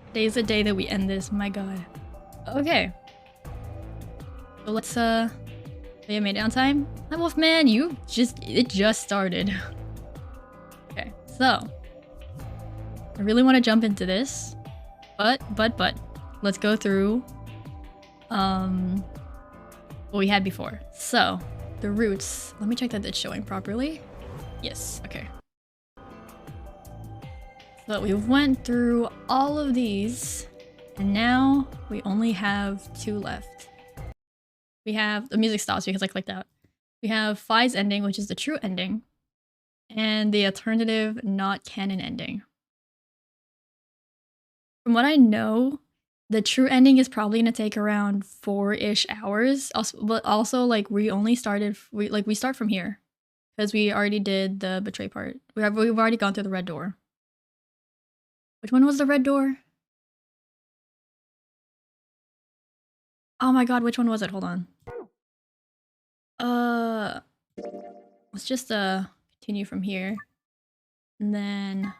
Today's the day that we end this, my god. Okay. So let's we made it on time. Hi Wolfman, it just started. Okay, so I really want to jump into this. But let's go through what we had before. So the roots. Let me check that it's showing properly. Yes, okay. So we went through all of these, and now we only have 2 left. We have the music stops because I clicked out. We have Phi's ending, which is the true ending, and the alternative not canon ending. From what I know, the true ending is probably gonna take around 4-ish hours. But also, like, we start from here because we already did the betray part. We've already gone through the red door. Which one was the red door? Oh my god, which one was it? Hold on. Let's just continue from here. And then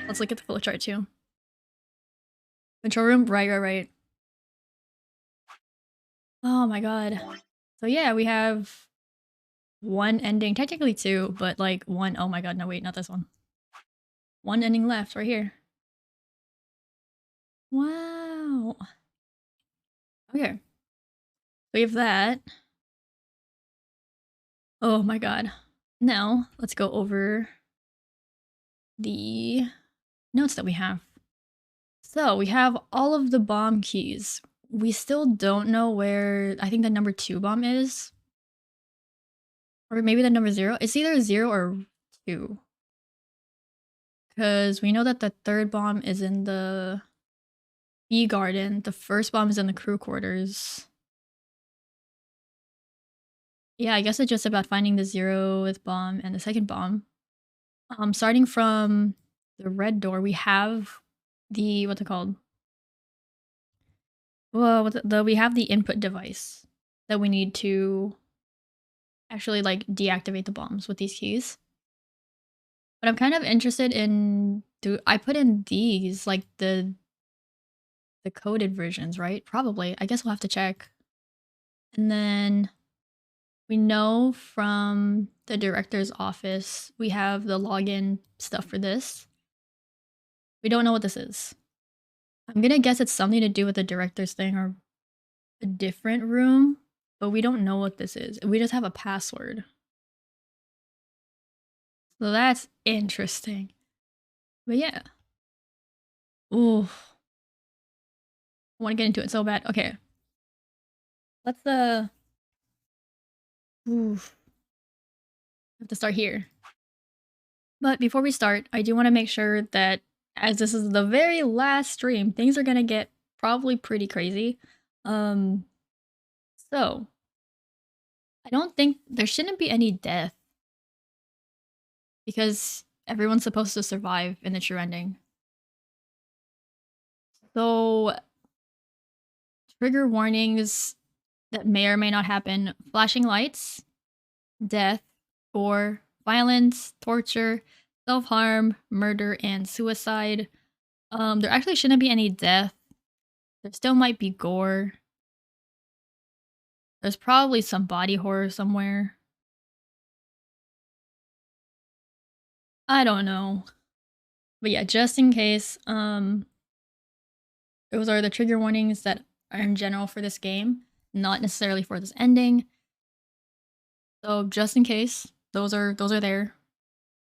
let's look at the flowchart too. Control room, right. Oh my god. So yeah, we have 1 ending, technically 2, but like 1. Oh my god, no wait, not this one. 1 ending left right here. Wow. Okay. We have that. Oh my god. Now, let's go over the notes that we have. So, we have all of the bomb keys. We still don't know where, I think the number 2 bomb is. Or maybe the number 0. It's either 0 or 2. Because we know that the 3rd bomb is in the B garden. The 1st bomb is in the crew quarters. Yeah, I guess it's just about finding the 0th bomb and the 2nd bomb. Starting from the red door, we have the what's it called? Well, we have the input device that we need to actually like deactivate the bombs with these keys. But I'm kind of interested in I put in these like the coded versions, right? Probably. I guess we'll have to check. And then we know from the director's office, we have the login stuff for this. We don't know what this is. I'm gonna guess it's something to do with the director's thing or a different room, but we don't know what this is. We just have a password. So that's interesting. But yeah. Ooh. I want to get into it so bad. Okay. Let's oof. I have to start here. But before we start, I do want to make sure that as this is the very last stream, things are gonna get probably pretty crazy. So I don't think there shouldn't be any death because everyone's supposed to survive in the true ending. So trigger warnings that may or may not happen: flashing lights, death, gore, violence, torture, self-harm, murder, and suicide. There actually shouldn't be any death. There still might be gore. There's probably some body horror somewhere. I don't know. But yeah, just in case, those are the trigger warnings that are in general for this game, not necessarily for this ending. So just in case, those are there.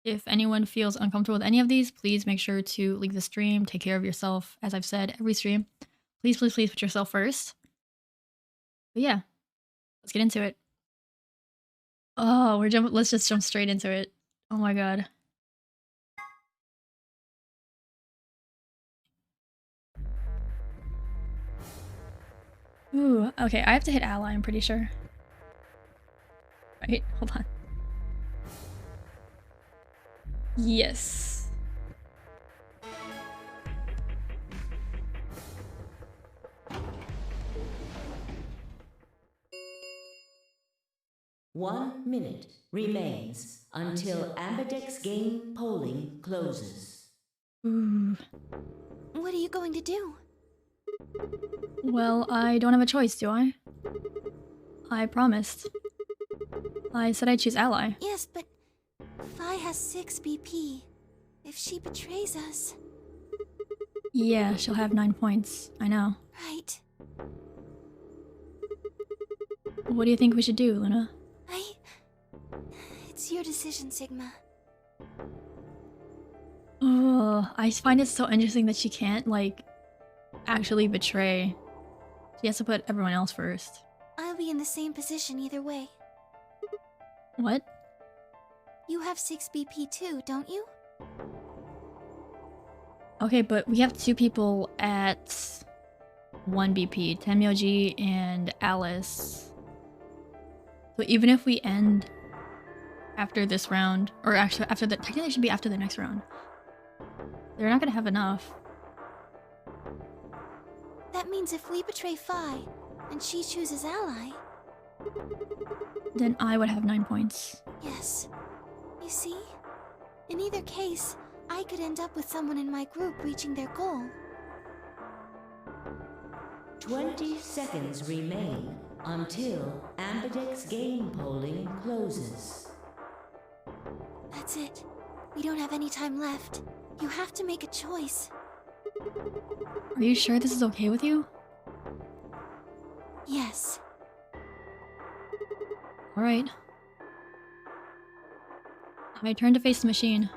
If anyone feels uncomfortable with any of these, please make sure to leave the stream. Take care of yourself. As I've said every stream, please put yourself first. But yeah, let's get into it. Oh, let's just jump straight into it. Oh my god. Ooh, okay, I have to hit ally, I'm pretty sure. Right, hold on. Yes. One minute remains until Ambidex game polling closes. Ooh. What are you going to do? Well, I don't have a choice, do I? I promised. I said I'd choose ally. Yes, but Vi has 6 BP. If she betrays us... Yeah, she'll have 9 points. I know. Right. What do you think we should do, Luna? It's your decision, Sigma. Oh, I find it so interesting that she can't, like, actually betray. She has to put everyone else first. I'll be in the same position either way. What? You have 6 BP too, don't you? Okay, but we have 2 people at 1 BP, Tenmyoji and Alice. So even if we end after this round, or actually after the, technically it should be after the next round, they're not gonna have enough. That means if we betray Vi, and she chooses ally... Then I would have 9 points. Yes. You see? In either case, I could end up with someone in my group reaching their goal. 20 seconds remain until Ambidex game polling closes. That's it. We don't have any time left. You have to make a choice. Are you sure this is okay with you? Yes. Alright. My turn to face the machine.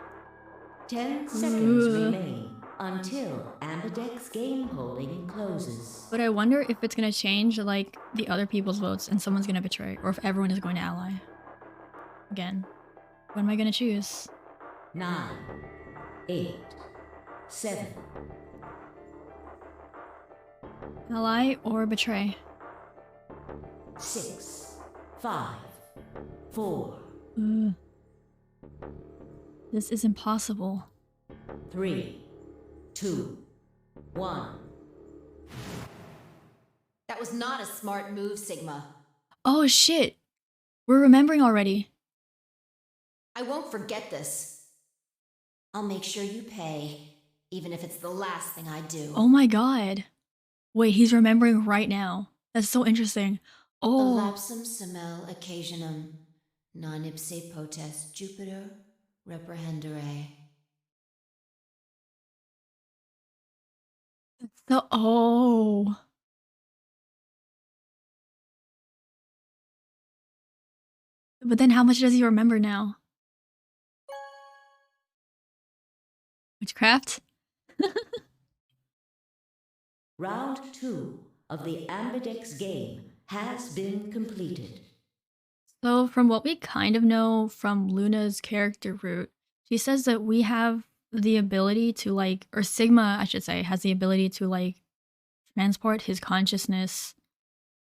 10 seconds remain until Ambidex game polling closes. But I wonder if it's gonna change, like, the other people's votes and someone's gonna betray, or if everyone is going to ally. Again. What am I gonna choose? 9, 8, 7. Ally or betray? 6, 5, 4. This is impossible. 3, 2, 1. That was not a smart move, Sigma. Oh shit! We're remembering already. I won't forget this. I'll make sure you pay, even if it's the last thing I do. Oh my god. Wait, he's remembering right now. That's so interesting. Oh. Elapsum semel occasionum, non ipse potest Jupiter reprehendere. So, oh. But then how much does he remember now? Witchcraft? Round 2 of the Ambidex game has been completed. So from what we kind of know from Luna's character route, she says that we have the ability to, like, or Sigma, I should say, has the ability to, like, transport his consciousness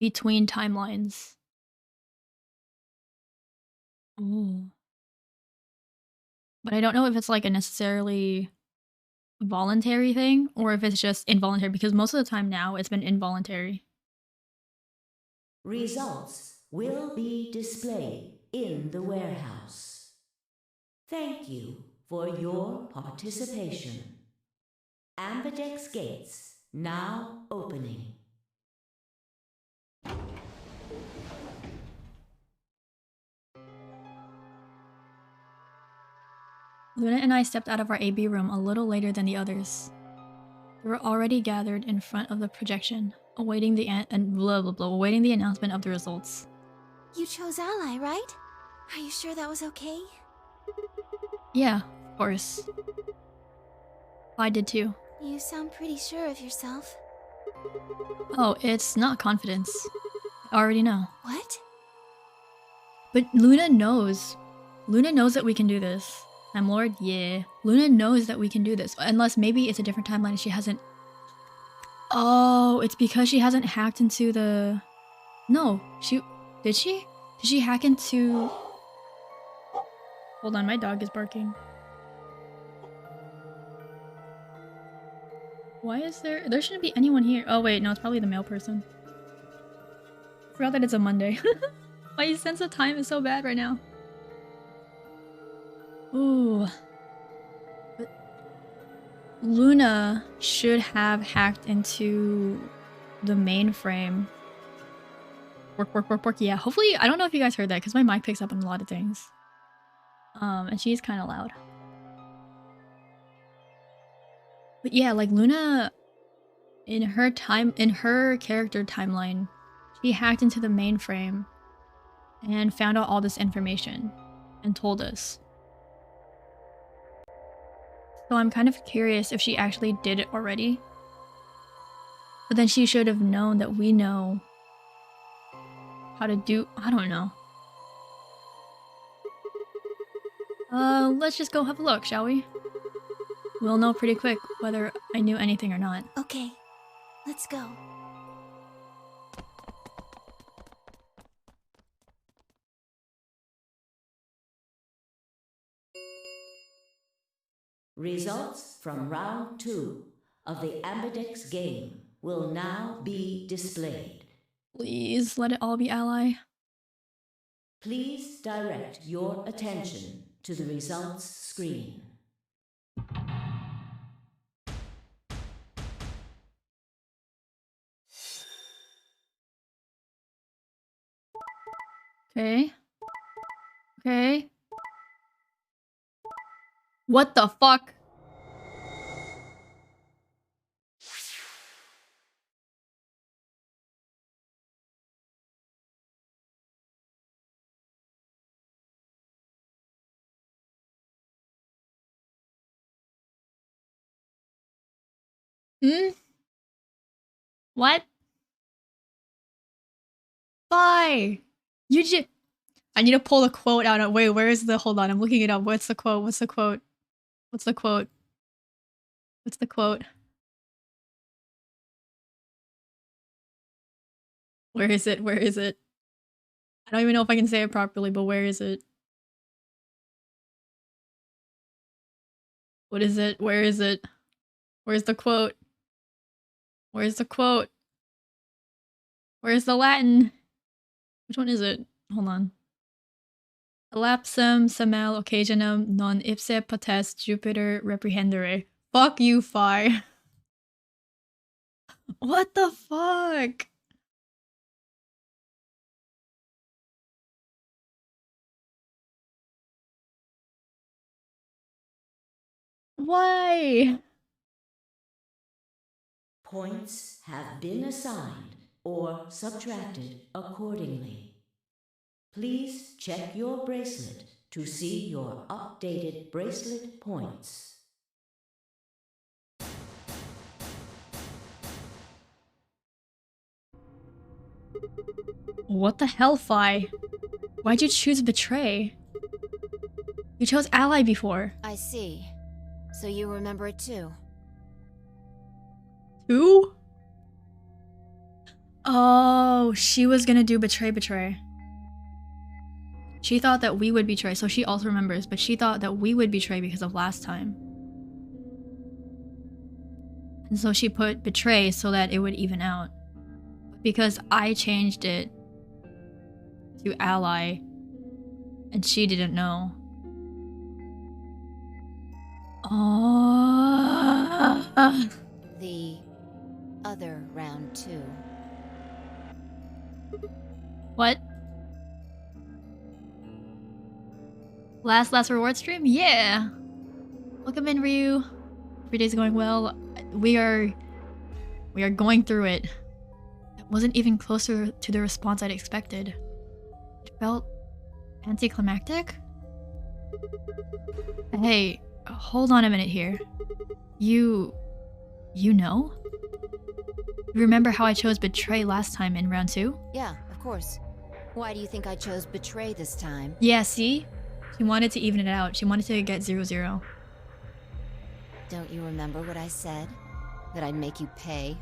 between timelines. Ooh. But I don't know if it's, like, a necessarily voluntary thing or if it's just involuntary, because most of the time now it's been involuntary. Results will be displayed in the warehouse. Thank you for your participation. Ambidex gates now opening. Luna and I stepped out of our AB room a little later than the others. They were already gathered in front of the projection, awaiting the awaiting the announcement of the results. You chose ally, right? Are you sure that was okay? Yeah, of course. I did too. You sound pretty sure of yourself. Oh, it's not confidence. I already know. What? But Luna knows. Luna knows that we can do this. Time Lord? Yeah. Luna knows that we can do this. Unless maybe it's a different timeline and she hasn't... Oh, it's because she hasn't hacked into the... No. Did she? Did she hack into... Hold on, my dog is barking. Why is there... There shouldn't be anyone here. Oh wait, no, it's probably the mail person. I forgot that it's a Monday. My sense of time is so bad right now. Ooh. But Luna should have hacked into the mainframe. Work. Yeah, hopefully, I don't know if you guys heard that because my mic picks up on a lot of things. And she's kind of loud. But yeah, like Luna, in her character timeline, she hacked into the mainframe and found out all this information and told us. So I'm kind of curious if she actually did it already. But then she should have known that we know how to do, I don't know. Let's just go have a look, shall we? We'll know pretty quick whether I knew anything or not. Okay, let's go. Results from round 2 of the Ambidex game will now be displayed. Please let it all be ally. Please direct your attention to the results screen. Okay. Okay. What the fuck? Hmm? What? Bye! You just... I need to pull the quote out. Wait, where is the... Hold on, I'm looking it up. What's the quote? What's the quote? What's the quote? What's the quote? Where is it? Where is it? I don't even know if I can say it properly, but where is it? What is it? Where is it? Where's the quote? Where's the quote? Where's the Latin? Which one is it? Hold on. Lapsum semel occasionum non ipse potest Jupiter reprehendere. Fuck you, Phi. What the fuck? Why? Points have been assigned or subtracted accordingly. Please check your bracelet to see your updated bracelet points. What the hell, Phi? Why'd you choose betray? You chose ally before. I see. So you remember it too? Who? Oh, she was gonna do betray. She thought that we would betray, so she also remembers, but she thought that we would betray because of last time. And so she put betray so that it would even out. Because I changed it to ally, and she didn't know. Oh. The other round 2. What? Last reward stream? Yeah. Welcome in, Ryu. 3 days going well. We are going through it. It wasn't even closer to the response I'd expected. It felt anticlimactic. Hey, hold on a minute here. You know? You remember how I chose betray last time in round 2? Yeah, of course. Why do you think I chose betray this time? Yeah, see? She wanted to even it out. She wanted to get 0-0. Don't you remember what I said? That I'd make you pay?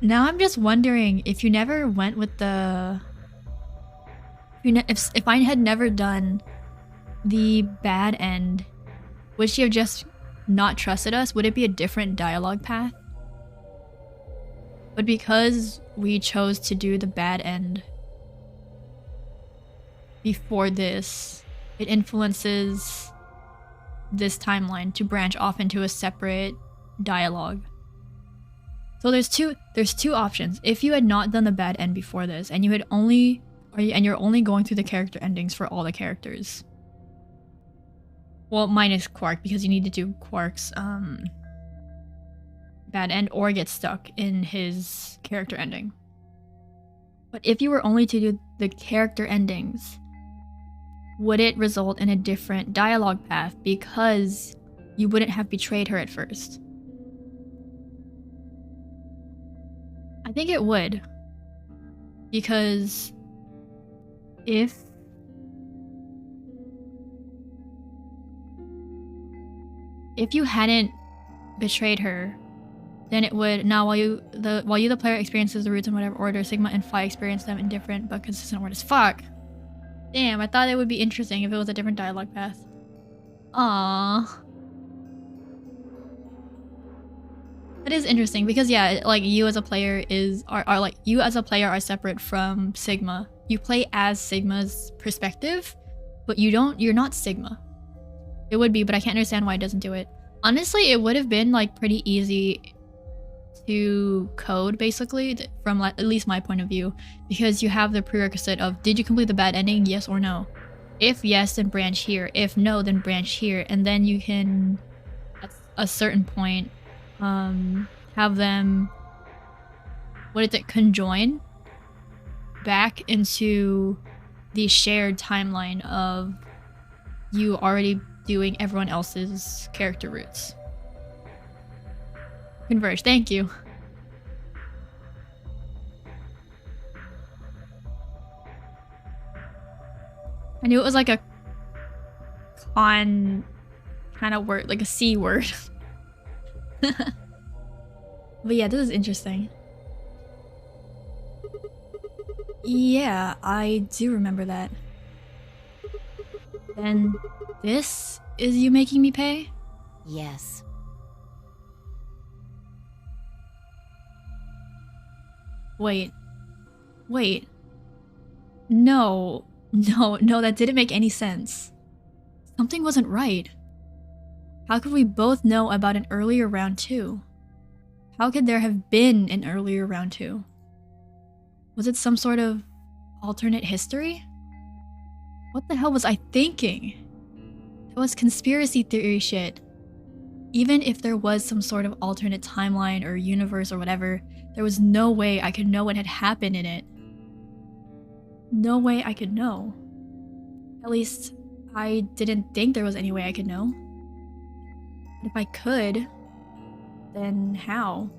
Now I'm just wondering if you never went with the... If I had never done the bad end, would she have just not trusted us? Would it be a different dialogue path? But because we chose to do the bad end before this, it influences this timeline to branch off into a separate dialogue. So there's two options. If you had not done the bad end before this, and you're only going through the character endings for all the characters. Well, minus Quark, because you need to do Quark's bad end or get stuck in his character ending. But if you were only to do the character endings, would it result in a different dialogue path because you wouldn't have betrayed her at first? I think it would. Because if you hadn't betrayed her, then it would now while you the player experiences the roots in whatever order, Sigma and Phi experience them in different but consistent orders. Fuck. Damn, I thought it would be interesting if it was a different dialogue path. Aww. That is interesting because yeah, like you as a player are separate from Sigma. You play as Sigma's perspective, but you're not Sigma. It would be, but I can't understand why it doesn't do it. Honestly, it would have been like pretty easy to code basically from at least my point of view, because you have the prerequisite of did you complete the bad ending, yes or no. If yes, then branch here. If no, then branch here, and then you can at a certain point have them conjoin back into the shared timeline of you already doing everyone else's character roots. Converge, thank you. I knew it was like a con kind of word, like a C word. But yeah, this is interesting. Yeah, I do remember that. Then this is you making me pay? Yes. Wait. No, that didn't make any sense. Something wasn't right. How could we both know about an earlier round 2? How could there have been an earlier round 2? Was it some sort of alternate history? What the hell was I thinking? That was conspiracy theory shit. Even if there was some sort of alternate timeline or universe or whatever, there was no way I could know what had happened in it. No way I could know. At least, I didn't think there was any way I could know. And if I could, then how?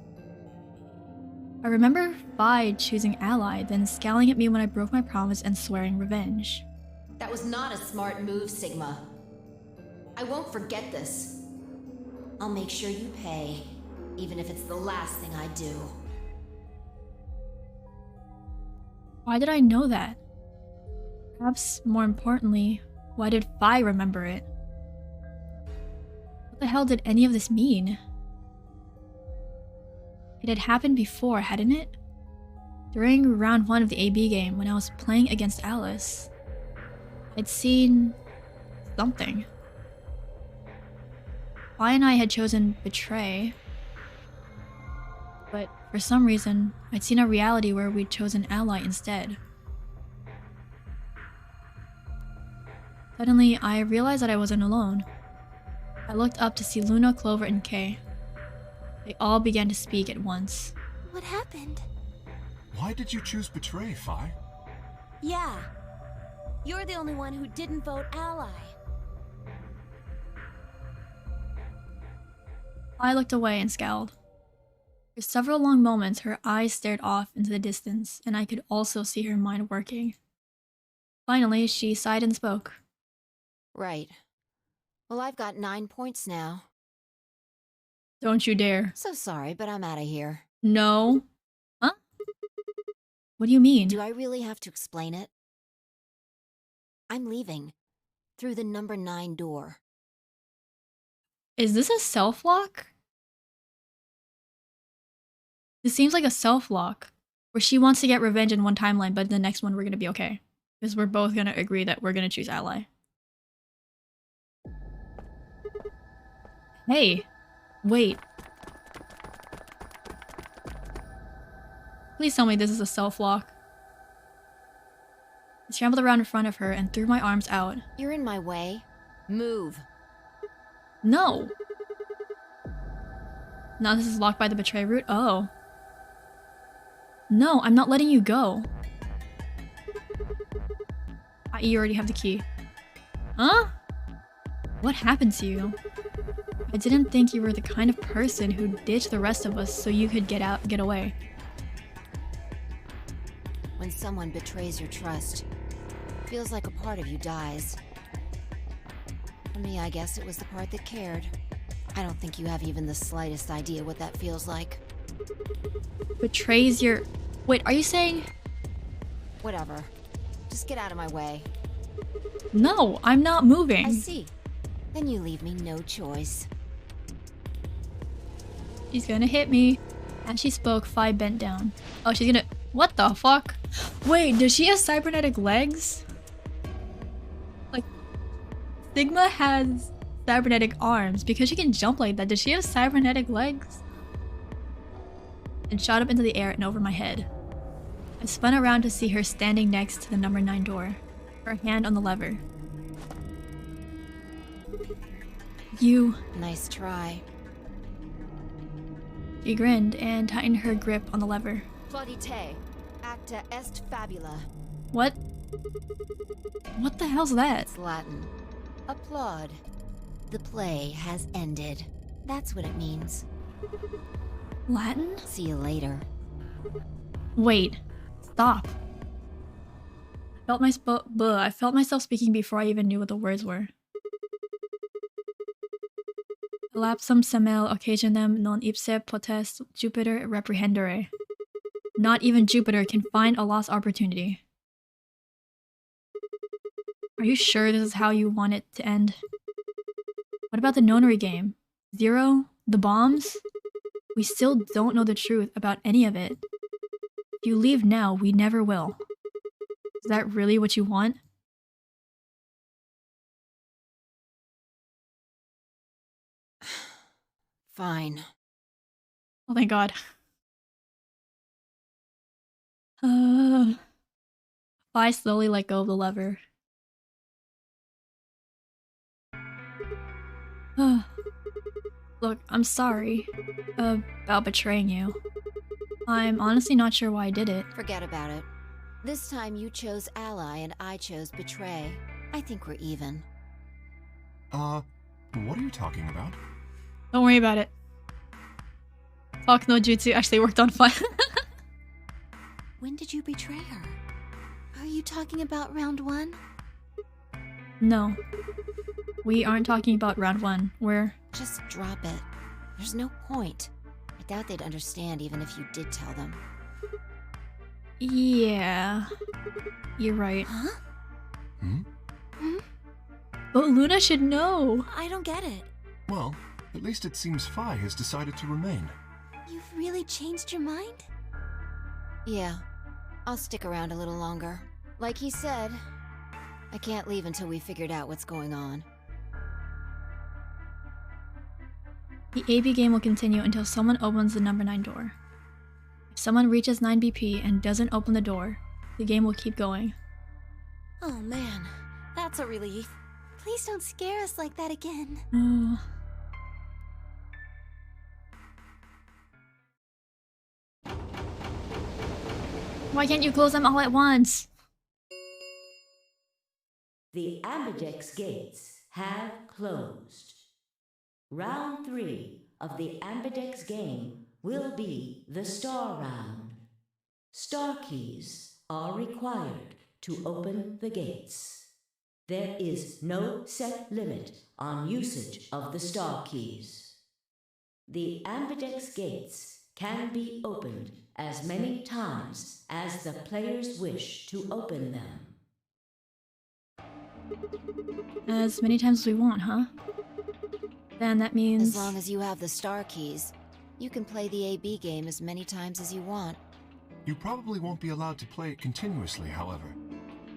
I remember Phi choosing ally, then scowling at me when I broke my promise and swearing revenge. That was not a smart move, Sigma. I won't forget this. I'll make sure you pay, even if it's the last thing I do. Why did I know that? Perhaps more importantly, why did Phi remember it? What the hell did any of this mean? It had happened before, hadn't it? During round 1 of the AB game, when I was playing against Alice, I'd seen something. Phi and I had chosen Betray, but for some reason, I'd seen a reality where we'd chosen Ally instead. Suddenly, I realized that I wasn't alone. I looked up to see Luna, Clover, and Kay. They all began to speak at once. What happened? Why did you choose Betray, Phi? Yeah. You're the only one who didn't vote ally. I looked away and scowled. For several long moments, her eyes stared off into the distance, and I could also see her mind working. Finally, she sighed and spoke. Right. Well, I've got 9 points now. Don't you dare. So sorry, but I'm out of here. No. Huh? What do you mean? Do I really have to explain it? I'm leaving. Through the number 9 door. Is this a self-lock? This seems like a self-lock, where she wants to get revenge in one timeline, but in the next one we're gonna be okay. Because we're both gonna agree that we're gonna choose ally. Hey, wait. Please tell me this is a self-lock. I scrambled around in front of her and threw my arms out. You're in my way. Move. No! Now this is locked by the betray route? Oh. No, I'm not letting you go. You already have the key. Huh? What happened to you? I didn't think you were the kind of person who'd ditch the rest of us so you could get away. When someone betrays your trust, feels like a part of you dies. For me, I guess it was the part that cared. I don't think you have even the slightest idea what that feels like. Betrays your... Wait, are you saying... Whatever. Just get out of my way. No, I'm not moving. I see. Then you leave me no choice. She's gonna hit me. As she spoke, Phi bent down. Oh, she's gonna... What the fuck? Wait, does she have cybernetic legs? Like, Sigma has cybernetic arms. Because she can jump like that, does she have cybernetic legs? And shot up into the air and over my head. I spun around to see her standing next to the number 9 door, her hand on the lever. You... Nice try. She grinned and tightened her grip on the lever. Plaudite, acta est fabula. What? What the hell's that? It's Latin. Applaud. The play has ended. That's what it means. Latin? See you later. Wait. Stop. I felt myself speaking before I even knew what the words were. Lapsum semel occasionem non ipse potest Jupiter reprehendere. Not even Jupiter can find a lost opportunity. Are you sure this is how you want it to end? What about the nonary game? Zero? The bombs? We still don't know the truth about any of it. If you leave now, we never will. Is that really what you want? Fine. Oh thank god. I slowly let go of the lever. Look, I'm sorry about betraying you. I'm honestly not sure why I did it. Forget about it. This time you chose ally and I chose betray. I think we're even. What are you talking about? Don't worry about it. Fuck no jutsu actually worked on fun. When did you betray her? Are you talking about round 1? No. We aren't talking about round 1. We're... Just drop it. There's no point. I doubt they'd understand even if you did tell them. Yeah. You're right. Huh? Hmm? But Luna should know. I don't get it. Well, at least it seems Phi has decided to remain. You've really changed your mind? Yeah. I'll stick around a little longer. Like he said, I can't leave until we figured out what's going on. The AB game will continue until someone opens the number 9 door. If someone reaches 9 BP and doesn't open the door, the game will keep going. Oh man, that's a relief. Please don't scare us like that again. Why can't you close them all at once? The Ambidex gates have closed. Round 3 of the Ambidex game will be the Star Round. Star keys are required to open the gates. There is no set limit on usage of the Star keys. The Ambidex gates can be opened as many times as the players wish to open them. As many times as we want, huh? Then that means... As long as you have the star keys, You can play the AB game as many times as you want. You probably won't be allowed to play it continuously, however.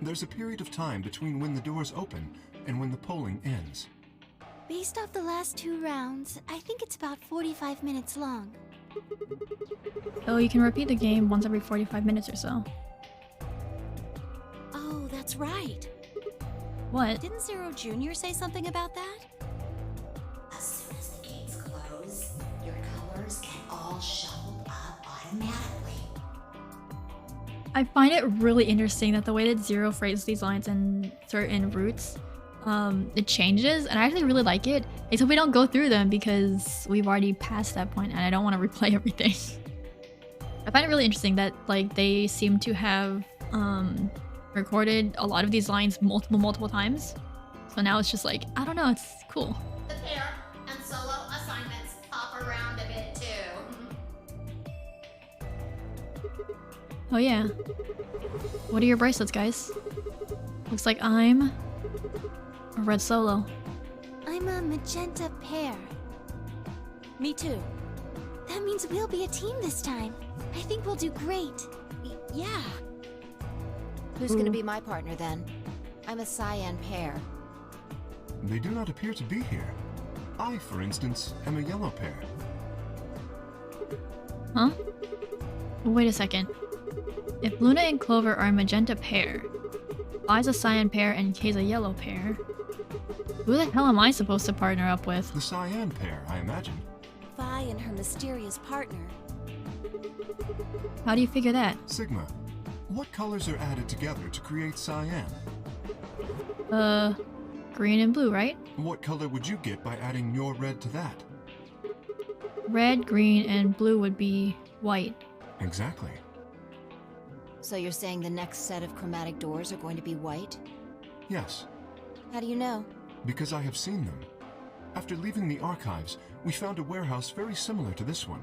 There's a period of time between when the doors open and when the polling ends. Based off the last 2 rounds, I think it's about 45 minutes long. Oh, you can repeat the game once every 45 minutes or so. Oh, that's right. What? Didn't Zero Jr. say something about that? As soon as the gates close, your colors can all shuffle up automatically. I find it really interesting that the way that Zero phrases these lines in certain routes, it changes, and I actually really like it. Except we don't go through them because we've already passed that point, and I don't want to replay everything. I find it really interesting that like they seem to have recorded a lot of these lines multiple times. So now it's just like, I don't know, it's cool. The pair and solo assignments hop around a bit too. Oh yeah. What are your bracelets, guys? Looks like I'm a red solo. I'm a magenta pair. Me too. That means we'll be a team this time. I think we'll do great. Yeah. Who's gonna be my partner then? I'm a cyan pair. They do not appear to be here. I, for instance, am a yellow pair. Huh? Wait a second. If Luna and Clover are a magenta pair, I's a cyan pair and K's a yellow pair, who the hell am I supposed to partner up with? The cyan pair, I imagine. Vi and her mysterious partner. How do you figure that? Sigma, what colors are added together to create cyan? Green and blue, right? What color would you get by adding your red to that? Red, green, and blue would be white. Exactly. So you're saying the next set of chromatic doors are going to be white? Yes, How do you know? because I have seen them. After leaving the archives, we found a warehouse very similar to this one.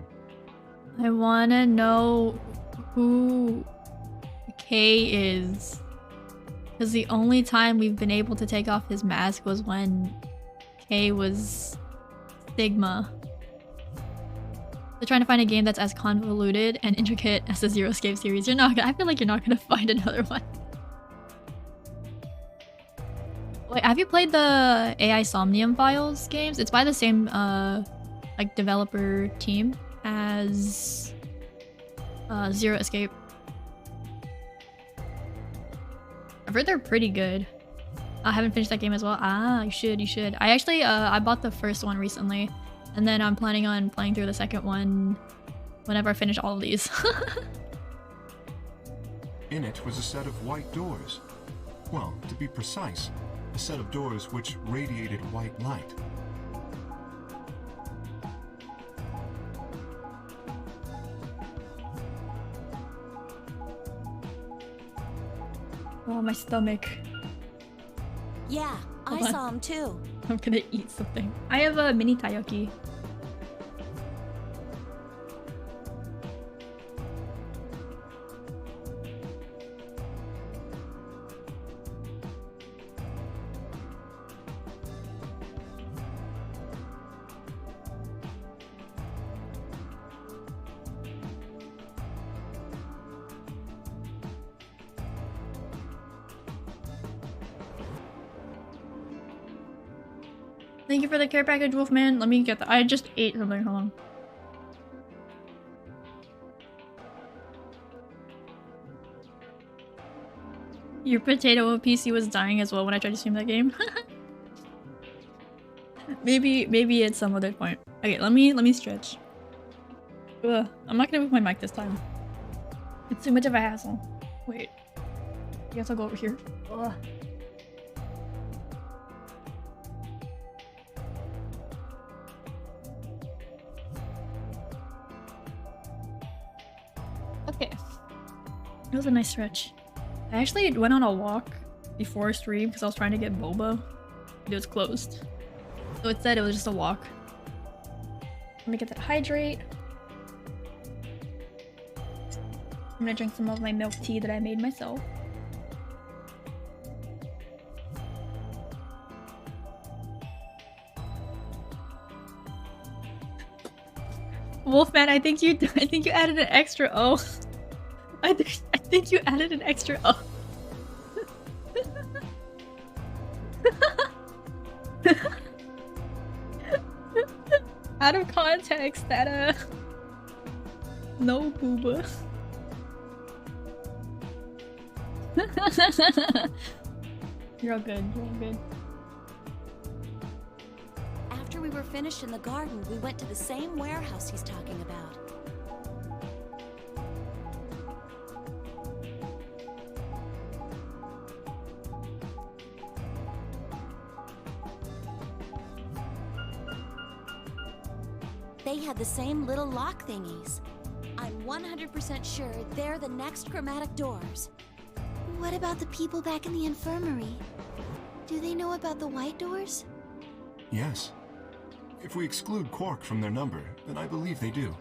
I wanna know who K is. Because the only time we've been able to take off his mask was when K was Sigma. They're trying to find a game that's as convoluted and intricate as the Zero Escape series. You're not gonna, I feel like you're not gonna find another one. Wait, have you played the AI Somnium Files games? It's by the same like developer team as Zero Escape. I've heard they're pretty good. I haven't finished that game as well. Ah, you should. I actually I bought the first one recently, and then I'm planning on playing through the second one whenever I finish all of these. In it was a set of white doors. Well, to be precise, a set of doors which radiated white light. Oh, my stomach. Yeah, I Hold on. saw him too. I'm gonna eat something. I have a mini taiyaki. Thank you for the care package, Wolfman. Let me get that. I just ate something. Hold on. Your potato PC was dying as well when I tried to stream that game. maybe at some other point. Okay, let me stretch. Ugh, I'm not gonna move my mic this time. It's too much of a hassle. Wait. I guess I'll go over here. Ugh. Okay. It was a nice stretch. I actually went on a walk before stream because I was trying to get boba. It was closed. So it said it was just a walk. Let me get that hydrate. I'm gonna drink some of my milk tea that I made myself. Wolfman, I think you added an extra O. I think you added an extra O. Out of context, that no booba. You're all good. You're all good. After we were finished in the garden, we went to the same warehouse he's talking about. They had the same little lock thingies. I'm 100% sure they're the next chromatic doors. What about the people back in the infirmary? Do they know about the white doors? Yes. If we exclude Quark from their number, then I believe they do.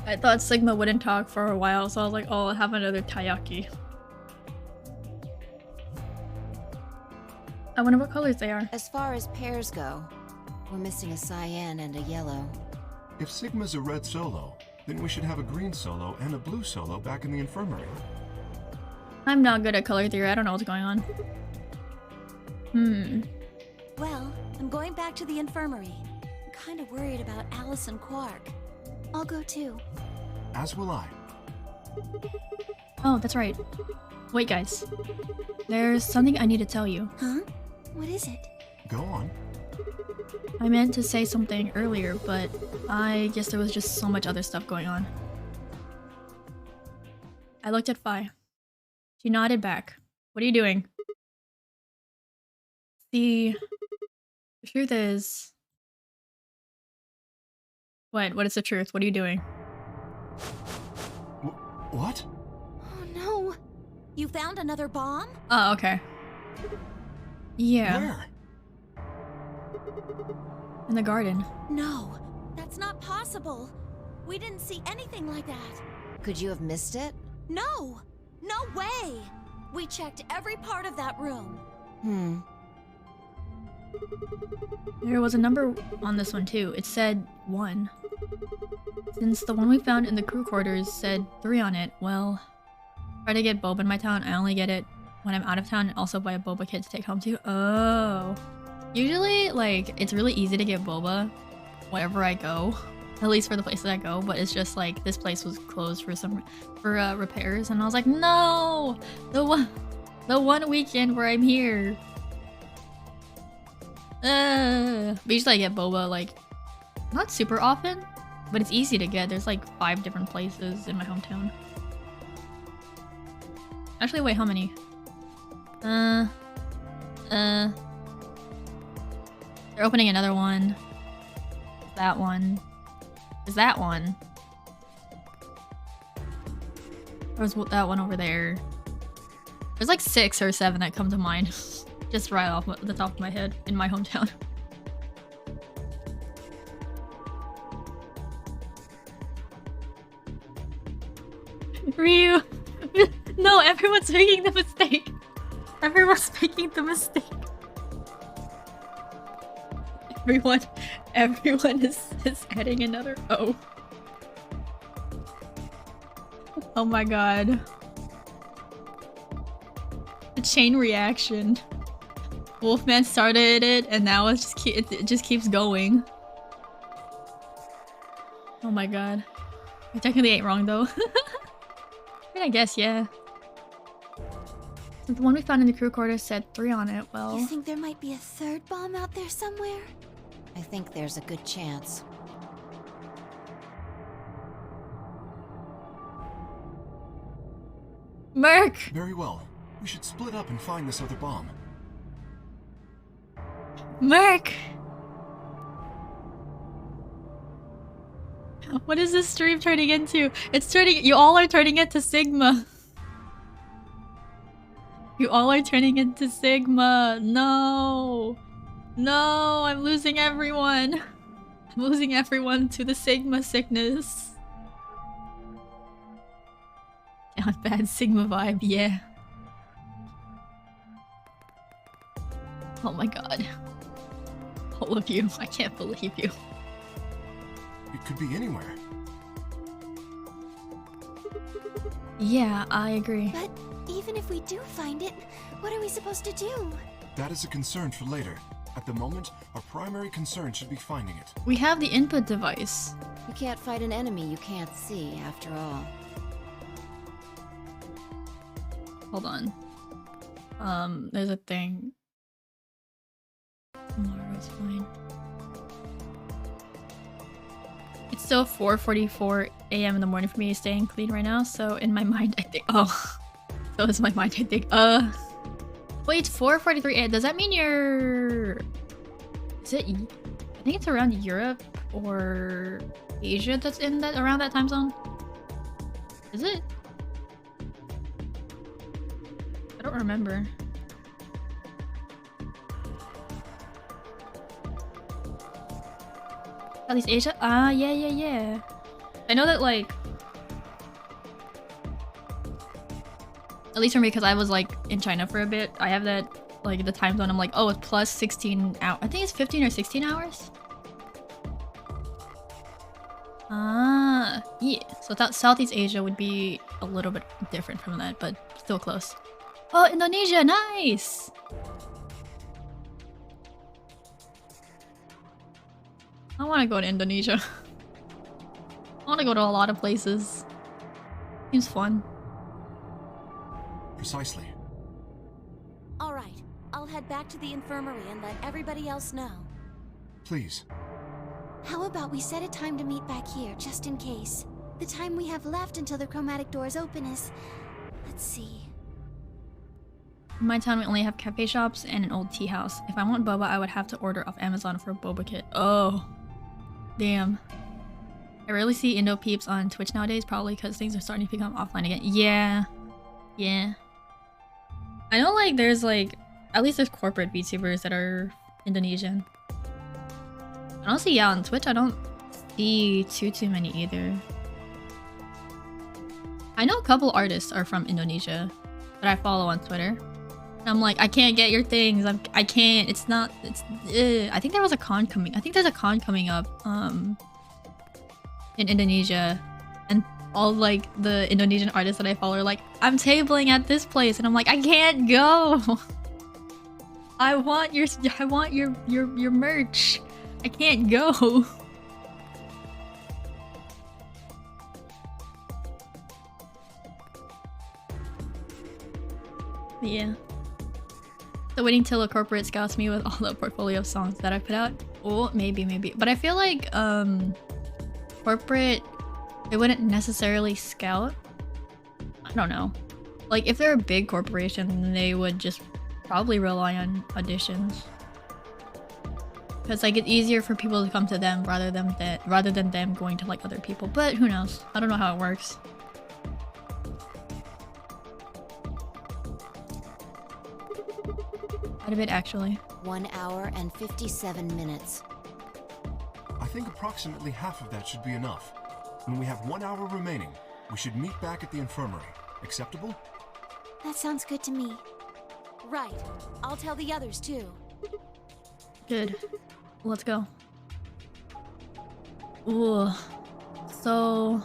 I thought Sigma wouldn't talk for a while, so I was like, oh, I'll have another taiyaki. I wonder what colors they are. As far as pairs go, we're missing a cyan and a yellow. If Sigma's a red solo, then we should have a green solo and a blue solo back in the infirmary. I'm not good at color theory. I don't know what's going on. Well, I'm going back to the infirmary. I'm kind of worried about Alice and Quark. I'll go too. As will I. Oh, that's right. Wait, guys. There's something I need to tell you. Huh? What is it? Go on. I meant to say something earlier, but I guess there was just so much other stuff going on. I looked at Phi. She nodded back. What are you doing? The truth is... What is the truth? What are you doing? What? Oh no. You found another bomb? Oh, okay. Yeah. Where? In the garden. No, that's not possible. We didn't see anything like that. Could you have missed it? No! No way! We checked every part of that room. There was a number on this one too. It said 1. Since the one we found in the crew quarters said 3 on it, well, try to get boba in my town. I only get it when I'm out of town and also buy a boba kit to take home too. Oh. Usually, like, it's really easy to get boba wherever I go. At least for the places I go, but it's just like this place was closed for repairs, and I was like, no, the one weekend where I'm here. But usually I get boba like not super often, but it's easy to get. There's like 5 different places in my hometown. Actually, wait, how many? They're opening another one. That one. Is that one? There's that one over there. There's like 6 or 7 that come to mind. Just right off the top of my head in my hometown. Ryu! No, everyone's making the mistake! Everyone's making the mistake! Everyone is adding another O. Oh my god. The chain reaction. Wolfman started it and now it just keeps going. Oh my god. I technically ain't wrong though. I mean, I guess, yeah. The one we found in the crew quarters said 3 on it, well... You think there might be a 3rd bomb out there somewhere? I think there's a good chance. Merc! Very well. We should split up and find this other bomb. Merc! What is this stream turning into? It's turning- you all are turning into Sigma. You all are turning into Sigma. No. No, I'm losing everyone. I'm losing everyone to the Sigma sickness. A bad Sigma vibe, yeah. Oh my god. All of you. I can't believe you. It could be anywhere. Yeah, I agree. But even if we do find it, what are we supposed to do? That is a concern for later. At the moment, our primary concern should be finding it. We have the input device. You can't fight an enemy you can't see, after all. Hold on. There's a thing. Tomorrow's fine. It's still 4:44 a.m. in the morning for me, staying clean right now, so in my mind I think so is my mind, I think. Wait, 4:43 a.m. Does that mean you're... Is it... I think it's around Europe or Asia that's in that around that time zone? Is it? I don't remember. Southeast Asia? Ah, yeah. I know that, like... At least for me, because I was, like, in China for a bit. I have that, like, the time zone. I'm like, oh, it's plus 16 hours. I think it's 15 or 16 hours? Ah, yeah. So Southeast Asia would be a little bit different from that, but still close. Oh, Indonesia! Nice! I want to go to Indonesia. I want to go to a lot of places. Seems fun. Precisely. All right, I'll head back to the infirmary and let everybody else know. Please. How about we set a time to meet back here, just in case? The time we have left until the chromatic doors open is... Let's see... In my town, we only have cafe shops and an old tea house. If I want boba, I would have to order off Amazon for a boba kit. Oh. Damn. I rarely see Indo peeps on Twitch nowadays, probably because things are starting to become offline again. Yeah. I know, like, there's, like... At least there's corporate VTubers that are Indonesian. I don't see, yeah, on Twitch, I don't see too many either. I know a couple artists are from Indonesia that I follow on Twitter. And I'm like, I can't get your things. I can't. It's not. It's. I think there was a con coming. I think there's a con coming up. In Indonesia, and all like the Indonesian artists that I follow are like, I'm tabling at this place, and I'm like, I can't go. I want your merch. I can't go. Yeah. So waiting till a corporate scouts me with all the portfolio of songs that I put out. Oh, maybe. But I feel like corporate, they wouldn't necessarily scout. I don't know. Like if they're a big corporation, then they would just probably rely on auditions. Because like it's easier for people to come to them rather than them going to like other people. But who knows? I don't know how it works. Quite a bit actually. 1 hour and 57 minutes. I think approximately half of that should be enough. When we have 1 hour remaining, we should meet back at the infirmary. Acceptable? That sounds good to me. Right. I'll tell the others too. Good. Let's go. Ooh. So...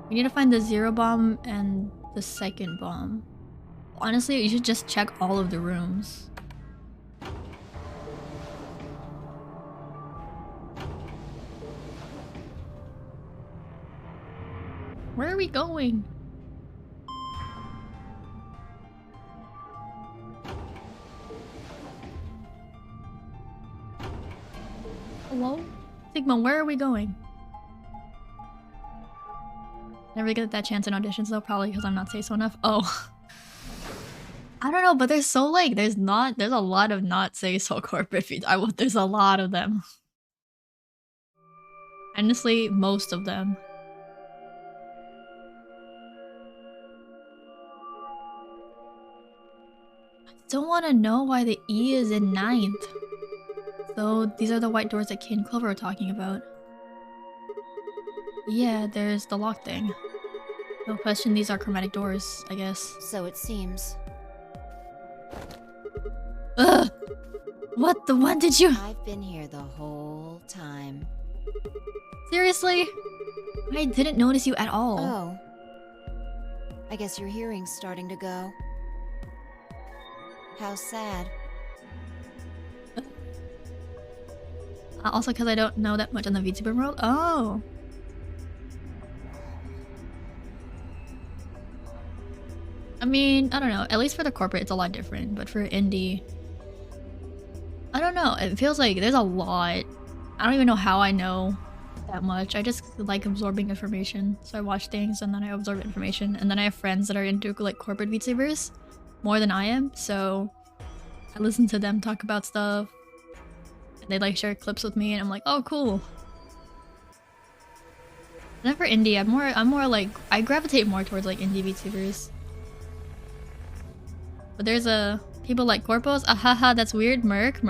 we need to find the 0 bomb and the 2nd bomb. Honestly, you should just check all of the rooms. Where are we going? Hello? Sigma, where are we going? Never get that chance in auditions though, probably because I'm not say so enough. Oh. I don't know, but there's so like there's a lot of not say so corporate feeds. There's a lot of them. Honestly, most of them. still want to know why the E is in 9th. So these are the white doors that Kid and Clover were talking about. Yeah, there's the lock thing. No question, these are chromatic doors, I guess. So it seems. Ugh! What the one did you— I've been here the whole time. Seriously? I didn't notice you at all. Oh. I guess your hearing's starting to go. How sad. Also because I don't know that much on the VTuber world? Oh! I mean, I don't know. At least for the corporate, it's a lot different. But for indie, I don't know. It feels like there's a lot. I don't even know how I know that much. I just like absorbing information. So I watch things and then I absorb information. And then I have friends that are into like corporate VTubers more than I am. So I listen to them talk about stuff. And they like share clips with me and I'm like, oh, cool. And then for indie, I'm more like, I gravitate more towards like indie VTubers. But there's people like Corpos. Ahaha, that's weird. Merc.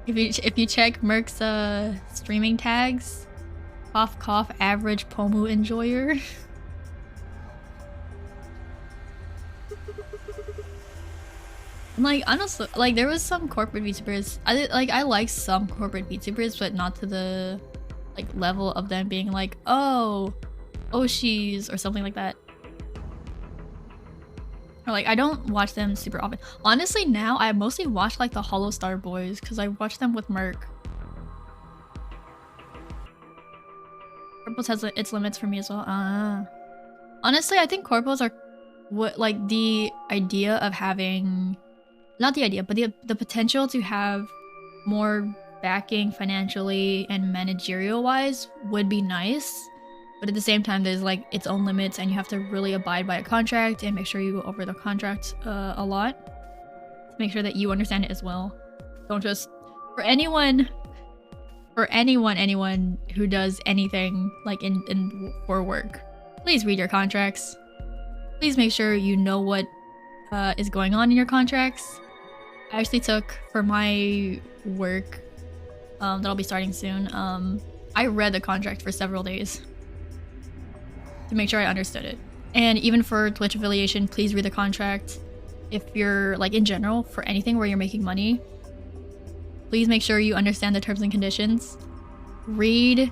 If you check Merc's streaming tags, cough average Pomu enjoyer. And like honestly, like there was some corporate VTubers. I like some corporate VTubers, but not to the like level of them being like, oh, Oshis or something like that. Or like I don't watch them super often. Honestly, now I mostly watch like the Hollow Star Boys because I watch them with Merc. Corpos has its limits for me as well. Honestly, I think corpos are what like the idea of having, not the idea, but the potential to have more backing financially and managerial wise would be nice. But at the same time, there's like its own limits and you have to really abide by a contract and make sure you go over the contract a lot. To make sure that you understand it as well. Don't just, for anyone who does anything like in for work, please read your contracts. Please make sure you know what is going on in your contracts. I actually took, for my work that I'll be starting soon, I read the contract for several days to make sure I understood it. And even for Twitch affiliation, please read the contract. If you're like in general, for anything where you're making money, please make sure you understand the terms and conditions. Read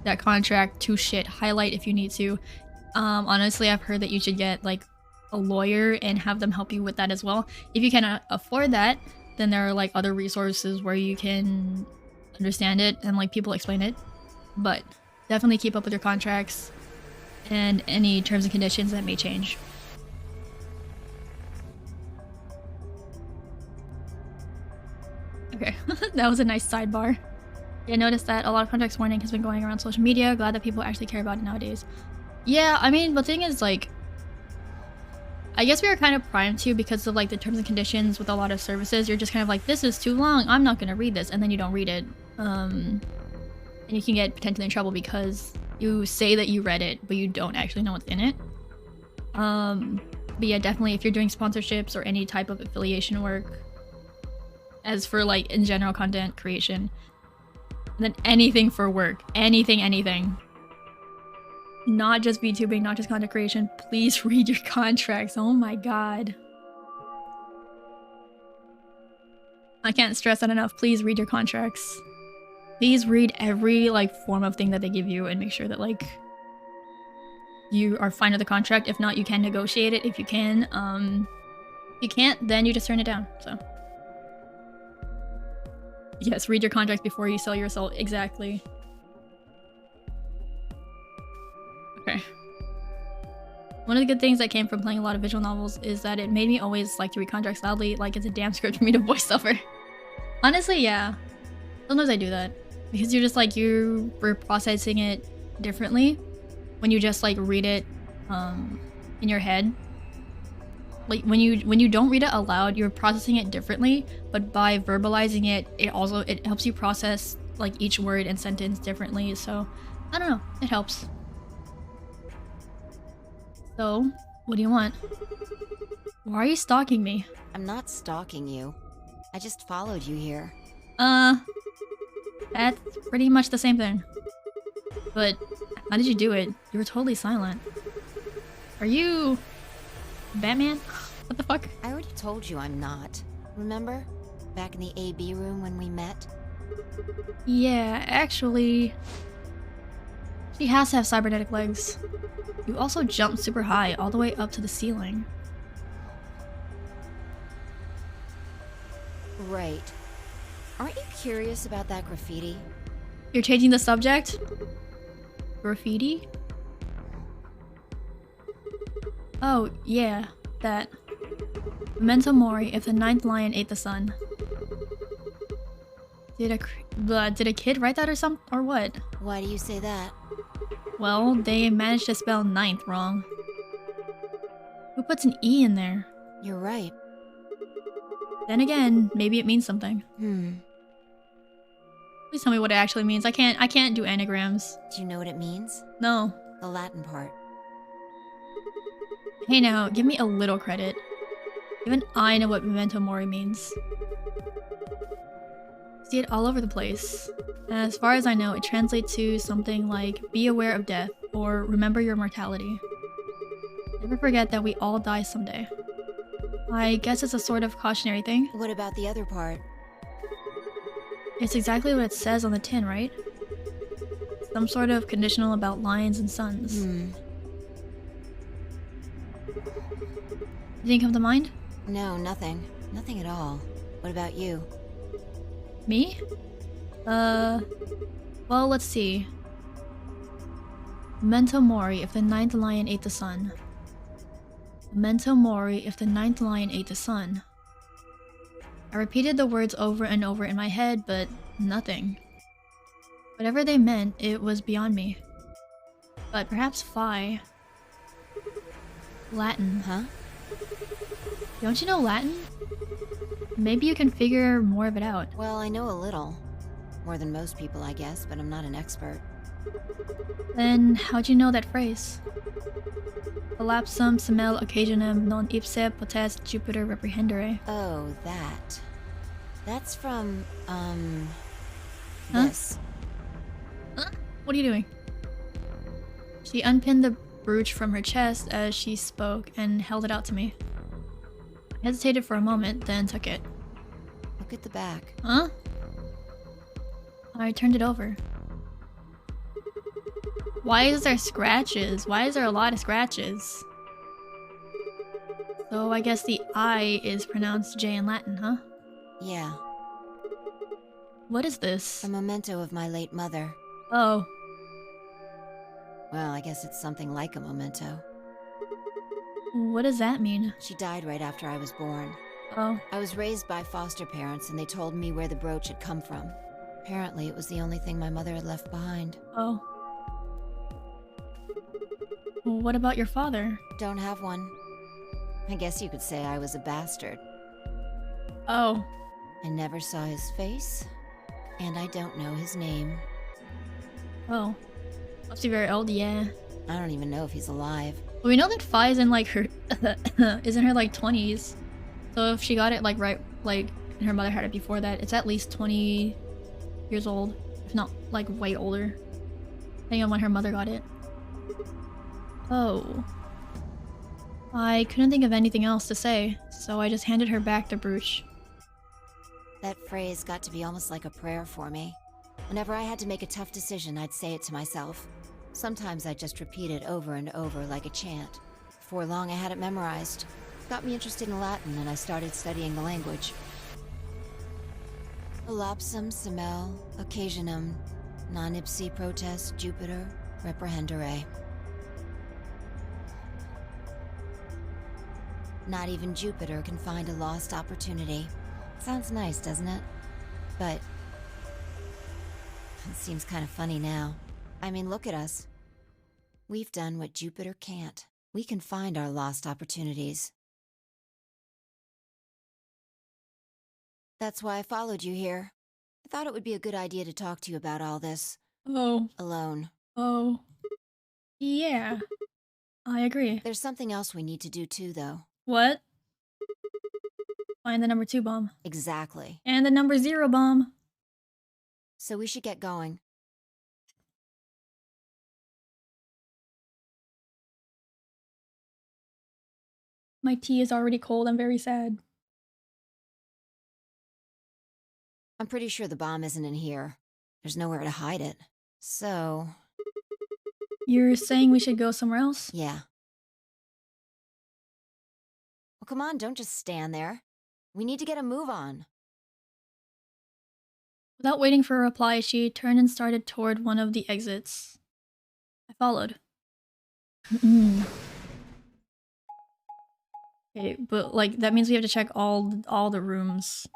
that contract to shit. Highlight if you need to. Honestly, I've heard that you should get like a lawyer and have them help you with that as well. If you cannot afford that, then there are like other resources where you can understand it and like people explain it. But definitely keep up with your contracts and any terms and conditions that may change. Okay, that was a nice sidebar. Yeah, I noticed that a lot of contracts warning has been going around social media. Glad that people actually care about it nowadays. Yeah, I mean, the thing is, like, I guess we are kind of primed to because of like the terms and conditions with a lot of services. You're just kind of like, this is too long, I'm not gonna read this, and then you don't read it. And you can get potentially in trouble because you say that you read it, but you don't actually know what's in it. But yeah, definitely if you're doing sponsorships or any type of affiliation work, as for like in general content creation, then anything for work, anything. Not just VTubing, not just content creation, please read your contracts. Oh my god. I can't stress that enough. Please read your contracts. Please read every like form of thing that they give you and make sure that like you are fine with the contract. If not, you can negotiate it if you can. If you can't, then you just turn it down. So yes, read your contract before you sell your soul. Exactly. Okay. One of the good things that came from playing a lot of visual novels is that it made me always like to read contracts loudly, like it's a damn script for me to voice over. Honestly, yeah. Sometimes I do that. Because you're just like, you're processing it differently when you just like read it in your head. Like when you don't read it aloud, you're processing it differently, but by verbalizing it, it helps you process like each word and sentence differently. So I don't know, it helps. So what do you want? Why are you stalking me? I'm not stalking you. I just followed you here. That's pretty much the same thing. But how did you do it? You were totally silent. Are you Batman? What the fuck? I already told you I'm not. Remember? Back in the AB room when we met? Yeah, actually, she has to have cybernetic legs. You also jumped super high, all the way up to the ceiling. Right. Aren't you curious about that graffiti? You're changing the subject? Graffiti? Oh, yeah, that. Memento mori if the ninth lion ate the sun. Did a kid write that or what? Why do you say that? Well, they managed to spell ninth wrong. Who puts an E in there? You're right. Then again, maybe it means something. Please tell me what it actually means. I can't do anagrams. Do you know what it means? No. The Latin part. Hey now, give me a little credit. Even I know what memento mori means. See it all over the place. And as far as I know, it translates to something like be aware of death or remember your mortality. Never forget that we all die someday. I guess it's a sort of cautionary thing. What about the other part? It's exactly what it says on the tin, right? Some sort of conditional about lions and suns. Anything come to mind? No, nothing. Nothing at all. What about you? Me? Well, let's see. Memento mori if the ninth lion ate the sun. Memento mori if the ninth lion ate the sun. I repeated the words over and over in my head, but nothing. Whatever they meant, it was beyond me. But perhaps phi. Latin. Huh? Don't you know Latin? Maybe you can figure more of it out. Well, I know a little. More than most people, I guess, but I'm not an expert. Then how'd you know that phrase? Collapsum semel occasionem non ipse potest Jupiter reprehendere. Oh, that. That's from, Huh? this. Huh? What are you doing? She unpinned the brooch from her chest as she spoke and held it out to me. I hesitated for a moment, then took it. Look at the back. Huh? I turned it over. Why is there scratches? Why is there a lot of scratches? So I guess the I is pronounced J in Latin, huh? Yeah, What is this? a memento of my late mother. Oh, Well, I guess it's something like a memento. what does that mean? She died right after I was born. Oh, I was raised by foster parents, and they told me where the brooch had come from. Apparently, it was the only thing my mother had left behind. oh. What about your father? Don't have one. I guess you could say I was a bastard. Oh, I never saw his face, and I don't know his name. oh. Must be very old, yeah. I don't even know if he's alive. Well, we know that Phi is in like her is in her like 20s. So if she got it like right like and her mother had it before that, it's at least 20 years old, if not like way older. Depending on when her mother got it. Oh. I couldn't think of anything else to say, so I just handed her back the brooch. That phrase got to be almost like a prayer for me. Whenever I had to make a tough decision, I'd say it to myself. Sometimes I'd just repeat it over and over like a chant. Before long, I had it memorized. It got me interested in Latin, and I started studying the language. Collapsum semel occasionum non ipsi protest Jupiter reprehendere. Not even Jupiter can find a lost opportunity. Sounds nice, doesn't it? But it seems kind of funny now. I mean, look at us. We've done what Jupiter can't. We can find our lost opportunities. That's why I followed you here. I thought it would be a good idea to talk to you about all this. Oh. Alone. Oh. Yeah. I agree. There's something else we need to do too, though. What? find the number 2 bomb. Exactly. And the number 0 bomb. So we should get going. My tea is already cold. I'm very sad. I'm pretty sure the bomb isn't in here. There's nowhere to hide it. So... You're saying we should go somewhere else? yeah. Well, come on, don't just stand there. We need to get a move on. Without waiting for a reply, she turned and started toward one of the exits. I followed. Okay, but like that means we have to check all the rooms.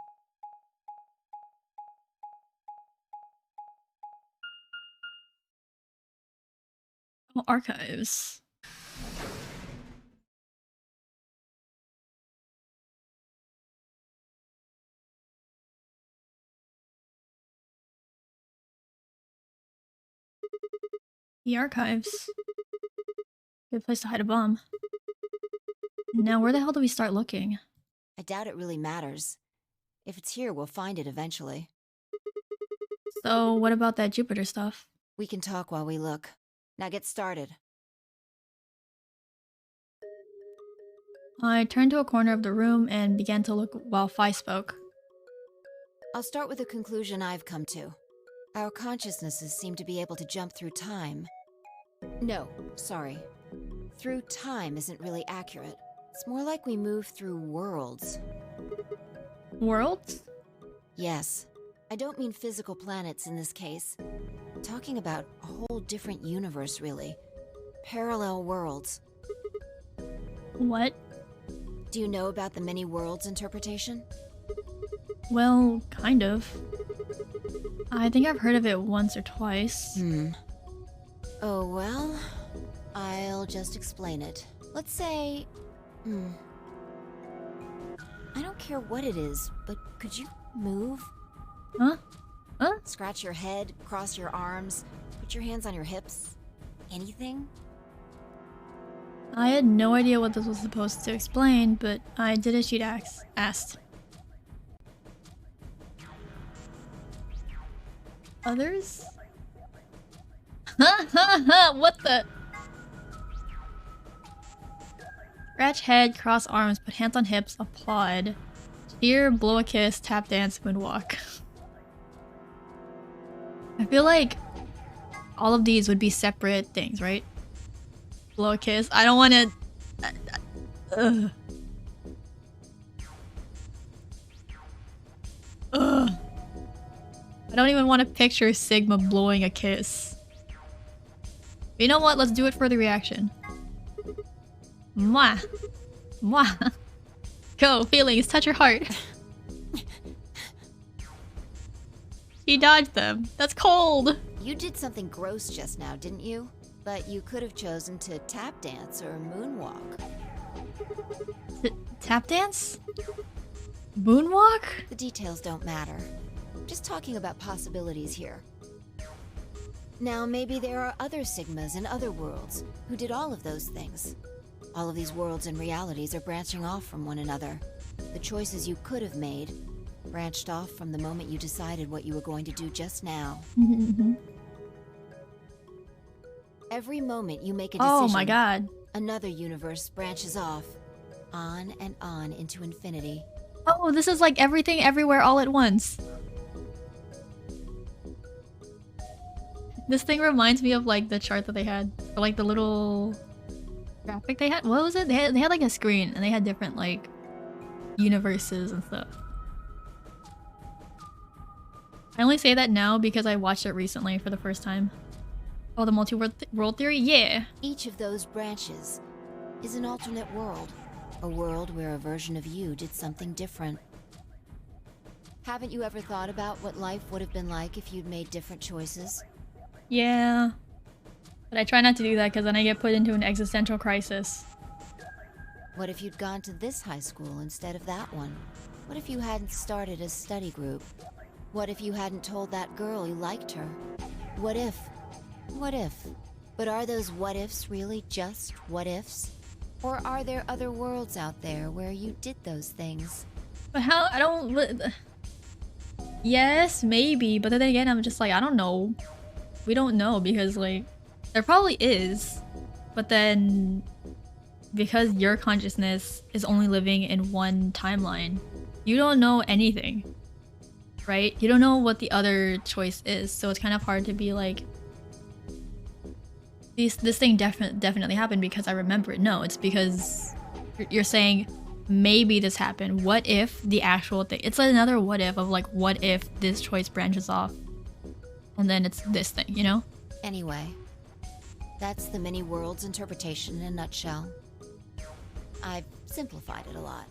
Oh, archives. The archives. Good place to hide a bomb. Now, where the hell do we start looking? I doubt it really matters. If it's here, we'll find it eventually. So, what about that Jupiter stuff? We can talk while we look. Now get started. I turned to a corner of the room and began to look while Phi spoke. I'll start with a conclusion I've come to. Our consciousnesses seem to be able to jump through time. No, sorry. Through time isn't really accurate. It's more like we move through worlds. Worlds? Yes. I don't mean physical planets in this case. I'm talking about a whole different universe, really. Parallel worlds. What? Do you know about the many worlds interpretation? Well, kind of. I think I've heard of it once or twice. Oh, well, I'll just explain it. Let's say... I don't care what it is, but could you move? Huh? Huh? Scratch your head, cross your arms, put your hands on your hips. Anything? I had no idea what this was supposed to explain, but I did as she'd asked. Others? Ha ha ha! What the? Scratch head, cross arms, put hands on hips, applaud. Cheer, blow a kiss, tap dance, moonwalk. I feel like all of these would be separate things, right? Blow a kiss. I don't want to... Ugh. Ugh. I don't even want to picture Sigma blowing a kiss. But you know what? Let's do it for the reaction. Mwah. Mwah. Go, feelings, touch your heart. He dodged them. That's cold. You did something gross just now, didn't you? But you could have chosen to tap dance or moonwalk. Tap dance? Moonwalk? The details don't matter. I'm just talking about possibilities here. Now, maybe there are other Sigmas in other worlds who did all of those things. All of these worlds and realities are branching off from one another. The choices you could have made branched off from the moment you decided what you were going to do just now. Every moment you make a decision, oh my god. another universe branches off, on and on into infinity. Oh, this is like everything everywhere all at once. This thing reminds me of like the chart that they had, or like the little graphic they had. What was it? They had like a screen and they had different like universes and stuff. I only say that now because I watched it recently for the first time. Oh, the multi-world theory? Yeah! Each of those branches is an alternate world. A world where a version of you did something different. Haven't you ever thought about what life would have been like if you'd made different choices? Yeah. But I try not to do that because then I get put into an existential crisis. What if you'd gone to this high school instead of that one? What if you hadn't started a study group? What if you hadn't told that girl you liked her? What if? What if? But are those what ifs really just what ifs? Or are there other worlds out there where you did those things? But how? I don't. Yes, maybe. But then again, I'm just like, I don't know. We don't know because, like, there probably is. But then, because your consciousness is only living in one timeline, you don't know anything. Right? You don't know what the other choice is. So it's kind of hard to be like, this thing definitely happened because I remember it. No, it's because you're saying maybe this happened. What if the actual thing? It's another what if of like, what if this choice branches off and then it's this thing, you know? Anyway, that's the many worlds interpretation in a nutshell. I've simplified it a lot.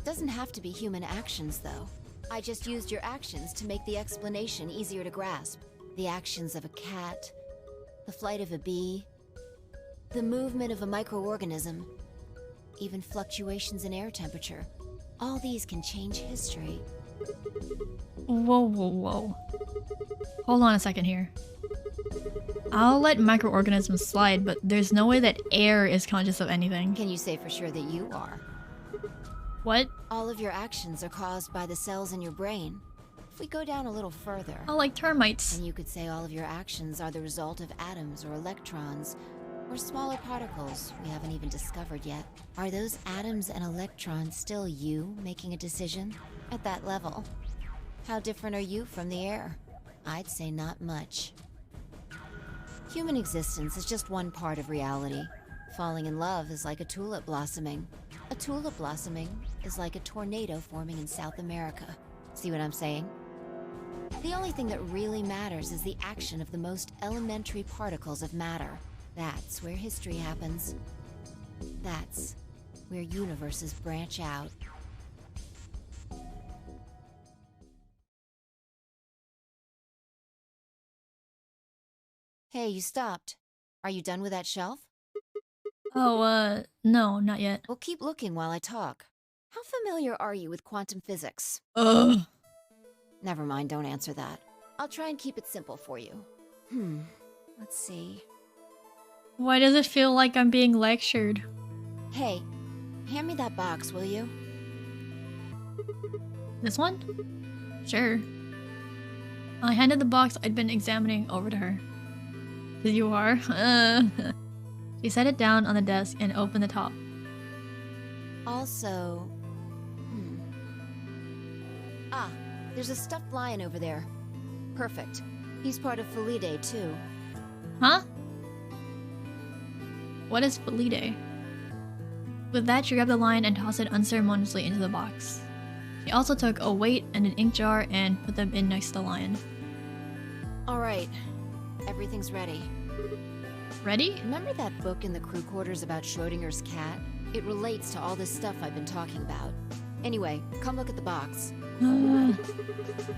Doesn't have to be human actions, though. I just used your actions to make the explanation easier to grasp. The actions of a cat, the flight of a bee, the movement of a microorganism, even fluctuations in air temperature. All these can change history. Whoa. Hold on a second here. I'll let microorganisms slide, but there's no way that air is conscious of anything. Can you say for sure that you are? What? All of your actions are caused by the cells in your brain. If we go down a little further... Oh, like termites. And you could say all of your actions are the result of atoms or electrons, or smaller particles we haven't even discovered yet. Are those atoms and electrons still you making a decision? At that level, how different are you from the air? I'd say not much. Human existence is just one part of reality. Falling in love is like a tulip blossoming. A tulip blossoming is like a tornado forming in South America. See what I'm saying? The only thing that really matters is the action of the most elementary particles of matter. That's where history happens. That's where universes branch out. Hey, you stopped. Are you done with that shelf? Oh, no, not yet. Well, keep looking while I talk. How familiar are you with quantum physics? Ugh. Never mind, don't answer that. I'll try and keep it simple for you. Let's see. Why does it feel like I'm being lectured? Hey, hand me that box, will you? This one? Sure. I handed the box I'd been examining over to her. You are? She set it down on the desk and opened the top. Also... Ah, there's a stuffed lion over there. Perfect. He's part of Felidae, too. Huh? What is Felidae? With that, she grabbed the lion and tossed it unceremoniously into the box. She also took a weight and an ink jar and put them in next to the lion. Alright. Everything's ready. Ready? Remember that book in the crew quarters about Schrodinger's cat? It relates to all this stuff I've been talking about. Anyway, come look at the box.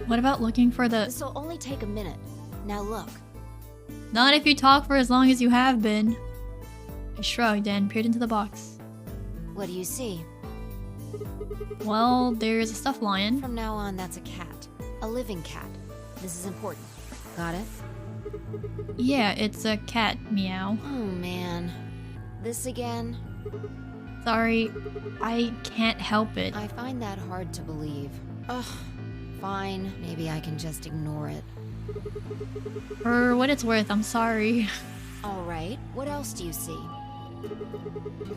What about looking for the... This'll only take a minute. Now look. Not if you talk for as long as you have been. I shrugged and peered into the box. What do you see? Well, there's a stuffed lion. From now on, that's a cat. A living cat. This is important. Got it? Yeah, it's a cat, meow. Oh man. This again? Sorry, I can't help it. I find that hard to believe. Ugh. Fine, maybe I can just ignore it. For what it's worth, I'm sorry. Alright, what else do you see?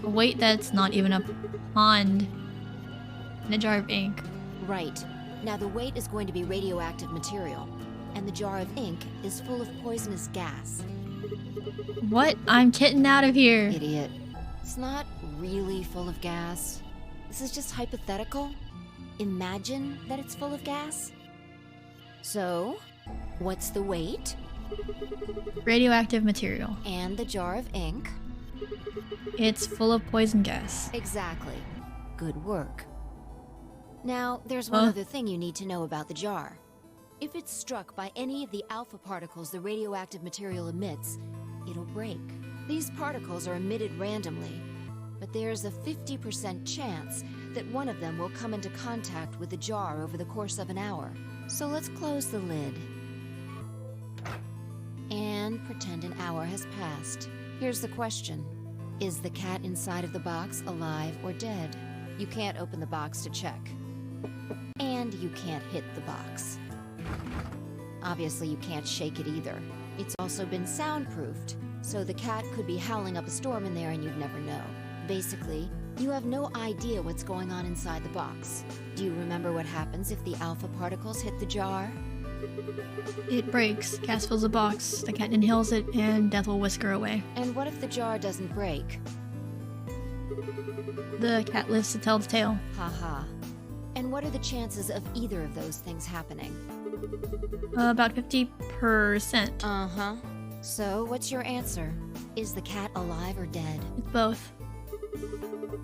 A weight that's not even a pond. And a jar of ink. Right. Now the weight is going to be radioactive material. And the jar of ink is full of poisonous gas. What? I'm getting out of here. Idiot. It's not really full of gas. This is just hypothetical. Imagine that it's full of gas. So, what's the weight? Radioactive material. And the jar of ink? It's full of poison gas. Exactly. Good work. Now, there's one other thing you need to know about the jar. If it's struck by any of the alpha particles the radioactive material emits, it'll break. These particles are emitted randomly, but there's a 50% chance that one of them will come into contact with the jar over the course of an hour. So let's close the lid. And pretend an hour has passed. Here's the question. Is the cat inside of the box alive or dead? You can't open the box to check. And you can't hit the box. Obviously, you can't shake it either. It's also been soundproofed, so the cat could be howling up a storm in there and you'd never know. Basically, you have no idea what's going on inside the box. Do you remember what happens if the alpha particles hit the jar? It breaks, gas fills the box, the cat inhales it, and death will whisk her away. And what if the jar doesn't break? The cat lives to tell the tale. Haha. And what are the chances of either of those things happening? About 50%. Uh-huh. So, what's your answer? Is the cat alive or dead? It's both.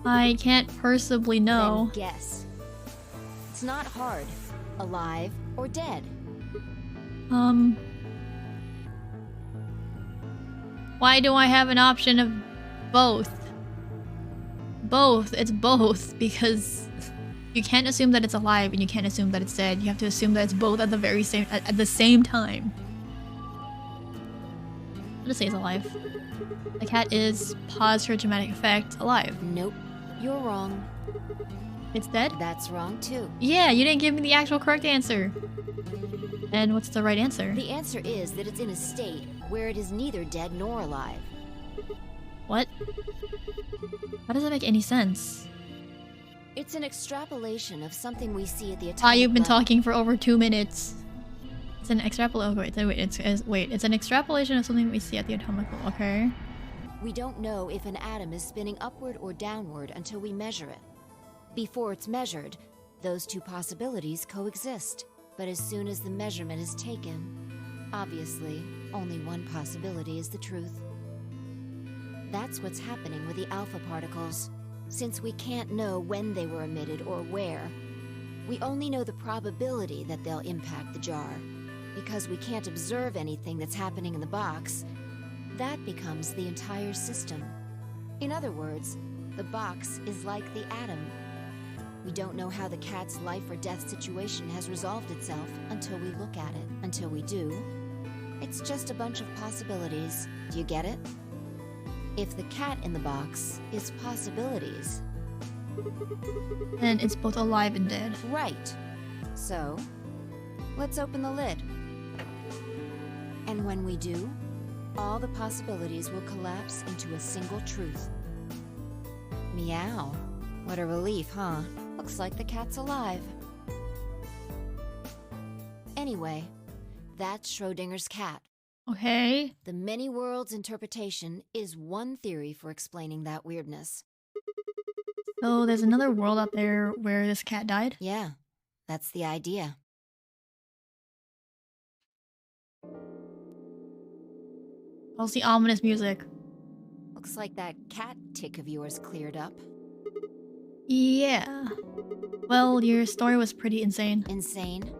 I can't personally know. Then guess. It's not hard. Alive or dead? Why do I have an option of both? Both. It's both, because you can't assume that it's alive and you can't assume that it's dead. You have to assume that it's both at the same time. I'm gonna say it's alive. The cat is, pause for dramatic effect, alive. Nope. You're wrong. It's dead? That's wrong too. Yeah, you didn't give me the actual correct answer. And what's the right answer? The answer is that it's in a state where it is neither dead nor alive. What? How does that make any sense? It's an extrapolation of something we see at the atomic Ah, you've been level. talking for over 2 minutes. It's an extrapolation. It's an extrapolation of something we see at the atomic level. Okay. We don't know if an atom is spinning upward or downward until we measure it. Before it's measured, those two possibilities coexist. But as soon as the measurement is taken, obviously, only one possibility is the truth. That's what's happening with the alpha particles. Since we can't know when they were emitted or where, we only know the probability that they'll impact the jar. Because we can't observe anything that's happening in the box, that becomes the entire system. In other words, the box is like the atom. We don't know how the cat's life or death situation has resolved itself until we look at it. Until we do, it's just a bunch of possibilities. Do you get it? If the cat in the box is possibilities, Then it's both alive and dead. right. So, let's open the lid. And when we do, all the possibilities will collapse into a single truth. Meow. What a relief, huh? Looks like the cat's alive. Anyway, that's Schrodinger's cat. Okay. The many worlds interpretation is one theory for explaining that weirdness. So there's another world out there where this cat died? Yeah, that's the idea. What's the ominous music? Looks like that cat tick of yours cleared up. Yeah. Well, your story was pretty insane. Insane?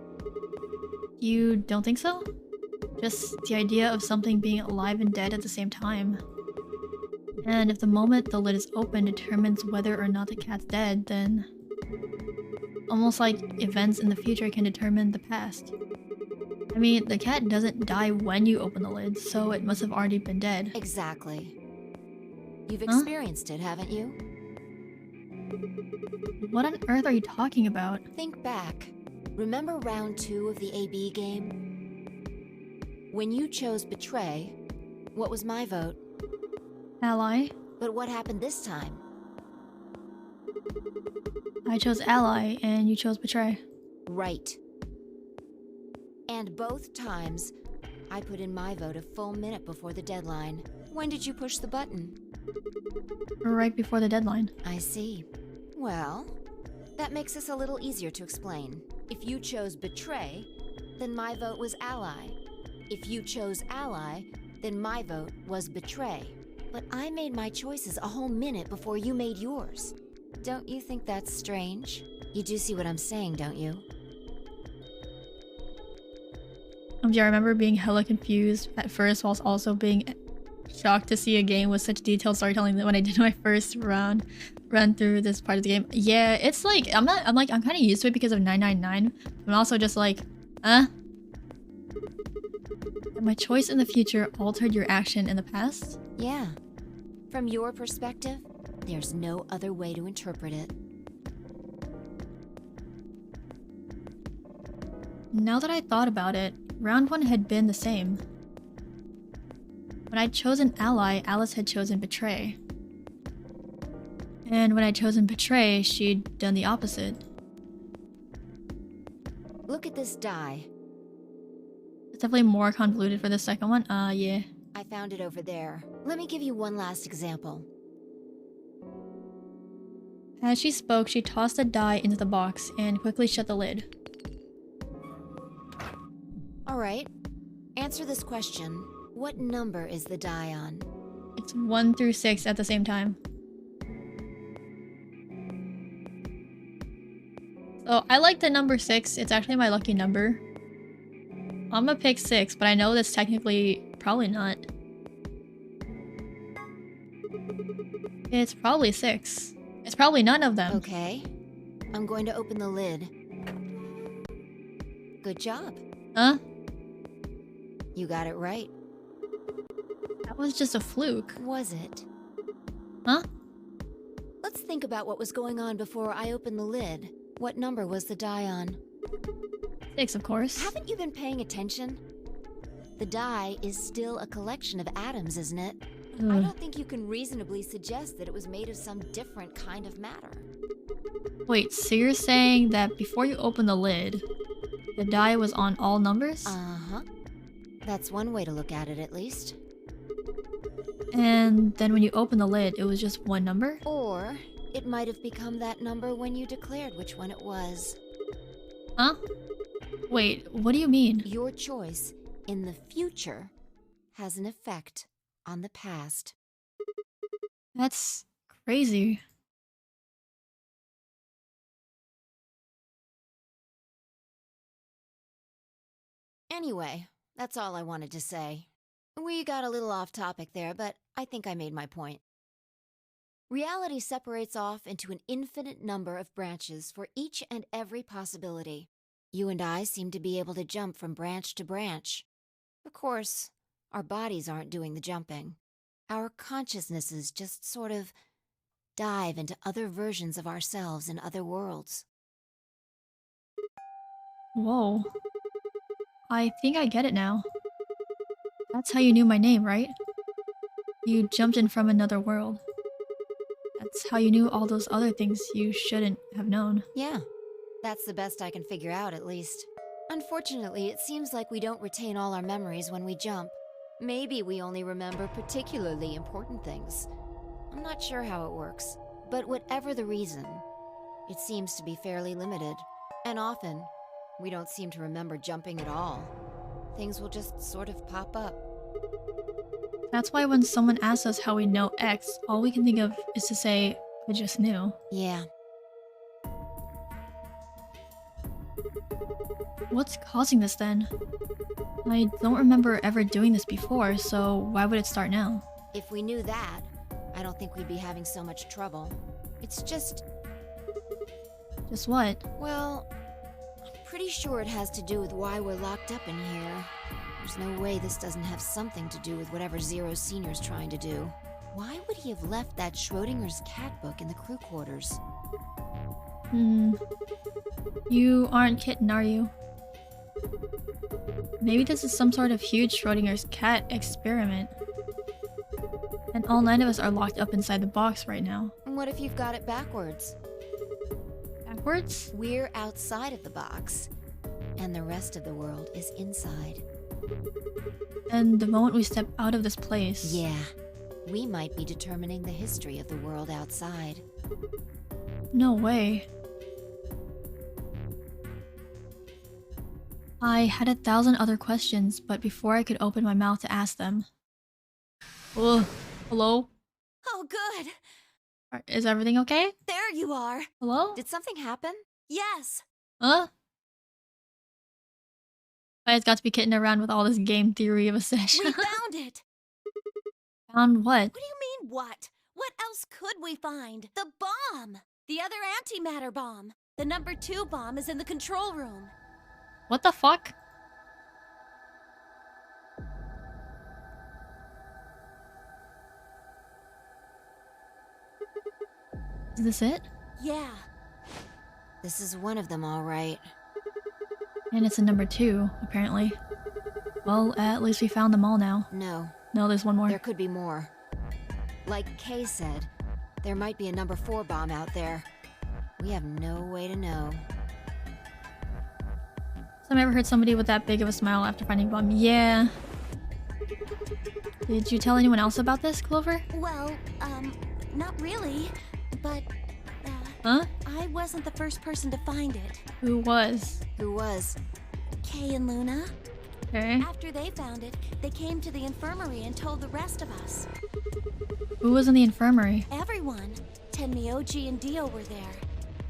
You don't think so? Just the idea of something being alive and dead at the same time. And if the moment the lid is open determines whether or not the cat's dead, then... almost like events in the future can determine the past. I mean, the cat doesn't die when you open the lid, so it must have already been dead. Exactly. You've Huh? experienced it, haven't you? What on earth are you talking about? Think back. Remember round 2 of the AB game? When you chose Betray, what was my vote? Ally? But what happened this time? I chose Ally, and you chose Betray. Right. And both times, I put in my vote a full minute before the deadline. When did you push the button? Right before the deadline. I see. Well, that makes this a little easier to explain. If you chose Betray, then my vote was Ally. If you chose Ally, then my vote was Betray. But I made my choices a whole minute before you made yours. Don't you think that's strange? You do see what I'm saying, don't you? Yeah, I remember being hella confused at first, whilst also being shocked to see a game with such detailed storytelling that when I did my first run through this part of the game. Yeah, it's like I'm kind of used to it because of 999. I'm also just like, my choice in the future altered your action in the past? Yeah. From your perspective, there's no other way to interpret it. Now that I thought about it, round 1 had been the same. When I'd chosen ally, Alice had chosen betray. And when I'd chosen betray, she'd done the opposite. Look at this die. It's definitely more convoluted for the second one. Yeah. I found it over there. Let me give you one last example. As she spoke, she tossed the die into the box and quickly shut the lid. Alright. Answer this question. What number is the die on? It's 1 through 6 at the same time. So I like the number 6. It's actually my lucky number. I'm gonna pick 6, but I know that's technically probably not. It's probably 6. It's probably none of them. Okay. I'm going to open the lid. Good job. Huh? You got it right. That was just a fluke. Was it? Huh? Let's think about what was going on before I opened the lid. What number was the die on? 6, of course. Haven't you been paying attention? The die is still a collection of atoms, isn't it? I don't think you can reasonably suggest that it was made of some different kind of matter. Wait, so you're saying that before you open the lid, the die was on all numbers? Uh-huh. That's one way to look at it, at least. And then when you open the lid, it was just one number? Or it might have become that number when you declared which one it was. Huh? Wait, what do you mean? Your choice in the future has an effect on the past. That's crazy. Anyway, that's all I wanted to say. We got a little off topic there, but I think I made my point. Reality separates off into an infinite number of branches for each and every possibility. You and I seem to be able to jump from branch to branch. Of course, our bodies aren't doing the jumping. Our consciousnesses just sort of dive into other versions of ourselves in other worlds. Whoa. I think I get it now. That's how you knew my name, right? You jumped in from another world. That's how you knew all those other things you shouldn't have known. Yeah, that's the best I can figure out, at least. Unfortunately, it seems like we don't retain all our memories when we jump. Maybe we only remember particularly important things. I'm not sure how it works, but whatever the reason, it seems to be fairly limited. And often, we don't seem to remember jumping at all. Things will just sort of pop up. That's why when someone asks us how we know X, all we can think of is to say, I just knew. Yeah. What's causing this then? I don't remember ever doing this before, so why would it start now? If we knew that, I don't think we'd be having so much trouble. It's just... Just what? well, I'm pretty sure it has to do with why we're locked up in here. There's no way this doesn't have something to do with whatever Zero Senior's trying to do. Why would he have left that Schrodinger's cat book in the crew quarters? You aren't Kitten, are you? Maybe this is some sort of huge Schrodinger's cat experiment. And all 9 of us are locked up inside the box right now. And what if you've got it backwards? Backwards? We're outside of the box, and the rest of the world is inside. And the moment we step out of this place... Yeah, we might be determining the history of the world outside. No way. I had 1,000 other questions, but before I could open my mouth to ask them... Ugh. Hello? Oh, good. Is everything okay? There you are. Hello? Did something happen? Yes. Huh? I just got to be kidding around with all this game theory of a session. We found it. Found what? What do you mean, what? What else could we find? The bomb! The other antimatter bomb. The number 2 bomb is in the control room. What the fuck? Is this it? Yeah. This is one of them, all right. And it's a number 2, apparently. Well, at least we found them all now. No, No, there's one more. there could be more. Like Kay said, there might be a number 4 bomb out there. We have no way to know. So I ever heard somebody with that big of a smile after finding a bomb? Yeah. Did you tell anyone else about this, Clover? Well, not really. But, Huh? I wasn't the first person to find it. Who was? Who was? Kay and Luna. Okay. After they found it, they came to the infirmary and told the rest of us. Who was in the infirmary? Everyone. Tenmyoji and Dio were there.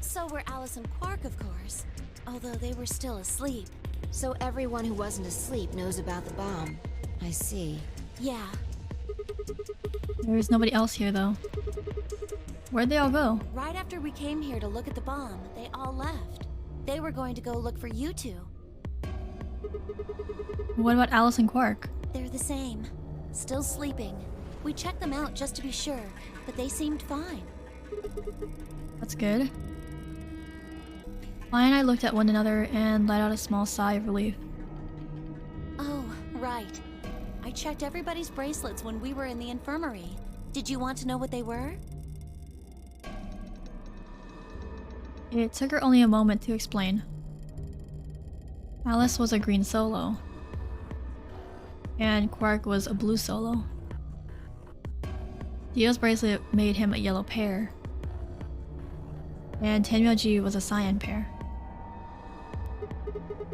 So were Alice and Quark, of course. Although they were still asleep. So everyone who wasn't asleep knows about the bomb. I see. Yeah. There's nobody else here, though. Where'd they all go? Right after we came here to look at the bomb, they all left. They were going to go look for you two. What about Alice and Quark? They're the same. Still sleeping. We checked them out just to be sure, but they seemed fine. That's good. Maya and I looked at one another and let out a small sigh of relief. Oh, right. I checked everybody's bracelets when we were in the infirmary. Did you want to know what they were? It took her only a moment to explain. Alice was a green solo. And Quark was a blue solo. Dio's bracelet made him a yellow pair. And Tenmyoji was a cyan pair.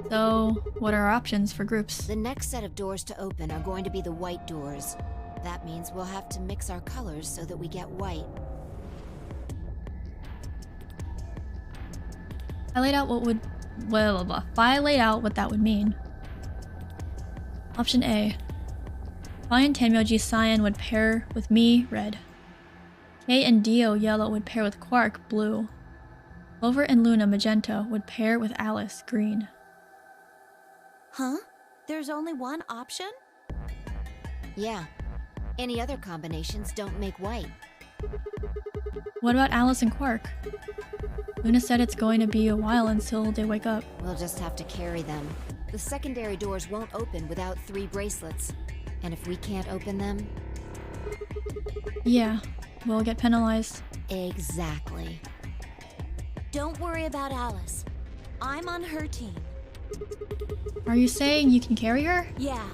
So, what are our options for groups? The next set of doors to open are going to be the white doors. That means we'll have to mix our colors so that we get white. I laid out what would... I laid out what that would mean. Option A. Fine Tenmyoji cyan would pair with me, red. Kay and Dio yellow would pair with Quark, blue. Clover and Luna magenta would pair with Alice, green. Huh? There's only one option? Yeah. Any other combinations don't make white. What about Alice and Quark? Luna said it's going to be a while until they wake up. We'll just have to carry them. The secondary doors won't open without 3 bracelets. And if we can't open them... Yeah, we'll get penalized. Exactly. Don't worry about Alice. I'm on her team. Are you saying you can carry her? Yeah.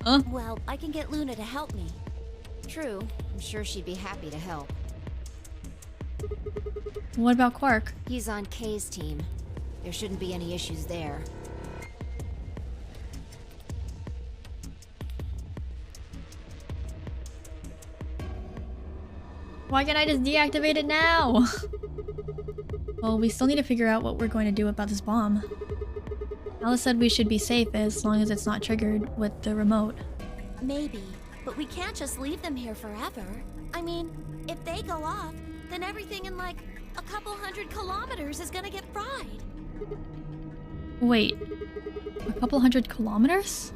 Huh? Well, I can get Luna to help me. True. I'm sure she'd be happy to help. What about Quark? He's on Kay's team. There shouldn't be any issues there. Why can't I just deactivate it now? Well, we still need to figure out what we're going to do about this bomb. Alice said we should be safe as long as it's not triggered with the remote. Maybe, but we can't just leave them here forever. I mean, if they go off, then everything in like a couple 100 kilometers is gonna get fried. Wait, a couple 100 kilometers?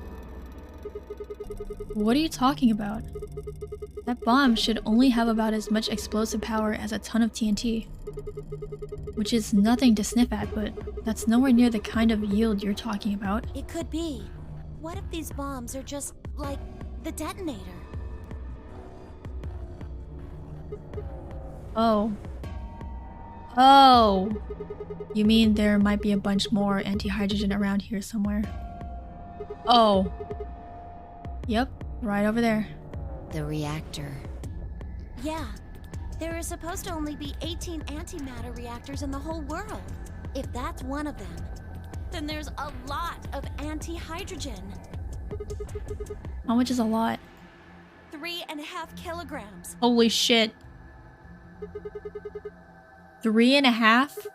What are you talking about? That bomb should only have about as much explosive power as a ton of TNT. Which is nothing to sniff at, but that's nowhere near the kind of yield you're talking about. It could be. What if these bombs are just like the detonator? Oh. Oh! You mean there might be a bunch more anti-hydrogen around here somewhere? Oh. Yep, right over there. The reactor. Yeah. There is supposed to only be 18 antimatter reactors in the whole world. If that's one of them, then there's a lot of anti-hydrogen. How much is a lot? 3.5 kilograms. Holy shit. 3.5?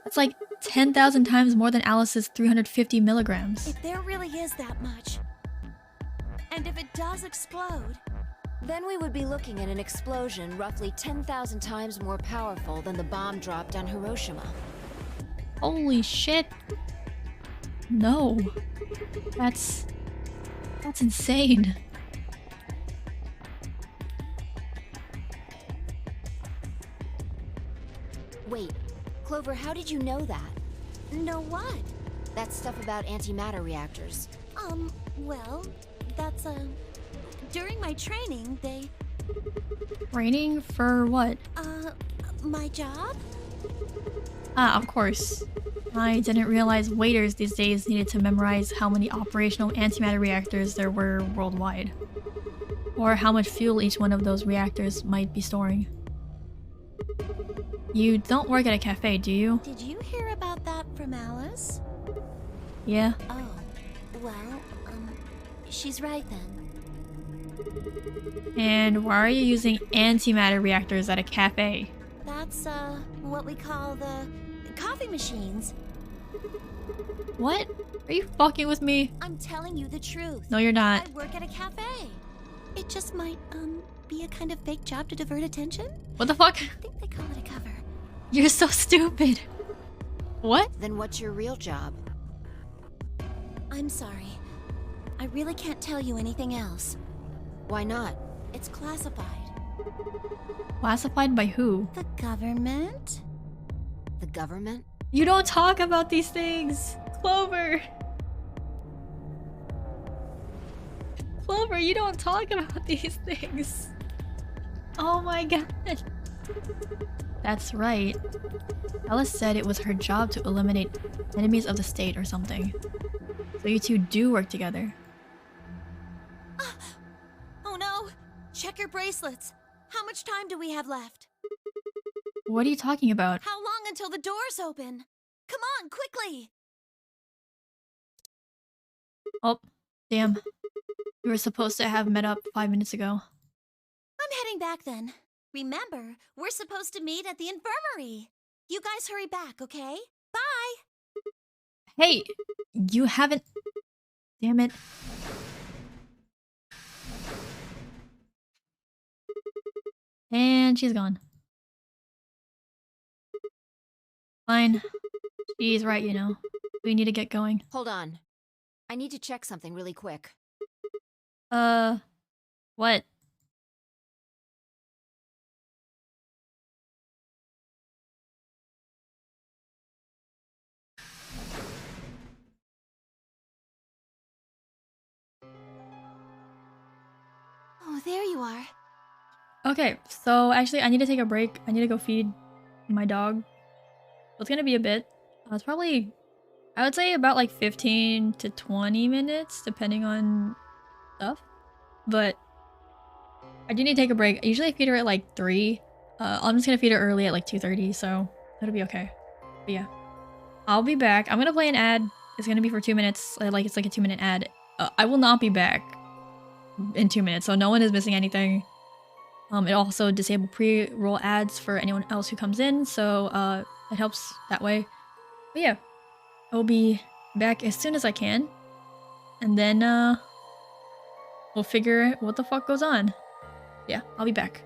That's like 10,000 times more than Alice's 350 milligrams. If there really is that much, and if it does explode, Then we would be looking at an explosion roughly 10,000 times more powerful than the bomb dropped on Hiroshima. Holy shit. No. That's insane. Wait, Clover, how did you know that? know what? That stuff about antimatter reactors. Well, that's, during my training, they, Training for what? my job? Ah, of course. I didn't realize waiters these days needed to memorize how many operational antimatter reactors there were worldwide. Or how much fuel each one of those reactors might be storing. You don't work at a cafe, do you? Did you hear about that from Alice? Yeah? Oh, well, she's right then. And why are you using antimatter reactors at a cafe? That's, what we call the coffee machines. What? Are you fucking with me? I'm telling you the truth. No, you're not. I work at a cafe. It just might, be a kind of fake job to divert attention. What the fuck? I think they call it a cover. You're so stupid. What? Then what's your real job? I'm sorry. I really can't tell you anything else. Why not? It's classified. Classified by who? The government? The government? You don't talk about these things! Clover! Clover, you don't talk about these things! Oh my god! That's right. Alice said it was her job to eliminate enemies of the state or something. So you two do work together. Oh no! Check your bracelets. How much time do we have left? What are you talking about? How long until the doors open? Come on, quickly! Oh, damn. We were supposed to have met up 5 minutes ago. I'm heading back then. Remember, we're supposed to meet at the infirmary. You guys hurry back, okay? Bye! Hey! You haven't... Damn it. And she's gone. Fine. She's right, you know. We need to get going. Hold on. I need to check something really quick. What? Oh, there you are. Okay, so actually I need to take a break. I need to go feed my dog. It's gonna be a bit. It's probably, I would say about like 15 to 20 minutes, depending on stuff. But I do need to take a break. I usually feed her at like 3. I'm just gonna feed her early at like 2:30, so that'll be okay. But yeah, I'll be back. I'm gonna play an ad. It's gonna be for 2 minutes. Like it's like a 2-minute ad. I will not be back in 2 minutes, so no one is missing anything. It also disabled pre-roll ads for anyone else who comes in, so it helps that way. But yeah, I'll be back as soon as I can, and then we'll figure what the fuck goes on. Yeah, I'll be back.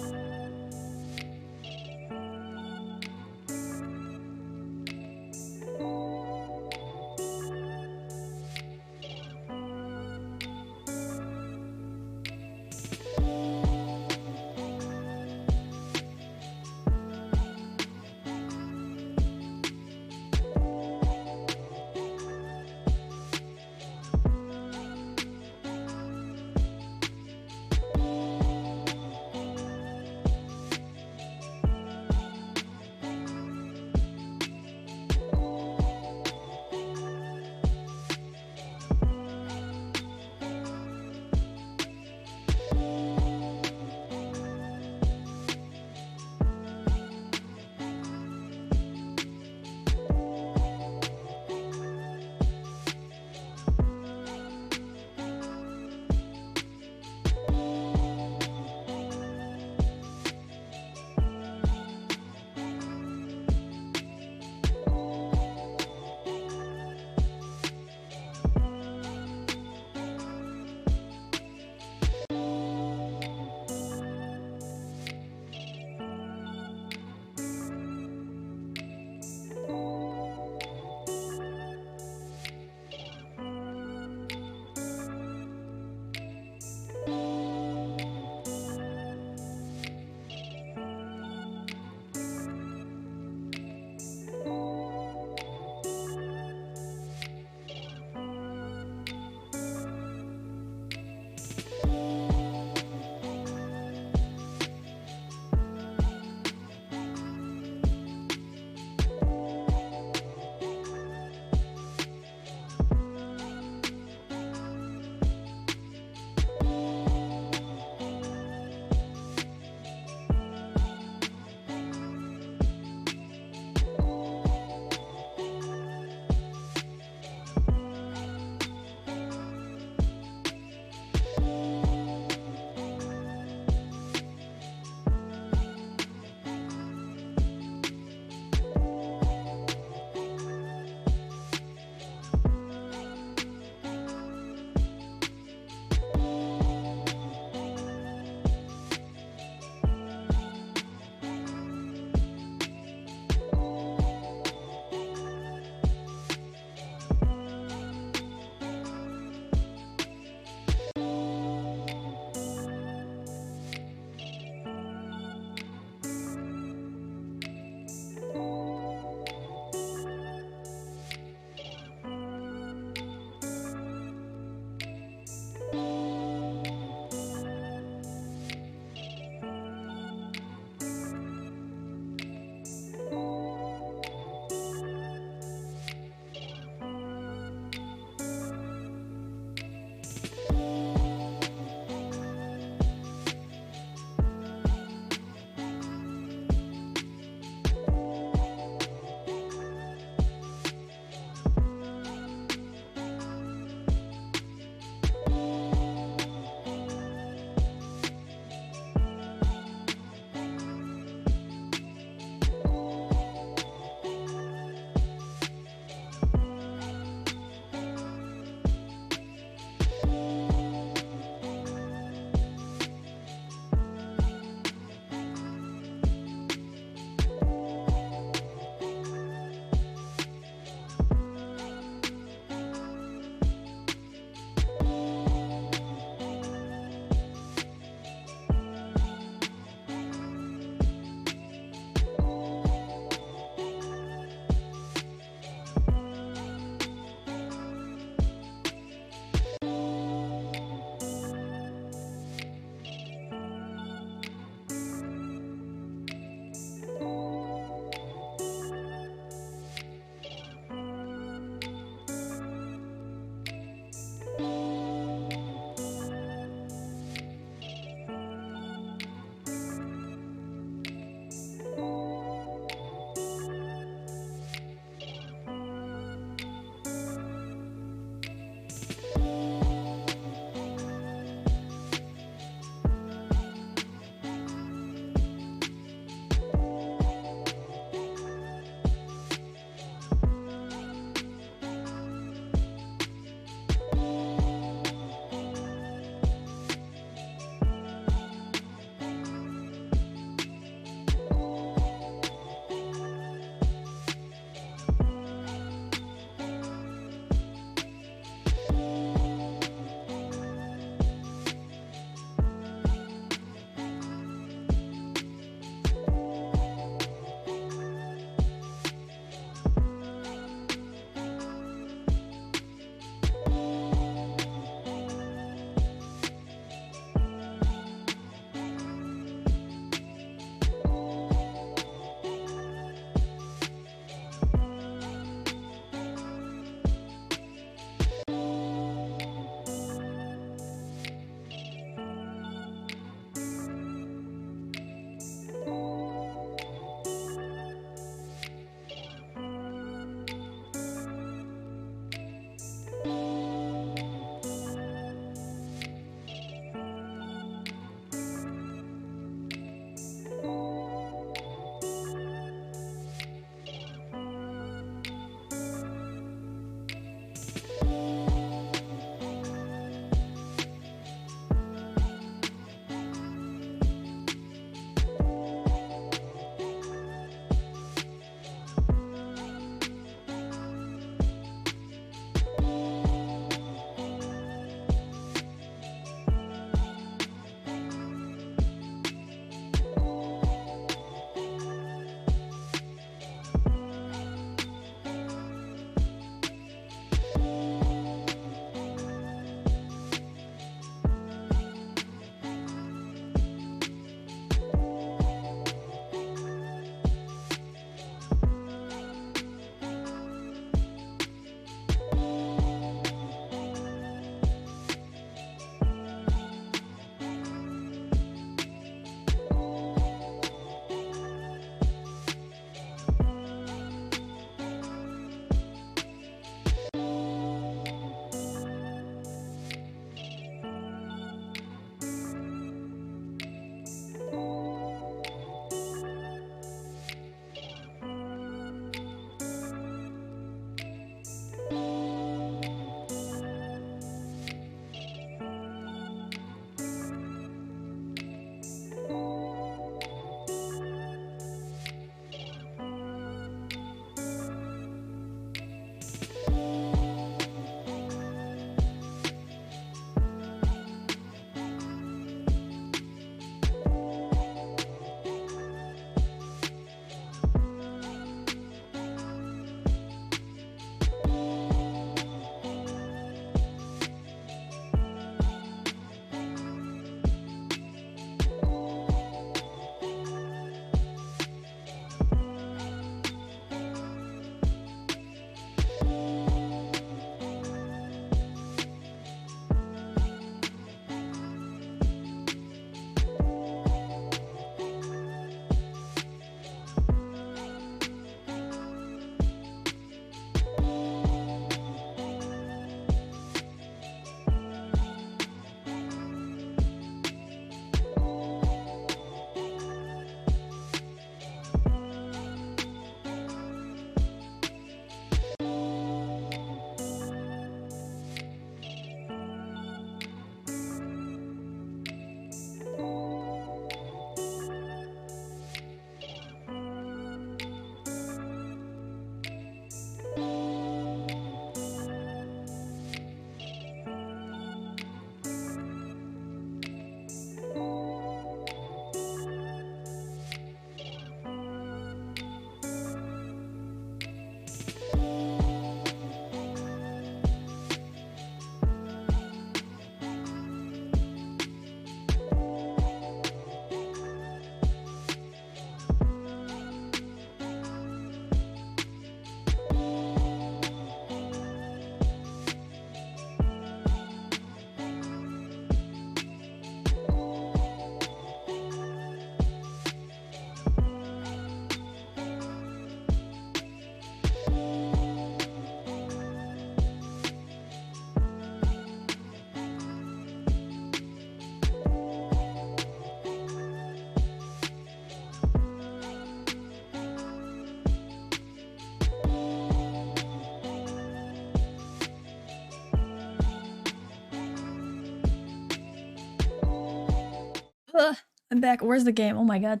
I'm back. Where's the game? Oh my god.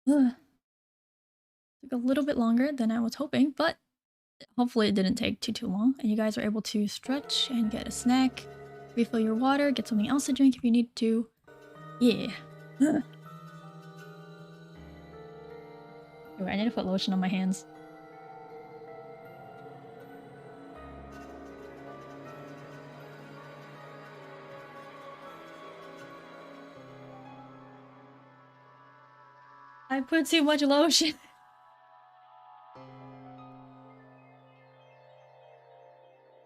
Ugh. Took a little bit longer than I was hoping, but hopefully it didn't take too long. And you guys were able to stretch and get a snack, refill your water, get something else to drink if you need to. Yeah. Ugh. Anyway, I need to put lotion on my hands. I put too much lotion.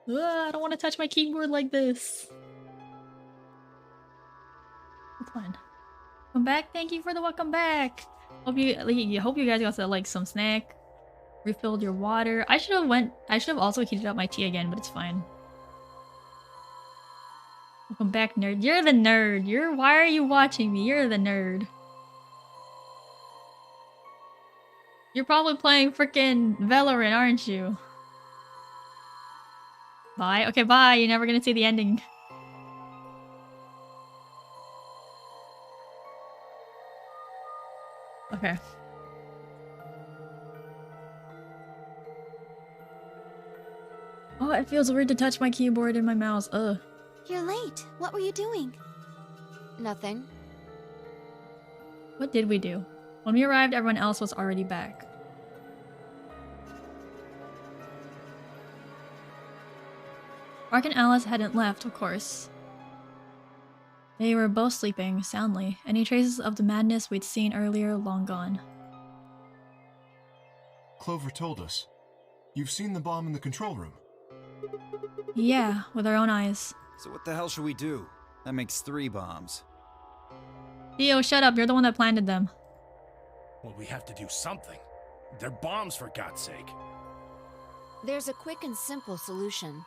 Ugh, I don't want to touch my keyboard like this. It's fine. Welcome back. Thank you for the welcome back. Hope you guys got like some snack, refilled your water. I should have also heated up my tea again, but it's fine. Welcome back, nerd. You're the nerd. Why are you watching me? You're the nerd. You're probably playing freaking Valorant, aren't you? Bye. Okay, bye. You're never gonna see the ending. Okay. Oh, it feels weird to touch my keyboard and my mouse. Ugh. You're late. What were you doing? Nothing. What did we do? When we arrived, everyone else was already back. Mark and Alice hadn't left, of course. They were both sleeping soundly, any traces of the madness we'd seen earlier long gone. Clover told us. You've seen the bomb in the control room. Yeah, with our own eyes. So what the hell should we do? That makes 3 bombs. Theo, shut up. You're the one that planted them. Well, we have to do something. They're bombs, for God's sake. There's a quick and simple solution.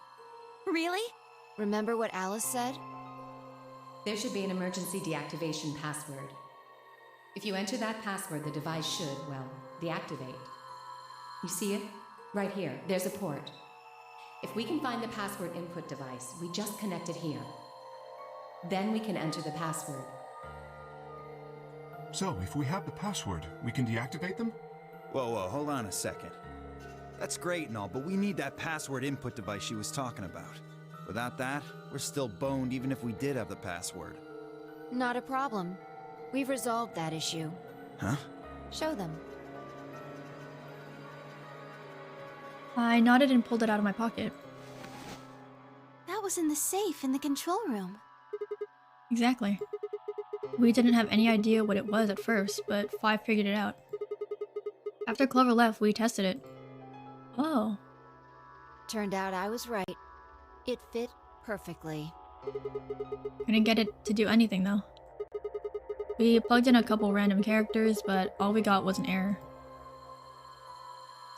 Really? Remember what Alice said? There should be an emergency deactivation password. If you enter that password, the device should, well, deactivate. You see it? Right here. There's a port. If we can find the password input device, we just connect it here. Then we can enter the password. So, if we have the password, we can deactivate them? Whoa, hold on a second. That's great and all, but we need that password input device she was talking about. Without that, we're still boned even if we did have the password. Not a problem. We've resolved that issue. Huh? Show them. I nodded and pulled it out of my pocket. That was in the safe in the control room. Exactly. We didn't have any idea what it was at first, but Five figured it out. After Clover left, we tested it. Oh. Turned out I was right. It fit perfectly. Couldn't get it to do anything though. We plugged in a couple random characters, but all we got was an error.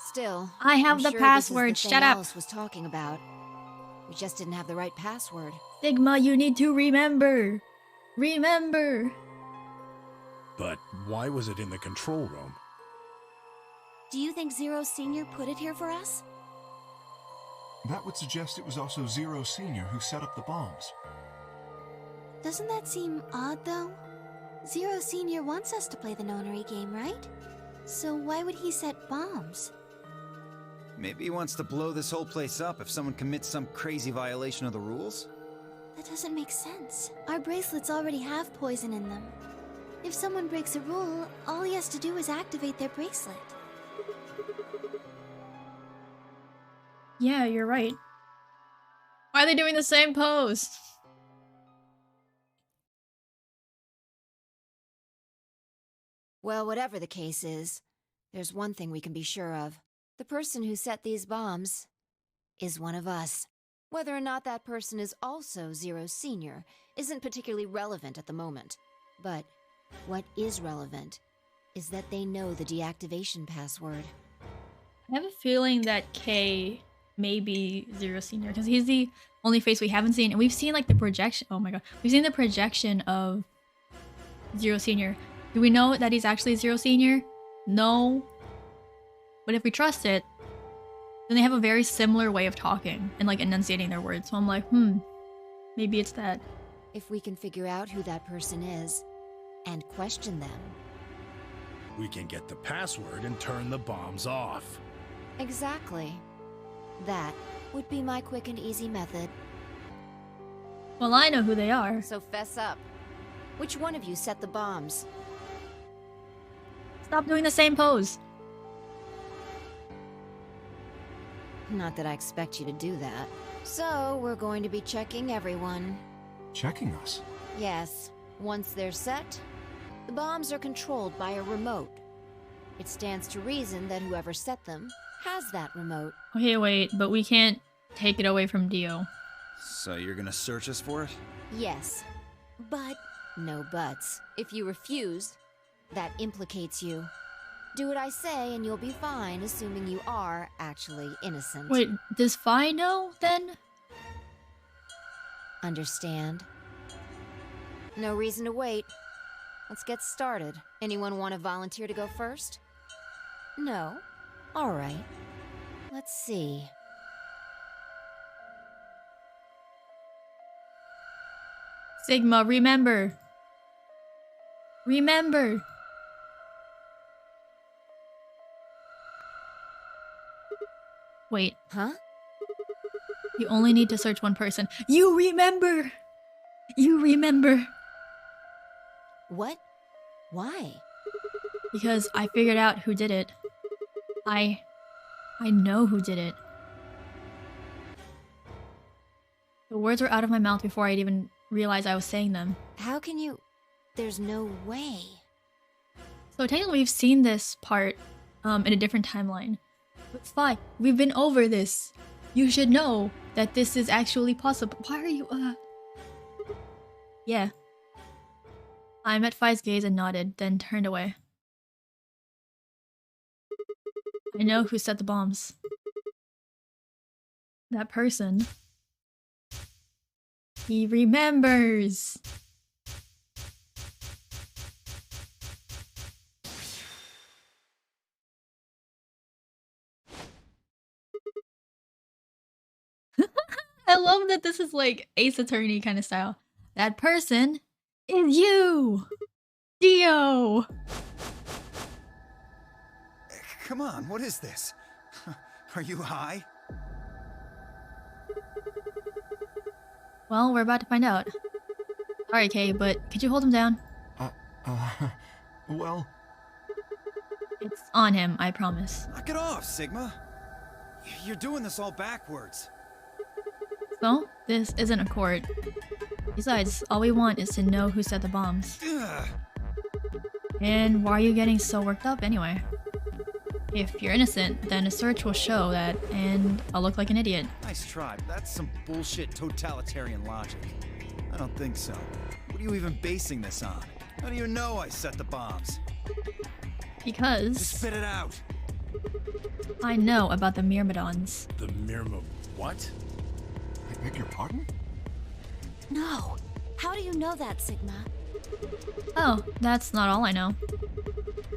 Still, I have I'm the sure password. This is the Shut thing up. Alice was talking about. We just didn't have the right password. Sigma, you need to remember. Remember. But why was it in the control room? Do you think Zero Senior put it here for us? That would suggest it was also Zero Senior who set up the bombs. Doesn't that seem odd, though? Zero Senior wants us to play the nonary game, right? So why would he set bombs? Maybe he wants to blow this whole place up if someone commits some crazy violation of the rules? That doesn't make sense. Our bracelets already have poison in them. If someone breaks a rule, all he has to do is activate their bracelet. Yeah, you're right. Why are they doing the same pose? Well, whatever the case is, there's one thing we can be sure of. The person who set these bombs is one of us. Whether or not that person is also Zero Senior isn't particularly relevant at the moment. But what is relevant is that they know the deactivation password. I have a feeling that K may be Zero Senior because he's the only face we haven't seen, and we've seen like the projection. Oh my god, we've seen the projection of Zero Senior. Do we know that he's actually Zero Senior? No. But if we trust it, Then they have a very similar way of talking and like enunciating their words. So I'm like, maybe it's that. If we can figure out who that person is and question them. We can get the password and turn the bombs off. Exactly. That would be my quick and easy method. Well, I know who they are. So fess up. Which one of you set the bombs? Stop doing the same pose. Not that I expect you to do that. So, we're going to be checking everyone. Checking us? Yes. Once they're set, the bombs are controlled by a remote. It stands to reason that whoever set them has that remote. Okay, wait, but we can't take it away from Dio. So you're gonna search us for it? Yes. But no buts. If you refuse, that implicates you. Do what I say and you'll be fine, assuming you are actually innocent. Wait, does Fi know then? Understand? No reason to wait. Let's get started. Anyone want to volunteer to go first? No? Alright. Let's see. Sigma, remember. Remember. Wait. Huh? You only need to search one person. You remember! You remember. What? Why? Because I figured out who did it. I know who did it. The words were out of my mouth before I'd even realized I was saying them. How can you... There's no way. So technically we've seen this part in a different timeline. But Fi, we've been over this. You should know that this is actually possible. Why are you, Yeah. I met Fi's gaze and nodded, then turned away. I know who set the bombs. That person. He remembers! I love that this is like Ace Attorney kind of style. That person is you! Dio! Come on, what is this? Are you high? Well, we're about to find out. Sorry, Kay, but could you hold him down? Well... It's on him, I promise. Knock it off, Sigma. You're doing this all backwards. So, this isn't a court. Besides, all we want is to know who set the bombs. Ugh. And why are you getting so worked up anyway? If you're innocent, then a search will show that, and I'll look like an idiot. Nice try, but that's some bullshit totalitarian logic. I don't think so. What are you even basing this on? How do you know I set the bombs? Because... Just spit it out! I know about the Myrmidons. The what? I beg your pardon? No. How do you know that, Sigma? Oh, that's not all I know.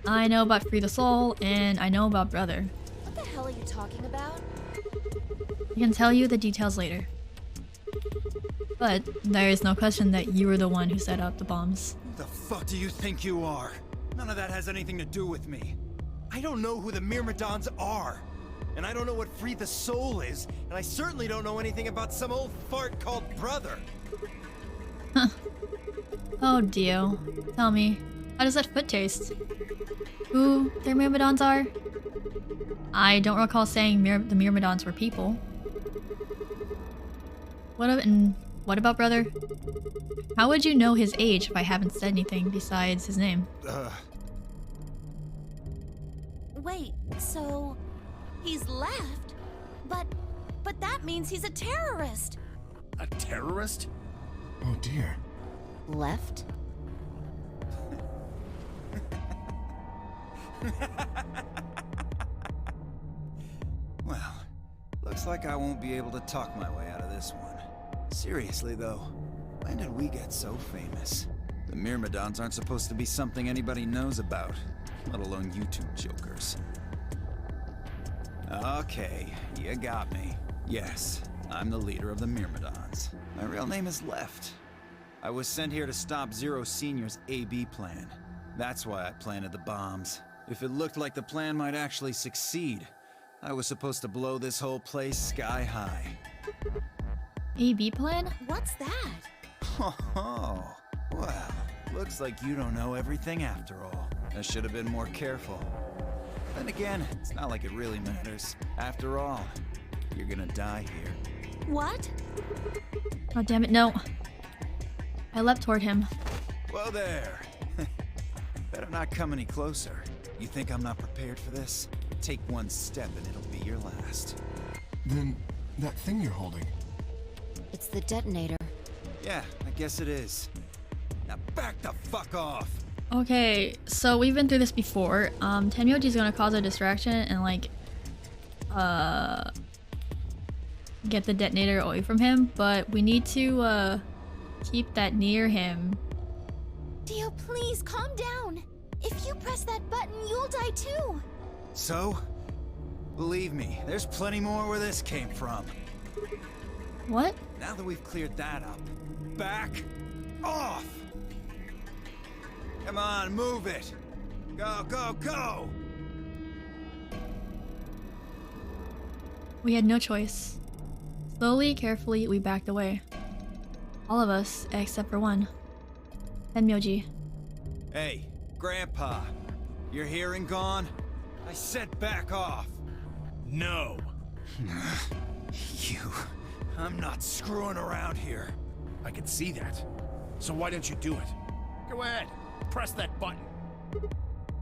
I know about Free the Soul, and I know about Brother. What the hell are you talking about? I can tell you the details later. But there is no question that you were the one who set up the bombs. Who the fuck do you think you are? None of that has anything to do with me. I don't know who the Myrmidons are. And I don't know what Free the Soul is, and I certainly don't know anything about some old fart called Brother. Oh, Dio. Tell me, how does that foot taste? Who their Myrmidons are? I don't recall saying the Myrmidons were people. What about Brother? How would you know his age if I haven't said anything besides his name? Wait, so he's left? But that means he's a terrorist. A terrorist? Oh dear. Left? Well, looks like I won't be able to talk my way out of this one. Seriously though, when did we get so famous? The Myrmidons aren't supposed to be something anybody knows about, let alone you two jokers. Okay, you got me. Yes, I'm the leader of the Myrmidons. My real name is Left. I was sent here to stop Zero Senior's AB plan. That's why I planted the bombs. If it looked like the plan might actually succeed, I was supposed to blow this whole place sky high. AB plan? What's that? Oh, well, looks like you don't know everything after all. I should have been more careful. Then again, it's not like it really matters. After all, you're gonna die here. What? Oh, damn it, no. I leapt toward him. Whoa there. Better not come any closer. You think I'm not prepared for this? Take one step and it'll be your last. Then, that thing you're holding. It's the detonator. Yeah, I guess it is. Now back the fuck off! Okay, so we've been through this before. Tenmyoji's gonna cause a distraction and like, get the detonator away from him, but we need to, keep that near him. Dio, please calm down. If you press that button, you'll die too. So? Believe me, there's plenty more where this came from. What? Now that we've cleared that up, back off! Come on, move it! Go, go, go! We had no choice. Slowly, carefully, we backed away. All of us, except for one. Tenmyoji. Hey, Grandpa, your hearing gone? I said back off! No! You... I'm not screwing around here. I can see that. So why don't you do it? Go ahead, press that button.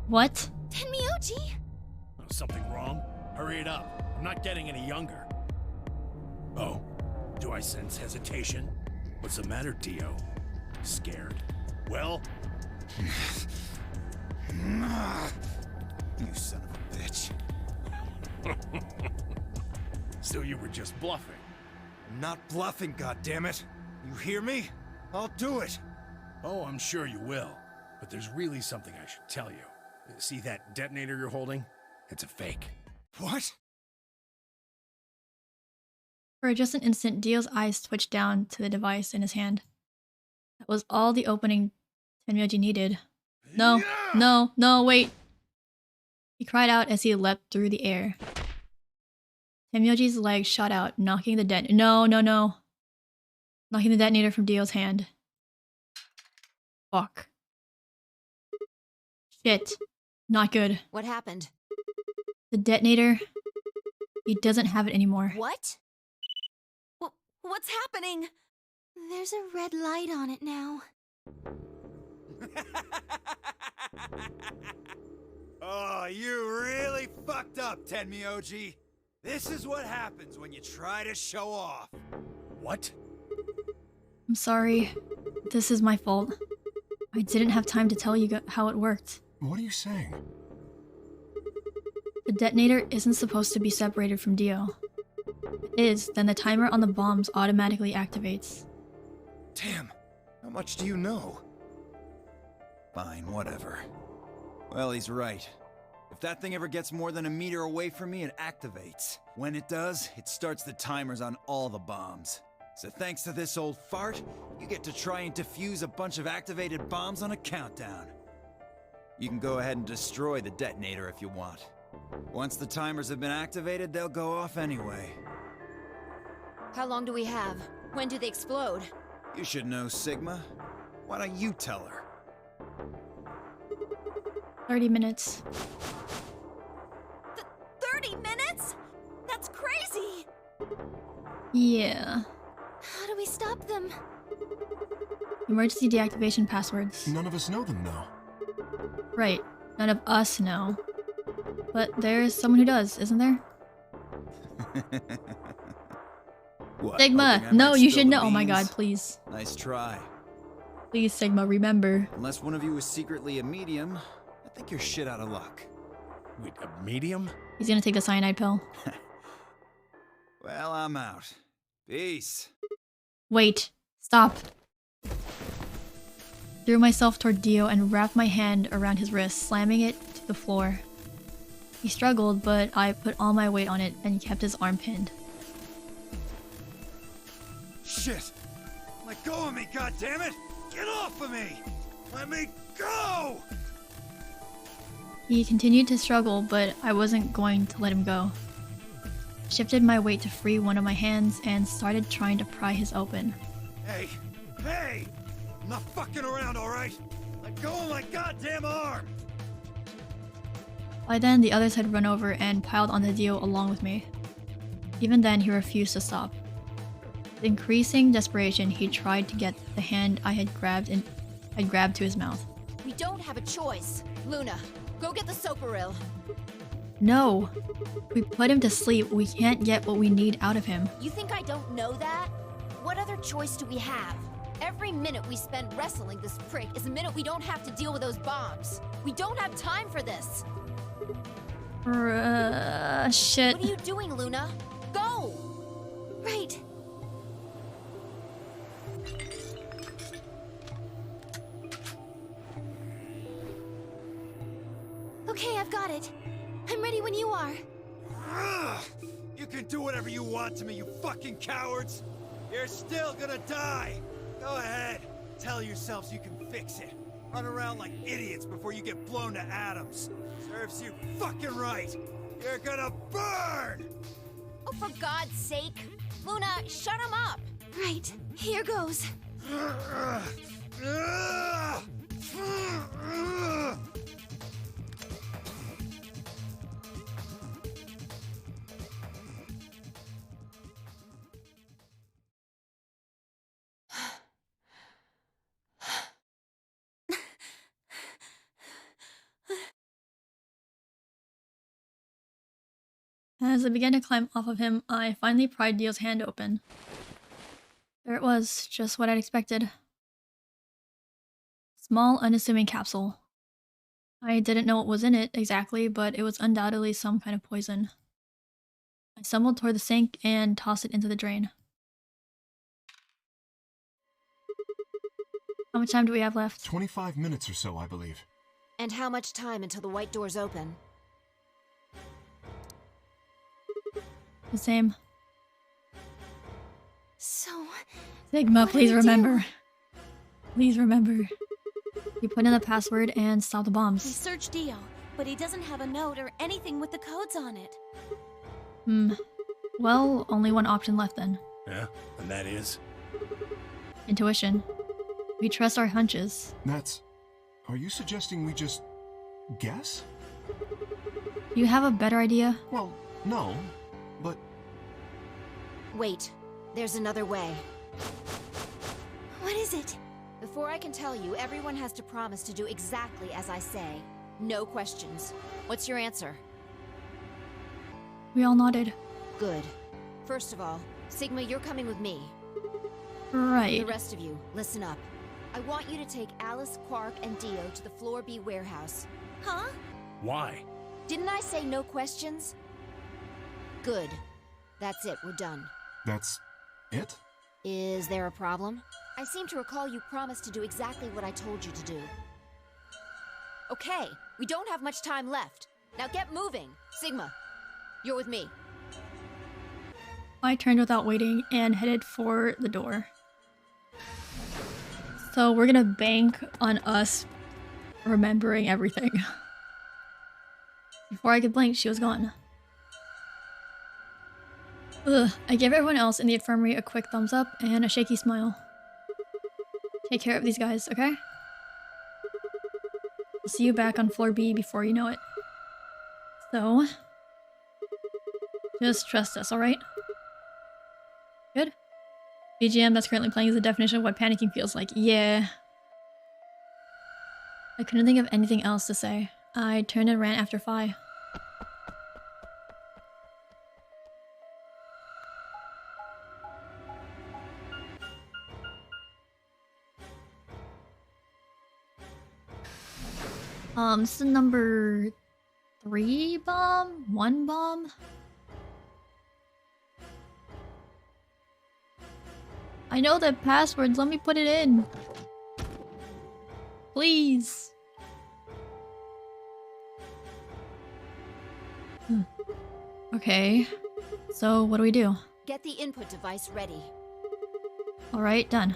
What? Tenmyoji! Oh, something wrong? Hurry it up. I'm not getting any younger. Oh, do I sense hesitation? What's the matter, Dio? Scared? Well? You son of a bitch. So you were just bluffing? I'm not bluffing, goddammit. You hear me? I'll do it. Oh, I'm sure you will. But there's really something I should tell you. See that detonator you're holding? It's a fake. What? For just an instant, Dio's eyes twitched down to the device in his hand. That was all the opening Tenmyoji needed. No, no, no, wait! He cried out as he leapt through the air. Tenmyoji's leg shot out, knocking the knocking the detonator from Dio's hand. Fuck. Shit. Not good. What happened? The detonator... He doesn't have it anymore. What? What's happening? There's a red light on it now. Oh, you really fucked up, Tenmyoji. This is what happens when you try to show off. What? I'm sorry. This is my fault. I didn't have time to tell you how it worked. What are you saying? The detonator isn't supposed to be separated from Dio. If it is, then the timer on the bombs automatically activates. Damn, how much do you know? Fine, whatever. Well, he's right. If that thing ever gets more than a meter away from me, it activates. When it does, it starts the timers on all the bombs. So thanks to this old fart, you get to try and defuse a bunch of activated bombs on a countdown. You can go ahead and destroy the detonator if you want. Once the timers have been activated, they'll go off anyway. How long do we have? When do they explode? You should know, Sigma. Why don't you tell her? 30 minutes. 30 minutes? That's crazy! Yeah. How do we stop them? Emergency deactivation passwords. None of us know them, though. Right. None of us know. But there's someone who does, isn't there? What, Sigma! hoping I No, might you spill should the know. Oh my beans? god, please. Nice try. Please, Sigma, remember. Unless one of you is secretly a medium, I think you're shit out of luck. Wait, a medium? He's gonna take the cyanide pill. Well, I'm out. Peace. Wait. Stop. Threw myself toward Dio and wrapped my hand around his wrist, slamming it to the floor. He struggled, but I put all my weight on it and kept his arm pinned. Shit! Let go of me, goddammit! Get off of me! Let me go! He continued to struggle, but I wasn't going to let him go. I shifted my weight to free one of my hands and started trying to pry his open. Hey! Hey! I'm not fucking around, alright? Let go of my goddamn arm! By then, the others had run over and piled on the Dio along with me. Even then, he refused to stop. With increasing desperation, he tried to get the hand I had grabbed to his mouth. We don't have a choice. Luna, go get the Soparil. No! We put him to sleep. We can't get what we need out of him. You think I don't know that? What other choice do we have? Every minute we spend wrestling this prick is a minute we don't have to deal with those bombs. We don't have time for this. Shit. What are you doing, Luna? Go! Right. Okay, I've got it. I'm ready when you are. You can do whatever you want to me, you fucking cowards! You're still gonna die! Go ahead, tell yourselves you can fix it. Run around like idiots before you get blown to atoms. Serves you fucking right! You're gonna burn! Oh, for God's sake! Luna, shut him up! Right, here goes. As I began to climb off of him, I finally pried Dio's hand open. There it was, just what I'd expected. Small, unassuming capsule. I didn't know what was in it exactly, but it was undoubtedly some kind of poison. I stumbled toward the sink and tossed it into the drain. How much time do we have left? 25 minutes or so, I believe. And how much time until the white doors open? The same. So... Sigma, what do please we remember. Please remember. You put in the password and stop the We bombs. searched Dio, but he doesn't have a note or anything with the codes on it. Well, only one option left then. Yeah, and that is? Intuition. We trust our hunches. That's... Are you suggesting we just... guess? Do you have a better idea? Well, no, but... Wait, there's another way. What is it? Before I can tell you, everyone has to promise to do exactly as I say. No questions. What's your answer? We all nodded. Good. First of all, Sigma, you're coming with me. Right. The rest of you, listen up. I want you to take Alice, Quark, and Dio to the Floor B warehouse. Huh? Why? Didn't I say no questions? Good. That's it, we're done. That's... it? Is there a problem? I seem to recall you promised to do exactly what I told you to do. Okay, we don't have much time left. Now get moving. Sigma, you're with me. I turned without waiting and headed for the door. So we're gonna bank on us remembering everything. Before I could blink, she was gone. Ugh, I gave everyone else in the infirmary a quick thumbs up and a shaky smile. Take care of these guys, okay? I'll see you back on floor B before you know it. So, just trust us, alright? Good? BGM that's currently playing is the definition of what panicking feels like. Yeah. I couldn't think of anything else to say. I turned and ran after Phi. This is number 3 bomb? 1 bomb? I know the passwords, let me put it in. Please. Okay. So what do we do? Get the input device ready. Alright, done.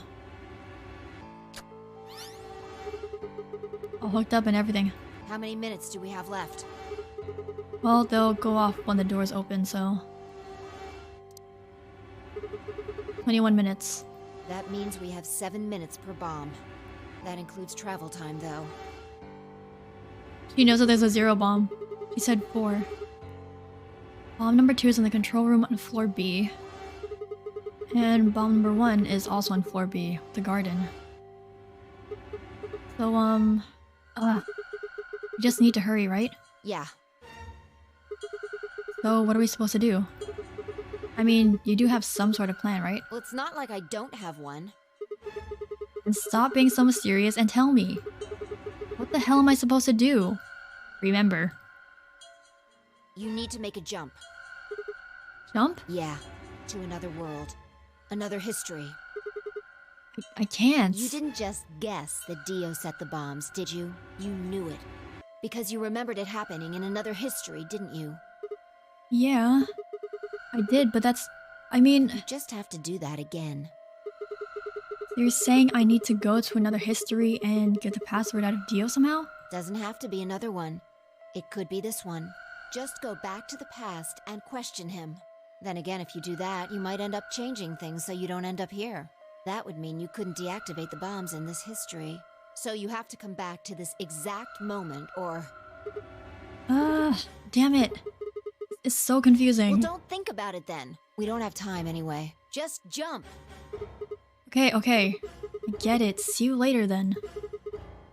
All hooked up and everything. How many minutes do we have left? Well, they'll go off when the doors open, so... 21 minutes. That means we have 7 minutes per bomb. That includes travel time, though. She knows that there's a 0 bomb. She said 4. Bomb number 2 is in the control room on floor B. And bomb number 1 is also on floor B, the garden. So, we just need to hurry, right? Yeah. So, what are we supposed to do? I mean, you do have some sort of plan, right? Well, it's not like I don't have one. And stop being so mysterious and tell me. What the hell am I supposed to do? Remember. You need to make a jump. Jump? Yeah. To another world. Another history. I can't. You didn't just guess that Dio set the bombs, did you? You knew it. Because you remembered it happening in another history, didn't you? Yeah. I did, but that's... I mean... You just have to do that again. You're saying I need to go to another history and get the password out of Dio somehow? Doesn't have to be another one. It could be this one. Just go back to the past and question him. Then again, if you do that, you might end up changing things so you don't end up here. That would mean you couldn't deactivate the bombs in this history. So you have to come back to this exact moment, or... Damn it. It's so confusing. Well, don't think about it then. We don't have time anyway. Just jump. Okay. I get it. See you later then.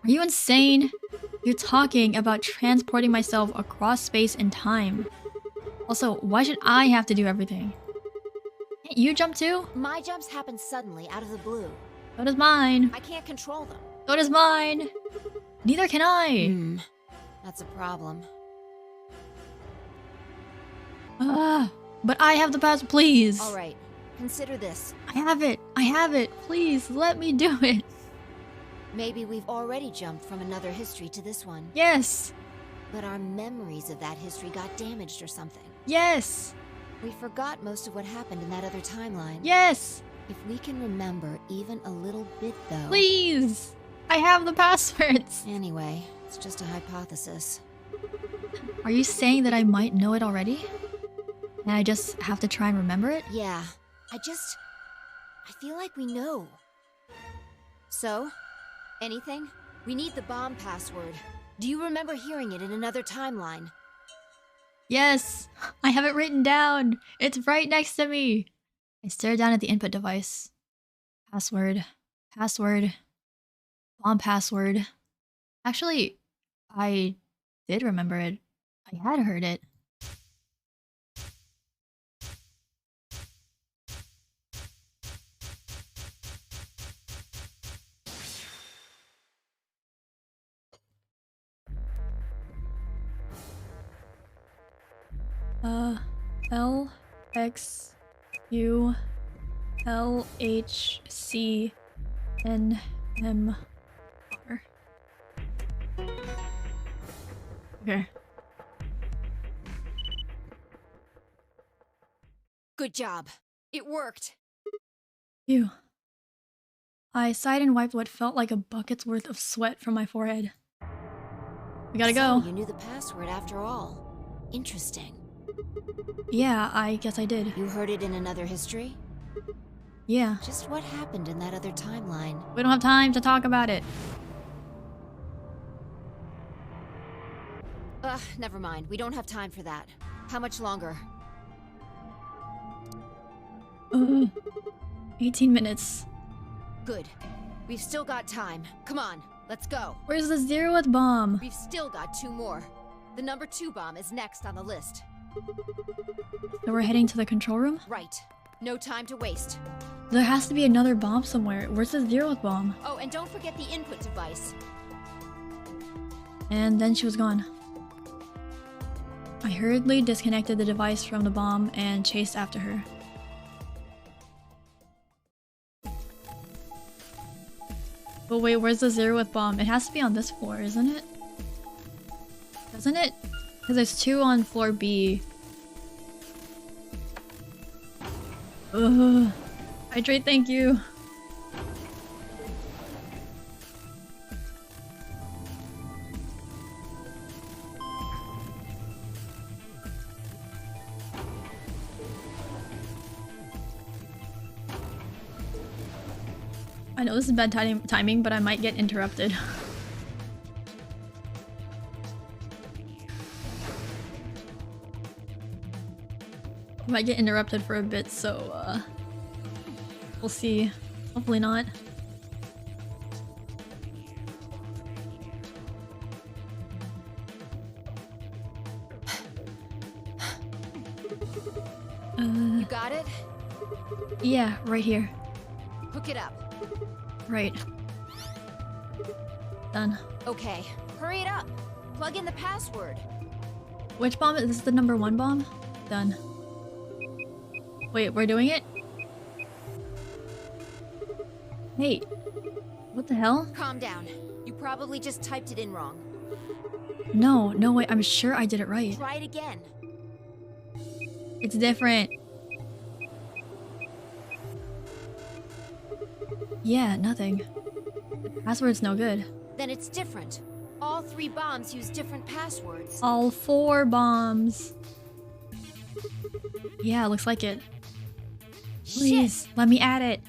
Are you insane? You're talking about transporting myself across space and time. Also, why should I have to do everything? Can't you jump too? My jumps happen suddenly out of the blue. So does mine. I can't control them. So does mine. Neither can I. That's a problem. But I have the pass, please. All right, consider this. I have it. Please, let me do it. Maybe we've already jumped from another history to this one. Yes. But our memories of that history got damaged or something. Yes. We forgot most of what happened in that other timeline. Yes. If we can remember even a little bit, though... Please. I have the passwords. Anyway, it's just a hypothesis. Are you saying that I might know it already? And I just have to try and remember it? Yeah. I feel like we know. So, anything? We need the bomb password. Do you remember hearing it in another timeline? Yes! I have it written down! It's right next to me! I stare down at the input device. Password. Bomb password. Actually, I did remember it. I had heard it. L X U L H C N M R. Okay. Good job. It worked. Phew. I sighed and wiped what felt like a bucket's worth of sweat from my forehead. We gotta go. So you knew the password after all. Interesting. Yeah, I guess I did. You heard it in another history? Yeah. Just what happened in that other timeline? We don't have time to talk about it. Never mind. We don't have time for that. How much longer? 18 minutes. Good. We've still got time. Come on, let's go. Where's the 0th bomb? We've still got 2 more. The number 2 bomb is next on the list. So we're heading to the control room? Right. No time to waste. There has to be another bomb somewhere. Where's the 0th bomb? Oh, and don't forget the input device. And then she was gone. I hurriedly disconnected the device from the bomb and chased after her. But wait, where's the 0th bomb? It has to be on this floor, isn't it? Doesn't it? Because there's 2 on floor B. Ugh. Hydrate, thank you. I know this is bad timing, but I might get interrupted. I might get interrupted for a bit, so we'll see. Hopefully not. You got it? Yeah, right here. Hook it up. Right. Done. Okay, hurry it up. Plug in the password. Which bomb? Is this the number 1 bomb? Done. Wait, we're doing it? Hey. What the hell? Calm down. You probably just typed it in wrong. No, wait, I'm sure I did it right. Try it again. It's different. Yeah, nothing. The password's no good. Then it's different. All 3 bombs use different passwords. All 4 bombs. Yeah, looks like it. Please, let me add it.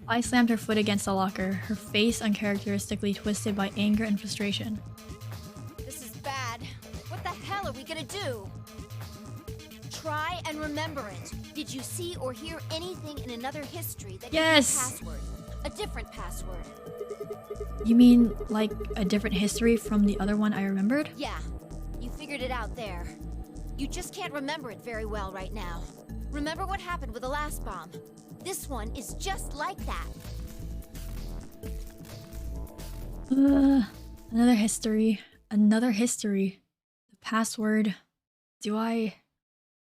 I slammed her foot against the locker, her face uncharacteristically twisted by anger and frustration. This is bad. What the hell are we gonna do? Try and remember it. Did you see or hear anything in another history that Yes! used a password? A different password. You mean, like, a different history from the other one I remembered? Yeah, you figured it out there. You just can't remember it very well right now. Remember what happened with the last bomb? This one is just like that. Another history. Another history. The password. Do I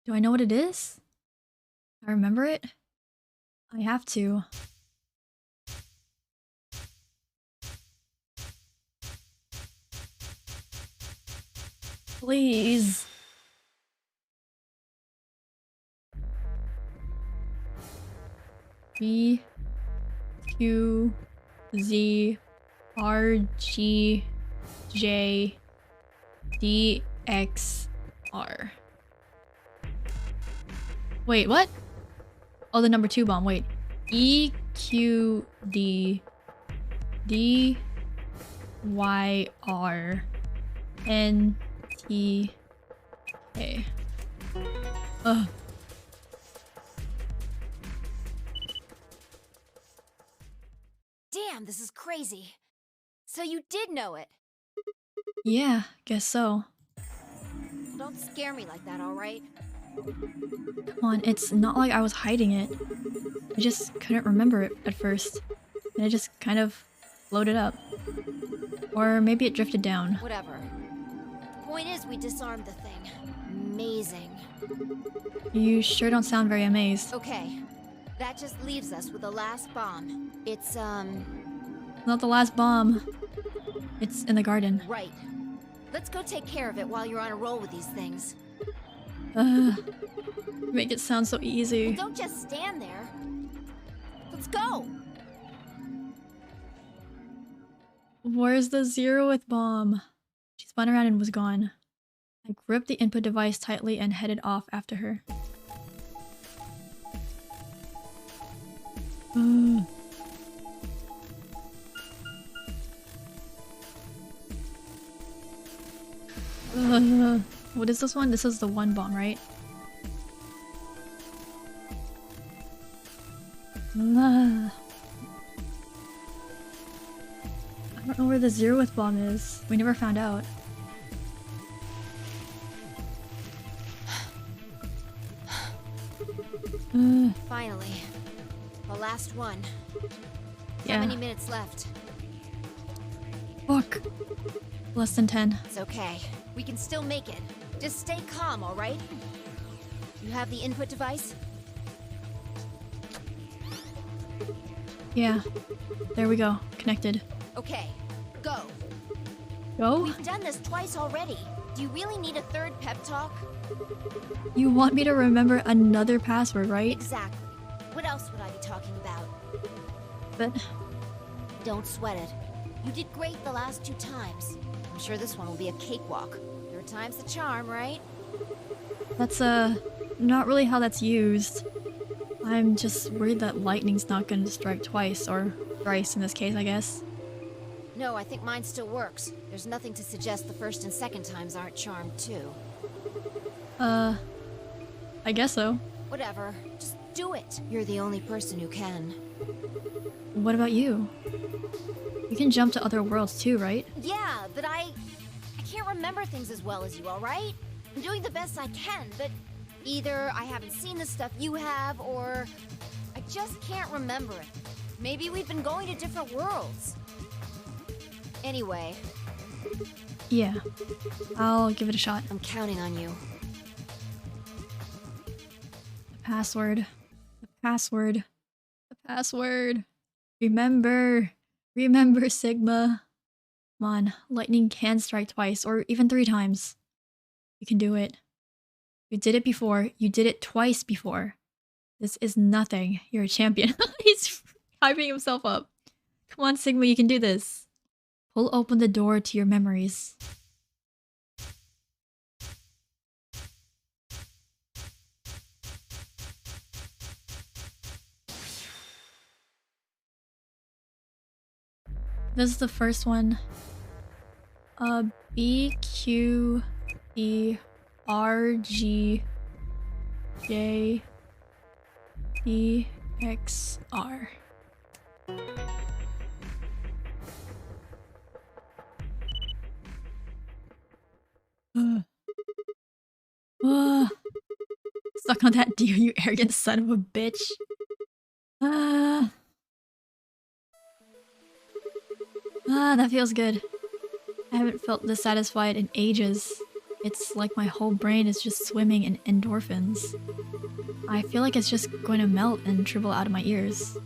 know what it is? I remember it? I have to. Please. B Q Z R G J D X R. Wait, what? Oh, the number 2 bomb. Wait. E Q D D Y R N T K. Ugh. Damn, this is crazy. So you did know it. Yeah, guess so. Don't scare me like that, alright? Come on, it's not like I was hiding it. I just couldn't remember it at first. And it just kind of floated up. Or maybe it drifted down. Whatever. Point is, we disarmed the thing. Amazing. You sure don't sound very amazed. Okay. That just leaves us with the last bomb. It's, Not the last bomb. It's in the garden. right. Let's go take care of it while you're on a roll with these things. Make it sound so easy. Well, don't just stand there. Let's go! Where's the 0th bomb? She spun around and was gone. I gripped the input device tightly and headed off after her. What is this one? This is the 1 bomb, right? I don't know where the 0th bomb is. We never found out. Finally. The last one. Yeah. How many minutes left? Fuck. Less than 10. It's okay. We can still make it. Just stay calm, alright? You have the input device? Yeah. There we go. Connected. Okay. Go. Go? We've done this twice already. Do you really need a third pep talk? You want me to remember another password, right? Exactly. What else would I be talking about? But Don't sweat it. You did great the last 2 times. I'm sure this one will be a cakewalk. 3rd time's the charm, right? that's not really how that's used. I'm just worried that lightning's not gonna strike twice, or thrice in this case, I guess. No, I think mine still works. There's nothing to suggest the 1st and 2nd times aren't charmed too. I guess so. Whatever. Just do it. You're the only person who can. What about you? You can jump to other worlds too, right? Yeah, but I can't remember things as well as you, alright? I'm doing the best I can, but either I haven't seen the stuff you have, or I just can't remember it. Maybe we've been going to different worlds. Anyway. Yeah. I'll give it a shot. I'm counting on you. The password. The password. The password. Remember. Remember, Sigma. Come on. Lightning can strike twice, or even 3 times. You can do it. You did it before. You did it twice before. This is nothing. You're a champion. He's hyping himself up. Come on, Sigma, you can do this. Pull open the door to your memories. This is the first one. B, Q, E, R, G, J, E, X, R. Stuck on that deer, you arrogant son of a bitch. That feels good. I haven't felt this satisfied in ages. It's like my whole brain is just swimming in endorphins. I feel like it's just going to melt and dribble out of my ears.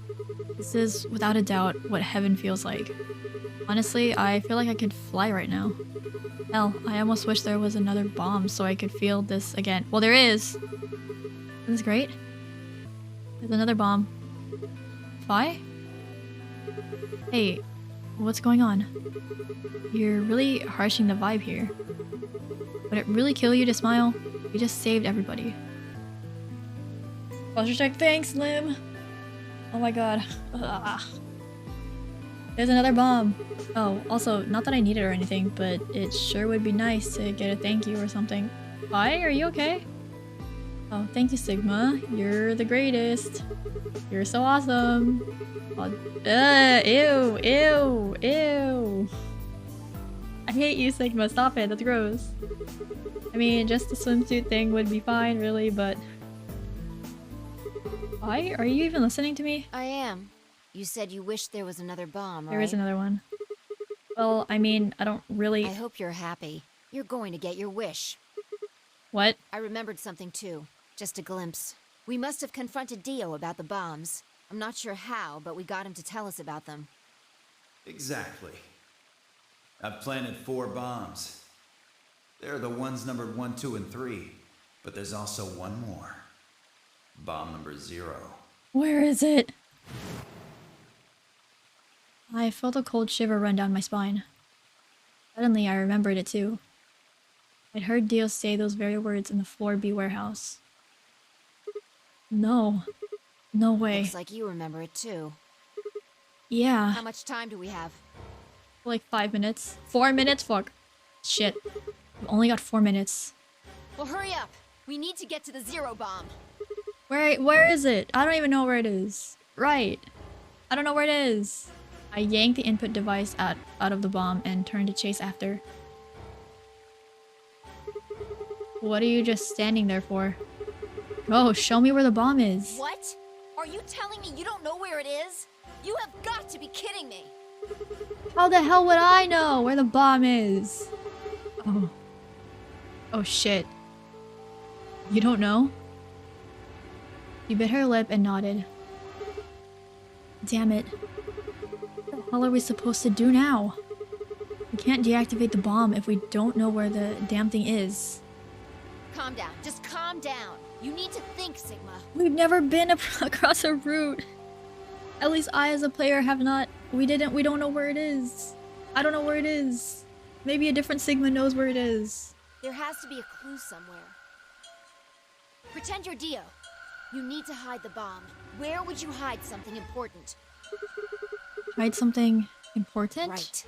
This is, without a doubt, what heaven feels like. Honestly, I feel like I could fly right now. Hell, I almost wish there was another bomb so I could feel this again. Well, there is! Isn't this great? There's another bomb. Fly? Hey, what's going on? You're really harshing the vibe here. Would it really kill you to smile? You just saved everybody. Posture check, thanks, Lim! Oh my god. Ugh. There's another bomb! Oh, also, not that I need it or anything, but it sure would be nice to get a thank you or something. Hi, are you okay? Oh, thank you, Sigma. You're the greatest. You're so awesome. Oh, ew, ew, ew. I hate you, Sigma. Stop it. That's gross. I mean, just the swimsuit thing would be fine, really, but... Why? Are you even listening to me? I am. You said you wished there was another bomb, right? There is another one. Well, I mean, I don't really... I hope you're happy. You're going to get your wish. What? I remembered something too. Just a glimpse. We must have confronted Dio about the bombs. I'm not sure how, but we got him to tell us about them. Exactly. I've planted 4 bombs. They're the ones numbered 1, 2, and 3. But there's also one more. Bomb number 0. Where is it? I felt a cold shiver run down my spine. Suddenly, I remembered it too. I'd heard Dio say those very words in the 4B warehouse. No. No way. Looks like you remember it too. Yeah. How much time do we have? Like 5 minutes. 4 minutes? Fuck. Shit. I've only got 4 minutes. Well, hurry up! We need to get to the 0 bomb. Where is it? I don't even know where it is. Right. I don't know where it is. I yanked the input device out of the bomb and turned to chase after. What are you just standing there for? Oh, show me where the bomb is. What? Are you telling me you don't know where it is? You have got to be kidding me! How the hell would I know where the bomb is? Oh. Oh shit. You don't know? She bit her lip and nodded. Damn it. What the hell are we supposed to do now? We can't deactivate the bomb if we don't know where the damn thing is. Calm down. Just calm down. You need to think, Sigma. We've never been across a route. At least I, as a player, have not. We don't know where it is. I don't know where it is. Maybe a different Sigma knows where it is. There has to be a clue somewhere. Pretend you're Dio. You need to hide the bomb. Where would you hide something important? Hide something important?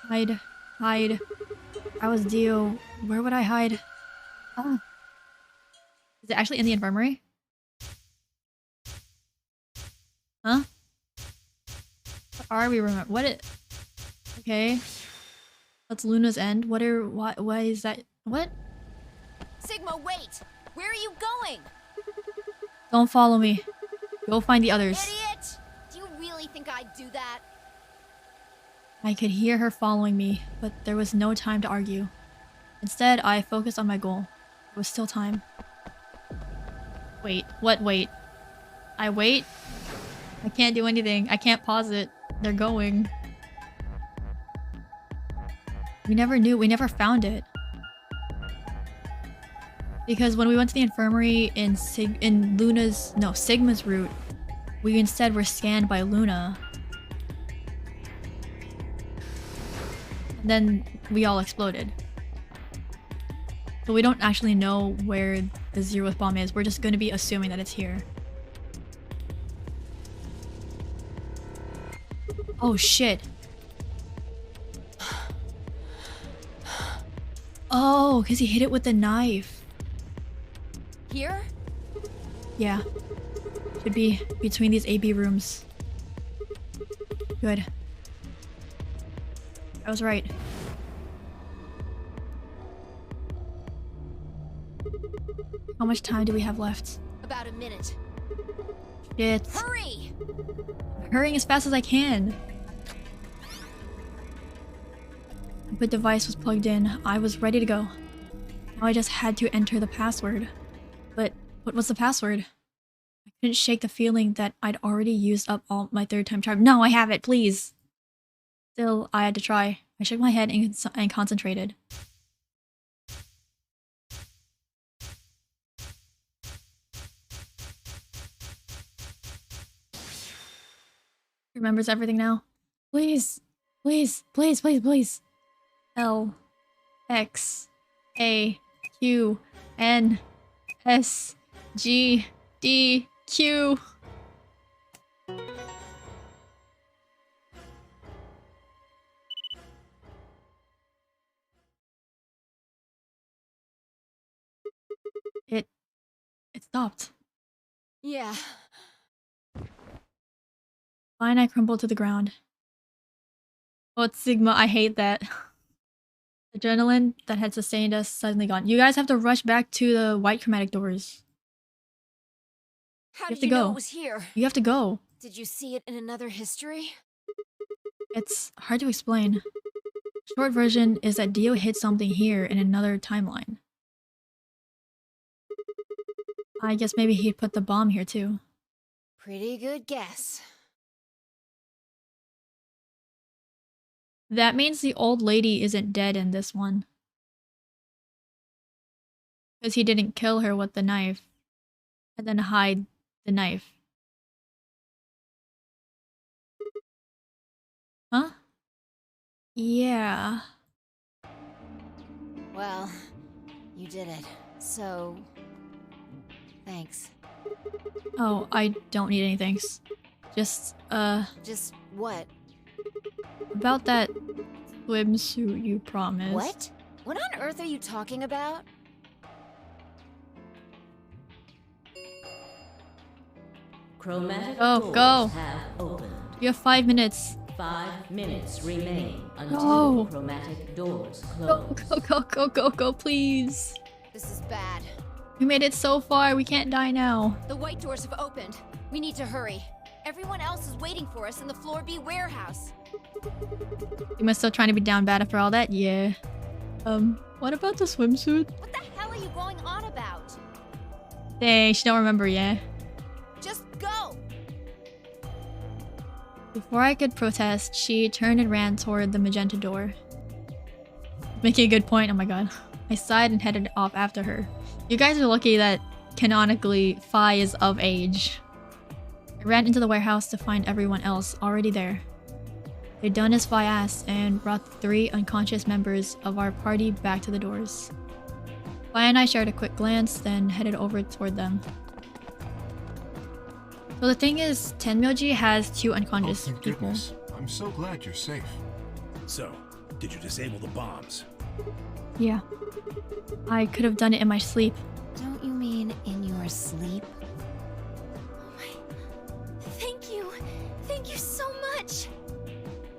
Right. Hide. I was Dio. Where would I hide? Ah. Is it actually in the infirmary? Huh? What are we remember? What it? Okay. That's Luna's end. Why is that? What? Sigma, wait! Where are you going? Don't follow me. Go find the others. Idiot! Do you really think I'd do that? I could hear her following me, but there was no time to argue. Instead, I focused on my goal. There was still time. Wait. What wait? I wait? I can't do anything. I can't pause it. They're going. We never knew. We never found it. Because when we went to the infirmary in Sigma's route, we instead were scanned by Luna. And then we all exploded. So we don't actually know where the zeroth bomb is. We're just going to be assuming that it's here. Oh shit. Oh, because he hit it with the knife. Here? Yeah. Should be between these AB rooms. Good. I was right. How much time do we have left? About a minute. Shit. Hurry! I'm hurrying as fast as I can. The device was plugged in. I was ready to go. Now I just had to enter the password. But what was the password? I couldn't shake the feeling that I'd already used up all my third time try. No, I have it, please. Still, I had to try. I shook my head and concentrated. Remembers everything now. Please, please, please, please, please. L, X, A, Q, N, S, G, D, Q. It stopped. Yeah. Fine, I crumbled to the ground. Oh, it's Sigma. I hate that. Adrenaline that had sustained us suddenly gone. You guys have to rush back to the white chromatic doors. How You did have to you know go. it was here? You have to go. Did you see it in another history? It's hard to explain. Short version is that Dio hid something here in another timeline. I guess maybe he put the bomb here too. Pretty good guess. That means the old lady isn't dead in this one. Because he didn't kill her with the knife. And then hide the knife. Huh? Yeah. Well, you did it. So... thanks. Oh, I don't need any thanks. Just what? About that swimsuit you promised. What? What on earth are you talking about? Chromatic Go, doors go. have opened. You have 5 minutes. 5 minutes remain until Go. chromatic doors Go, close. go, go, go, go, go, please. This is bad. We made it so far, we can't die now. The white doors have opened. We need to hurry. Everyone else is waiting for us in the Floor B warehouse. You must still trying to be down bad after all that? Yeah. What about the swimsuit? What the hell are you going on about? Dang, she don't remember, yeah. Just go! Before I could protest, she turned and ran toward the magenta door. Making a good point, oh my god. I sighed and headed off after her. You guys are lucky that canonically Phi is of age. I ran into the warehouse to find everyone else already there. They'd done as Phi asked and brought the 3 unconscious members of our party back to the doors. Phi and I shared a quick glance, then headed over toward them. So the thing is, Tenmyoji has 2 unconscious thank people. goodness. I'm so glad you're safe. So, did you disable the bombs? Yeah. I could have done it in my sleep. Don't you mean in your sleep? Thank you. Thank you so much.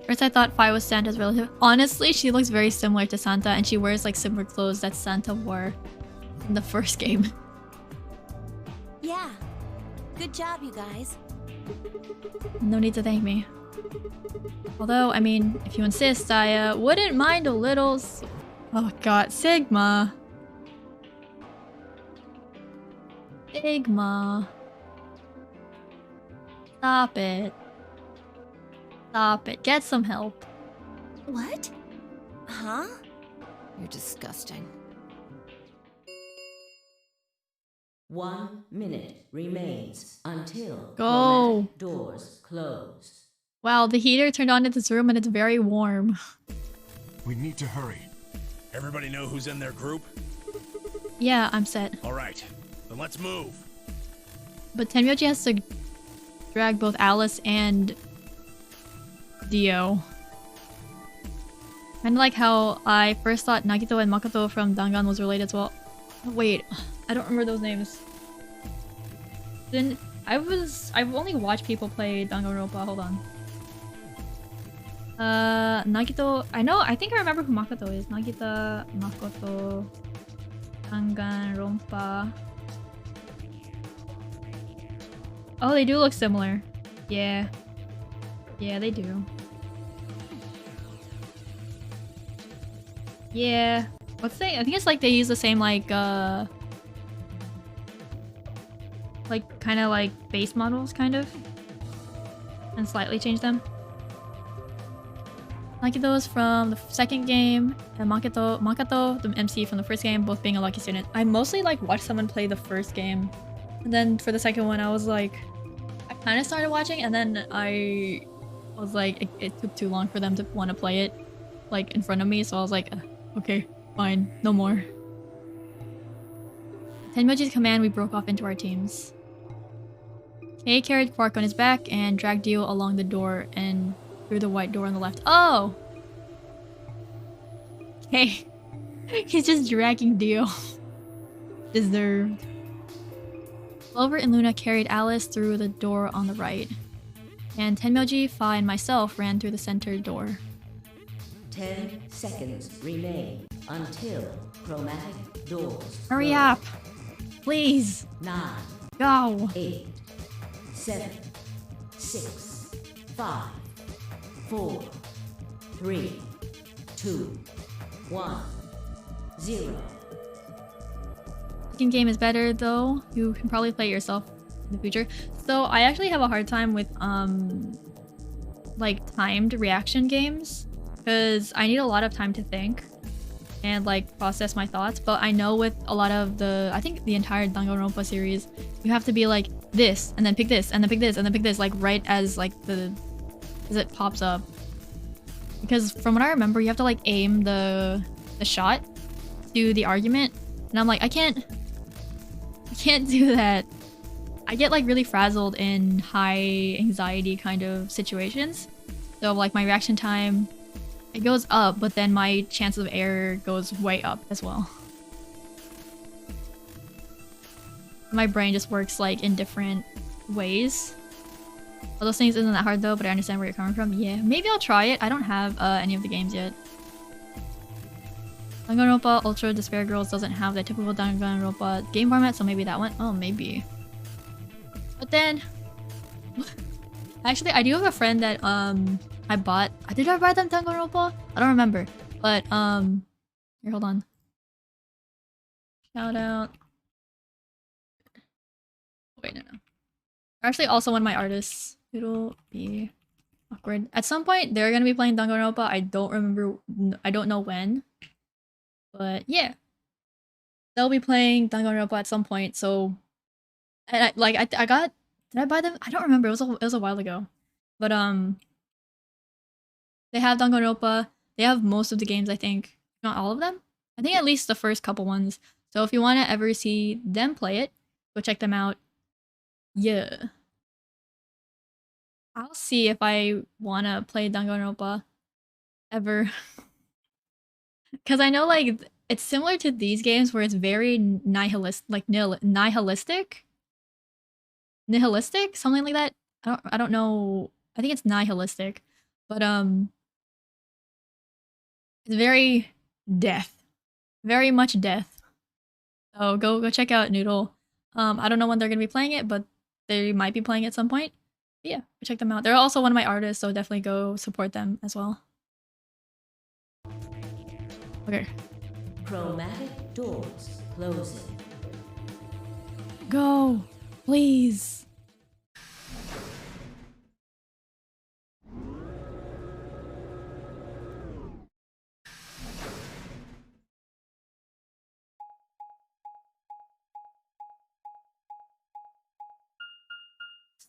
First I thought Phi was Santa's relative. Honestly, she looks very similar to Santa and she wears like similar clothes that Santa wore in the first game. Yeah. Good job, you guys. No need to thank me. Although, I mean, if you insist, I wouldn't mind a little... Oh god, Sigma. Sigma. Stop it. Stop it. Get some help. What? Huh? You're disgusting. 1 minute remains until Go. chromatic doors close. Wow, the heater turned on in this room and it's very warm. We need to hurry. Everybody know who's in their group? Yeah, I'm set. Alright, then let's move. But Tenmyoji has to drag both Alice and Dio. Kinda like how I first thought Nagito and Makoto from Dangan was related as well. Oh, wait, I don't remember those names. Then I've only watched people play Danganronpa, hold on. Nagito, I think I remember who Makoto is. Nagita, Makoto, Danganronpa. Oh, they do look similar. Yeah. Yeah, they do. Yeah. What's they? I think it's like they use the same like kind of like base models kind of. And slightly change them. Nagito is from the second game, and Makoto, the MC from the first game, both being a lucky student. I mostly like watched someone play the first game. And then for the second one, I was like, I kind of started watching, and then I was like, it took too long for them to want to play it, like in front of me. So I was like, okay, fine, no more. Tenmoji's command, we broke off into our teams. Kei carried Quark on his back and dragged Dio along the door and through the white door on the left. Oh! Okay. He's just dragging Dio. Deserved. Clover and Luna carried Alice through the door on the right. And Tenmyoji, Phi, and myself ran through the center door. 10 seconds remain until chromatic doors Hurry close. up! Please! 9, Go! 8, 7, 6, 5, 4, 3, 2, 1, 0. Second game is better though. You can probably play it yourself in the future. So I actually have a hard time with like timed reaction games because I need a lot of time to think and like process my thoughts. But I know with a lot of I think the entire Danganronpa series, you have to be like this and then pick this and then pick this and then pick this like right as like as it pops up. Because from what I remember, you have to like aim the shot to the argument, and I'm like, I can't do that. I get like really frazzled in high anxiety kind of situations. So like my reaction time, it goes up, but then my chance of error goes way up as well. My brain just works like in different ways. All those things isn't that hard though, but I understand where you're coming from. Yeah, maybe I'll try it. I don't have any of the games yet. Danganronpa Ultra Despair Girls doesn't have the typical Danganronpa game format, so maybe that one. Oh, maybe. But then, actually, I do have a friend that I bought. Did I buy them Danganronpa? I don't remember. But here, hold on. Shout out. Wait, no. They're actually also one of my artists. It'll be Awkward. At some point, they're gonna be playing Danganronpa. I don't remember. I don't know when. But yeah, they'll be playing Danganronpa at some point. So, and I got. Did I buy them? I don't remember. It was a while ago. But they have Danganronpa. They have most of the games. I think not all of them. I think at least the first couple ones. So if you want to ever see them play it, go check them out. Yeah. I'll see if I want to play Danganronpa ever. Because I know, like, it's similar to these games where it's very nihilistic, something like that. I don't know. I think it's nihilistic, but it's very death, very much death. So go check out Noodle. I don't know when they're gonna be playing it, but they might be playing it at some point. But yeah, go check them out. They're also one of my artists, so definitely go support them as well. Okay. Chromatic doors closing. Go, please.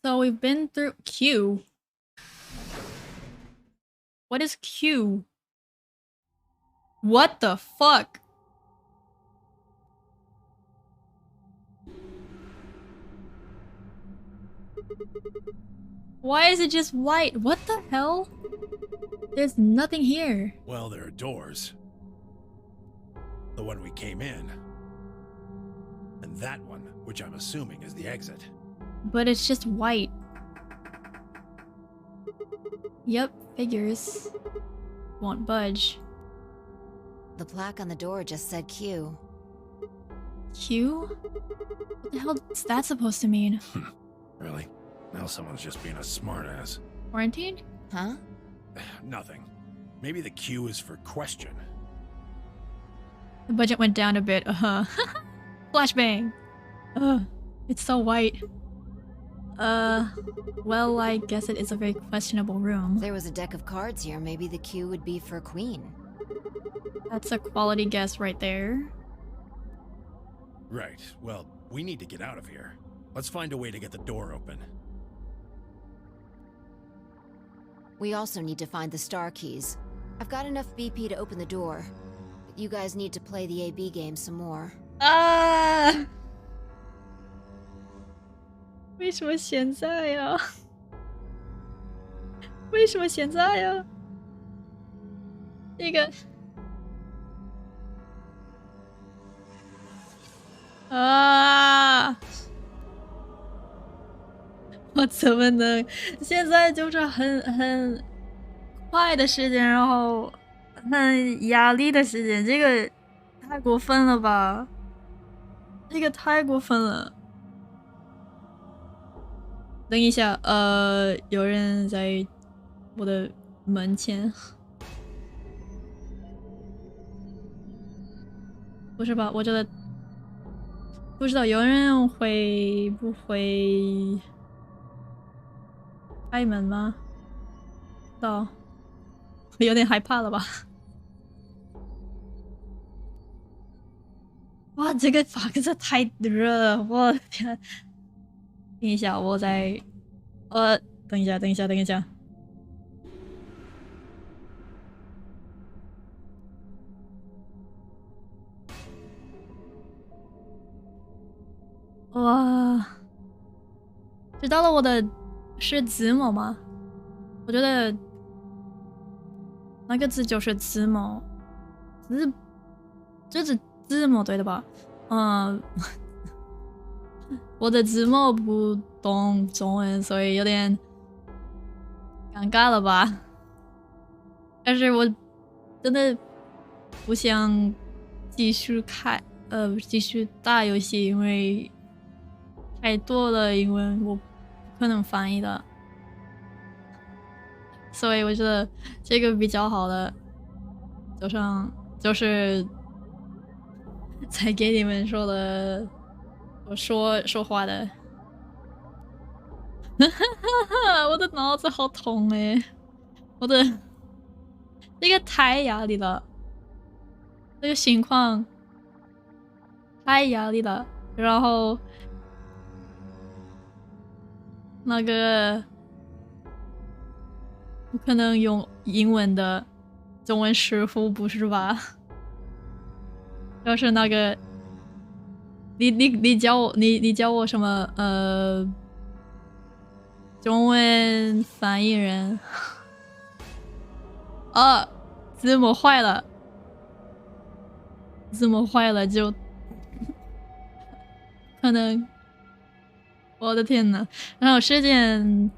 So we've been through Q. What is Q? What the fuck? Why is it just white? What the hell? There's nothing here. Well, there are doors. The one we came in. And that one, which I'm assuming is the exit. But it's just white. Yep, figures. Won't budge. The plaque on the door just said Q. Q? What the hell is that supposed to mean? Really? Now someone's just being a smartass. Quarantined? Huh? Nothing. Maybe the Q is for question. The budget went down a bit, Flashbang! It's so white. Well, I guess it is a very questionable room. If there was a deck of cards here, maybe the Q would be for Queen. That's a quality guess right there. Right. Well, we need to get out of here. Let's find a way to get the door open. We also need to find the star keys. I've got enough BP to open the door, but you guys need to play the AB game some more. 为什么现在呀？为什么现在呀？这个啊！我怎么能？现在就是很快的事情，然后很压力的事情，这个太过分了吧？这个太过分了。等一下，有人在我的门前。不是吧？我觉得不知道有人会不会开门吗？不知道，有点害怕了吧？哇，这个房子太热了，我的天！等一下，我在，等一下，等一下，等一下。哇，知道了我的是字母吗？我觉得那个字就是字母，这是字母对的吧？我的字母不懂中文，所以有点尴尬了吧？但是我真的不想继续继续打游戏，因为太多了英文，我不可能翻译的，所以我觉得这个比较好的，就是在给你们说的，我说话的我的脑子好痛哎！我的这个太压力了，这个情况太压力了。然后那个不可能用英文的中文师傅不是吧？要是那个你教我什么中文翻译人啊，字幕坏了，字幕坏了就可能，我的天呐，然后时间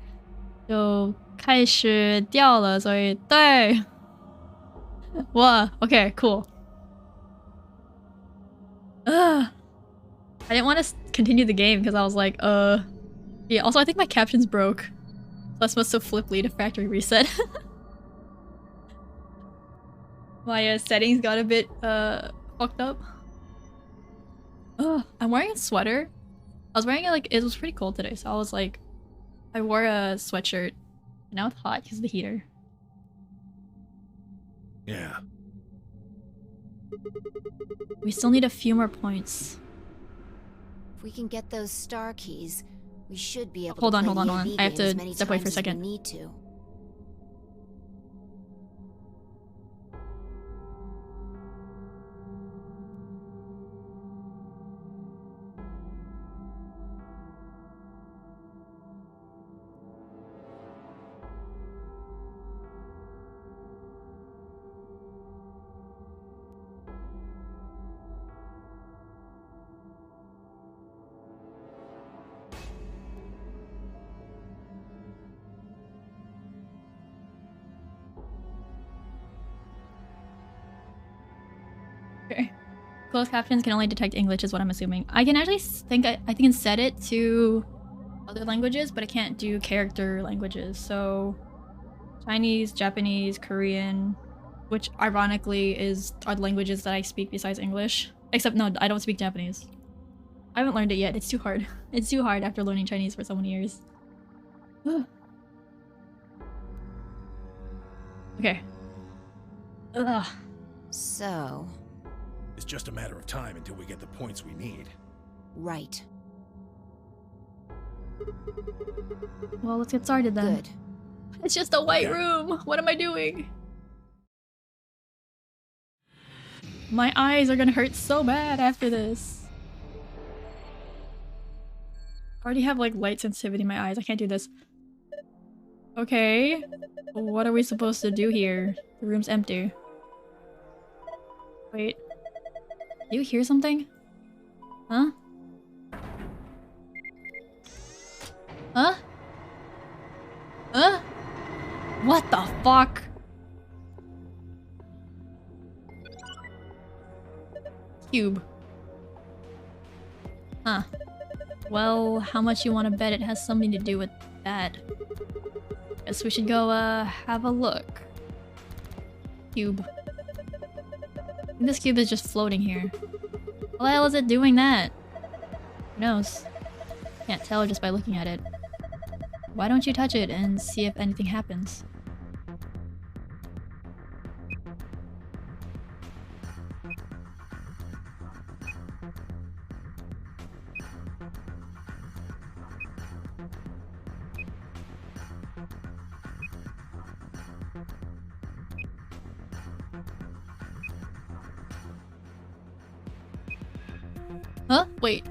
就开始掉了，所以对，我 OK cool。I didn't want to continue the game because I was like, yeah. Also, I think my captions broke. So I must have flipped lead a factory reset. My settings got a bit fucked up. I'm wearing a sweater. I was wearing it like it was pretty cold today, so I was like, I wore a sweatshirt. And now it's hot because of the heater. Yeah. We still need a few more points. If we can get those star keys, we should be able Hold to on, play hold on, the hold on. AV I have game as to many step away for a times as we second. need to. Okay. Closed captions can only detect English is what I'm assuming. I can actually think I can set it to other languages, but I can't do character languages. So Chinese, Japanese, Korean, which ironically are the languages that I speak besides English. Except no, I don't speak Japanese. I haven't learned it yet. It's too hard. It's too hard after learning Chinese for so many years. Okay. Ugh. So... It's just a matter of time until we get the points we need. Right. Well, let's get started then. Good. It's just a white room! What am I doing? My eyes are gonna hurt so bad after this. I already have like light sensitivity in my eyes. I can't do this. Okay. What are we supposed to do here? The room's empty. Wait. Do you hear something? Huh? Huh? Huh? What the fuck? Cube. Huh. Well, how much you want to bet it has something to do with that? Guess we should go, have a look. Cube. This cube is just floating here. Why the hell is it doing that? Who knows? Can't tell just by looking at it. Why don't you touch it and see if anything happens? Huh? Wait.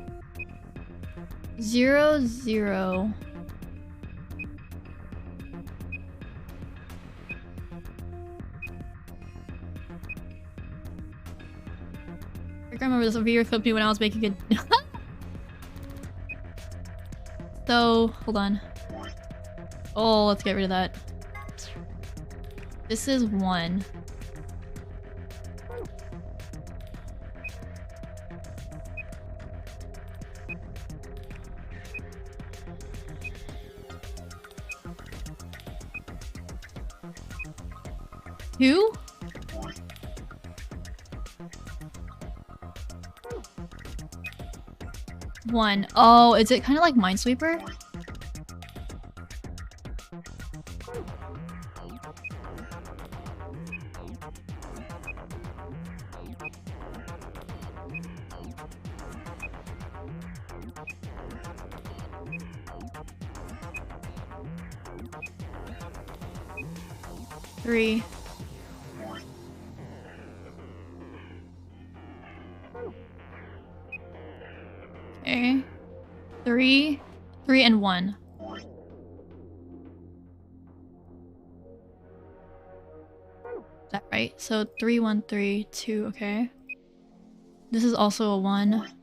0, 0. I remember this video clipped me when I was making it. So, hold on. Oh, let's get rid of that. This is 1. Two? One. Oh, is it kind of like Minesweeper? 3. Okay. 3, 3 and 1. Is that right? So 3, 1, 3, 2, okay. This is also a 1.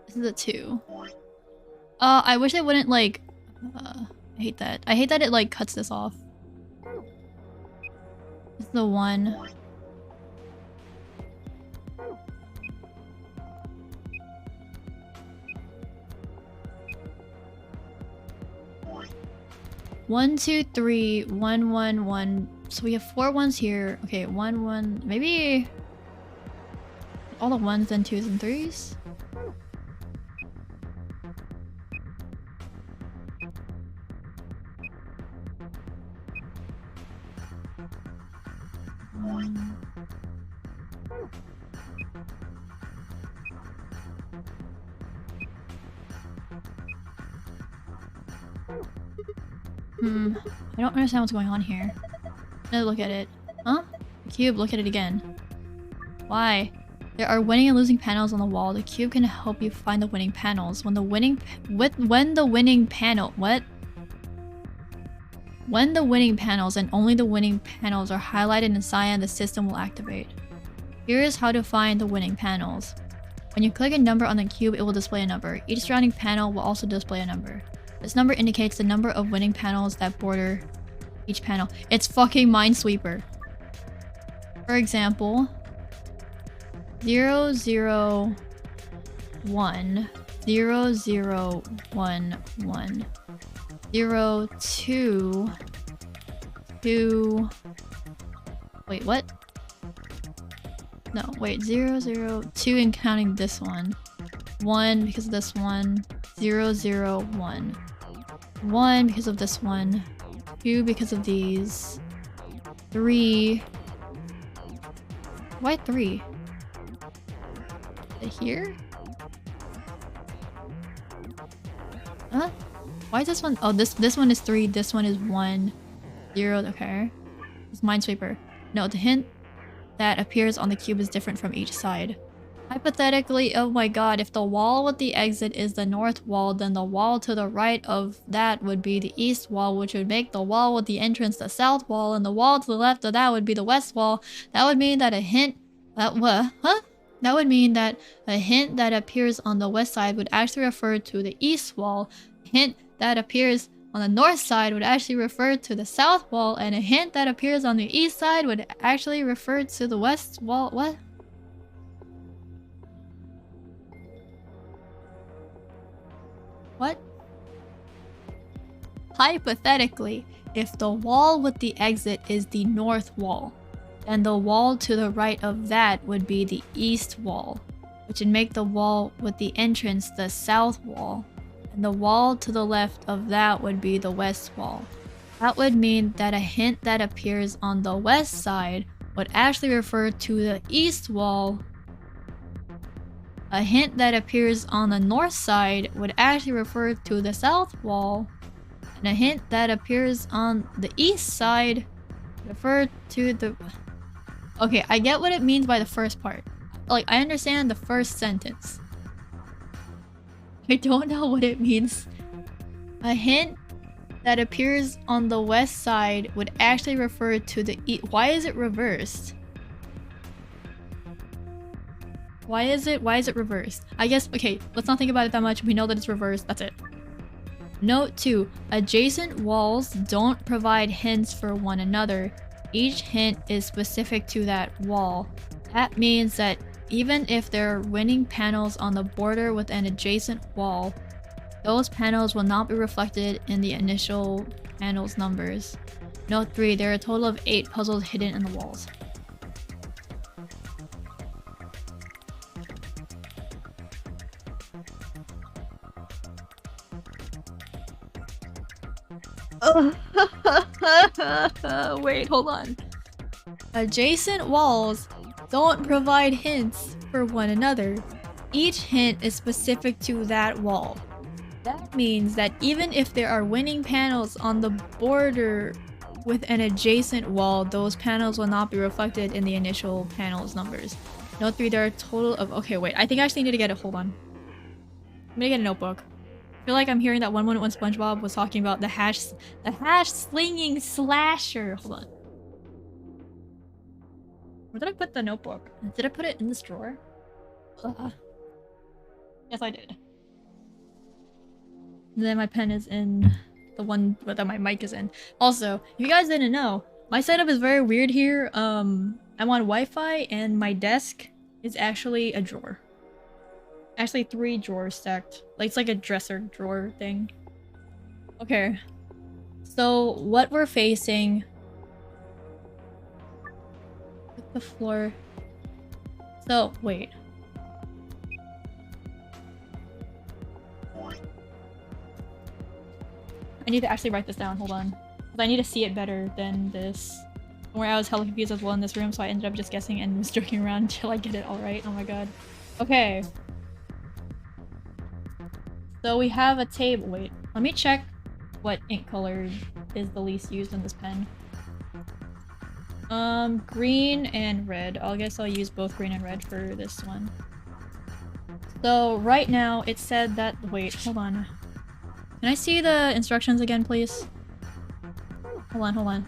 This is a 2. I wish it wouldn't like I hate that. I hate that it like cuts this off. This is the 1. One, 2, 3, 1, 1, 1. So we have 4 ones here. Okay, 1, 1. Maybe all the 1s and 2s and 3s. I don't understand what's going on here. Let's look at it. Huh? The cube, look at it again. Why? There are winning and losing panels on the wall. The cube can help you find the winning panels. When the winning panels and only the winning panels are highlighted in cyan, the system will activate. Here is how to find the winning panels. When you click a number on the cube, it will display a number. Each surrounding panel will also display a number. This number indicates the number of winning panels that border each panel. It's fucking Minesweeper. For example, 0, 0, 1, 0, 0, 1, 1, 0, 2, 2. Wait, what? No, wait, 0, 0, 2 and counting this one. 1 because of this one. 0, 0, 1. 1 because of this one. 2 because of these. 3. Why 3? Is it here? Huh? Why is this one? Oh, this one is 3. This one is 1. 0. Okay. It's Minesweeper. No, the hint that appears on the cube is different from each side. Hypothetically, oh my god, if the wall with the exit is the north wall, then the wall to the right of that would be the east wall, which would make the wall with the entrance the south wall, and the wall to the left of that would be the west wall. That would mean that a hint that That would mean that a hint that appears on the west side would actually refer to the east wall. A hint that appears on the north side would actually refer to the south wall, and a hint that appears on the east side would actually refer to the west wall. What? What? Hypothetically, if the wall with the exit is the north wall, then the wall to the right of that would be the east wall, which would make the wall with the entrance the south wall, and the wall to the left of that would be the west wall. That would mean that a hint that appears on the west side would actually refer to the east wall. A hint that appears on the north side would actually refer to the south wall, and a hint that appears on the east side refer to the... Okay, I get what it means by the first part. Like, I understand the first sentence. I don't know what it means. A hint that appears on the west side would actually refer to the east. Why is it reversed? Why is it reversed? I guess, okay, let's not think about it that much. We know that it's reversed. That's it. Note 2. Adjacent walls don't provide hints for one another. Each hint is specific to that wall. That means that even if there are winning panels on the border with an adjacent wall, those panels will not be reflected in the initial panel's numbers. Note 3. There are a total of 8 puzzles hidden in the walls. Wait, hold on. Adjacent walls don't provide hints for one another. Each hint is specific to that wall. That means that even if there are winning panels on the border with an adjacent wall, those panels will not be reflected in the initial panel's numbers. Note 3, there are a total of... Okay, wait. I think I actually need to get it. Hold on. I'm gonna get a notebook. I feel like I'm hearing that 111 SpongeBob was talking about the hash slinging slasher. Hold on. Where did I put the notebook? Did I put it in this drawer? Yes, I did. And then my pen is in the one that my mic is in. Also, if you guys didn't know, my setup is very weird here. I'm on Wi-Fi and my desk is actually a drawer. Actually 3 drawers stacked. Like it's like a dresser drawer thing. Okay. So what we're facing with the floor. So wait. I need to actually write this down, hold on. Because I need to see it better than this. Where I was hella confused as well in this room, so I ended up just guessing and was joking around until I get it all right. Oh my god. Okay. So we have a table. Wait, let me check what ink color is the least used in this pen. Green and red. I guess I'll use both green and red for this one. So right now it said that- wait, hold on. Can I see the instructions again, please? Hold on, hold on.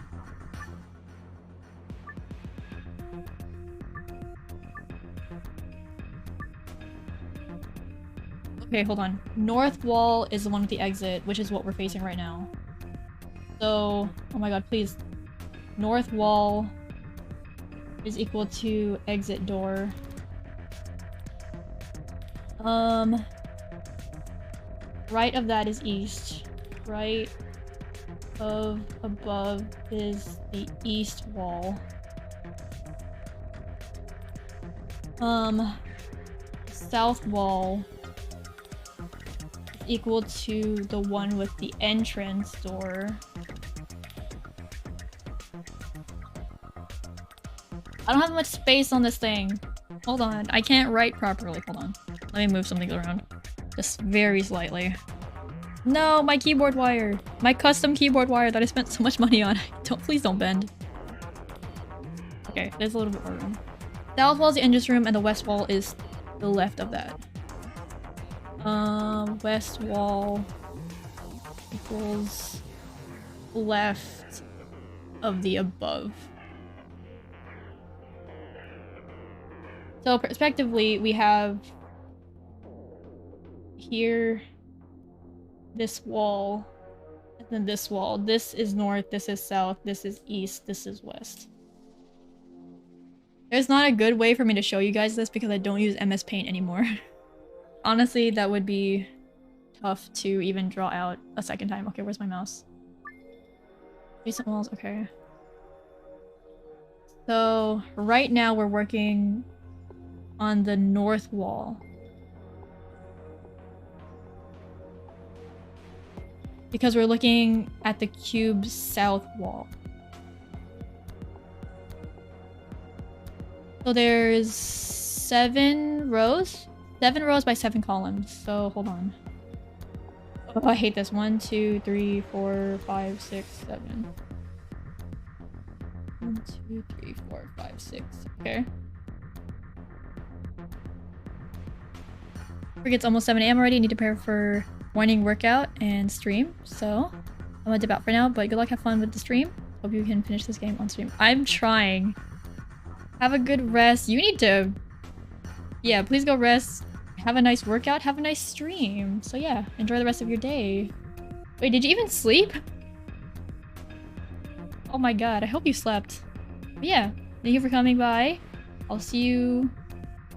Okay, hold on. North wall is the one with the exit, which is what we're facing right now. So, oh my god, please. North wall is equal to exit door. Right of that is east. Right of above is the east wall. South wall is equal to the one with the entrance door. I don't have much space on this thing. Hold on, I can't write properly. Hold on. Let me move something around. Just very slightly. No, my keyboard wire! My custom keyboard wire that I spent so much money on. Please don't bend. Okay, there's a little bit more room. South wall is the entrance room and the west wall is the left of that. West wall equals left of the above. So prospectively, we have here this wall, and then this wall. This is north, this is south, this is east, this is west. There's not a good way for me to show you guys this because I don't use MS Paint anymore. Honestly, that would be tough to even draw out a second time. Okay, where's my mouse? Adjacent walls, okay. So right now we're working on the north wall. Because we're looking at the cube's south wall. So there's 7 rows? 7 rows by 7 columns. So hold on. Oh, I hate this. 1, 2, 3, 4, 5, 6, 7. 1, 2, 3, 4, 5, 6. Okay. It's almost 7 AM already. Need to prepare for morning workout and stream. So I'm gonna dip out for now, but good luck, have fun with the stream. Hope you can finish this game on stream. I'm trying. Have a good rest. You need to... Yeah, please go rest. Have a nice workout. Have a nice stream. So yeah, enjoy the rest of your day. Wait, did you even sleep? Oh my god, I hope you slept. But yeah, thank you for coming by. I'll see you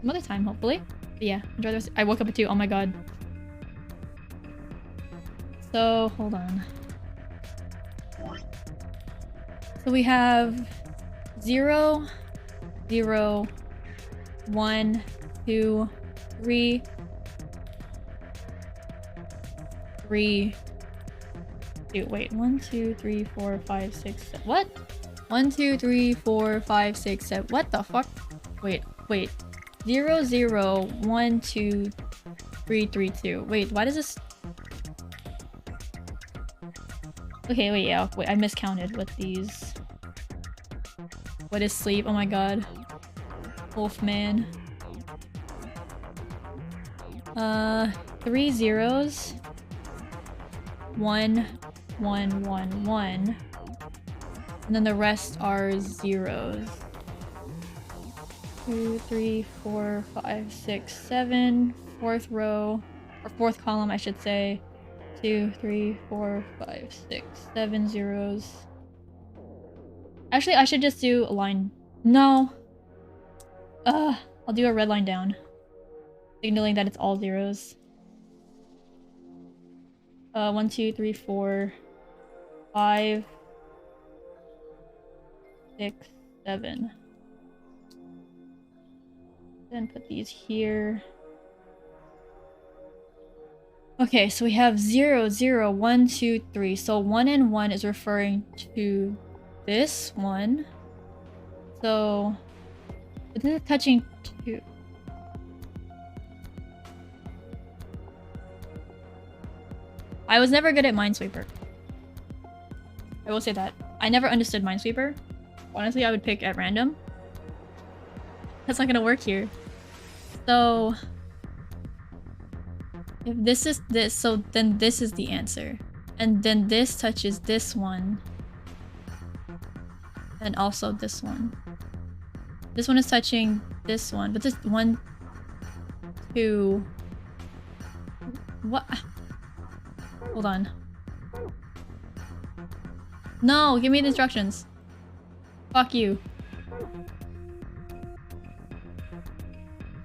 some other time, hopefully. But yeah, enjoy the rest. I woke up at 2. Oh my god. So, hold on. So we have 0, 0, 1, 2, 3, 3, 2. Wait, 1, 2, 3, 4, 5, 6, 7. What? 1, 2, 3, 4, 5, 6, 7. What the fuck? Wait. 0, 0, 1, 2, 3, 3, 2. Wait, why does this... Okay, wait, yeah. Wait, I miscounted with these. What is sleep? Oh my god. Wolfman. 3 zeros. 1, 1, 1, 1. And then the rest are zeros. 2, 3, 4, 5, 6, 7. Fourth row, or fourth column, I should say. 2, 3, 4, 5, 6, 7 zeros. Actually, I should just do a line. No. I'll do a red line down, signaling that it's all zeros. 1, 2, 3, 4, 5, 6, 7. Then put these here. Okay, so we have 0, 0, 1, 2, 3. So 1 and 1 is referring to this one. So this is touching 2. I was never good at Minesweeper. I will say that. I never understood Minesweeper. Honestly, I would pick at random. That's not gonna work here. So if this is this, so then this is the answer. And then this touches this one. And also this one. This one is touching this one. But this 1, 2... What? Hold on. No, give me the instructions. Fuck you.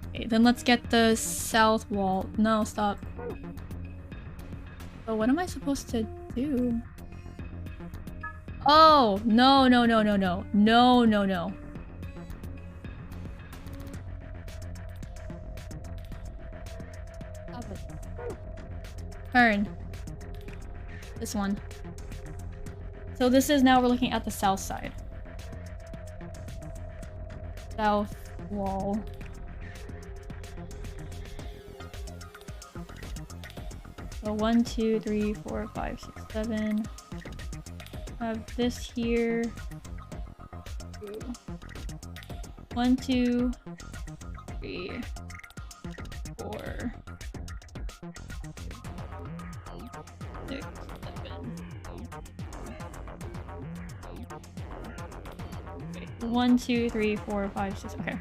Okay, then let's get the south wall. No, stop. So what am I supposed to do? Oh, no. No. Stop it. Turn. This one. So this is now we're looking at the south side. South wall. So 1, 2, 3, 4, 5, 6, 7. Have this here. 1, 2, 3, 4, 6, 7. Wait, 1, 2, 3, 4, 5, 6. Okay.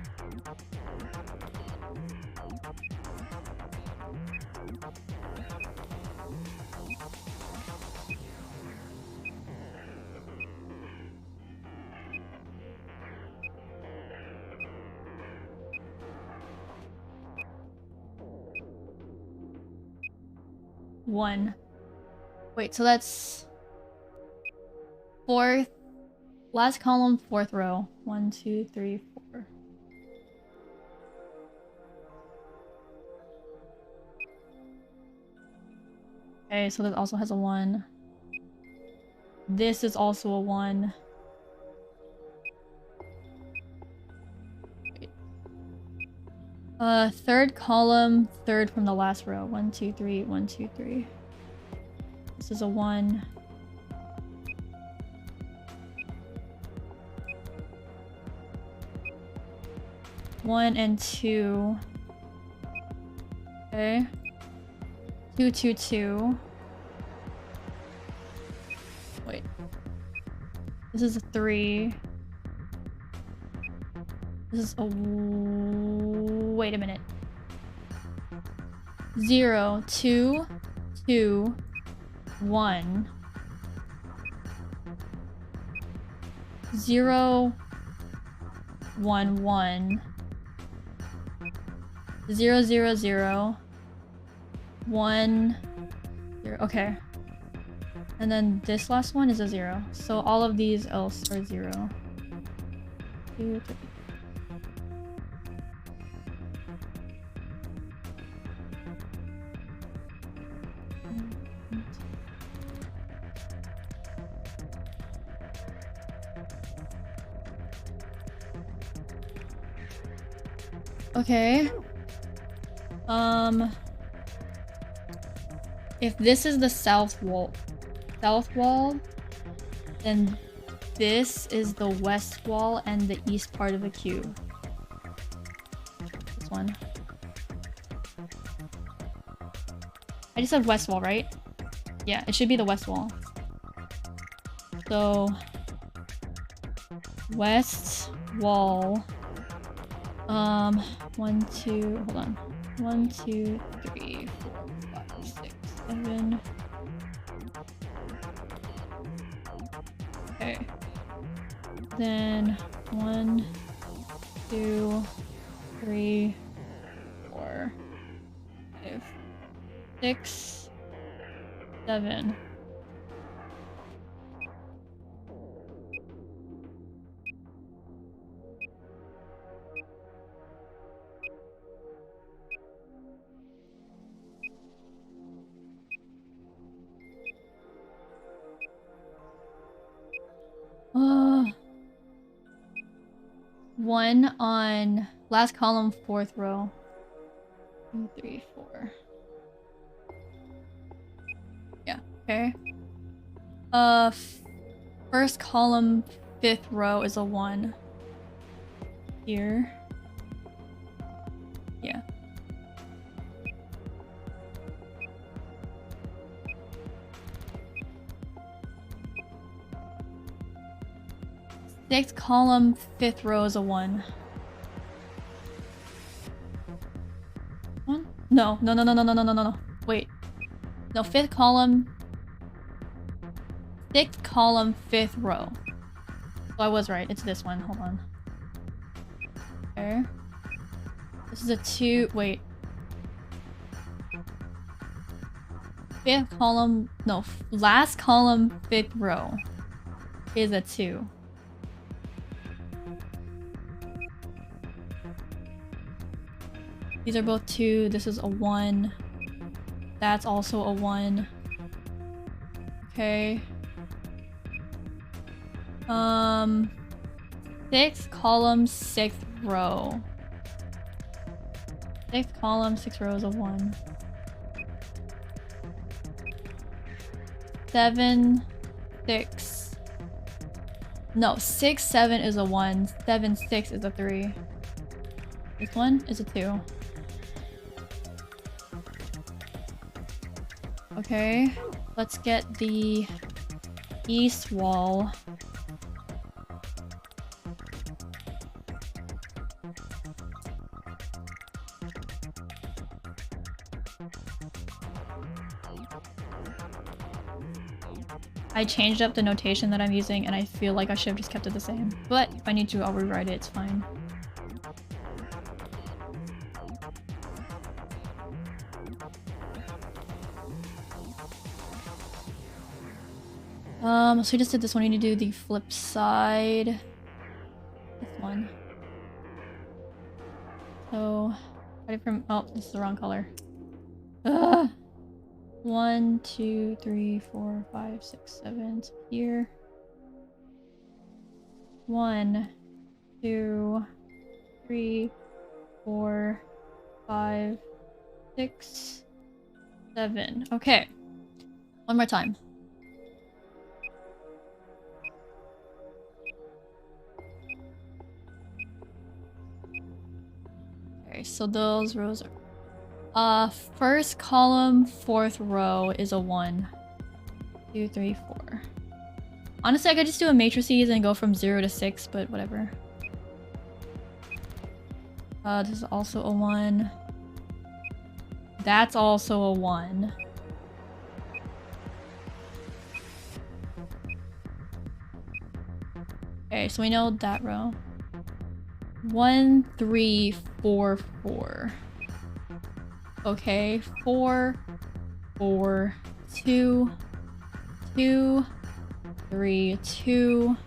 One. Wait, so that's fourth, last column, fourth row. 1, 2, 3, 4. Okay, so that also has a 1. This is also a 1. Third column, third from the last row. 1, 2, 3, 1, 2, 3. This is a 1. One and 2. Okay. 2, 2, 2. Wait. This is a 3. This is a... Wait a minute. 0, 2, 2, 1. 0, 1, 1. 0, 0, 0. 1, 0. Okay. And then this last one is a 0. So all of these else are 0. 2, 3. Okay. If this is the south wall, then this is the west wall and the east part of the cube. This one. I just said west wall, right? Yeah, it should be the west wall. So west wall. 1, 2, hold on. 1, 2, 3, 4, 5, 6, 7. Okay. Then 1, 2, 3, 4, 5, 6, 7. One on last column, fourth row. 2, 3, 4. Yeah, okay. First column, fifth row is a 1. Here. Yeah. Sixth column, fifth row is a 1. 1? No. Wait. No, fifth column. Sixth column, fifth row. So I was right. It's this one. Hold on. Okay. This is a 2. Wait. Fifth column. No. Last column, fifth row is a 2. These are both 2. This is a 1. That's also a 1. Okay. 6th column, 6th row. 6th column, 6th row is a 1. 7, 6. No, 6, 7 is a 1. 7, 6 is a 3. This one is a 2. Okay, let's get the east wall. I changed up the notation that I'm using and I feel like I should have just kept it the same. But if I need to, I'll rewrite it, it's fine. So we just did this one. We need to do the flip side. This one. So, ready from— oh, this is the wrong color. Ugh. 1, 2, 3, 4, 5, 6, 7. So here. 1, 2, 3, 4, 5, 6, 7. Okay. One more time. Okay, so those rows are— first column, fourth row is a 1. 2, 3, 4. Honestly, I could just do a matrices and go from 0 to 6, but whatever. This is also a 1. That's also a 1. Okay, so we know that row. 1, 3, 4, 4. Okay, 4, 4, 2, 2, 3, 2,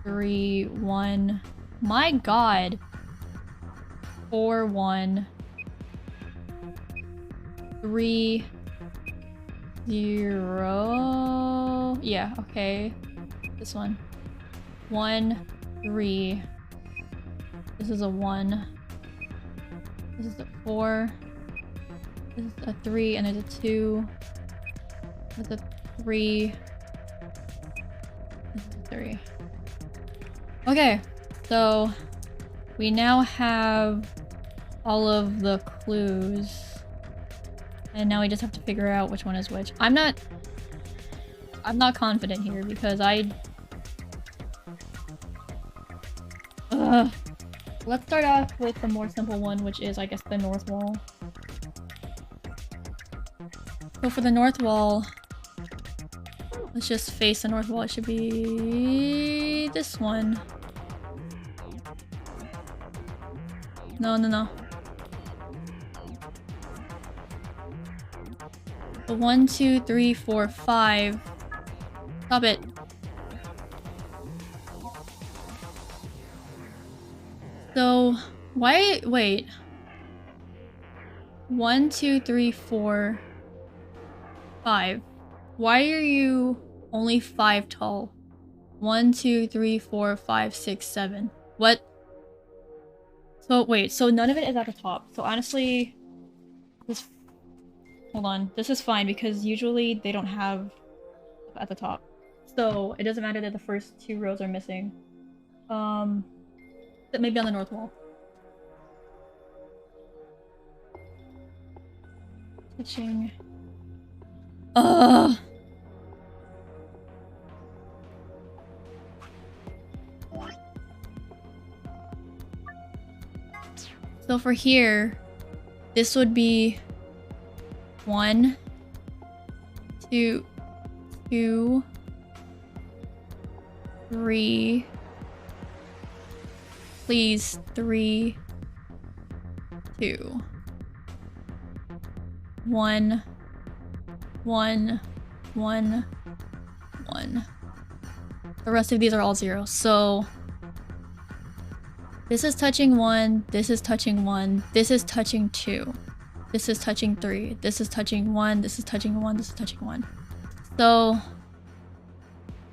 3, 1. My god. 4, 1, 3, 0. Yeah, okay. This one. 1, 3, This is a 1. This is a 4. This is a 3, and there's a 2. There's a 3. This is a 3. Okay, so we now have all of the clues. And now we just have to figure out which one is which. I'm not confident here because let's start off with the more simple one, which is, I guess, the north wall. So for the north wall, let's just face the north wall. It should be this one. No. The 1, 2, 3, 4, 5. Stop it. So, why? Wait. 1, 2, 3, 4, 5. Why are you only 5 tall? 1, 2, 3, 4, 5, 6, 7. What? So, wait. So, none of it is at the top. So, honestly, this. Hold on. This is fine because usually they don't have at the top. So, it doesn't matter that the first 2 rows are missing. Maybe on the north wall. Switching. So for here, this would be 1, 2, 3. Please, 3, 2, 1, 1, 1, 1. The rest of these are all 0. So this is touching 1, this is touching 1, this is touching 2, this is touching 3, this is touching 1, this is touching 1, this is touching 1. So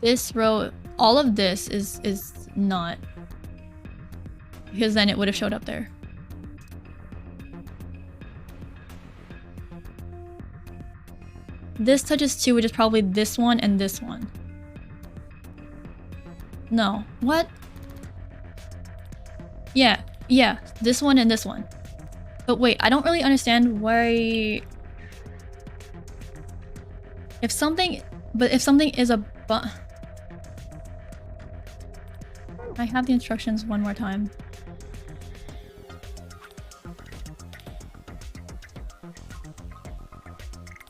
this row, all of this is not, because then it would have showed up there. This touches 2, which is probably this one and this one. No. What? Yeah, this one and this one. But wait, I don't really understand why... If something is a I have the instructions one more time.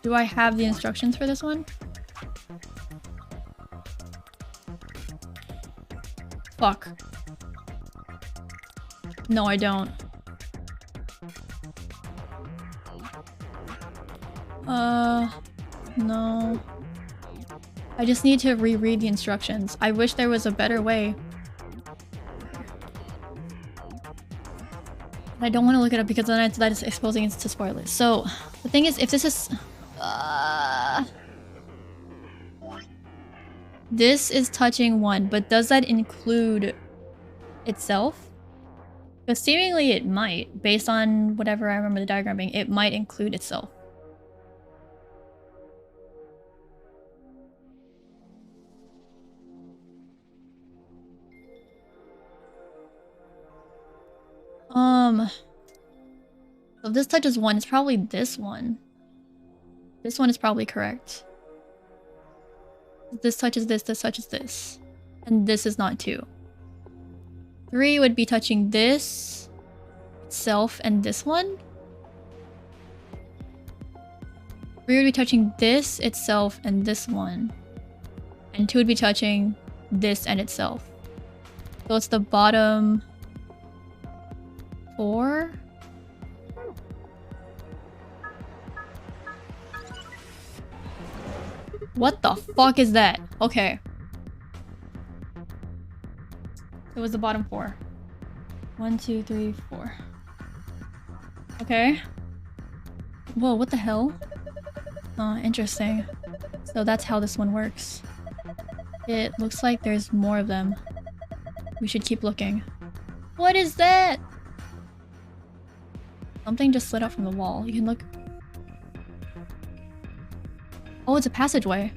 Do I have the instructions for this one? Fuck. No, I don't. No. I just need to reread the instructions. I wish there was a better way. I don't want to look it up because then that is exposing it to spoilers. So, the thing is, if this is... this is touching 1, but does that include itself? Because seemingly it might, based on whatever I remember the diagram being, it might include itself. So if this touches 1, it's probably this one. This one is probably correct. This touches this touches this. And this is not 2. 3 would be touching this itself and this one. 3 would be touching this itself and this one. And 2 would be touching this and itself. So it's the bottom 4. What the fuck is that? Okay. It was the bottom 4. 1, 2, 3, 4. Okay. Whoa, what the hell? Oh, interesting. So that's how this one works. It looks like there's more of them. We should keep looking. What is that? Something just slid out from the wall. You can look. Oh, it's a passageway.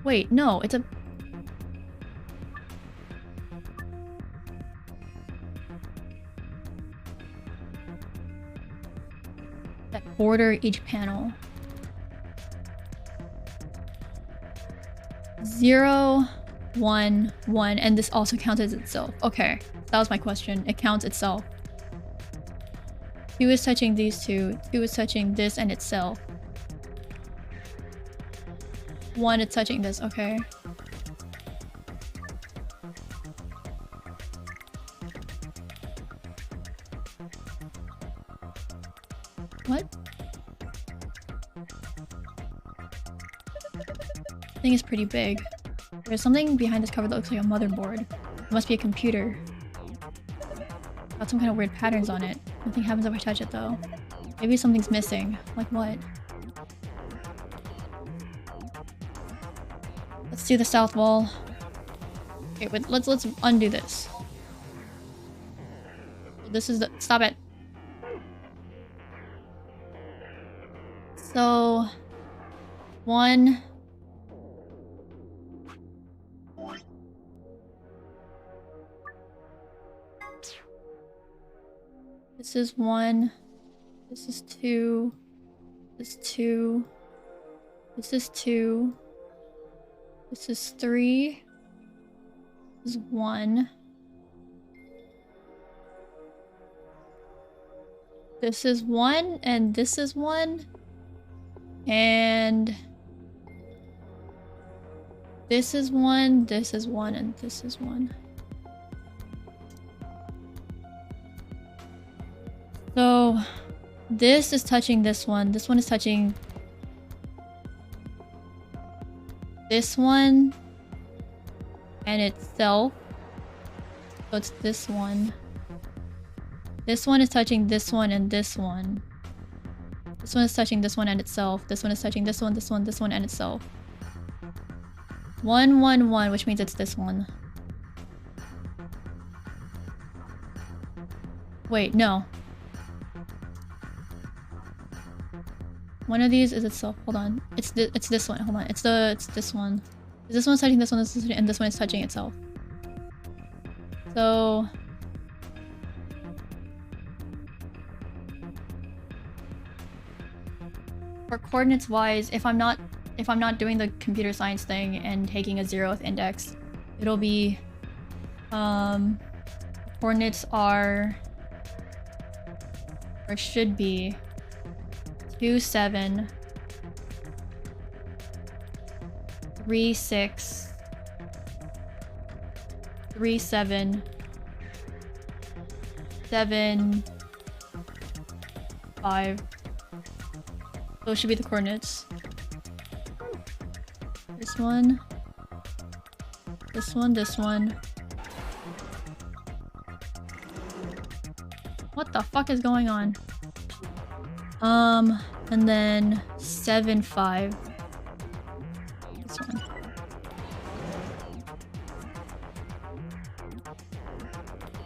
Wait, no, it's a... that border each panel. 0, 1, 1, and this also counts as itself. Okay, that was my question. It counts itself. 2 is touching these two. 2 is touching this and itself. 1 is touching this. Okay. What? This thing is pretty big. There's something behind this cover that looks like a motherboard. It must be a computer. Got some kind of weird patterns on it. Nothing happens if I touch it though. Maybe something's missing. Like what? Let's do the south wall. Okay, wait, let's undo this. This is the... Stop it. So... 1... This is 1. This is 2. This is 2. This is 2. This is 3. This is 1. This is 1, and this is 1. And... this is 1, this is 1, and this is 1. So, this is touching this one is touching this one and itself. So it's this one. This one is touching this one and this one. This one is touching this one and itself. This one is touching this one, this one, this one, and itself. 1, 1, 1, which means it's this one. Wait, no. One of these is itself. Hold on. It's this one. Hold on. It's this one. This one's touching this one, and this one is touching itself. So for coordinates wise, if I'm not doing the computer science thing and taking a 0th index, it'll be coordinates are, or should be, 2, 7, 3, 6, 3, 7, 7, 5. Those should be the coordinates. This one. This one, this one. What the fuck is going on? And then 7, 5. This one.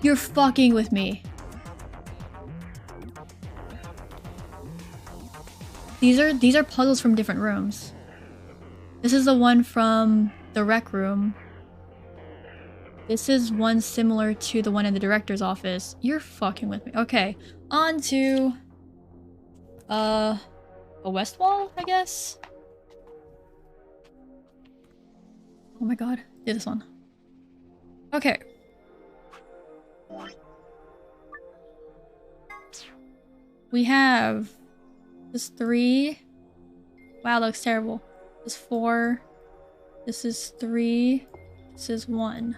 You're fucking with me. These are puzzles from different rooms. This is the one from the rec room. This is one similar to the one in the director's office. You're fucking with me. Okay, on to a west wall, I guess. Oh my god, do this one. Okay. We have this 3. Wow, that looks terrible. This is 4. This is 3. This is 1.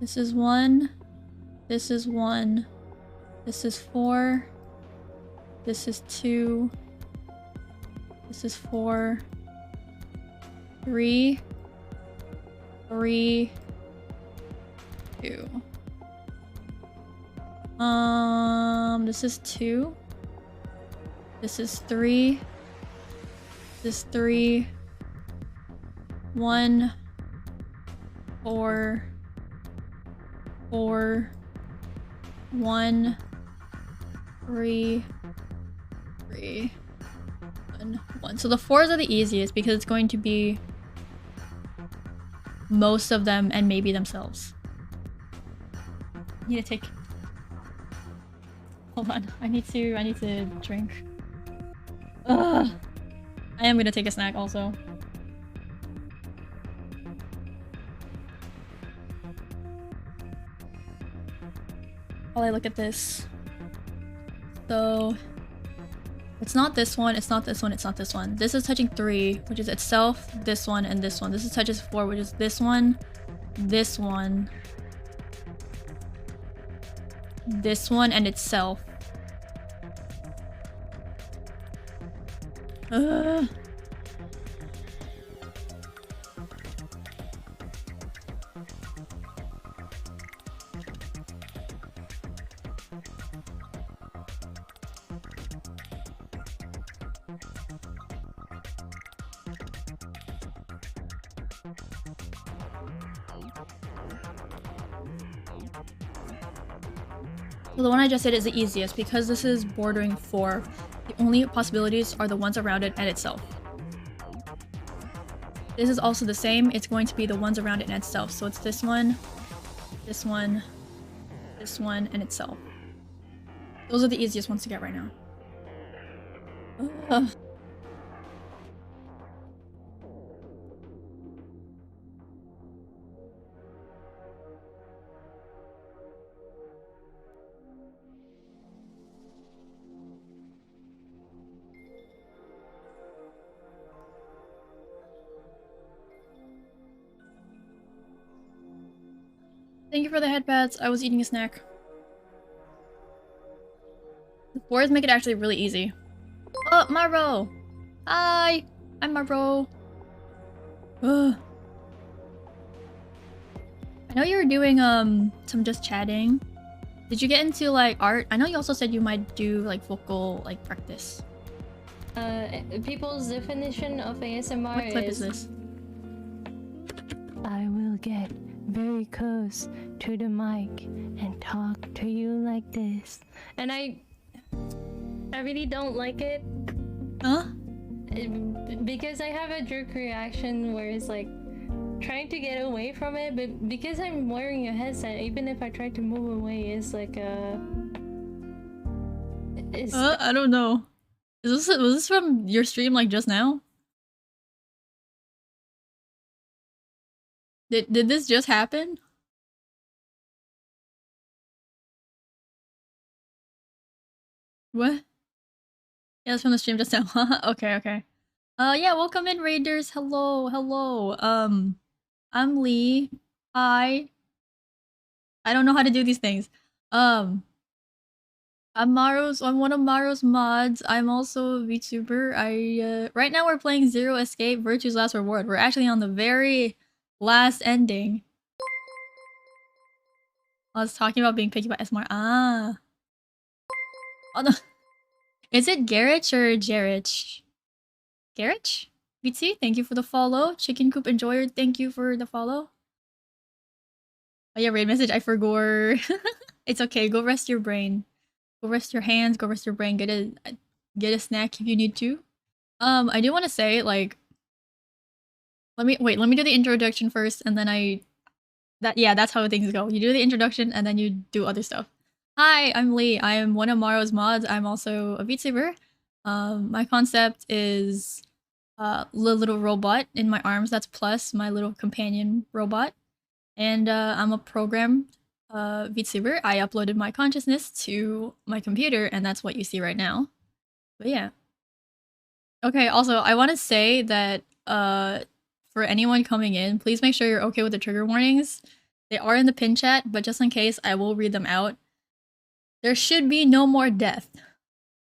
This is 1. This is 1. This is 4. This is 2. This is 4. 3. 3. 2. This is 2. This is 3. This is 3. 1. 4. 4. 1, 3, 3, 1, 1. So the 4s are the easiest because it's going to be most of them and maybe themselves. I need to take... Hold on. I need to drink. Ugh. I am gonna take a snack also. While I look at this. So it's not this one, it's not this one, it's not this one. This is touching 3, which is itself, this one, and this one. This is touches 4, which is this one, this one, and itself. So the one I just did is the easiest because this is bordering 4. The only possibilities are the ones around it and itself. This is also the same. It's going to be the ones around it and itself. So it's this one, this one, this one, and itself. Those are the easiest ones to get right now. Ugh. Thank you for the headpads. I was eating a snack. The 4s make it actually really easy. Oh, Maro! Hi! I'm Maro. Ugh. I know you were doing some just chatting. Did you get into like art? I know you also said you might do like vocal like practice. People's definition of ASMR What clip is this? I will get very close to the mic and talk to you like this. And I really don't like it. Huh? Because I have a jerk reaction where it's like trying to get away from it, but because I'm wearing a headset, even if I try to move away, it's like a... I don't know. Was this from your stream like just now? Did this just happen? What? Yeah, it's from the stream just now. Okay, okay. Yeah, welcome in, Raiders. Hello, hello. I'm Lee. Hi. I don't know how to do these things. I'm one of Maro's mods. I'm also a VTuber. Right now we're playing Zero Escape, Virtue's Last Reward. We're actually on the very last ending. I was talking about being picky by SMR. Ah. Oh no. Is it Garrich or Jarich? Garrich? BT, thank you for the follow. Chicken Coop Enjoyer, thank you for the follow. Oh yeah, raid message, I forgot. It's okay, go rest your brain. Go rest your hands, go rest your brain, get a snack if you need to. I do want to say, like, let me do the introduction first, and then that's how things go. You do the introduction, and then you do other stuff. Hi, I'm Lee. I am one of Maro's mods. I'm also a VTuber. My concept is the little robot in my arms. That's Plus, my little companion robot. And I'm a programmed VTuber. I uploaded my consciousness to my computer, and that's what you see right now. But yeah. Okay, also, I want to say that for anyone coming in, please make sure you're okay with the trigger warnings. They are in the pin chat, but just in case, I will read them out. There should be no more death,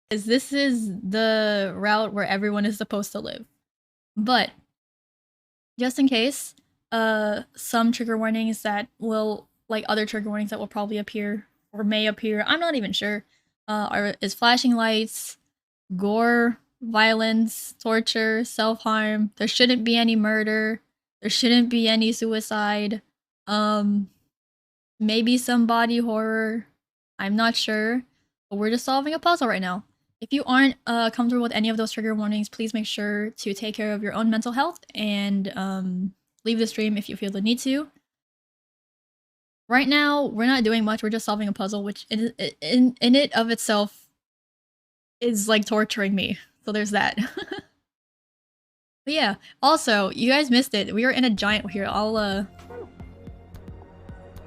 because this is the route where everyone is supposed to live. But just in case, some trigger warnings that will, like other trigger warnings that will probably appear or may appear, I'm not even sure, is flashing lights, gore, violence, torture, self-harm. There shouldn't be any murder. There shouldn't be any suicide. Maybe some body horror. I'm not sure, but we're just solving a puzzle right now. If you aren't comfortable with any of those trigger warnings, please make sure to take care of your own mental health and leave the stream if you feel the need to. Right now, we're not doing much. We're just solving a puzzle, which in it of itself is like torturing me. So there's that. But yeah, also, you guys missed it. We were in a giant here.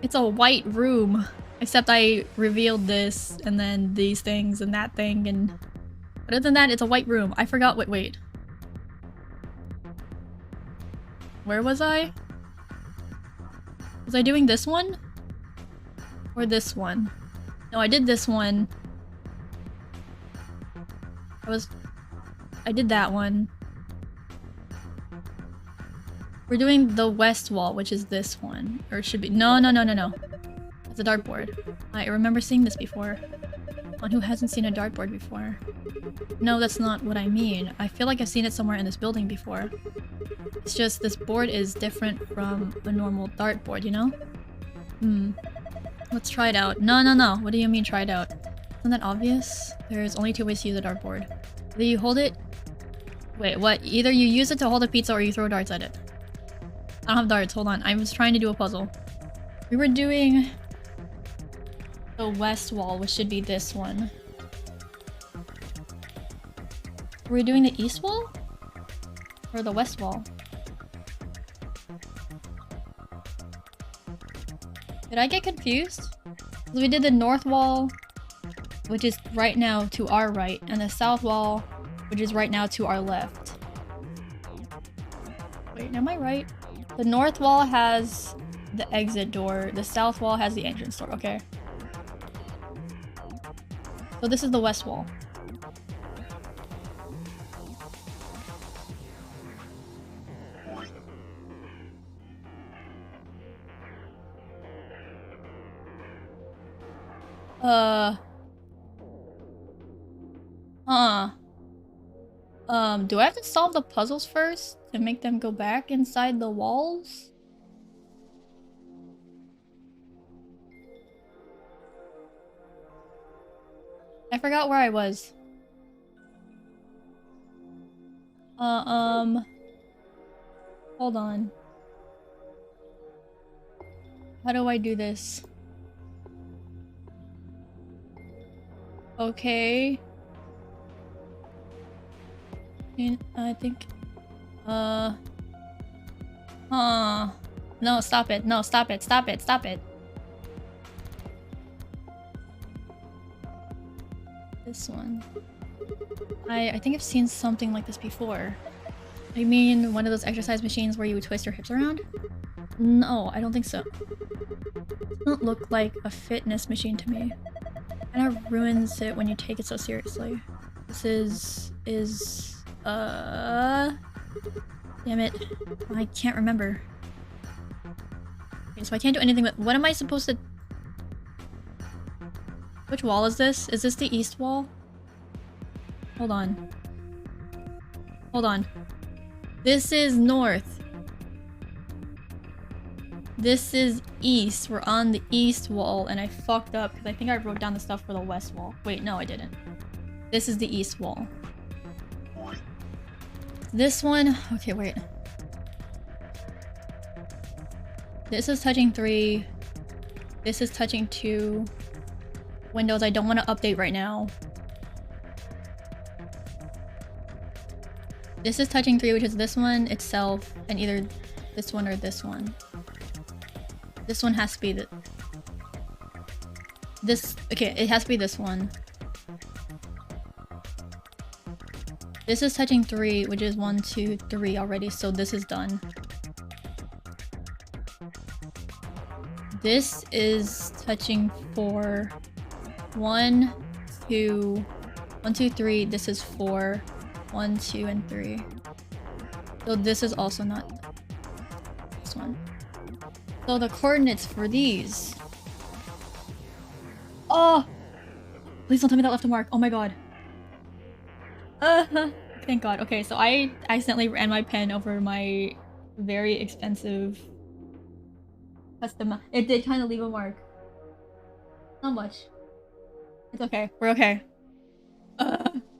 It's a white room. Except I revealed this, and then these things, and that thing, and... Other than that, it's a white room. I forgot what- wait. Where was I? Was I doing this one? Or this one? No, I did this one. I did that one. We're doing the west wall, which is this one. Or it should be- no. It's a dartboard. I remember seeing this before. On who hasn't seen a dartboard before? No, that's not what I mean. I feel like I've seen it somewhere in this building before. It's just this board is different from a normal dartboard, you know? Let's try it out. No. What do you mean try it out? Isn't that obvious? There's only 2 ways to use a dartboard. Either you hold it... Wait, what? Either you use it to hold a pizza or you throw darts at it. I don't have darts, hold on. I was trying to do a puzzle. We were doing... the west wall, which should be this one. Were we doing the east wall? Or the west wall? Did I get confused? So we did the north wall, which is right now to our right, and the south wall, which is right now to our left. Wait, am I right? The north wall has the exit door, the south wall has the entrance door, okay. So this is the west wall. Do I have to solve the puzzles first to make them go back inside the walls? I forgot where I was. Hold on. How do I do this? Okay. I think... No, stop it. No, stop it. Stop it. Stop it. This one. I think I've seen something like this before. I mean, one of those exercise machines where you would twist your hips around? No, I don't think so. It doesn't look like a fitness machine to me. Kind of ruins it when you take it so seriously. This is... Damn it. I can't remember. Okay, so I can't do anything with... What am I supposed to... Which wall is this? Is this the east wall? Hold on. Hold on. This is north. This is east. We're on the east wall, and I fucked up because I think I wrote down the stuff for the west wall. Wait, no, I didn't. This is the east wall. This one... Okay, wait. This is touching 3. This is touching 2. Windows I don't want to update right now. This is touching 3, which is this one itself, and either this one or this one. This one has to be the... This... Okay, it has to be this one. This is touching 3, which is 1, 2, 3 already, so this is done. This is touching 4. 1, 2, 1, 2, 3. This is 4. 1, 2, and 3. So this is also not this one. So the coordinates for these. Oh! Please don't tell me that left a mark. Oh my god. Thank god. Okay, so I accidentally ran my pen over my very expensive custom. It did kind of leave a mark. Not much. It's okay. We're okay.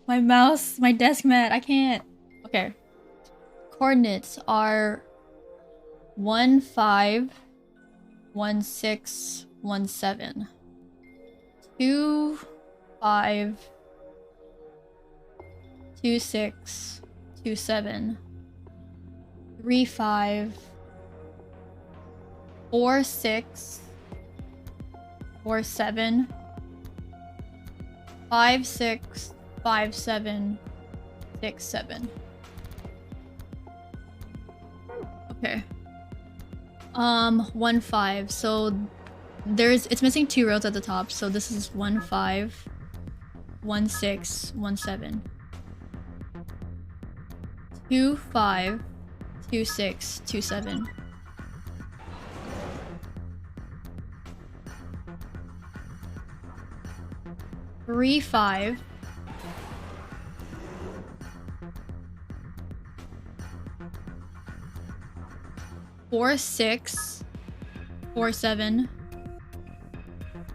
My mouse, my desk mat, I can't. Okay. Coordinates are 1, 5, 1, 6, 1, 7. 2, 5, 2, 6, 2, 7. 3, 5, 4, 6, 4, 7. 5, 6, 5, 7, 6, 7. Okay. 1, 5. So it's missing 2 rows at the top. So this is 1, 5, 1, 6, 1, 7. 2, 5, 2, 6, 2, 7. 3, 5. 4, 6, 4, 7.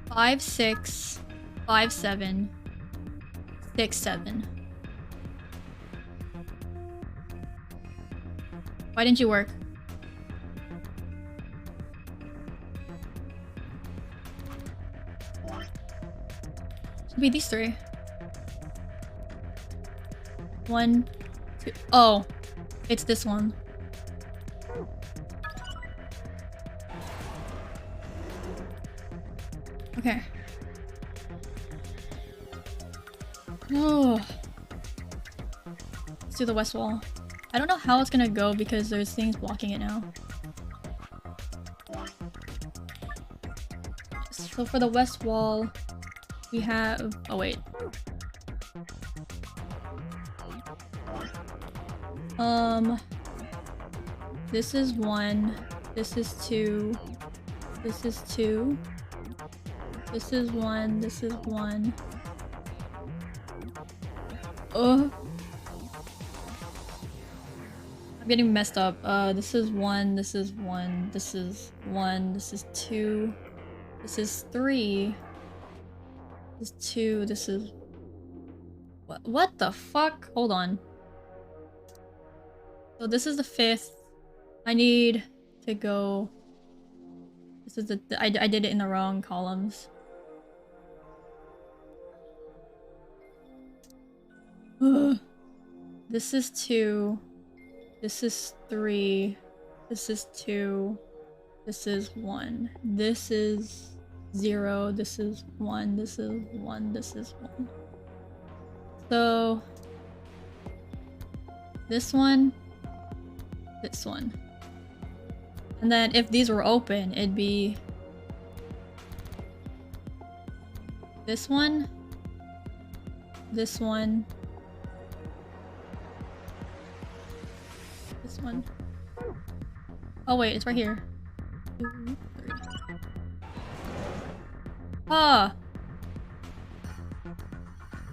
5, 6, 5, 7, 6, 7. Why didn't you work? Should be these 3. 1, 2. Oh, it's this one. Okay. Oh. Let's do the west wall. I don't know how it's gonna go because there's things blocking it now. So for the west wall, we have... Oh wait. This is 1. This is 2. This is 2. This is 1. This is 1. Oh. I'm getting messed up. This is 1. This is 1. This is 1. This is 2. This is 3. This is 2. This is... What the fuck? Hold on. So this is the 5th. I need to go... This is the... I did it in the wrong columns. This is 2. This is 3. This is 2. This is 1. This is 0. This is 1. This is 1. This is 1. So... This one. This one. And then if these were open, it'd be... This one. This one. This one. Oh wait, it's right here. 2, 3. Ah!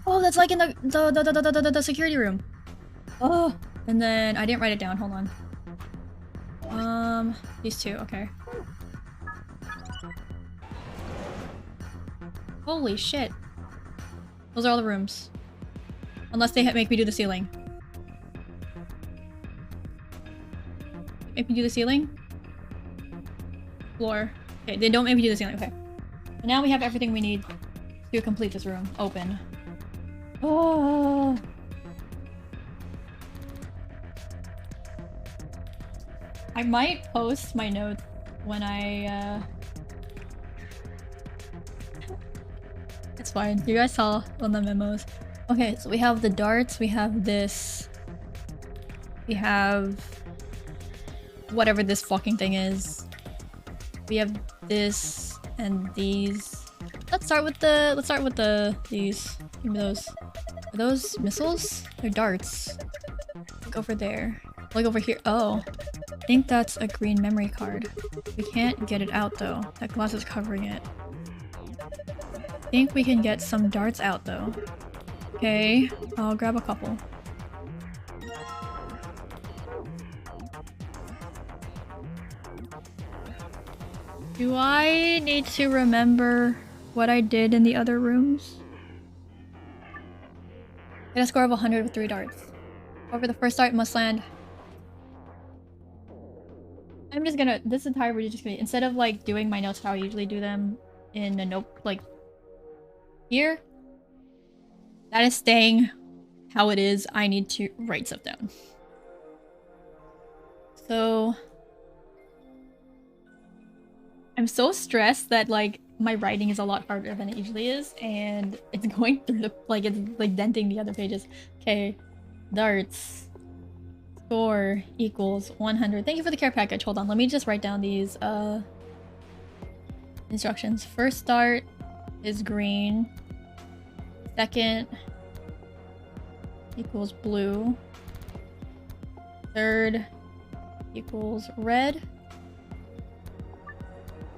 Oh, that's like in the security room. Oh! And then I didn't write it down, hold on. These 2, okay. Holy shit. Those are all the rooms. Unless they make me do the ceiling. Make me do the ceiling? Floor. Okay, they don't make me do the ceiling, okay. And now we have everything we need to complete this room. Open. Oh. I might post my notes when I, It's fine. You guys saw on the memos. Okay, so we have the darts, we have this. We have... whatever this fucking thing is. We have this and these. Let's start with these. Give me those. Are those missiles? They're darts. Look over there. Look over here. Oh. I think that's a green memory card. We can't get it out though. That glass is covering it. I think we can get some darts out though. Okay, I'll grab a couple. Do I need to remember what I did in the other rooms? Get a score of 100 with 3 darts. However, the first dart must land. I'm just gonna, this entire video is just gonna, instead of like doing my notes how I usually do them in a note, like here, that is staying how it is. I need to write stuff down. So I'm so stressed that like my writing is a lot harder than it usually is, and it's going through the, like, it's like denting the other pages. Okay, darts. Score equals 100. Thank you for the care package. Hold on, let me just write down these instructions. First dart is green. Second equals blue. Third equals red.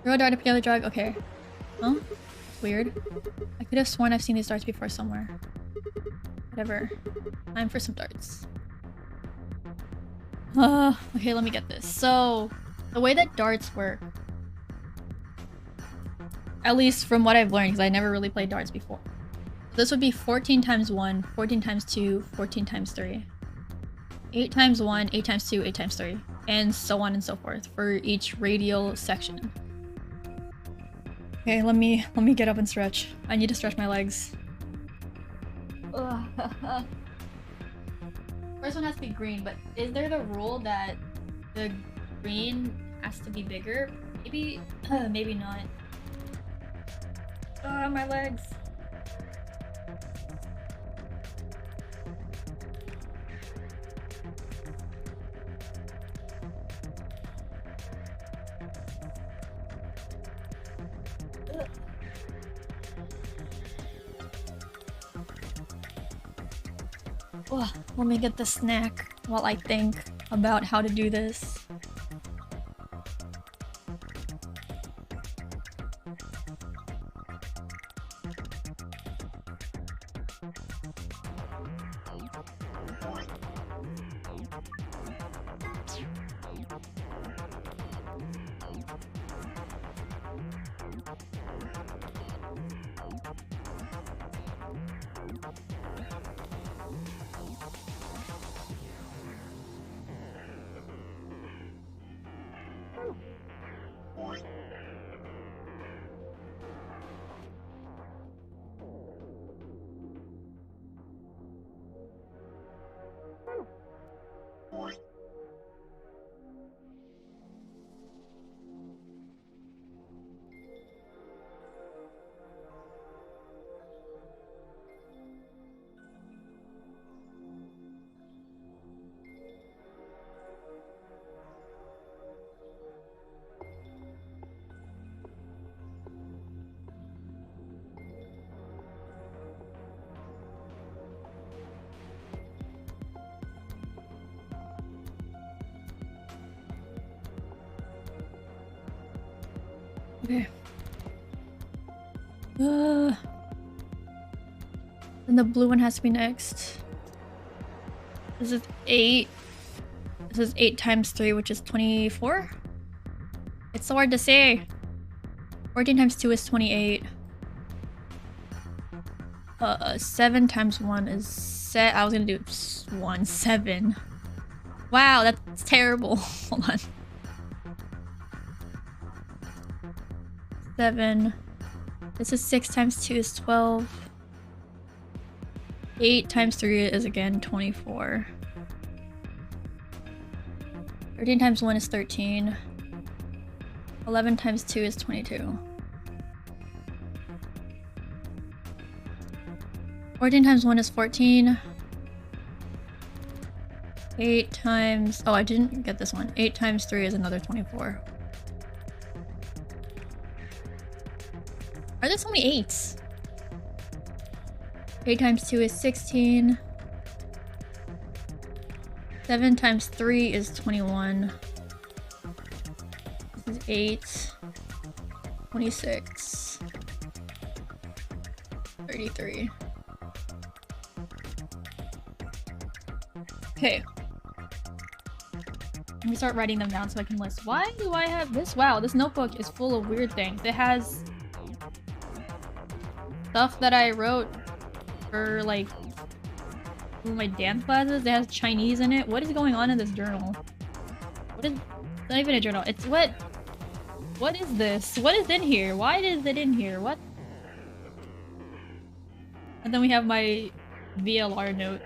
Throw a dart up the other drug. Okay. Huh? Weird. I could have sworn I've seen these darts before somewhere. Whatever. Time for some darts. Okay, let me get this. So, the way that darts work, at least from what I've learned, because I never really played darts before. This would be 14 times 1, 14 times 2, 14 times 3. 8 times 1, 8 times 2, 8 times 3. And so on and so forth for each radial section. Okay, let me get up and stretch. I need to stretch my legs. First one has to be green, but is there the rule that the green has to be bigger? Maybe, maybe not. My legs. Oh, let me get the snack while I think about how to do this. Okay. And the blue one has to be next. This is 8. This is 8 times 3, which is 24. It's so hard to say. 14 times 2 is 28. 7 times 1 is I was gonna do 7. Wow, that's terrible. Hold on. 7. This is 6 times 2 is 12. 8 times 3 is again 24. 13 times 1 is 13. 11 times 2 is 22. 14 times 1 is 14. 8 times... Oh, I didn't get this one. 8 times 3 is another 24. Are there so many 8s? 8 times 2 is 16. 7 times 3 is 21. This is 8. 26. 33. Okay. Let me start writing them down so I can list. Why do I have this? Wow, this notebook is full of weird things. It has stuff that I wrote for like Some of my dance classes that has Chinese in it. What is going on in this journal? What is... It's not even a journal. It's what... What is this? What is in here? Why is it in here? What? And then we have my VLR notes.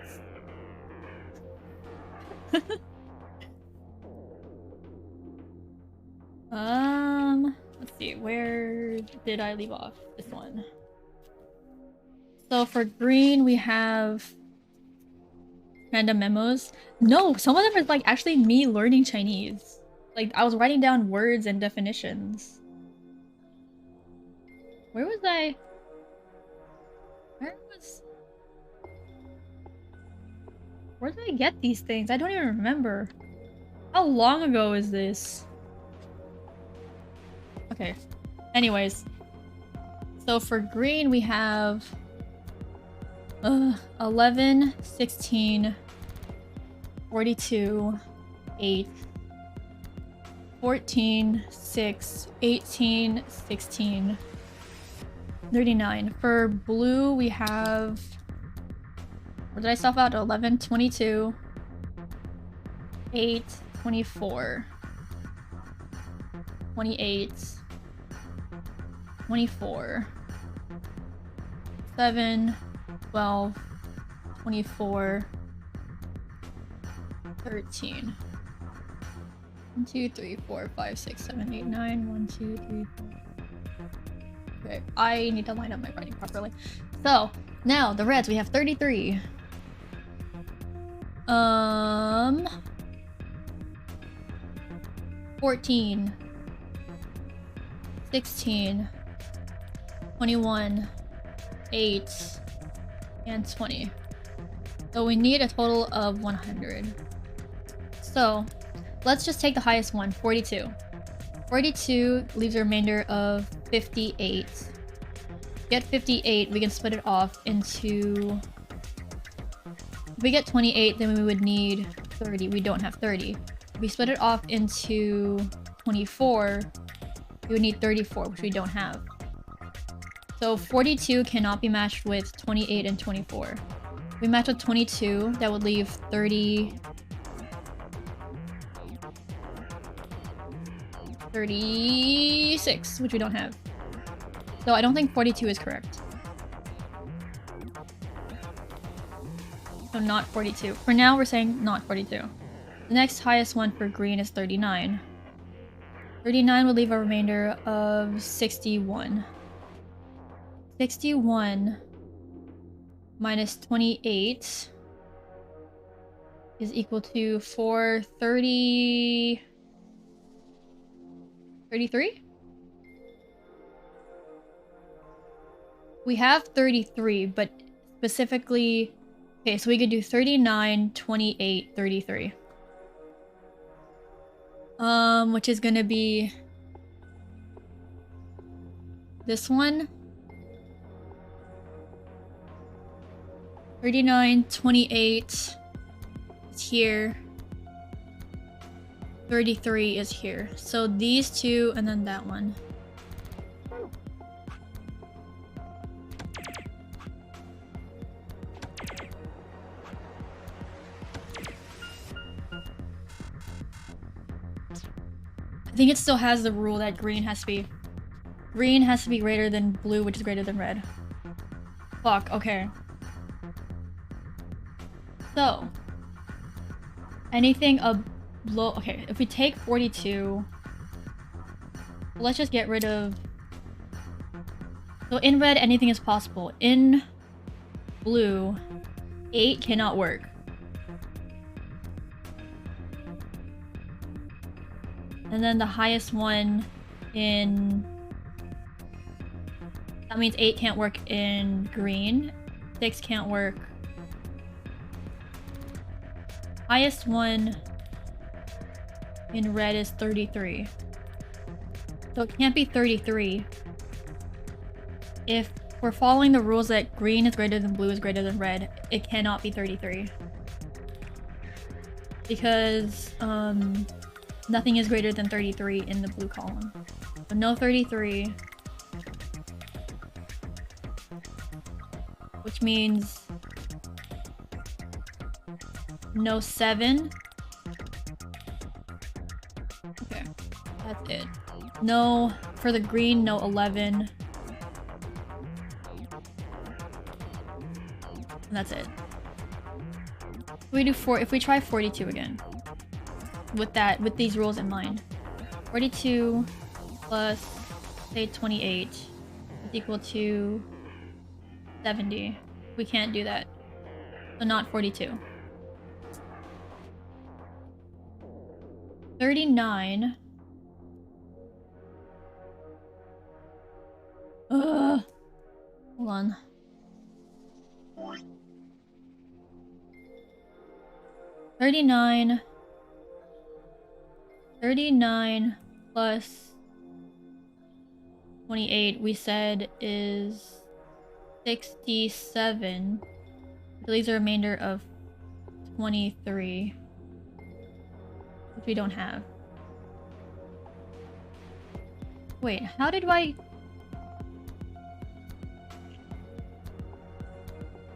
Let's see. Where did I leave off? This one. So for green, we have random memos. No, some of them are like actually me learning Chinese. Like I was writing down words and definitions. Where was I? Where did I get these things? I don't even remember. How long ago is this? Okay. Anyways. So for green we have 11, 16, 42, 8, 14, 6, 18, 16, 39. For blue we have... Where did I stop out? 11, 22, 8, 24, 28, 24, 7, 12, 24, 13. 1, 2, 3, 4, 5, 6, 7, 8, 9. 1, 2, 3, 4. Okay, I need to line up my writing properly. So, now the reds, we have 33. 14, 16, 21, 8, and 20. So we need a total of 100. So let's just take the highest one, 42. 42 leaves a remainder of 58. Get 58, we can split it off into... If we get 28, then we would need 30. We don't have 30. If we split it off into 24, we would need 34, which we don't have. So 42 cannot be matched with 28 and 24. If we match with 22, that would leave 36, which we don't have. So I don't think 42 is correct. So not 42. For now, we're saying not 42. The next highest one for green is 39. 39 will leave a remainder of 61. 61 minus 28 is equal to 430... 33? We have 33, but specifically... Okay, so we could do 39, 28, 33. Which is gonna be... this one. 39, 28 is here. 33 is here. So these two and then that one. I think it still has the rule that green has to be greater than blue, which is greater than red. Fuck, okay. So anything below, okay, if we take 42, let's just get rid of, so in red anything is possible. In blue, 8 cannot work. And then the highest one in... That means 8 can't work in green. 6 can't work. Highest one in red is 33. So it can't be 33. If we're following the rules that green is greater than blue is greater than red, it cannot be 33. Because, nothing is greater than 33 in the blue column. So no 33. Which means no 7. Okay, that's it. No, for the green, no 11. And that's it. If we try 42 again. With these rules in mind. 42 plus, say, 28 is equal to 70. We can't do that. So not 42. 39. Ugh. Hold on. $39 plus 28 we said is 67. It leaves a remainder of 23, which we don't have. Wait, how did I...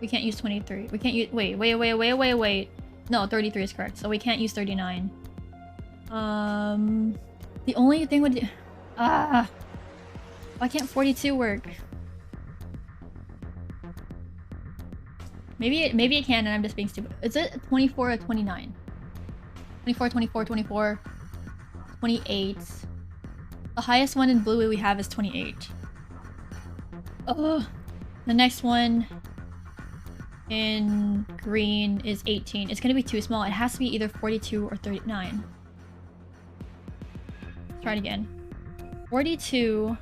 We can't use 23. We can't use... Wait. No, 33 is correct. So we can't use 39. The only thing would... why can't 42 work? Maybe it can and I'm just being stupid. Is it 24 or 29? 24, 24, 24, 28. The highest one in blue we have is 28. Oh, the next one in green is 18. It's gonna be too small. It has to be either 42 or 39. Let's try it again. 42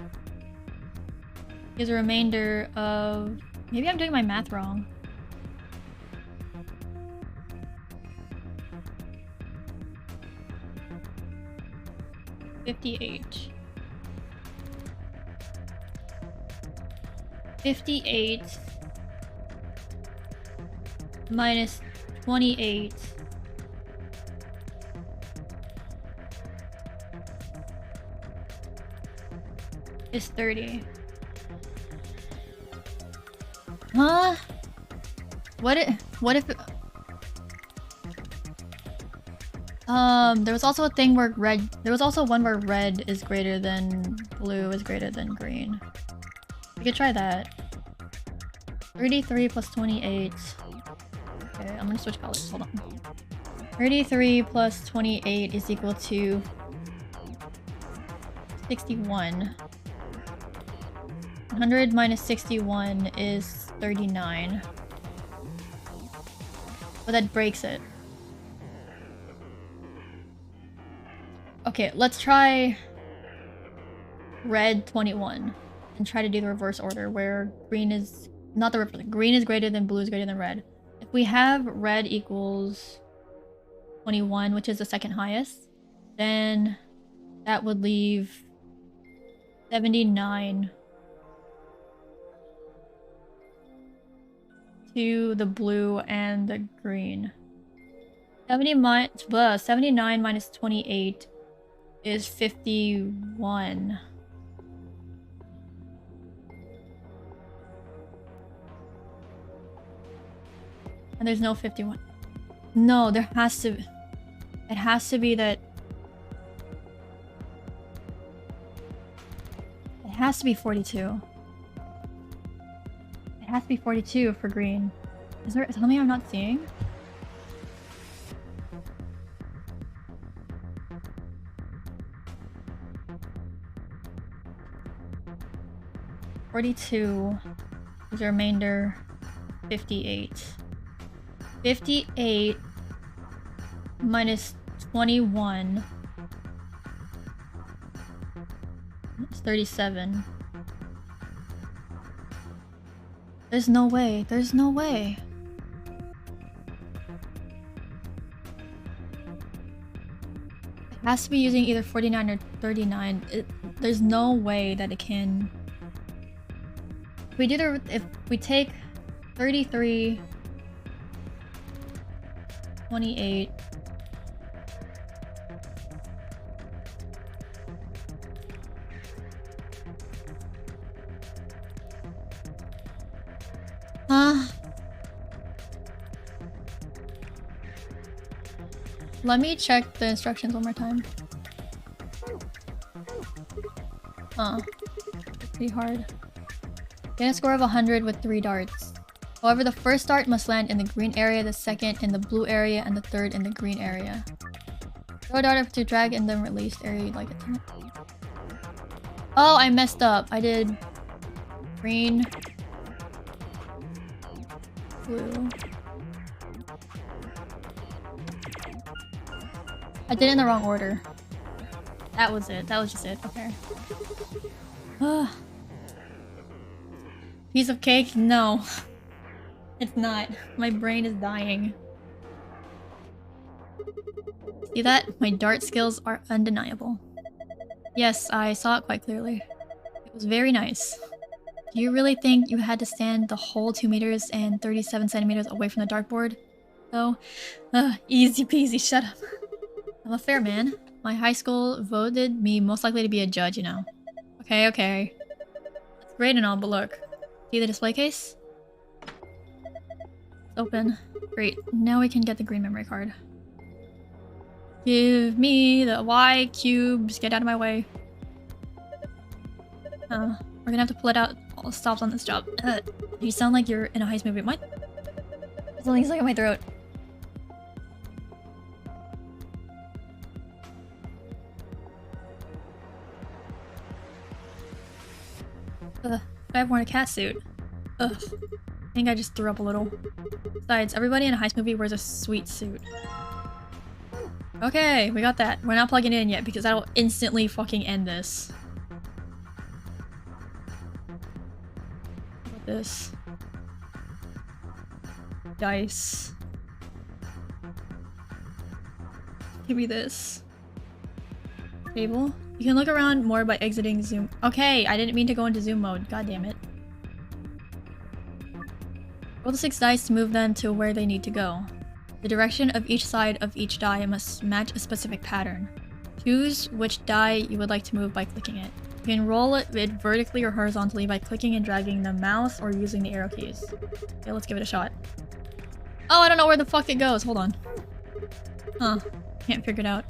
is a remainder of... Maybe I'm doing my math wrong. $58 minus 28 is 30. Huh? What if there was also a thing where there was also one where red is greater than blue is greater than green. We could try that. 33 plus 28. Okay, I'm gonna switch colors. Hold on. 33 plus 28 is equal to 61. 100 minus 61 is 39. But that breaks it. Okay, let's try red 21 and try to do the reverse order where green is not the reverse. Green is greater than blue is greater than red. If we have red equals 21, which is the second highest, then that would leave 79 to the blue and the green. 79 minus 28 is 51. And there's no 51. No, there has to... It has to be that... It has to be 42. It has to be 42 for green. Is there something I'm not seeing? $42 is a remainder 58. 58 minus 21 is 37. There's no way. There's no way. It has to be using either 49 or 39. There's no way that it can... If we take 33, 28, Let me check the instructions one more time. Huh. Pretty hard. Get a score of 100 with 3 darts. However, the first dart must land in the green area, the second in the blue area, and the third in the green area. Throw a dart up to drag in the released area you'd like it to. Oh, I messed up. I did green, blue. I did it in the wrong order. That was it. That was just it. Okay. Piece of cake? No. It's not. My brain is dying. See that? My dart skills are undeniable. Yes, I saw it quite clearly. It was very nice. Do you really think you had to stand the whole 2 meters and 37 centimeters away from the dartboard? though? Easy peasy, shut up. I'm a fair man. My high school voted me most likely to be a judge, you know. Okay, okay. That's great and all, but look. See the display case? It's open. Great. Now we can get the green memory card. Give me the Y cubes. Get out of my way. We're gonna have to pull it out all the stops on this job. You sound like you're in a heist movie. What? Something's stuck in my throat. I've worn a cat suit. Ugh. I think I just threw up a little. Besides, everybody in a heist movie wears a sweet suit. Okay, we got that. We're not plugging it in yet because that'll instantly fucking end this. What about this? Dice. Give me this. Table. You can look around more by exiting zoom. Okay, I didn't mean to go into zoom mode. God damn it. Roll the 6 dice to move them to where they need to go. The direction of each side of each die must match a specific pattern. Choose which die you would like to move by clicking it. You can roll it vertically or horizontally by clicking and dragging the mouse or using the arrow keys. Okay, let's give it a shot. Oh, I don't know where the fuck it goes. Hold on. Huh. Can't figure it out.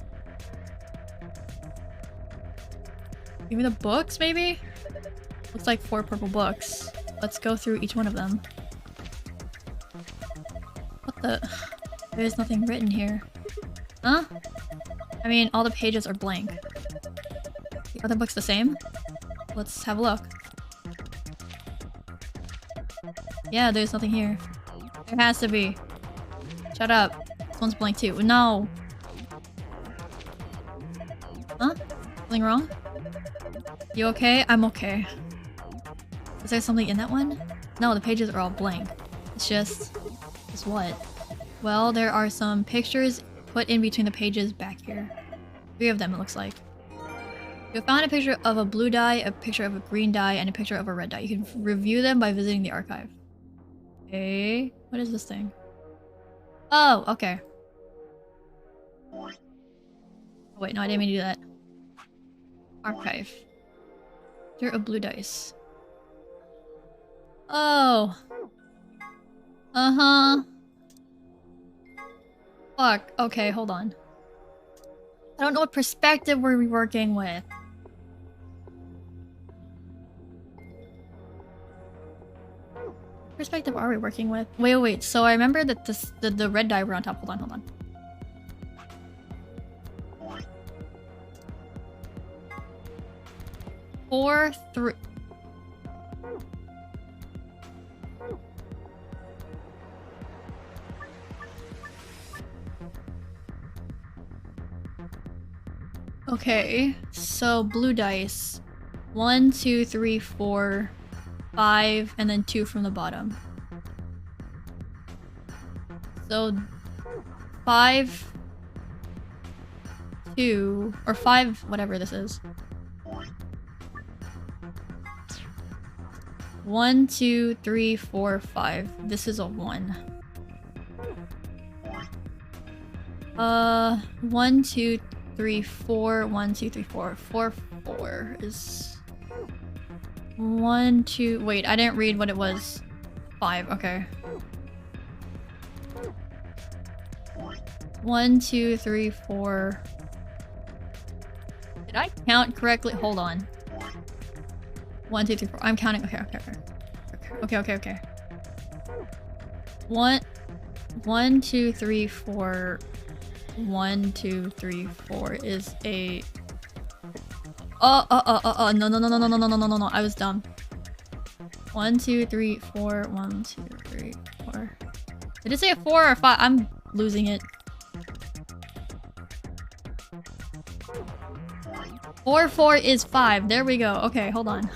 Give me the books, maybe? Looks like 4 purple books. Let's go through each one of them. What the? There's nothing written here. Huh? I mean, all the pages are blank. Are the books the same? Let's have a look. Yeah, there's nothing here. There has to be. Shut up. This one's blank too. No! Huh? Something wrong? You okay? I'm okay. Is there something in that one? No, the pages are all blank. It's just... It's what? Well, there are some pictures put in between the pages back here. 3 of them, it looks like. You found a picture of a blue die, a picture of a green die, and a picture of a red die. You can review them by visiting the archive. Okay. What is this thing? Oh, okay. Oh, wait, no, I didn't mean to do that. Archive. Picture of blue dice. Oh. Uh-huh. Fuck. Okay, hold on. I don't know what perspective we're working with. What perspective are we working with? Wait, wait. So I remember that the red die were on top. Hold on, hold on. Four, 3. Okay, so blue dice. 1, 2, 3, 4, 5, and then 2 from the bottom. So 5, 2, or 5, whatever this is. 1, 2, 3, 4, 5. This is a 1. 1, 2, 3, 4. 1, 2, 3, 4. 4, 4 is 1, 2. Wait, I didn't read what it was. 5. Okay. 1, 2, 3, 4. Did I count correctly? Hold on. 1, 2, 3, 4. I'm counting. Okay. 1, 2, 3, 4. 1, 2, 3, 4 is a. No. I was dumb. 1, 2, 3, 4. 1, 2, 3, 4. Did it say a 4 or 5? I'm losing it. 4, 4 is 5. There we go. Okay, hold on.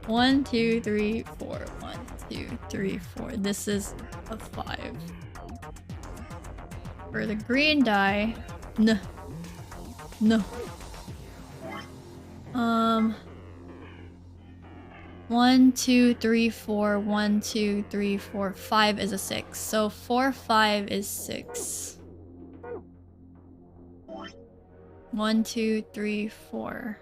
1, 2, 3, 4. 1, 2, 3, 4. This is a 5. For the green die. No. 1, 2, 3, 4. 1, 2, 3, 4. 5 is a 6. So 4, 5 is 6. 1, 2, 3, 4.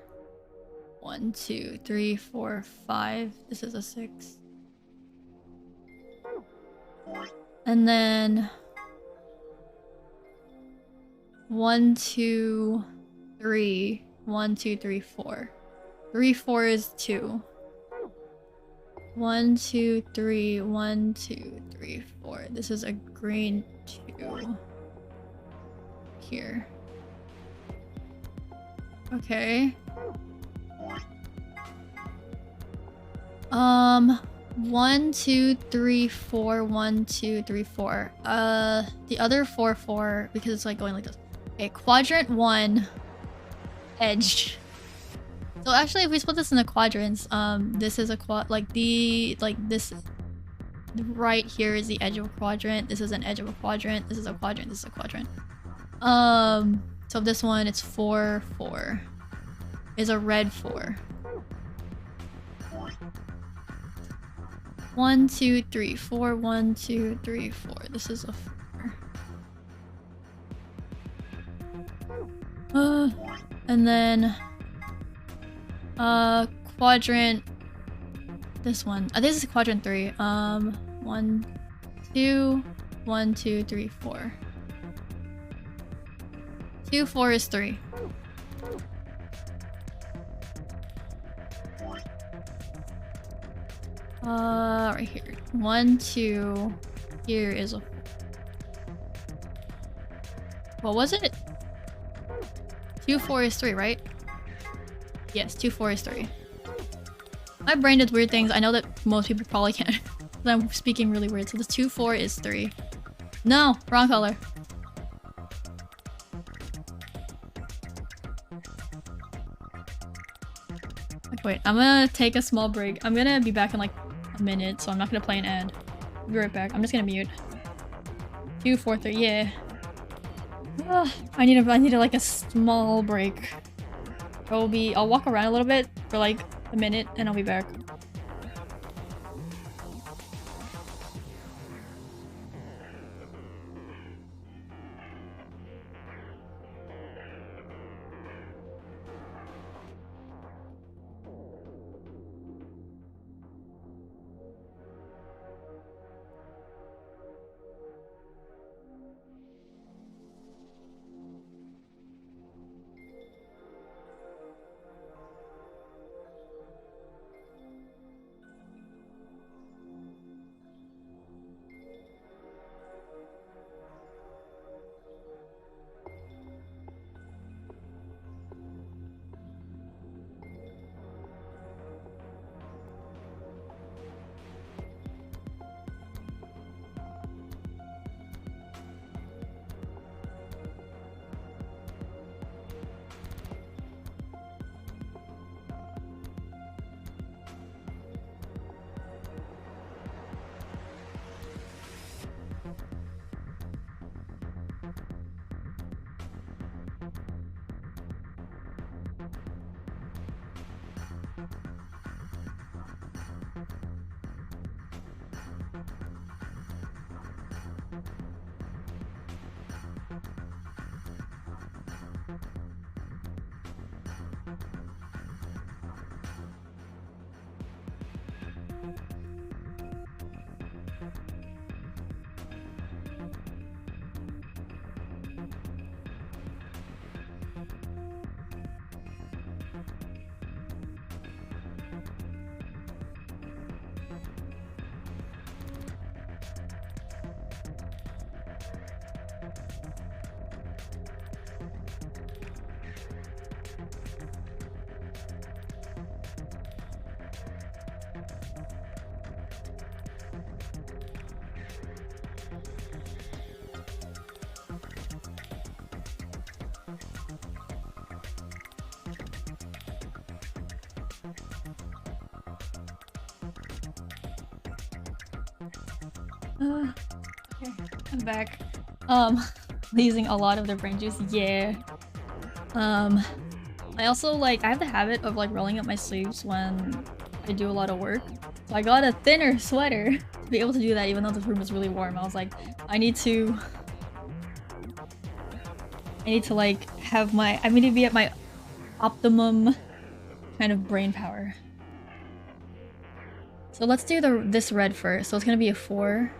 1, 2, 3, 4, 5. This is a 6. And then 1, 2, 3. 1, 2, 3, 4. 3, 4 is 2. 1, 2, 3. 1, 2, 3, 4. This is a green 2. Here. Okay. 1, 2, 3, 4. 1, 2, 3, 4. The other 4, 4, because it's like going like this. Okay, quadrant 1, edge. So actually, if we split this into quadrants, this is a this right here is the edge of a quadrant. This is an edge of a quadrant. This is a quadrant. This is a quadrant. So this one, it's 4, 4. Is a red 4. 1, 2, 3, 4. 1, 2, 3, 4. This is a 4. And then quadrant. This one. This is quadrant 3. 1, 2, 1, 2, 3, 4. 2, 4 is 3. Right here. 1, 2. Here is a. What was it? 2, 4 is 3, right? Yes, 2, 4 is 3. My brain does weird things. I know that most people probably can't. I'm speaking really weird. So this 2, 4 is 3. No, wrong color. Wait, I'm gonna take a small break. I'm gonna be back in like a minute, so I'm not gonna play an ad. I'll be right back. I'm just gonna mute. 2, 4, 3, yeah. I need like a small break. I'll walk around a little bit for like a minute and I'll be back. Okay, I'm back. Using a lot of the brain juice, yeah. I also like, I have the habit of like rolling up my sleeves when I do a lot of work. So I got a thinner sweater to be able to do that even though this room is really warm. I was like, I need to like have my, I need to be at my optimum kind of brain power. So let's do this red first. So it's gonna be a 4.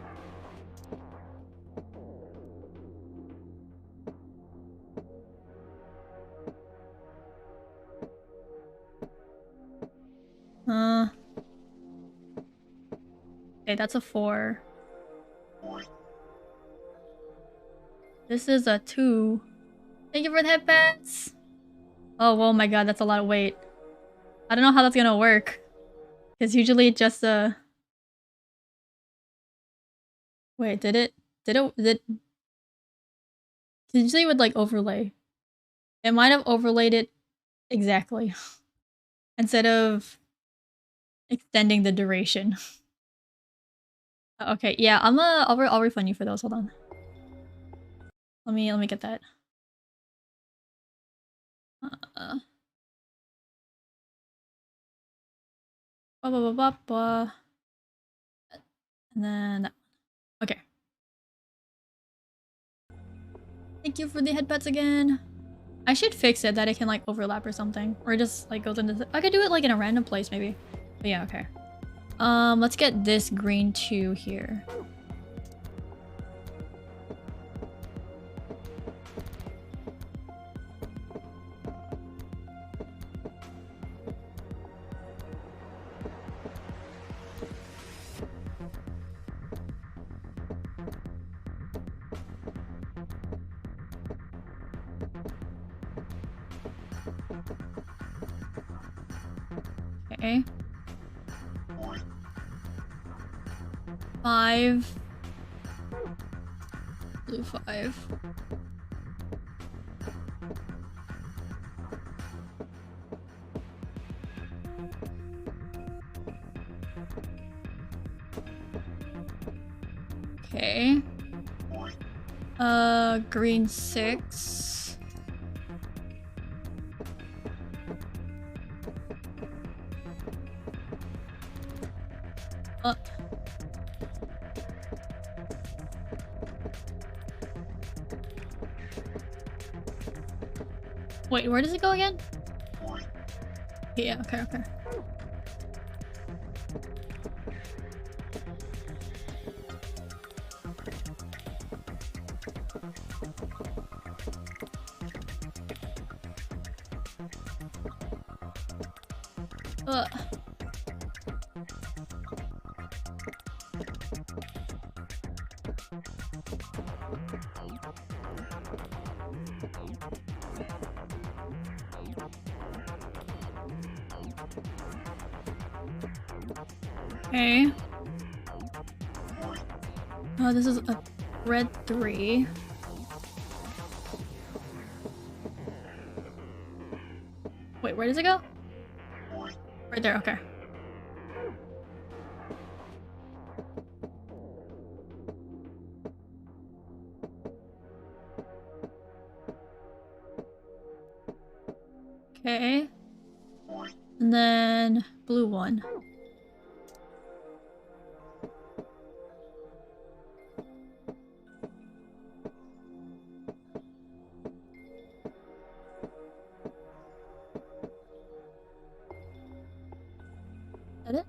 Okay, that's a 4. This is a 2. Thank you for the headbands! Oh my god, that's a lot of weight. I don't know how that's gonna work. Because usually just a... Wait, did usually would like overlay. It might have overlaid it exactly. Instead of extending the duration. Okay, yeah, I'll refund you for those. Hold on. Let me get that. And then that one. Okay. Thank you for the headpats again. I should fix it that it can like overlap or something. Or just like goes into I could do it like in a random place maybe. But yeah, okay. Let's get this green 2 here. Okay. 5. Blue 5. Okay. Green 6. Wait, where does it go again? Yeah, okay. Okay. Oh, this is a red 3. Wait, where does it go? Right there, okay. Okay. And then blue 1. Is that it?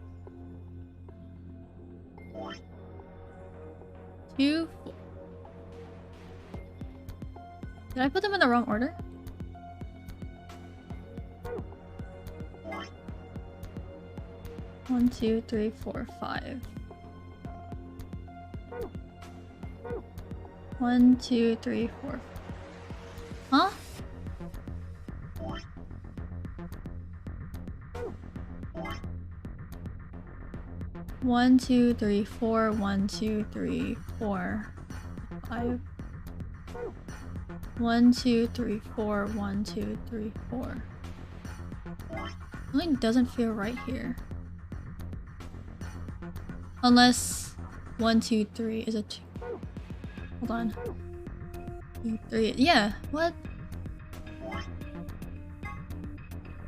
2, 4. Did I put them in the wrong order? One, 2, 3, 4, 5. 1, 2, 3, 4. Huh? One, 2, 3, 4. 1, 2, 3, 4, 5. 1, 2, 3, 4. 1, 2, 3, 4. Something doesn't feel right here. Unless 1, 2, 3 is a 2. Hold on. 2, 3. Yeah, what?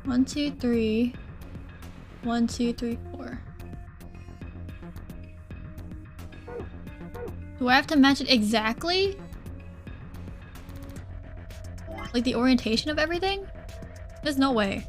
1, 2, 3. 1, 2, 3, 4. Do I have to match it exactly? Like the orientation of everything? There's no way.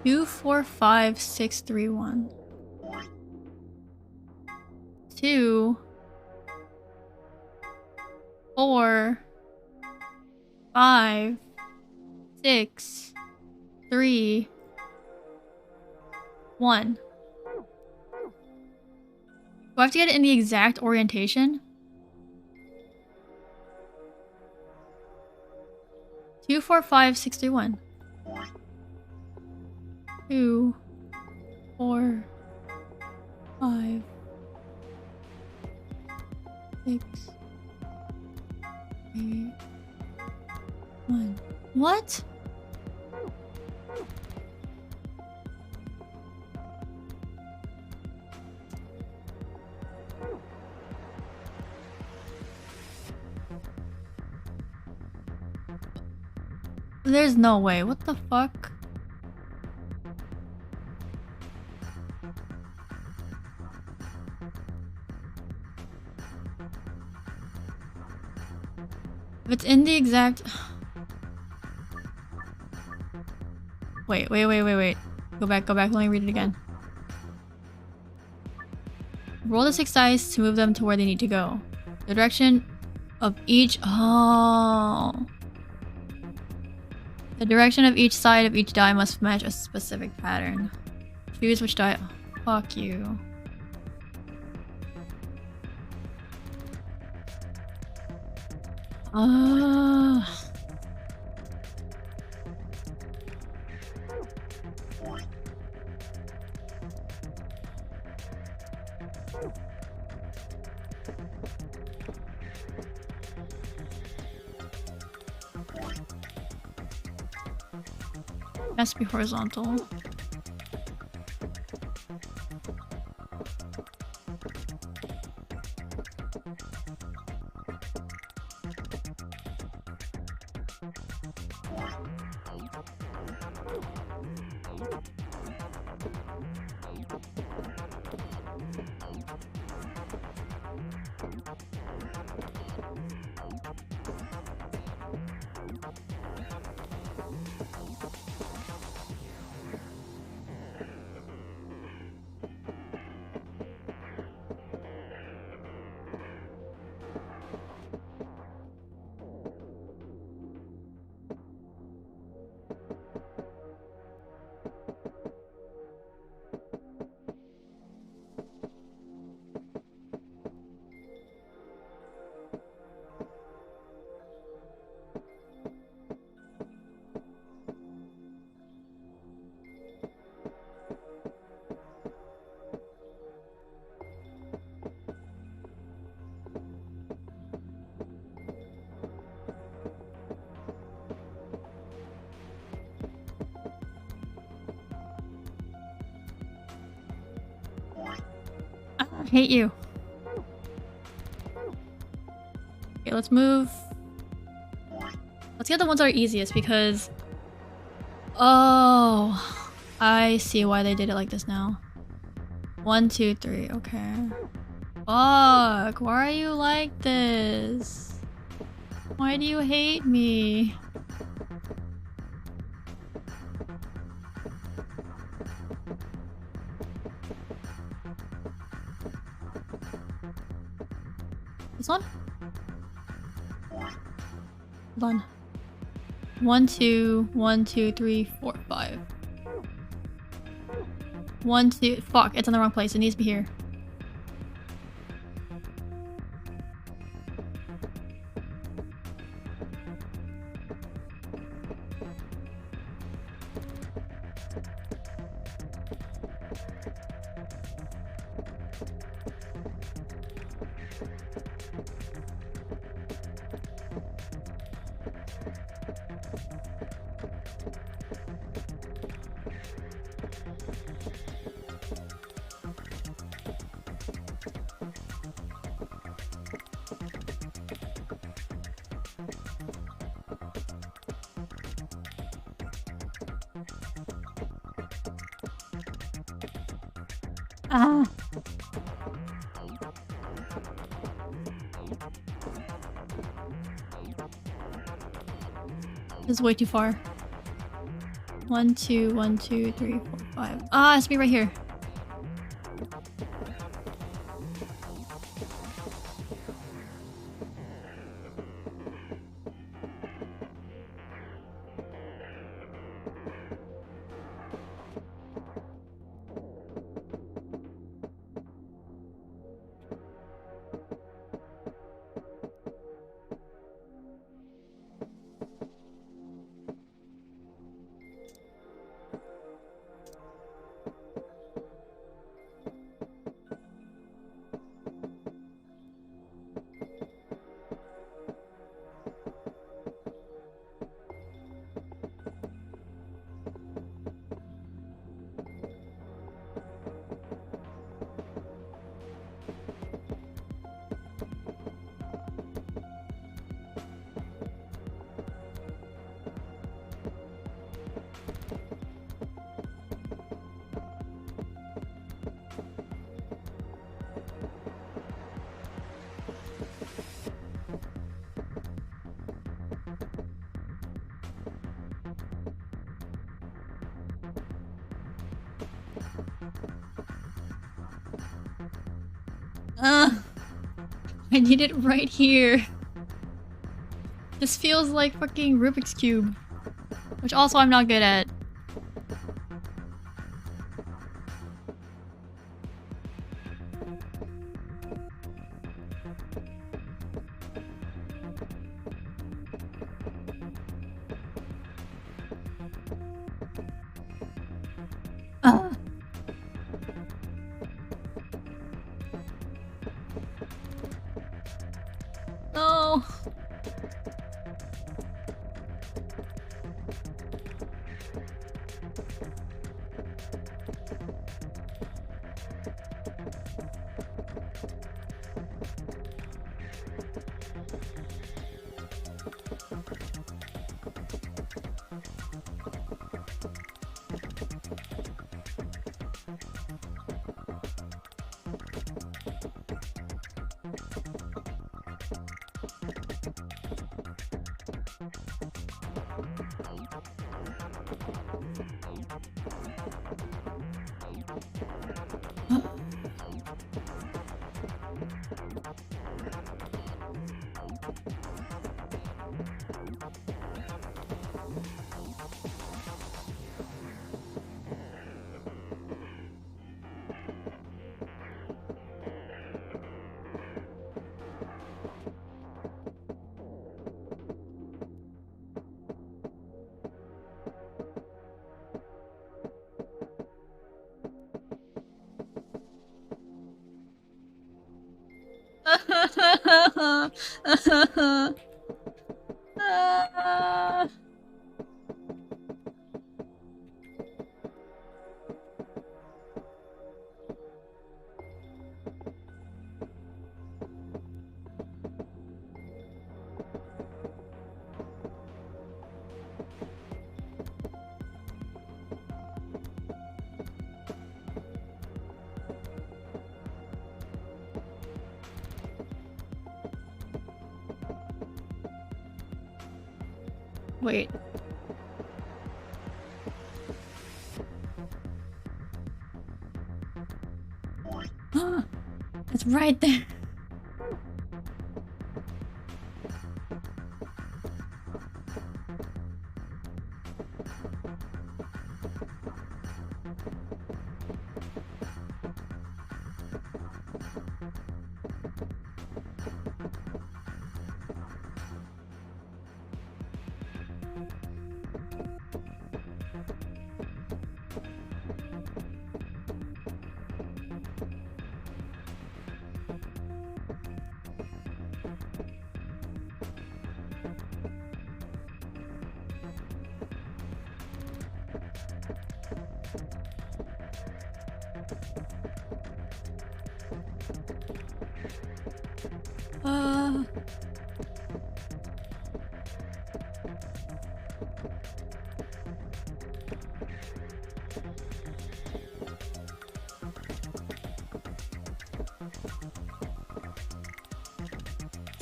Two, 4, 5, 6, 3, 1. 2, 4, 5, 6, 3, 1. Do I have to get it in the exact orientation? 2, 4, 5, 6, 3, 1. 2, 4, 5, 6, 3, 1. What? There's no way. What the fuck? If it's in the exact... Wait. Go back, let me read it again. Roll the 6 dice to move them to where they need to go. The direction of each... Oh. The direction of each side of each die must match a specific pattern. Choose which die... Fuck you. Has to be horizontal. I hate you. Okay, let's move. Let's get the ones that are easiest because... Oh, I see why they did it like this now. 1, 2, 3, okay. Fuck, why are you like this? Why do you hate me? This one? Hold on. 1, 2, 1, 2, 3, 4, 5. 1, 2. Fuck, it's in the wrong place. It needs to be here. Ah. This is way too far. 1, 2, 1, 2, 3, 4, 5. Ah, it's me right here. I need it right here. This feels like fucking Rubik's Cube. Which also I'm not good at. No. Wait. It's right there.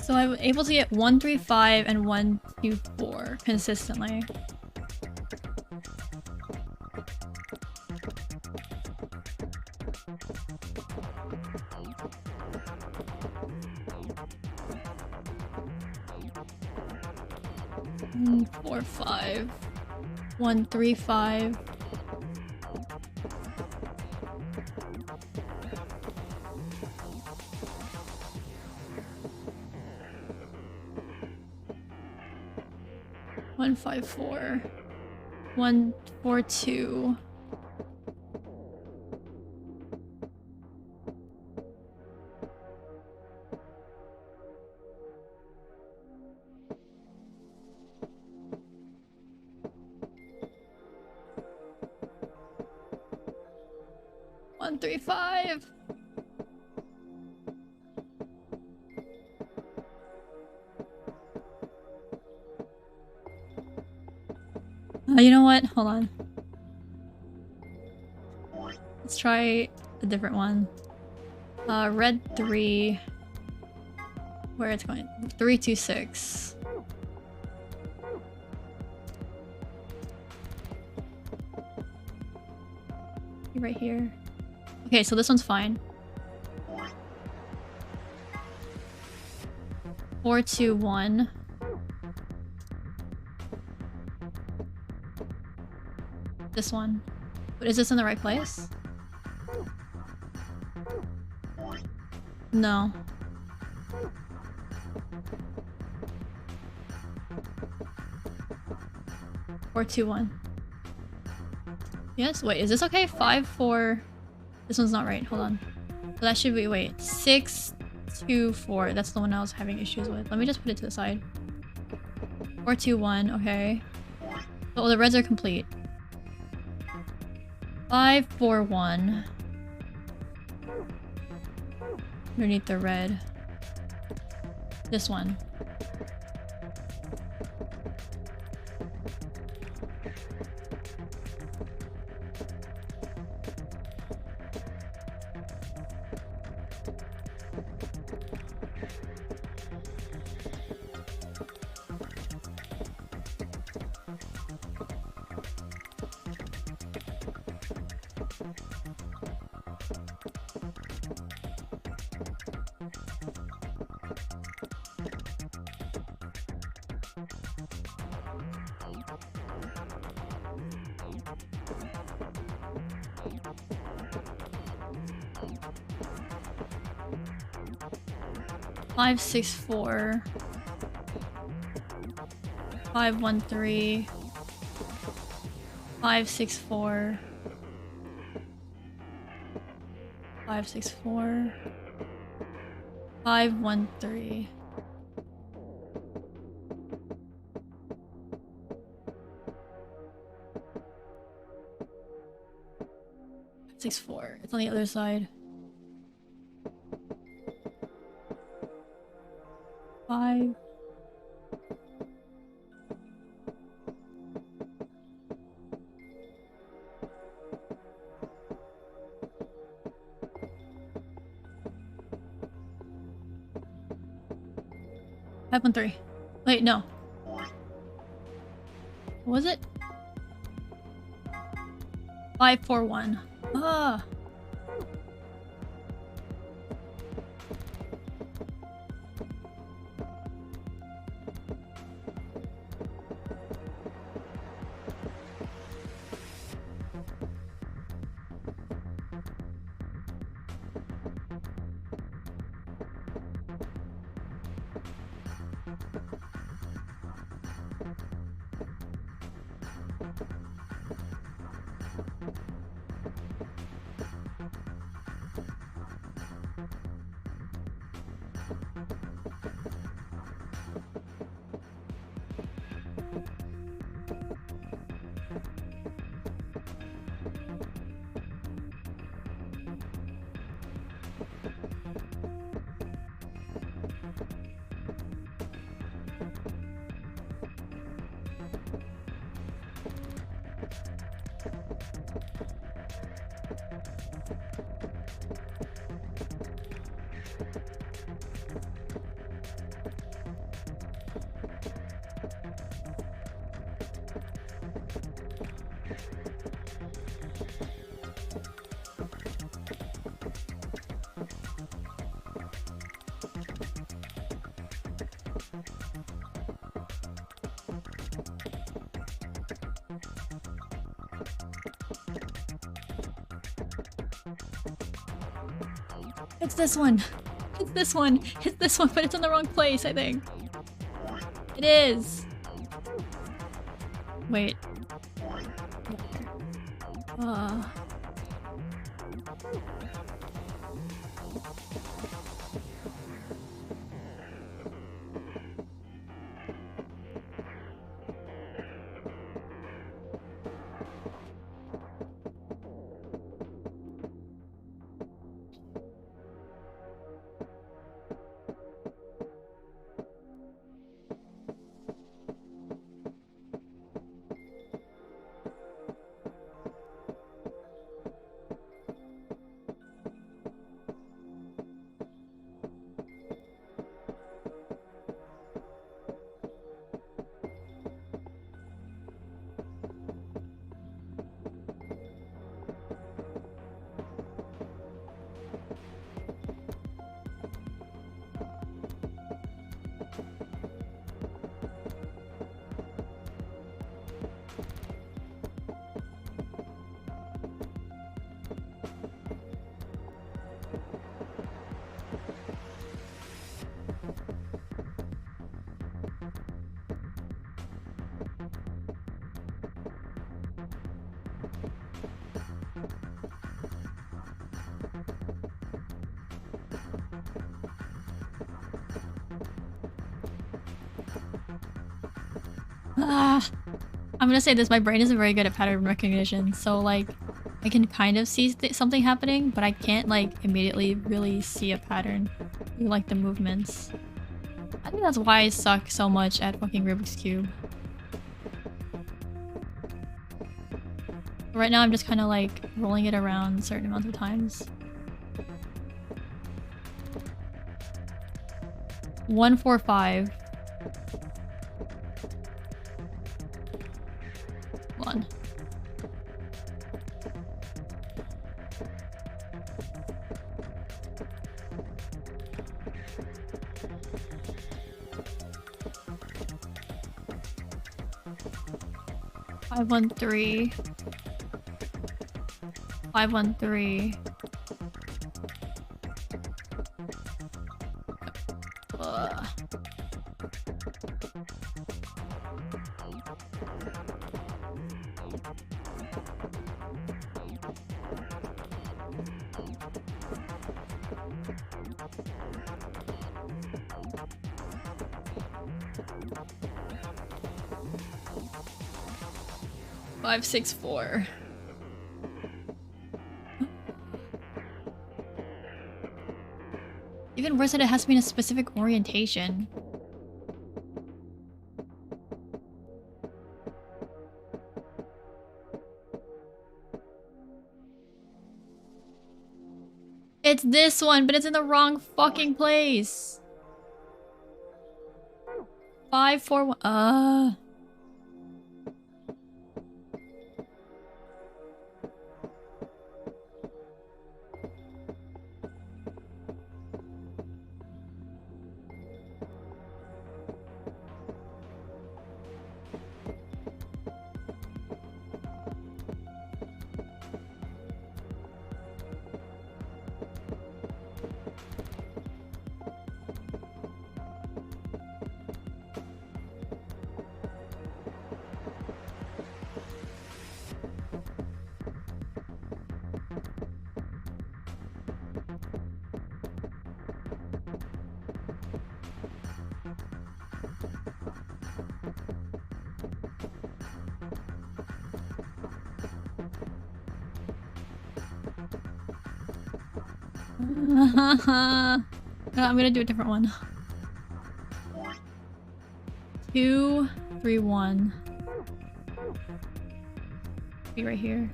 So I'm able to get 135 and 124 consistently. Mm, 4, 5, 1, 3, 5. One, 5, 4. 1, 4, 2. One, 3, 5. You know what? Hold on. Let's try a different one. Red 3. Where it's going? 3, 2, 6. Right here. Okay, so this one's fine. 4, 2, 1. This one. But is this in the right place? No. Four, 2, 1. Yes? Wait, is this okay? 5, 4. This one's not right. Hold on. So that should be, wait. 6, 2, 4. That's the one I was having issues with. Let me just put it to the side. 4, 2, 1. Okay. Oh, the reds are complete. 5, 4, 1. Underneath the red. This one. Five, 6, 4. 5, 1, 3. 5, 6, 4. 5, 6, 4. 5, 1, 3. 6, 4. It's on the other side. 5. Five, 1, 3. Wait, no. What was it? 541. Ah. It's this one. It's this one. It's this one, but it's in the wrong place, I think. It is. Wait. I'm gonna say this, my brain isn't very good at pattern recognition, so like I can kind of see something happening, but I can't like immediately really see a pattern through like the movements. I think that's why I suck so much at fucking Rubik's Cube. Right now I'm just kind of like rolling it around certain amounts of times. 145. 1. Five, 1, 3. 5, 1, 3. Five, 6, 4. Even worse that it has to be in a specific orientation. It's this one, but it's in the wrong fucking place. 5, 4, 1. I'm gonna do a different one. 2, 3, 1. Be right here.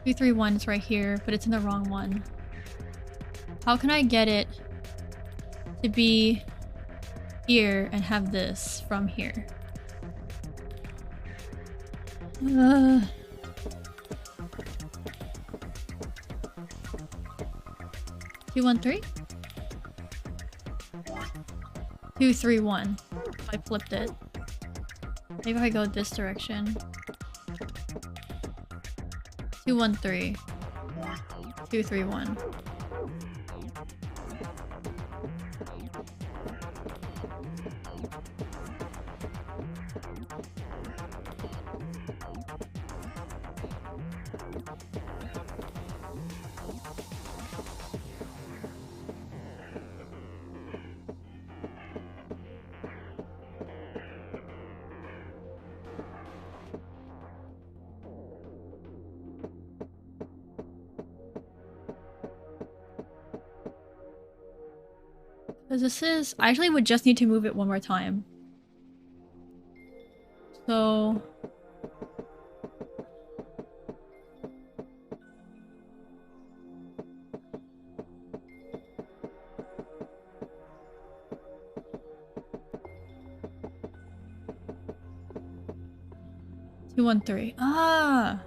Two, 3, 1 is right here, but it's in the wrong one. How can I get it to be here and have this from here? 2, 1, 3? 2, 3, 1. I flipped it. Maybe if I go this direction. 2, 1, 3. 2, 3, 1. Because this is... I actually would just need to move it one more time. So... Two, 1, 3. Ah!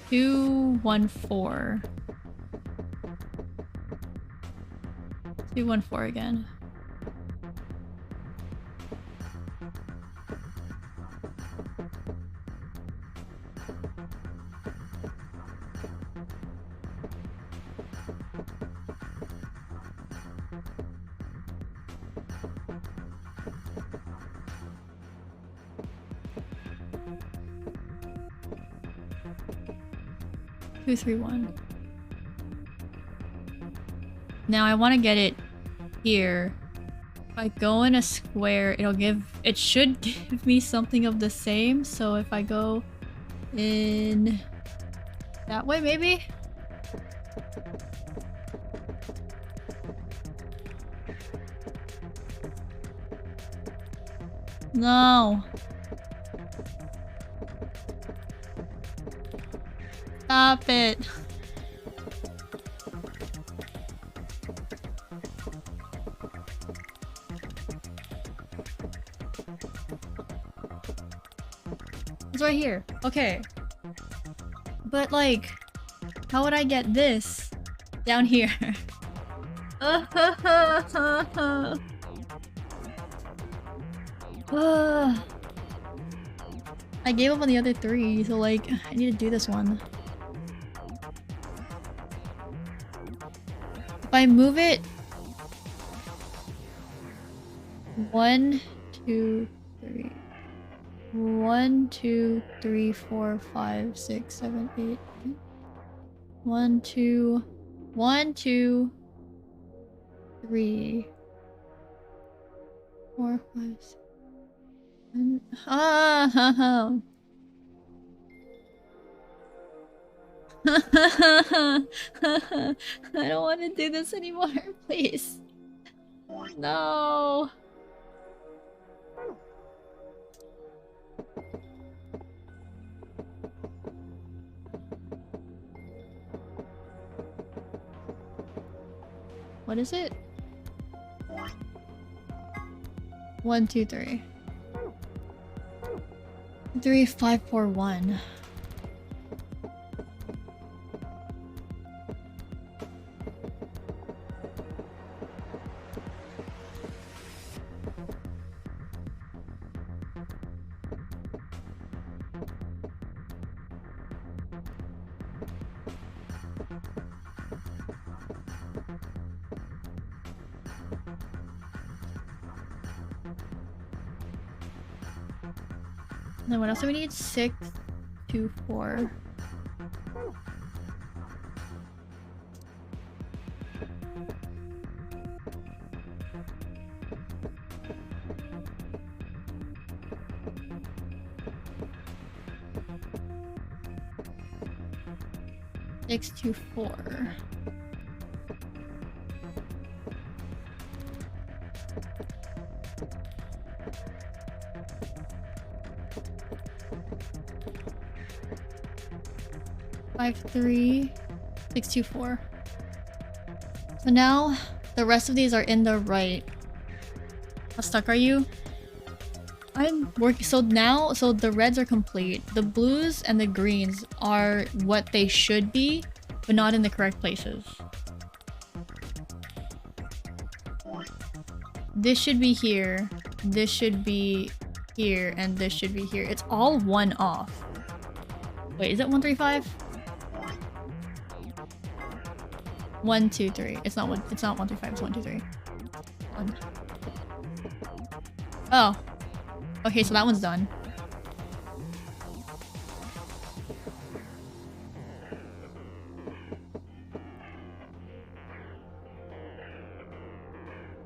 Two, 1, 4. 2, 1, 4 again. Two, 3, 1. Now I want to get it here. If I go in a square, it should give me something of the same. So if I go in that way, maybe? No. Stop it. It's right here. Okay. But like, how would I get this down here? I gave up on the other 3, so like, I need to do this one. If I move it 1, 2, 3. 1, 2, 3, 4, 5, 6, 7, 8. 1, 2, 1, 2, 3, 4, 5, 6. I don't want to do this anymore, please. No. What is it? 1, 2, 3. 3, 5, 4, 1. And then what else do we need? 6, 2, 4. Six, 2, 4. Five, 3, 6, 2, 4. So now the rest of these are in the right. How stuck are you? I'm working. So now, so the reds are complete. The blues and the greens are what they should be, but not in the correct places. This should be here. This should be here, and this should be here. It's all one off. Wait, is it 1, 3, 5? 1, 2, 3. It's not 1. It's not 1, 3, 5. It's 1, 2, 3. 1. Oh. Okay, so that one's done.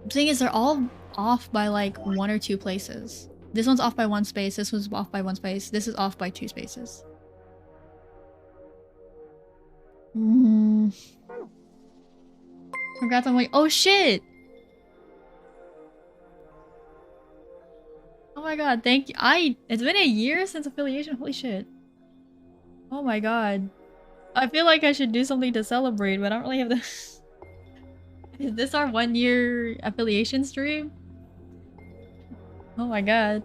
The thing is, they're all off by like 1 or 2 places. This one's off by 1 space. This one's off by 1 space. This is off by 2 spaces. Congrats on like, oh shit! Oh my god, thank you. It's been a year since affiliation. Holy shit. Oh my god. I feel like I should do something to celebrate, but I don't really have the... Is this our 1-year affiliation stream? Oh my god.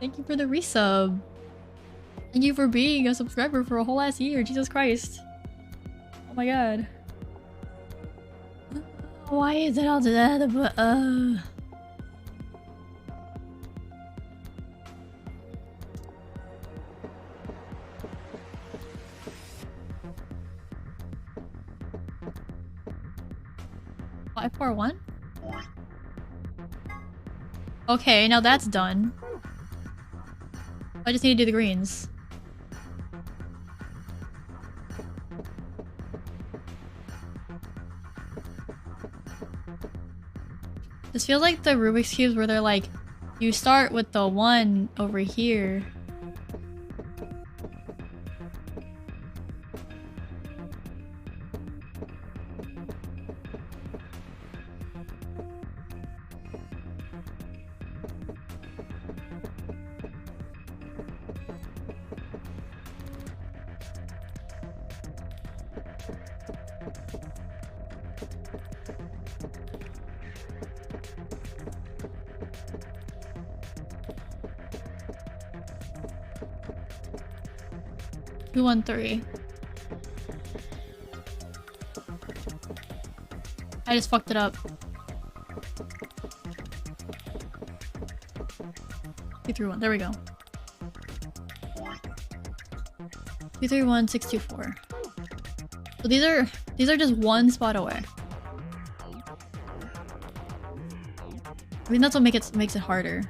Thank you for the resub. Thank you for being a subscriber for a whole ass year. Jesus Christ. Oh my god. Why is it all that? 541? Okay, now that's done. I just need to do the greens. This feels like the Rubik's Cubes where they're like, you start with the 1 over here. Two, 1, 3. I just fucked it up. 2, 3, 1. There we go. 2, 3, 1, 6, 2, 4. So these are just 1 spot away. I mean that's what makes it harder.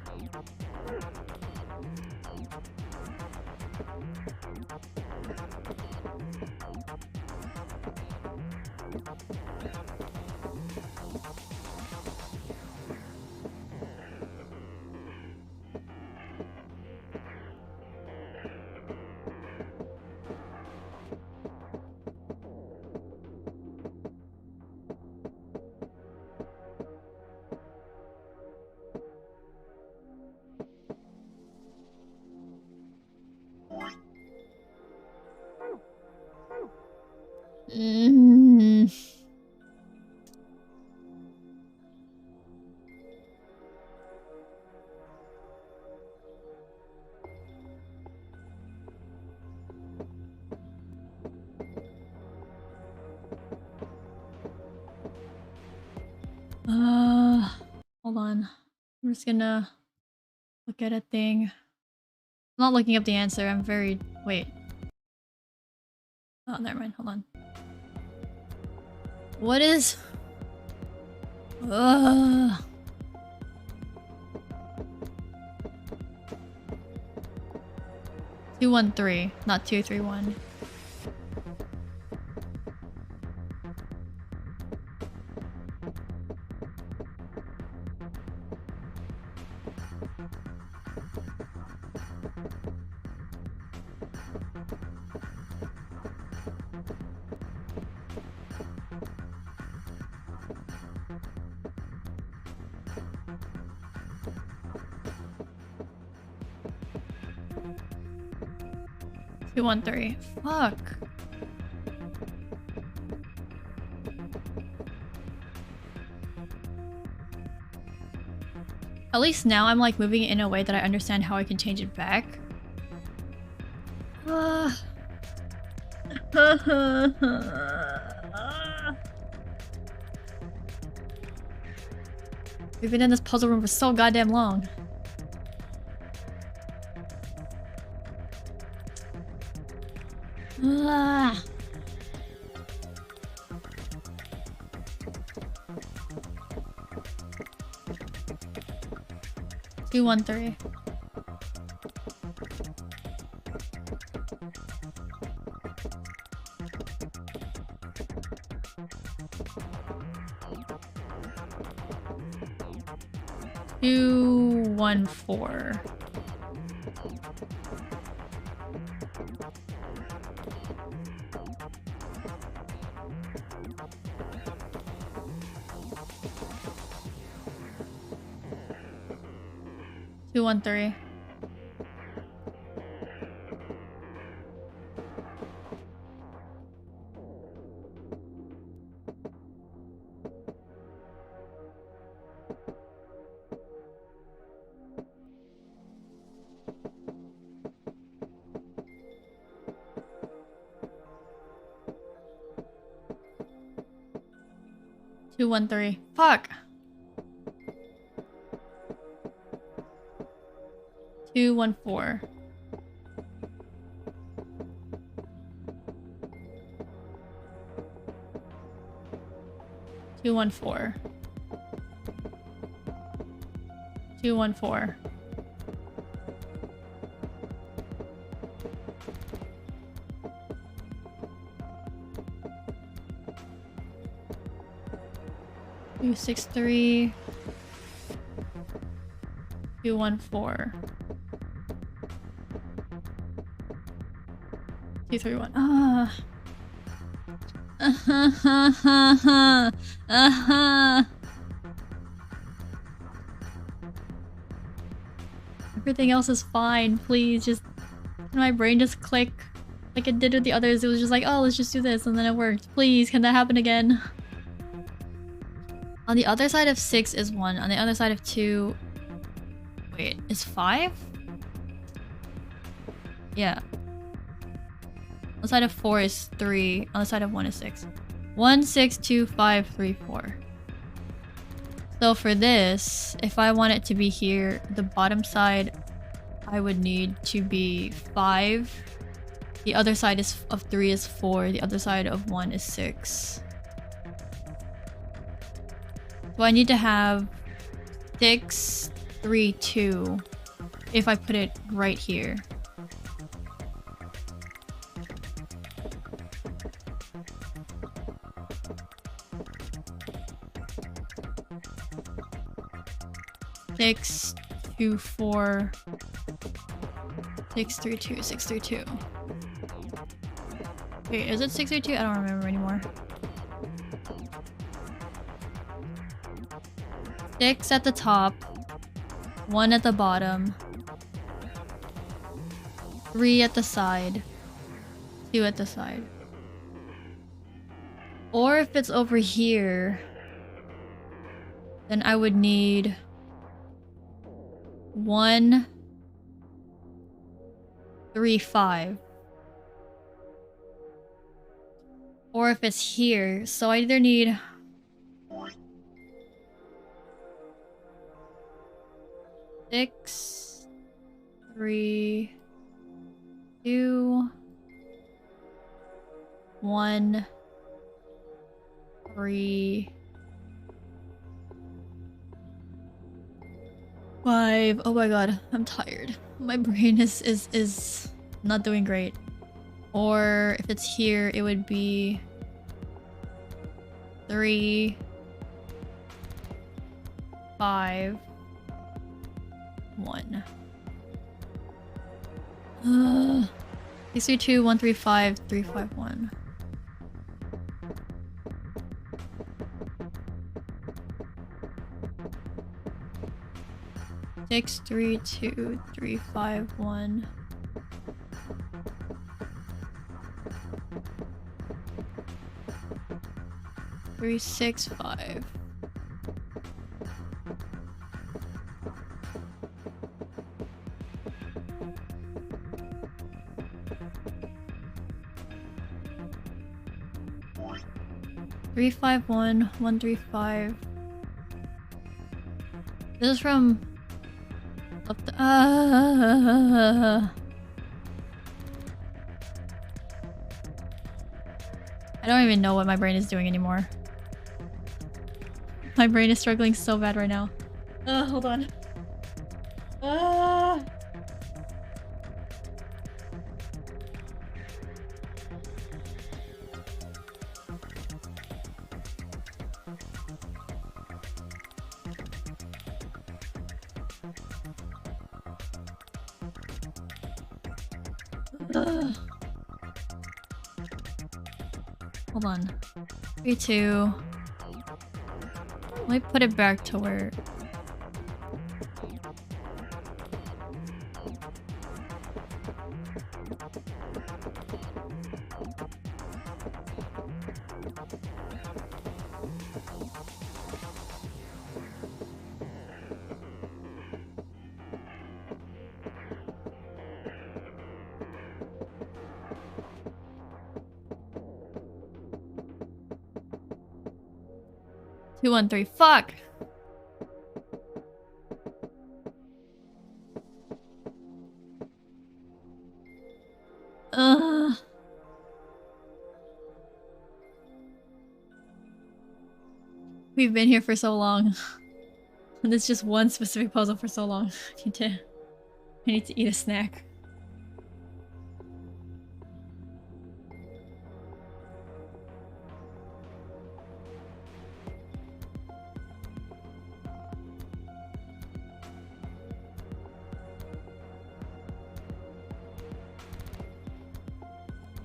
Hold on. I'm just gonna look at a thing. I'm not looking up the answer. I'm very... Wait. Oh, never mind. Hold on. What is... 213, not 231. Two, 1, 3. Fuck. At least now I'm like moving it in a way that I understand how I can change it back. We've been in this puzzle room for so goddamn long. Ah. Two, 1, 3. Two, 1, 4. Two, 1, 3. Two, 1, 3. Fuck. 2, 1, 4. Two, 1, 4. 2, 1, 4. Two, 6, 3. 2, 1, 4. 2, 3, 1. Ah. Everything else is fine. Please, just can my brain just click like it did with the others? It was just like, oh, let's just do this, and then it worked. Please, can that happen again? On the other side of 6 is 1. On the other side of 2... Wait, is 5? Yeah. On the side of 4 is 3. On the side of 1 is 6. 1, 6, 2, 5, 3, 4. So for this, if I want it to be here, the bottom side, I would need to be 5. The other side of 3 is 4. The other side of 1 is 6. So I need to have 6, 3, 2 if I put it right here. Six, 2, 4, 6, 3, 2, 6, 3, 2. Wait, is it 6 3, 2? I don't remember anymore. 6 at the top, 1 at the bottom, 3 at the side, 2 at the side. Or if it's over here, then I would need 1, 3, 5. Or if it's here, so I either need 6, 3, 2, 1, 3, 5. Oh my god, I'm tired. My brain is Not doing great. Or if it's here, it would be 3, 5, 1. 632 135 351. Six, 3, 2, 3, 5, 1. 3, 6, 5. Three, 5, 1, 1, 3, 5. This is from up the I don't even know what my brain is doing anymore. My brain is struggling so bad right now. Hold on. Hold on. 3, 2. Let me put it back to where... Two, 1, 3. Fuck! We've been here for so long. And it's just one specific puzzle for so long. I need to eat a snack.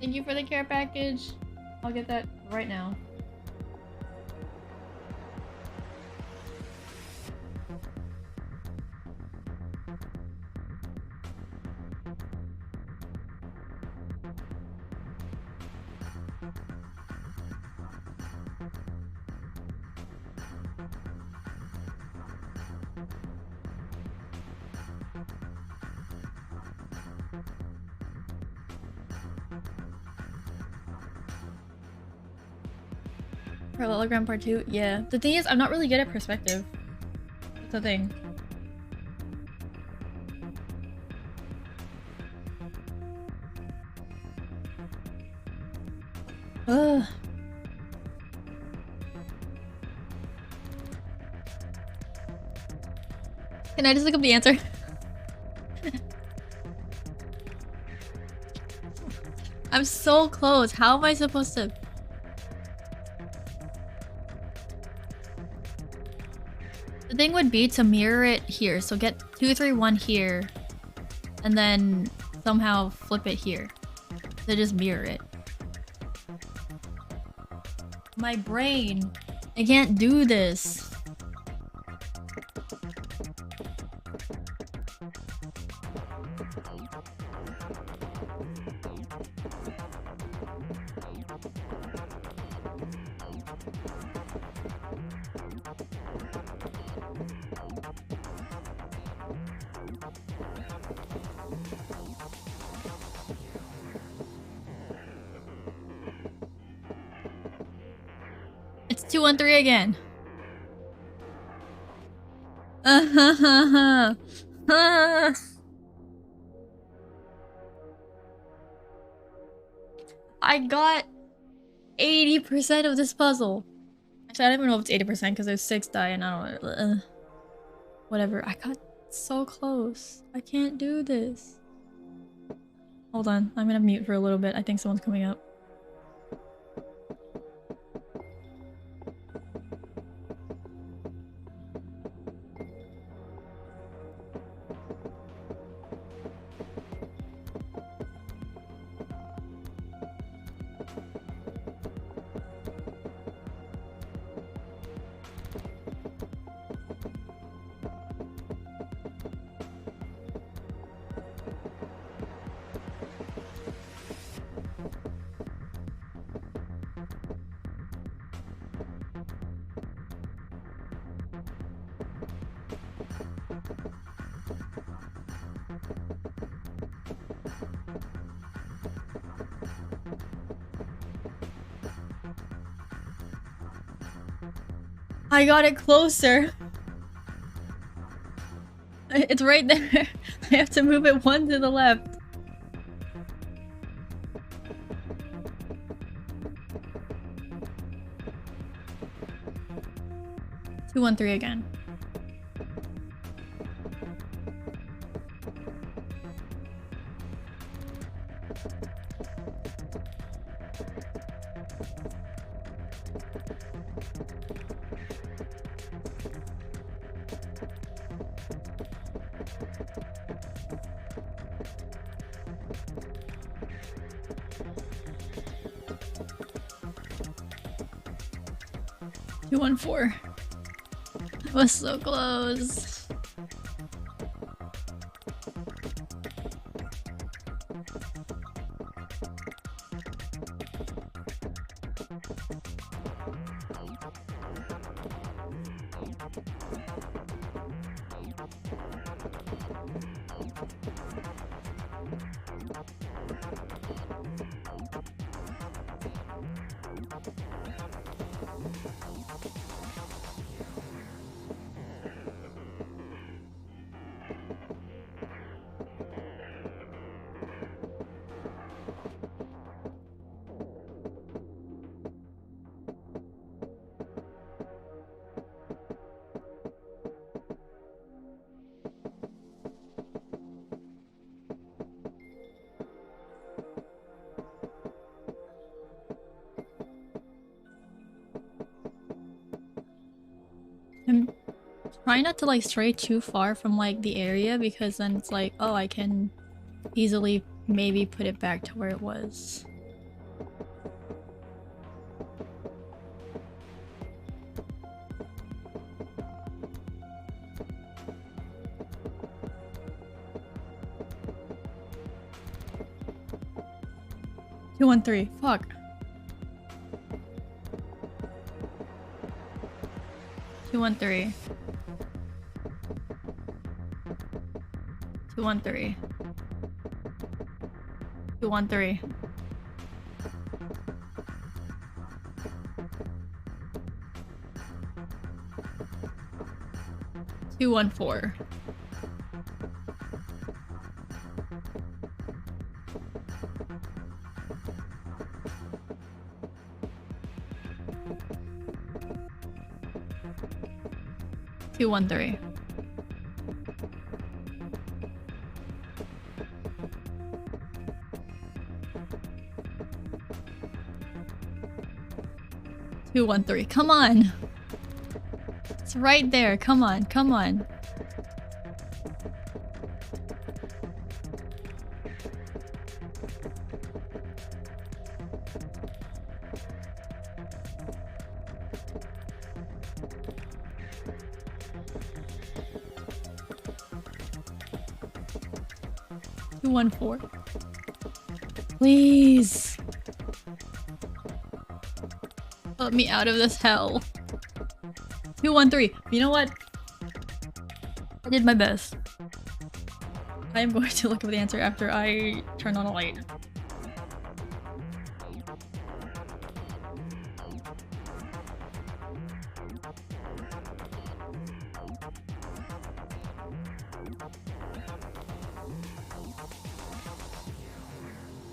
Thank you for the care package. I'll get that right now. Parallelogram part 2? Yeah. The thing is, I'm not really good at perspective. That's the thing. Ugh. Can I just look up the answer? I'm so close. How am I supposed to... The thing would be to mirror it here. So get 2, 3, 1 here. And then somehow flip it here. So just mirror it. My brain. I can't do this. It's 213 again. I got 80% of this puzzle. Actually, I don't even know if it's 80% because there's 6 die and I don't know. Whatever. I got so close. I can't do this. Hold on, I'm gonna mute for a little bit. I think someone's coming up. I got it closer. It's right there. I have to move it one to the left. Two, 1, 3 again. Two, 1, 4. That was so close. I'm trying not to like stray too far from like the area because then it's like, oh, I can easily maybe put it back to where it was. Two, 1, 3. Fuck. Two, 1, 3. Two, 1, 3. Two, 1, 3. Two, 1, 4. Two, 1, 3. Two, 1, 3. Come on. It's right there. Come on. Come on. Two, 1, 4. Please. Let me out of this hell. Two, 1, 3. You know what? I did my best. I am going to look up the answer after I turn on a light.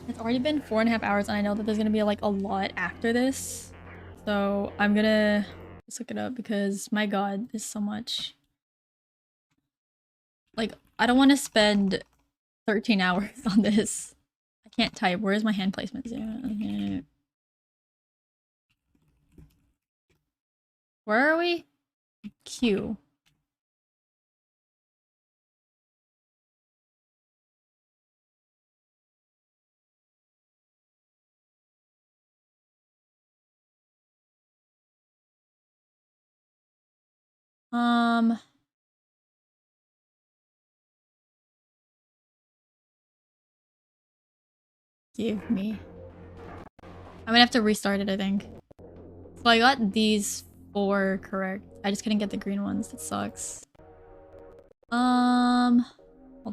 It's already been 4.5 hours and I know that there's gonna be like a lot after this. So I'm gonna just look it up because my god, there's so much. Like, I don't want to spend 13 hours on this. Can't type. Where's my hand placement? Where are we? Q. Give me. I'm gonna have to restart it, I think. So I got these 4 correct. I just couldn't get the green ones. That sucks. Hold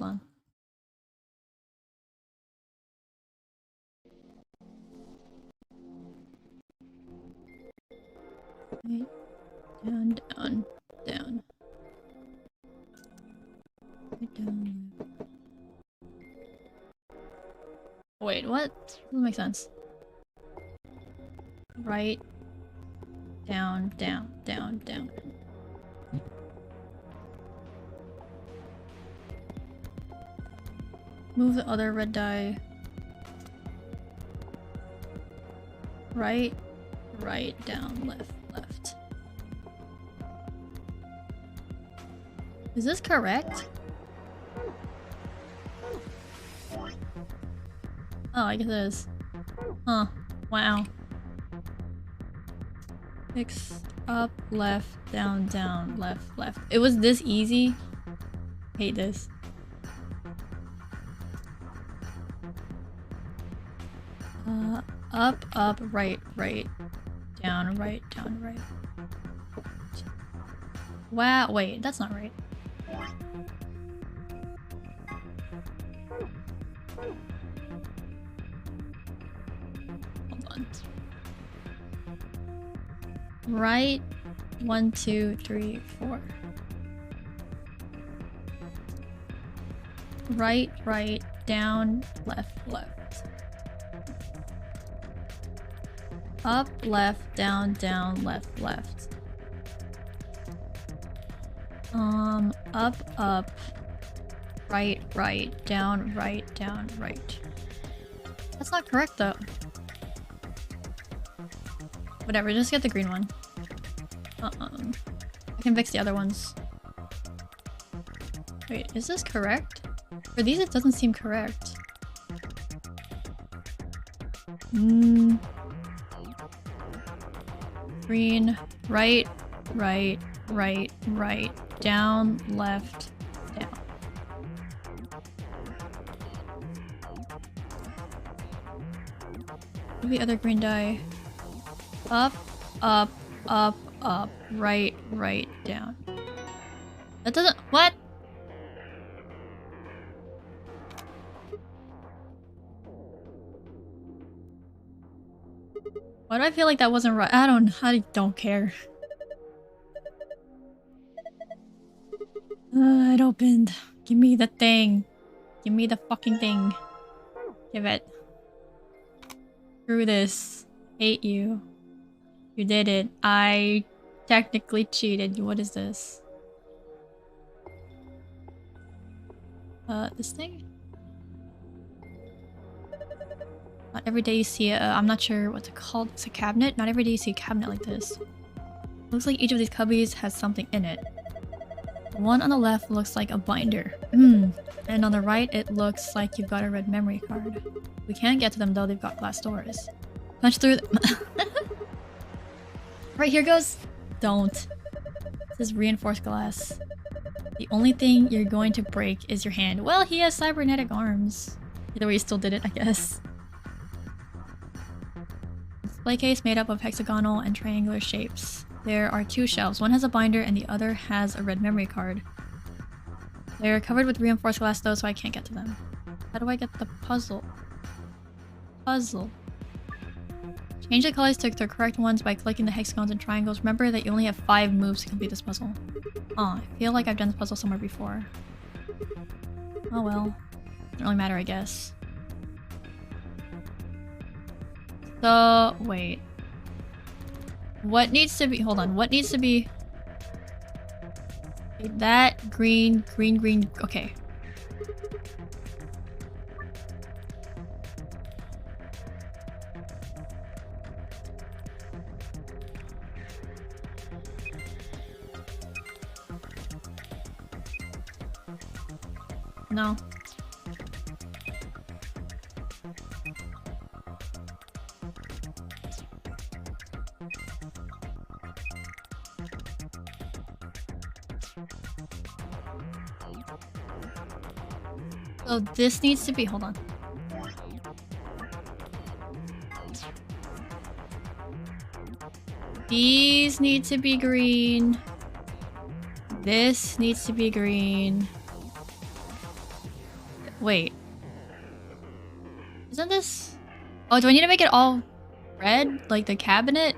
on. Right. Down, down, down. Right down. Wait, what? Doesn't make sense. Right. Down, down, down, down. Move the other red die. Right, right, down, left, left. Is this correct? Oh, I guess it is. Huh. Wow. Fix up, left, down, down, left, left. It was this easy? Hate this. Up, up, right, right. Down, right, down, right. Wow, wait, that's not right. Hold on. Right, 1, 2, 3, 4. Right, right, down, left, left. Up, left, down, down, left, left. Up, up. Right, right, down, right, right. That's not correct though. Whatever, just get the green one. I can fix the other ones. Wait, is this correct? For these it doesn't seem correct. Green, right, right, right, right, down, left, down. Move the other green die. Up, up, up, up, right, right, down. That doesn't— what? Why do I feel like that wasn't right? I don't care. It opened. Give me the thing. Give me the fucking thing. Give it. Screw this. Hate you. You did it. I technically cheated. What is this? This thing? Not every day you see a— I'm not sure what's it called. It's a cabinet? Not every day you see a cabinet like this. Looks like each of these cubbies has something in it. The one on the left looks like a binder. And on the right, it looks like you've got a red memory card. We can't get to them though, they've got glass doors. Punch through the— Right, here goes. Don't. This is reinforced glass. The only thing you're going to break is your hand. Well, he has cybernetic arms. Either way, he still did it, I guess. Display case made up of hexagonal and triangular shapes. There are 2 shelves. One has a binder and the other has a red memory card. They're covered with reinforced glass though, so I can't get to them. How do I get the puzzle? Change the colors to the correct ones by clicking the hexagons and triangles. Remember that you only have 5 moves to complete this puzzle. I feel like I've done this puzzle somewhere before. Oh well. Doesn't really matter, I guess. So, wait. What needs to be— hold on, what needs to be— that, green, green, green, okay. No. So this needs to be, hold on. These need to be green. This needs to be green. Wait. Isn't this... Oh, do I need to make it all red? Like the cabinet?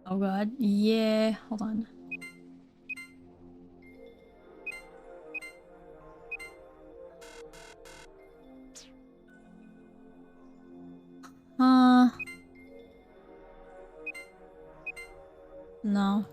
Oh god. Yeah. Hold on. No.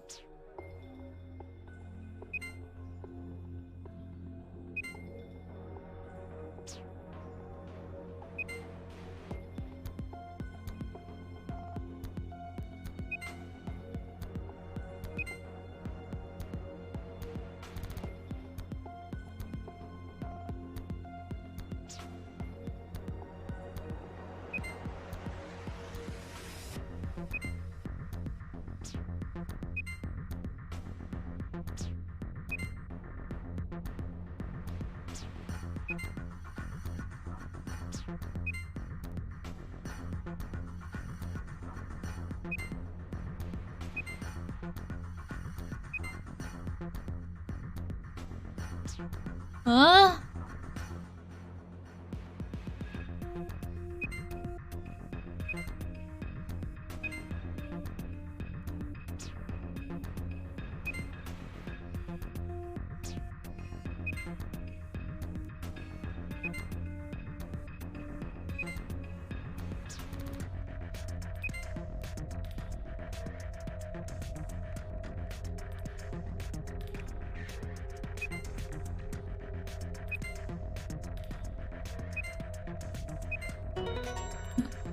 Huh?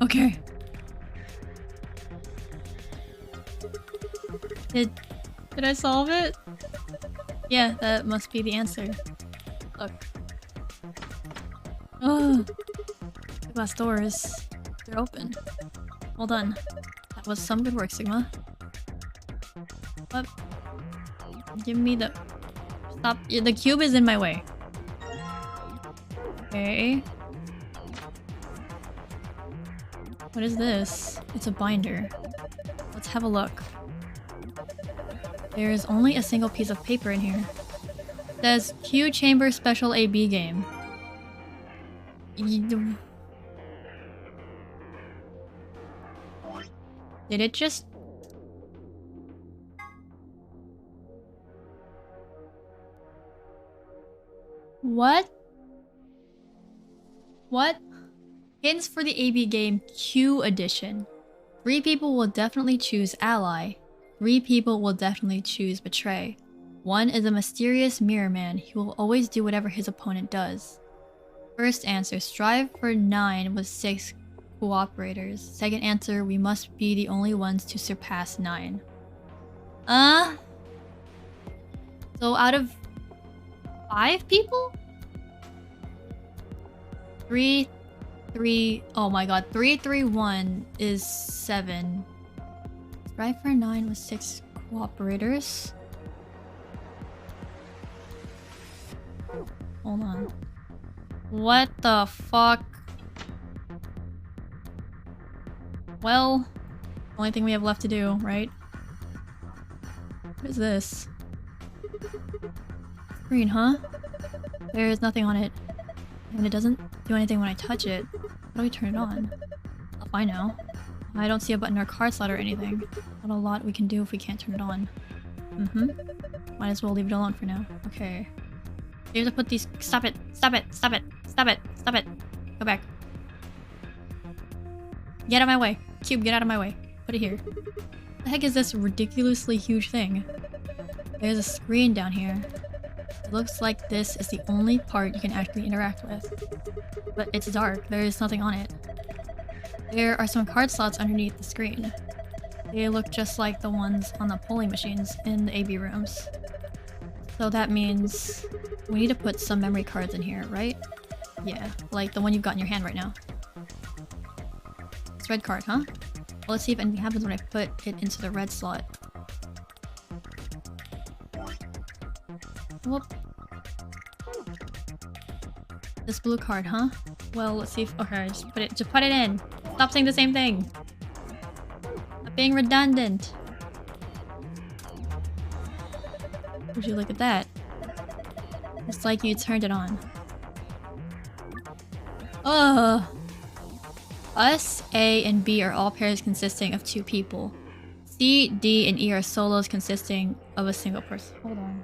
Okay. Did I solve it? Yeah, that must be the answer. Look. Oh, the glass doors. They're open. Well done. That was some good work, Sigma. What? Give me the... Stop. The cube is in my way. Okay. What is this? It's a binder. Let's have a look. There is only a single piece of paper in here. It says Q Chamber Special AB game. Did it just... What? What? Hints for the AB game Q Edition. 3 people will definitely choose Ally. 3 people will definitely choose Betray. 1 is a mysterious mirror man. He will always do whatever his opponent does. First answer, strive for 9 with 6 cooperators. Second answer, we must be the only ones to surpass 9. So out of 5 people? 3, oh my god, 3, 3, 1 is 7. Strive for 9 with 6 cooperators. Hold on. What the fuck? Well, only thing we have left to do, right? What is this? Green, huh? There's nothing on it. And it doesn't do anything when I touch it. How do we turn it on? Oh, I know. I don't see a button or card slot or anything. Not a lot we can do if we can't turn it on. Might as well leave it alone for now. Okay. You have to put these- Stop it! Stop it! Stop it! Stop it! Stop it! Go back. Get out of my way! Cube, get out of my way. Put it here. What the heck is this ridiculously huge thing? There's a screen down here. It looks like this is the only part you can actually interact with. But it's dark. There is nothing on it. There are some card slots underneath the screen. They look just like the ones on the polling machines in the AB rooms. So that means we need to put some memory cards in here, right? Yeah, like the one you've got in your hand right now. It's red card, huh? Well, let's see if anything happens when I put it into the red slot. Whoop. This blue card, huh? Well, let's see if... Okay, just put it in. Stop saying the same thing. Stop being redundant. Would you look at that? It's like you turned it on. Ugh. Us, A, and B are all pairs consisting of 2 people. C, D, and E are solos consisting of a single person. Hold on.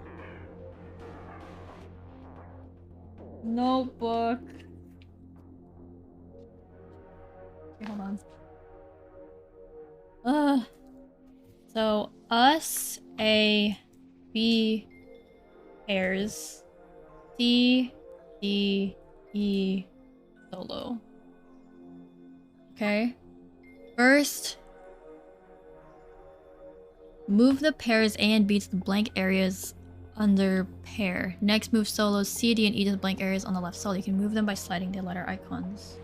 Notebook. Okay, hold on. So us, A, B pairs. C, D, E, solo. Okay. First, move the pairs A and B to the blank areas under pair. Next, move solos C, D, and E to the blank areas on the left solo. You can move them by sliding the letter icons.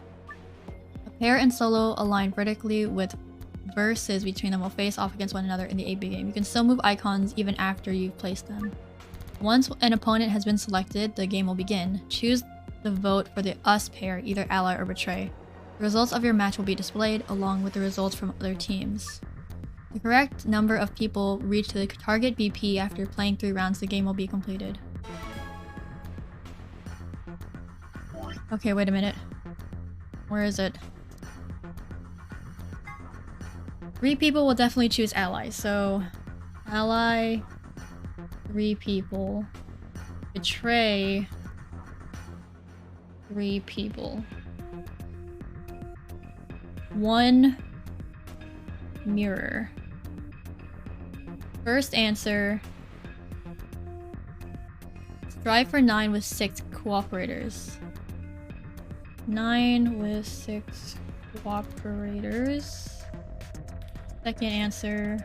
A pair and solo align vertically with verses between them will face off against one another in the AB game. You can still move icons even after you've placed them. Once an opponent has been selected, the game will begin. Choose the vote for the us pair, either ally or betray. The results of your match will be displayed along with the results from other teams. The correct number of people reach the target BP after playing 3 rounds, the game will be completed. Okay, wait a minute. Where is it? 3 people will definitely choose ally, so ally, 3 people. Betray, 3 people. 1 mirror. First answer. Strive for 9 with 6 cooperators. 9 with 6 cooperators. Second answer.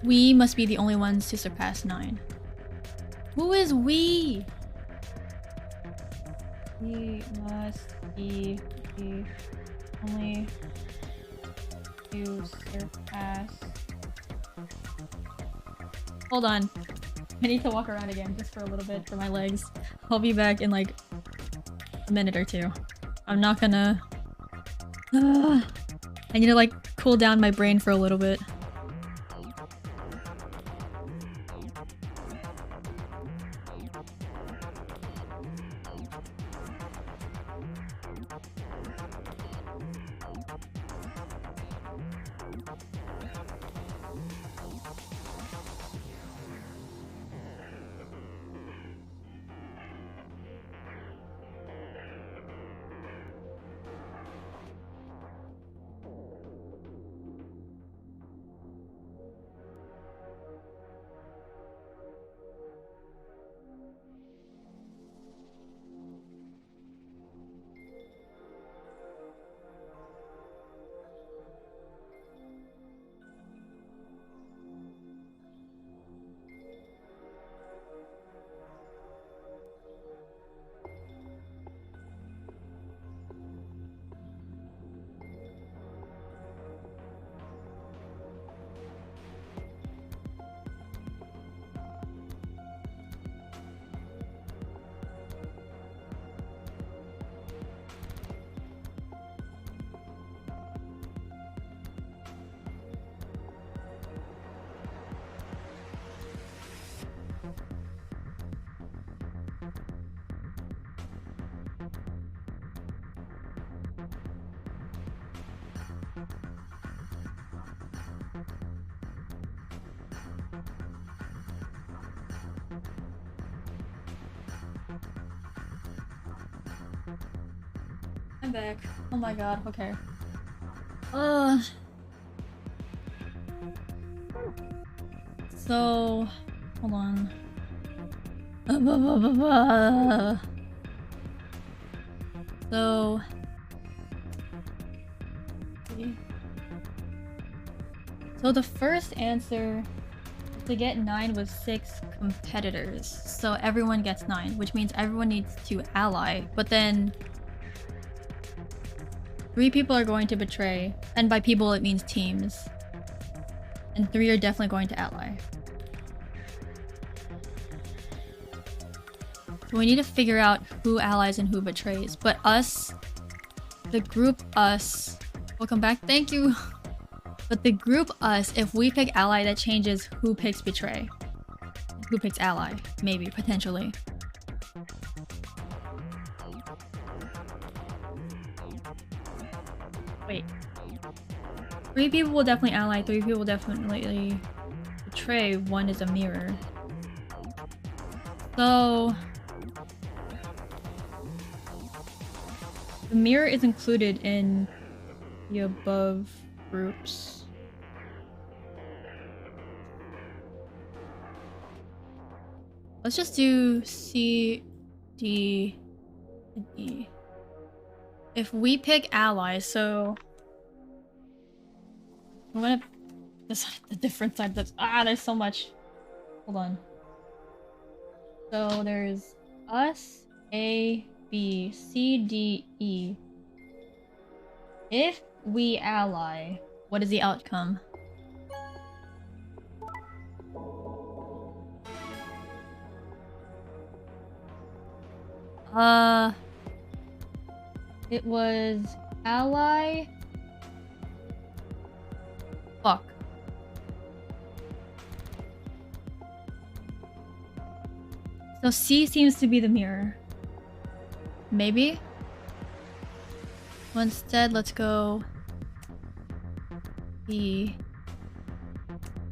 We must be the only ones to surpass 9. Who is we? We must be the only to surpass. Hold on. I need to walk around again just for a little bit for my legs. I'll be back in like a minute or 2. I'm not gonna... I need to like cool down my brain for a little bit. I'm back. Oh my god, okay. So... hold on. So... So the first answer to get 9 with 6 competitors. So everyone gets 9, which means everyone needs to ally. But then 3 people are going to betray. And by people, it means teams. And 3 are definitely going to ally. So we need to figure out who allies and who betrays. But us, the group us, welcome back, thank you. But the group us, if we pick ally, that changes who picks betray. Who picks ally, maybe, potentially. Wait. 3 people will definitely ally, 3 people will definitely betray, 1 is a mirror. So the mirror is included in the above groups. Let's just do C, D, and E. If we pick allies, so I'm gonna the different side that's there's so much. Hold on. So there's us, A, B, C, D, E. If we ally, what is the outcome? It was ally. Fuck. So C seems to be the mirror. Maybe? Well, instead, let's go E,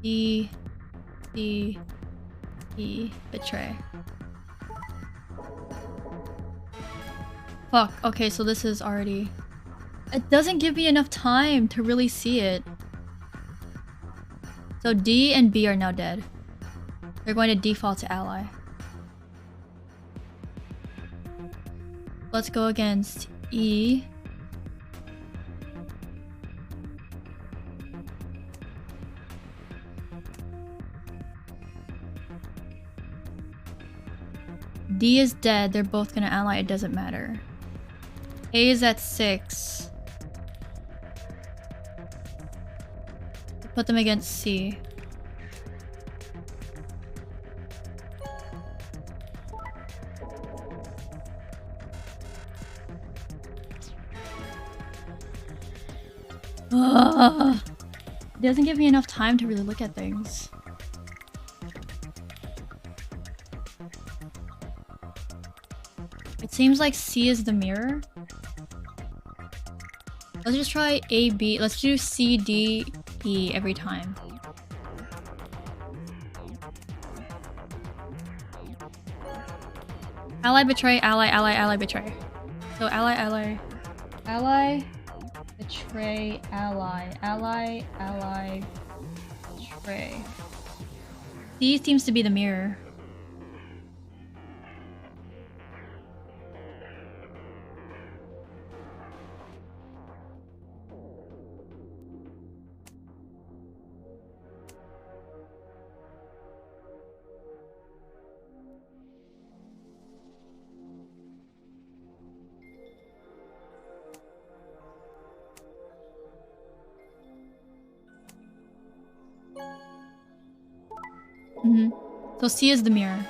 E, E, E, betray. Fuck, okay, so this is already... It doesn't give me enough time to really see it. So D and B are now dead. They're going to default to ally. Let's go against E. D is dead, they're both gonna ally, it doesn't matter. A is at 6. Put them against C. Ugh. It doesn't give me enough time to really look at things. It seems like C is the mirror. Let's just try A, B. Let's do C, D, E every time. Ally, betray, ally, ally, ally, betray. So ally, ally, ally, betray, ally, ally, ally, betray. C seems to be the mirror. So C is the mirror.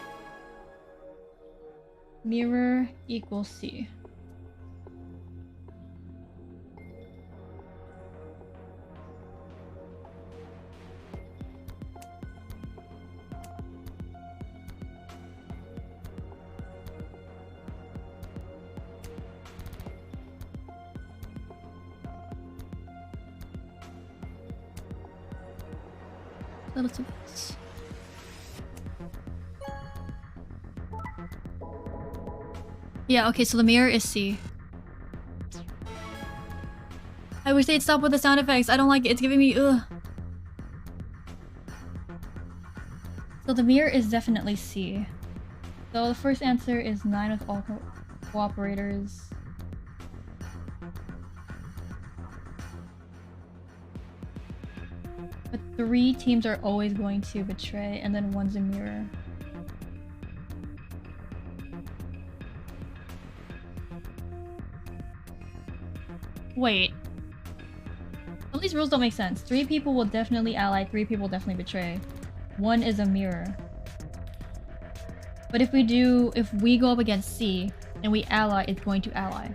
Mirror equals C. Let's do this. Yeah, okay, so the mirror is C. I wish they'd stop with the sound effects. I don't like it. It's giving me ugh. So the mirror is definitely C. So the first answer is 9 with all cooperators. But 3 teams are always going to betray, and then 1's a mirror. Wait. All these rules don't make sense. 3 people will definitely ally, 3 people will definitely betray. 1 is a mirror. But if we go up against C and we ally, it's going to ally.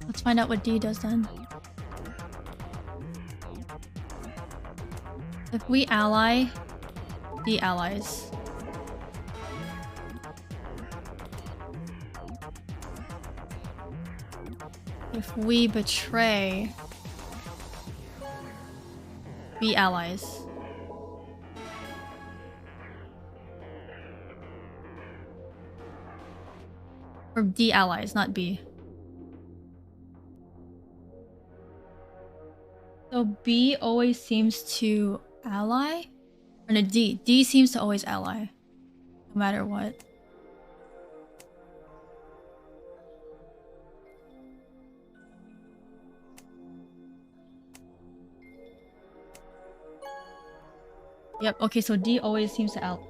Let's find out what D does then. If we ally, D allies. If we betray, B allies. Or D allies, not B. So B always seems to ally? Or no, D. D seems to always ally. No matter what. Yep, okay, so D always seems to ally.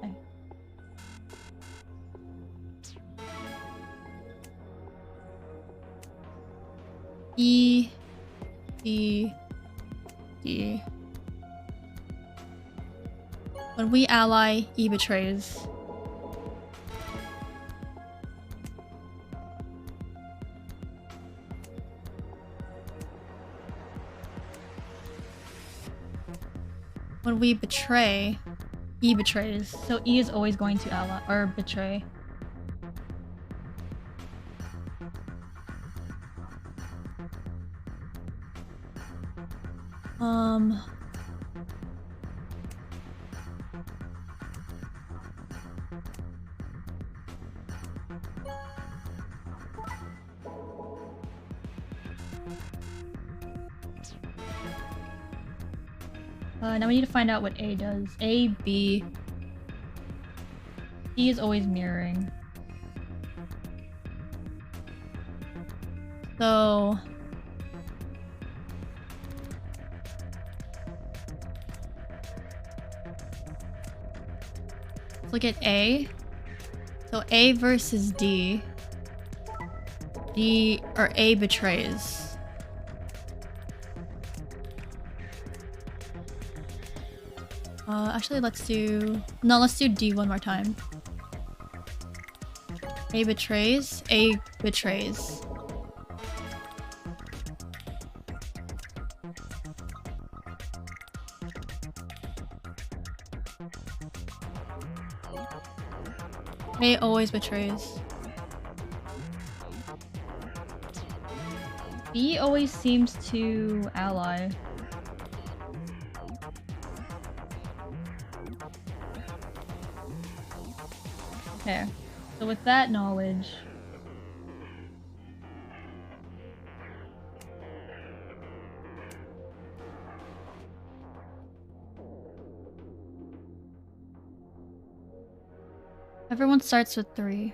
E, D, D. When we ally, E betrays. When we betray, E betrays. So E is always going to ally or betray. Now we need to find out what A does. A, B. E is always mirroring. So... let's look at A. So A versus D. D or A betrays. Actually, let's do D one more time. A betrays. A betrays. A always betrays. B always seems to ally. Okay, so with that knowledge, everyone starts with 3.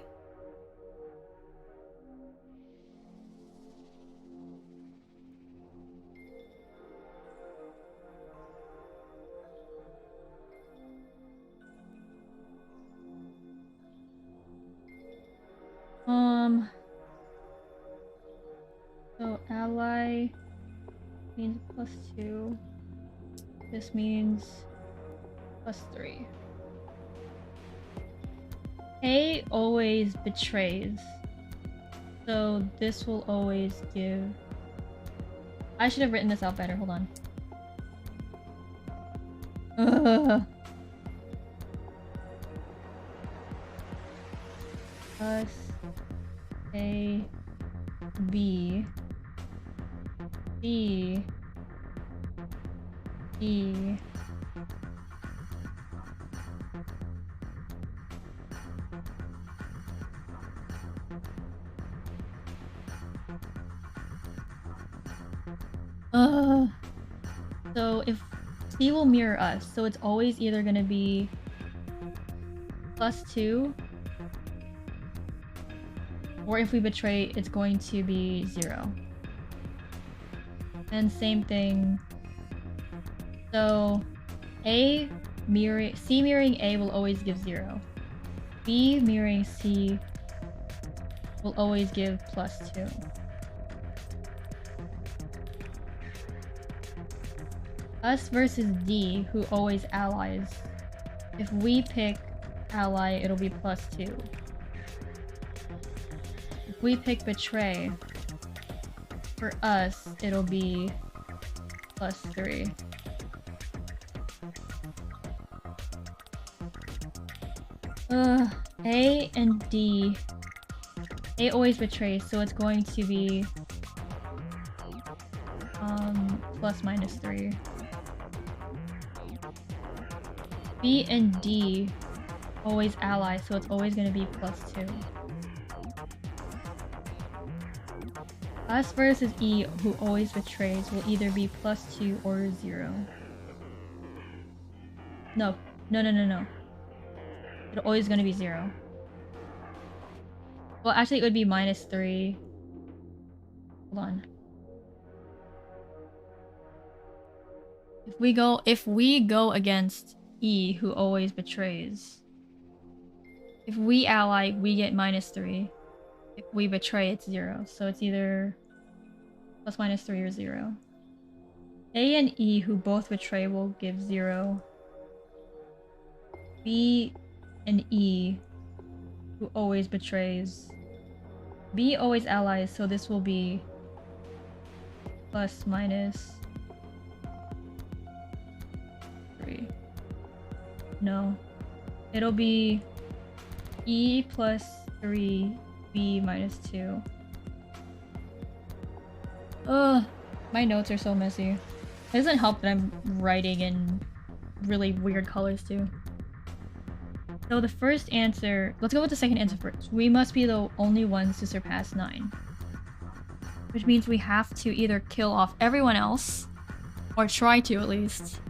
So ally means +2. This means +3. A always betrays. So this will always give... I should have written this out better, hold on. Plus A, B, C, E, So if C will mirror us, so it's always either gonna be +2, or if we betray, it's going to be 0. And same thing. So C mirroring A will always give 0. B mirroring C will always give +2. Us versus D, who always allies. If we pick ally, it'll be +2. If we pick betray, for us, it'll be +3. A and D. A always betrays, so it's going to be ±3. B and D always ally, so it's always going to be +2. Us versus E, who always betrays, will either be +2 or 0. No. It's always going to be 0. Well, actually, it would be -3. Hold on. If we go against E, who always betrays, if we ally, we get -3. If we betray, it's 0. So it's either ±3 or 0. A and E, who both betray, will give 0. B and E, who always betrays. B always allies, so this will be ±3. No. It'll be E +3, B -2. Ugh, my notes are so messy. It doesn't help that I'm writing in really weird colors too. So the first answer, let's go with the second answer first. We must be the only ones to surpass 9. Which means we have to either kill off everyone else, or try to at least,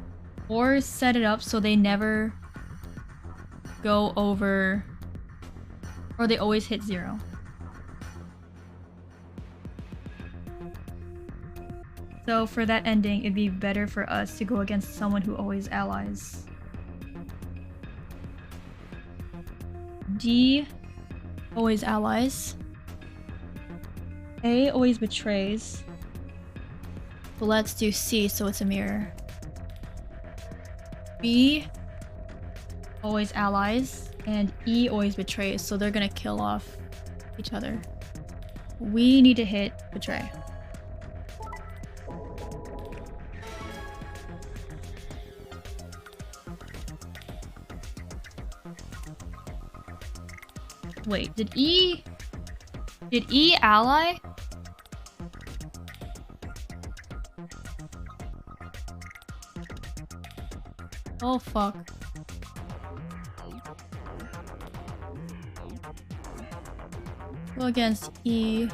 or set it up so they never go over, or they always hit 0. So for that ending, it'd be better for us to go against someone who always allies. D always allies. A always betrays. So let's do C, so it's a mirror. B always allies, and E always betrays, so they're gonna kill off each other. We need to hit betray. Wait, did E ally? Oh fuck. Go against E.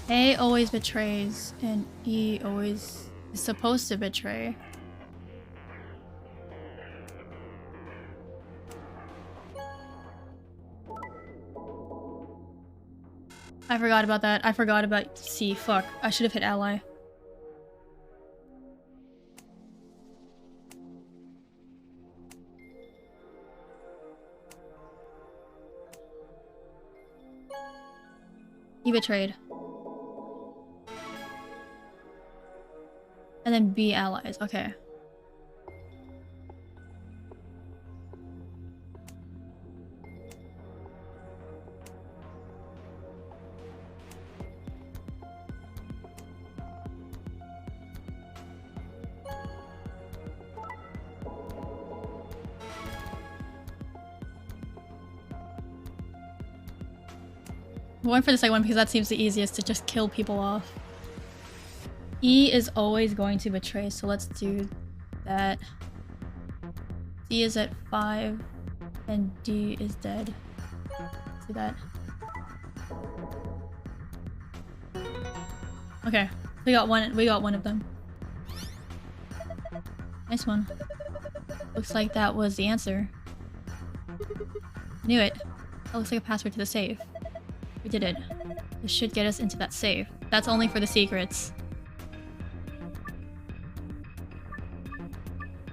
A always betrays, and E always is supposed to betray. I forgot about that. I forgot about C. Fuck. I should have hit ally. He betrayed. And then B allies. Okay. I'm going for the second one because that seems the easiest to just kill people off. E is always going to betray, so let's do that. C is at 5 and D is dead. See that? Okay, we got one of them. Nice one. Looks like that was the answer. Knew it. That looks like a password to the safe. We did it. This should get us into that safe. That's only for the secrets.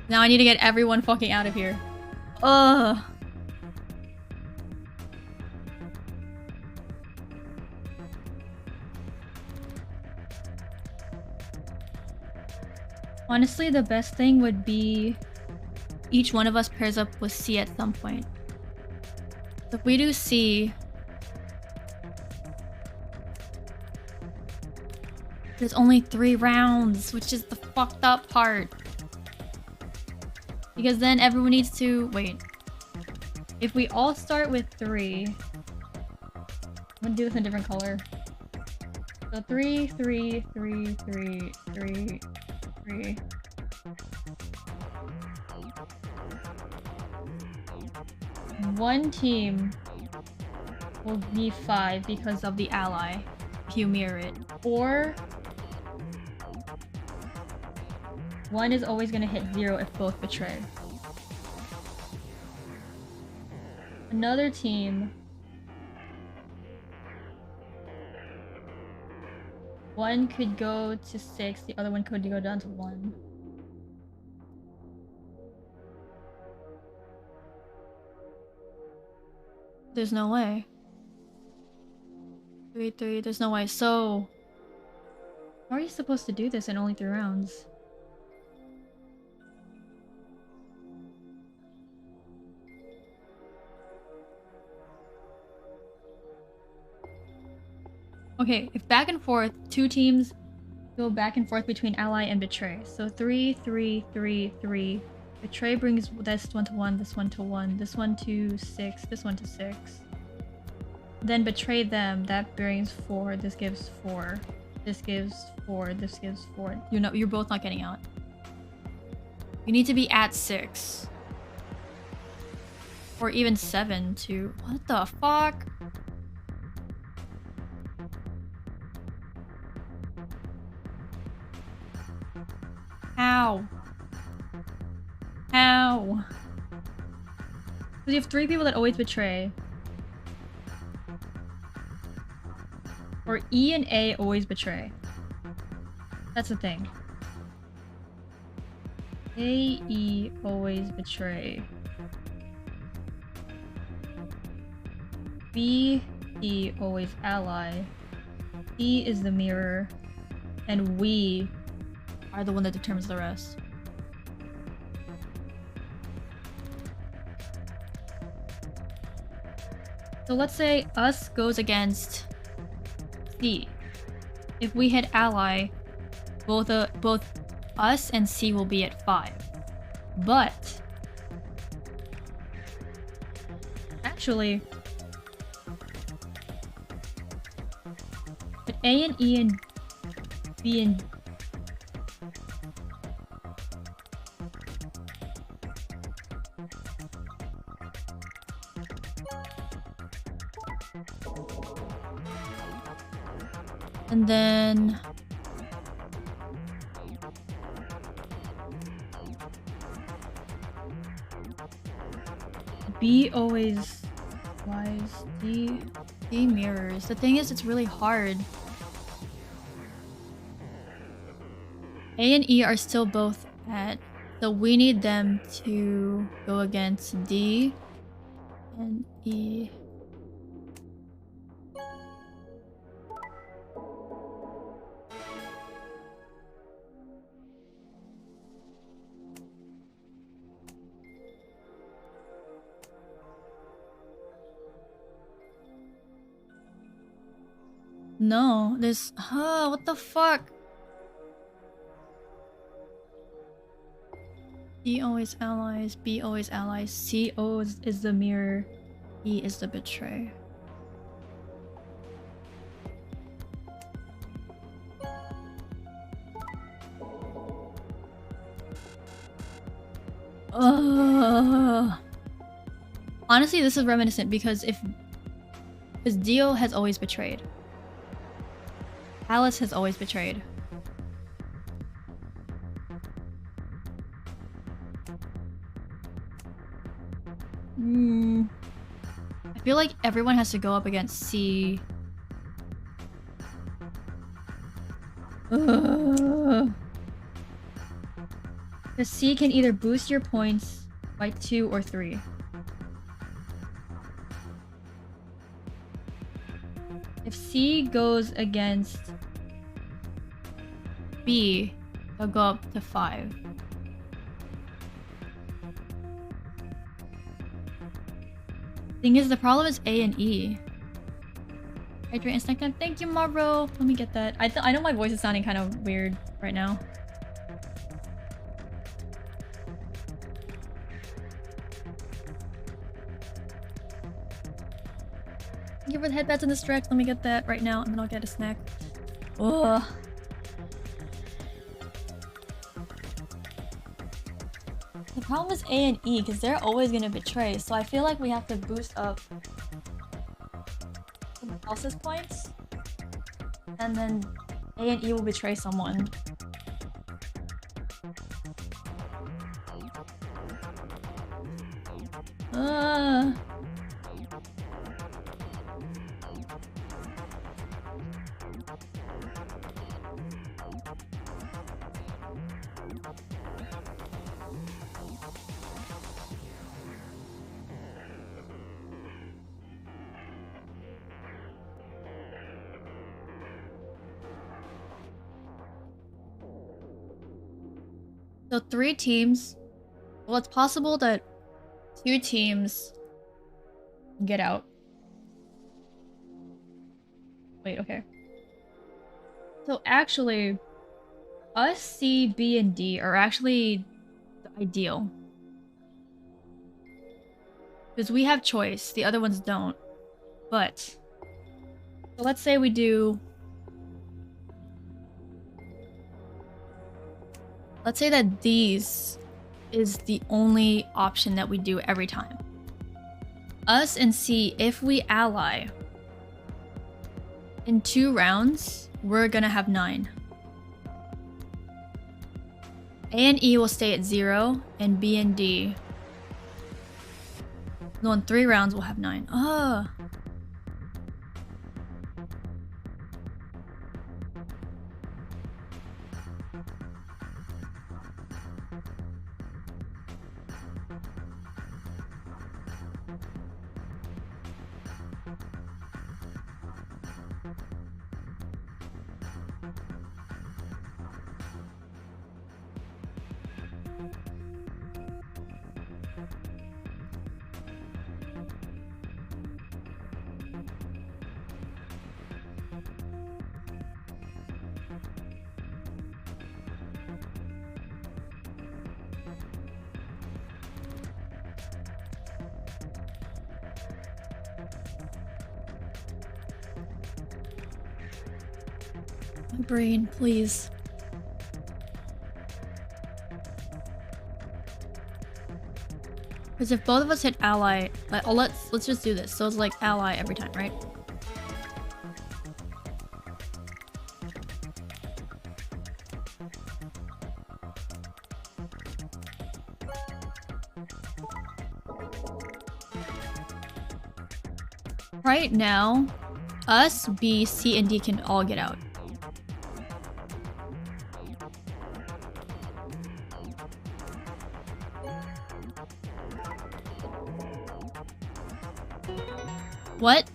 Now I need to get everyone fucking out of here. Ugh. Honestly, the best thing would be each one of us pairs up with C at some point. So if we do C, there's only 3 rounds, which is the fucked up part. Because then everyone needs to... Wait. If we all start with 3... I'm gonna do this in a different color. So 3, 3, 3, 3, 3, 3. One team will be 5 because of the ally, if you mirror it. Or... one is always gonna hit 0 if both betray. Another team... one could go to 6, the other one could go down to 1. There's no way. 3, 3, there's no way. So... how are you supposed to do this in only 3 rounds? Okay, if back and forth, 2 teams go back and forth between ally and betray. So 3, 3, 3, 3. Betray brings this one to 1, this one to 1, this one to 6, this one to 6. Then betray them, that brings 4, this gives 4. This gives 4, this gives 4. You know, you're both not getting out. You need to be at 6. Or even 7 to... what the fuck? How? How? Because you have 3 people that always betray. Or E and A always betray. That's the thing. A, E always betray. B, E always ally. E is the mirror. And we are the one that determines the rest. So let's say us goes against C. If we hit ally, both us and C will be at 5. But actually, but A and E and B and then B always lies. D mirrors. The thing is, it's really hard. A and E are still both at, so we need them to go against D and E. No, there's... what the fuck? D always allies, B always allies, C always is the mirror, E is the betray. Honestly, this is reminiscent because Dio has always betrayed. Alice has always betrayed. I feel like everyone has to go up against C. Because C can either boost your points by 2 or 3. If C goes against B, they'll go up to 5. Thing is, the problem is A and E. Hydrate and snack time. Thank you, Marvo. Let me get that. I know my voice is sounding kind of weird right now. Thank you for the headbands and the stretch. Let me get that right now, and then I'll get a snack. Ugh. The problem is A and E, because they're always gonna betray, so I feel like we have to boost up someone else's points, and then A and E will betray someone. So 3 teams. Well, it's possible that 2 teams get out. Wait, okay. So actually, us, C, B, and D are actually the ideal. Because we have choice, the other ones don't. But, so let's say we do... Let's say that these is the only option that we do every time. Us and C, if we ally, in 2 rounds, we're gonna have 9. A and E will stay at 0, and B and D... No, in 3 rounds we'll have 9. Ugh. My brain, please. Because if both of us hit ally, let's just do this. So it's like ally every time, right? Right now, us, B, C, and D can all get out. What?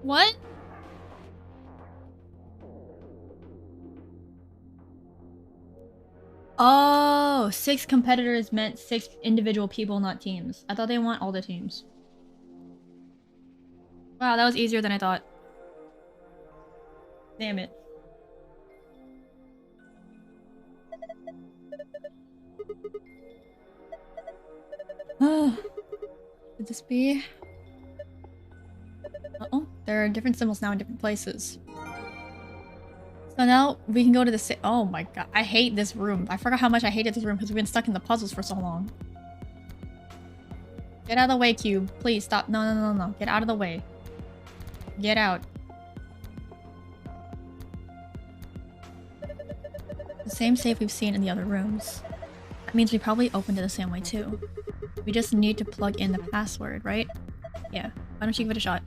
What? Oh, 6 competitors meant 6 individual people, not teams. I thought they want all the teams. Wow, that was easier than I thought. Damn it. Could this be? Uh-oh. There are different symbols now in different places. So now we can go to the oh my god, I hate this room. I forgot how much I hated this room because we've been stuck in the puzzles for so long. Get out of the way, Cube. Please stop. No, no, no, no. Get out of the way. Get out. The same safe we've seen in the other rooms. That means we probably opened it the same way too. We just need to plug in the password, right? Yeah. Why don't you give it a shot?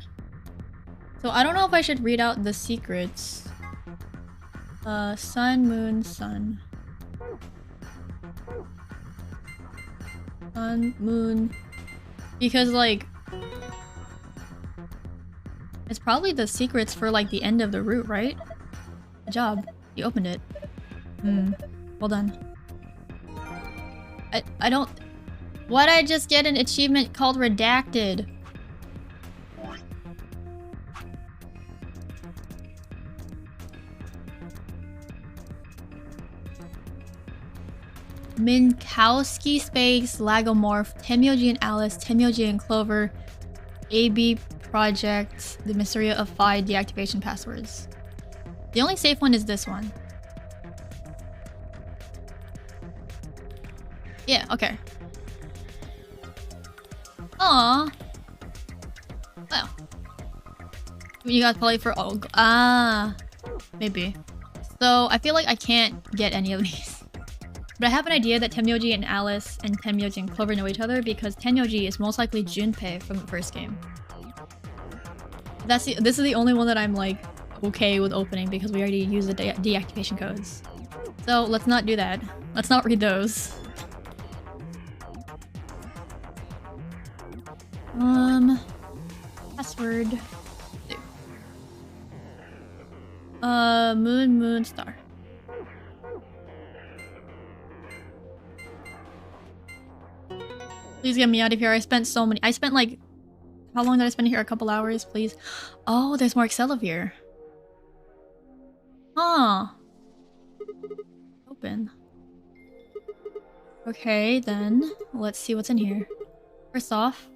So I don't know if I should read out the secrets. Sun, moon, sun. Sun, moon. Because, like... it's probably the secrets for, like, the end of the route, right? Good job. You opened it. Well done. I don't... Why'd I just get an achievement called Redacted? Minkowski Space, Lagomorph, Temyoji and Alice, Temyoji and Clover, AB Project, The Mystery of Phi deactivation passwords. The only safe one is this one. Yeah, okay. Aww. Well. You guys play for maybe. So I feel like I can't get any of these. But I have an idea that Temyoji and Alice and Temyoji and Clover know each other because Temyoji is most likely Junpei from the first game. This is the only one that I'm like okay with opening because we already used the deactivation codes. So let's not do that. Let's not read those. Password. Moon, moon, star. Please get me out of here. I spent like... How long did I spend here? A couple hours, please. Oh, there's more Excelavir. Huh. Open. Okay, then. Let's see what's in here. First off.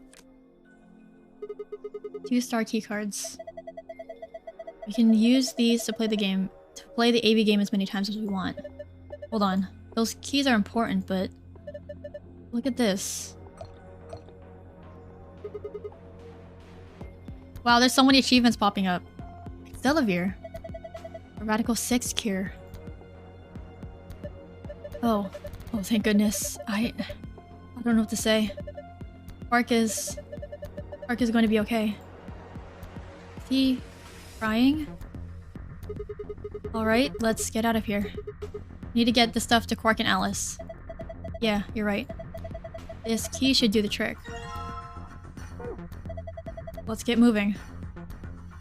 2-star keycards. We can use these to play the game. To play the AV game as many times as we want. Hold on. Those keys are important, but... Look at this. Wow, there's so many achievements popping up. Excelavir. A Radical 6 cure. Oh. Oh, thank goodness. I don't know what to say. Park is going to be okay. Is he crying? Alright, let's get out of here. Need to get the stuff to Quark and Alice. Yeah, you're right. This key should do the trick. Let's get moving.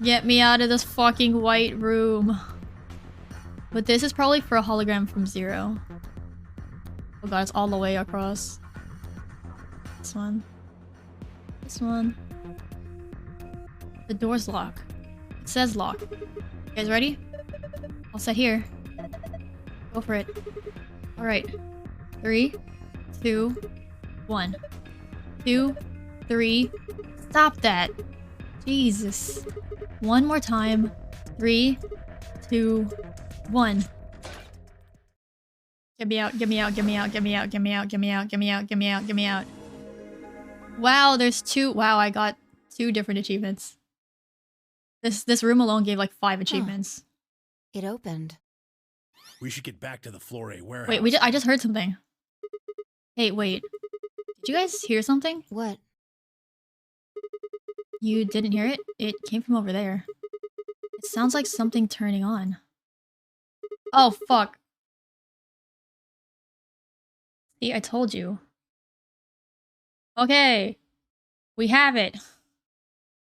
Get me out of this fucking white room. But this is probably for a hologram from Zero. Oh god, it's all the way across. This one. This one. The door's locked. It says lock. You guys ready? All set here. Go for it. Alright. 3, 2, 1. 2, 3. Stop that! Jesus. One more time. 3, 2, 1. Get me out, get me out, get me out, get me out, get me out, get me out, get me out, get me out, get me out. Wow, there's 2. Wow, I got 2 different achievements. This room alone gave like 5 achievements. It opened. We should get back to the Floor A warehouse. Wait, I just heard something. Hey, wait. Did you guys hear something? What? You didn't hear it? It came from over there. It sounds like something turning on. Oh, fuck. See, I told you. Okay. We have it.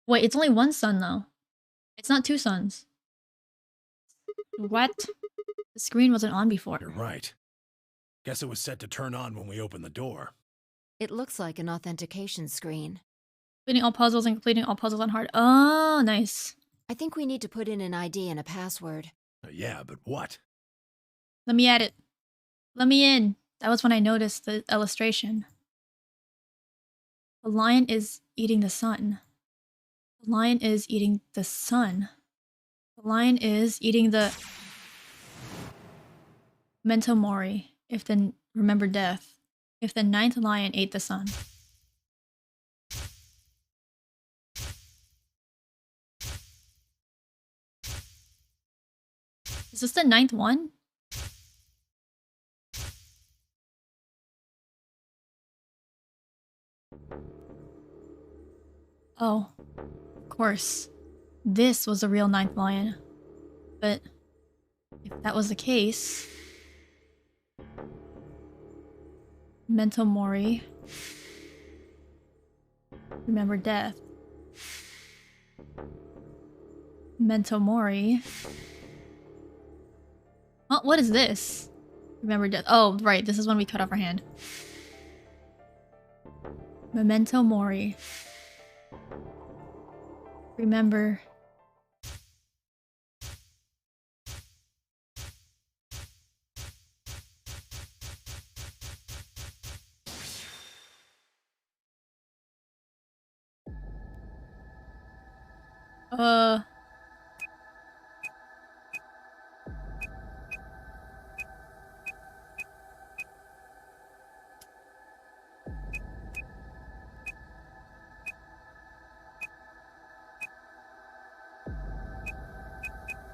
Wait, it's only 1 sun, though. It's not 2 suns. What? The screen wasn't on before. You're right. Guess it was set to turn on when we opened the door. It looks like an authentication screen. Completing all puzzles and completing all puzzles on hard. Oh, nice. I think we need to put in an ID and a password. Yeah, but what? Let me at it. Let me in. That was when I noticed the illustration. The lion is eating the sun. The lion is eating the sun. The lion is eating the Memento Mori. If the remember death. If the 9th lion ate the sun. Is this the 9th one? Oh, of course. This was the real 9th lion. But if that was the case... Memento Mori. Remember death. Memento Mori. Oh, what is this? Remember death. Oh, right. This is when we cut off our hand. Memento Mori. Remember.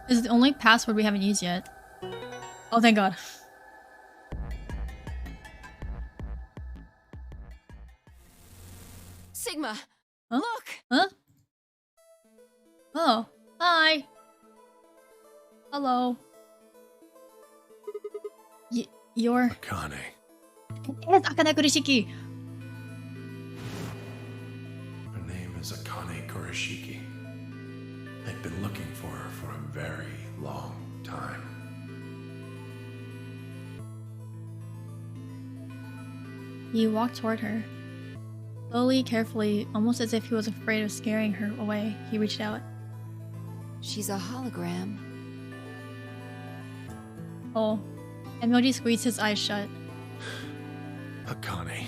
This is the only password we haven't used yet. Oh, thank God. Sigma, Huh? look! Huh? Oh, hi. Hello. You're... Akane. It's Akane Kurishiki. Her name is Akane Kurashiki. I've been looking for her for a very long time. He walked toward her. Slowly, carefully, almost as if he was afraid of scaring her away, he reached out. She's a hologram. Oh. Emoji squeezed his eyes shut. Akane.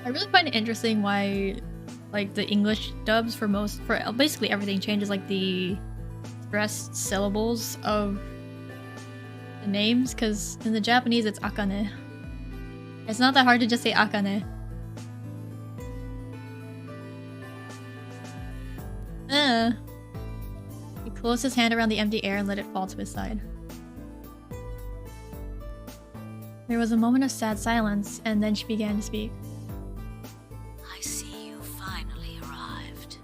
I really find it interesting why, like, the English dubs for basically everything changes, like, the stressed syllables of the names, because in the Japanese it's Akane. It's not that hard to just say Akane. He closed his hand around the empty air and let it fall to his side. There was a moment of sad silence, and then she began to speak. I see you finally arrived.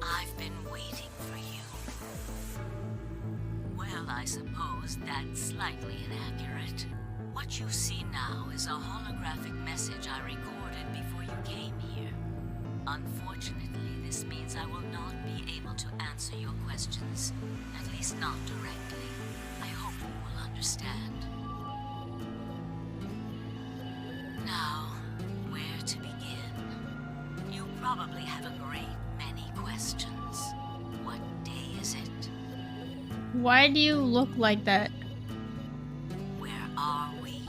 I've been waiting for you. Well, I suppose that's slightly inaccurate. What you see now is a holographic message I recorded before you came here. Unfortunately, this means I will not be able to answer your questions, at least not directly. I hope you will understand. Now, where to begin? You probably have a great many questions. What day is it? Why do you look like that? Where are we?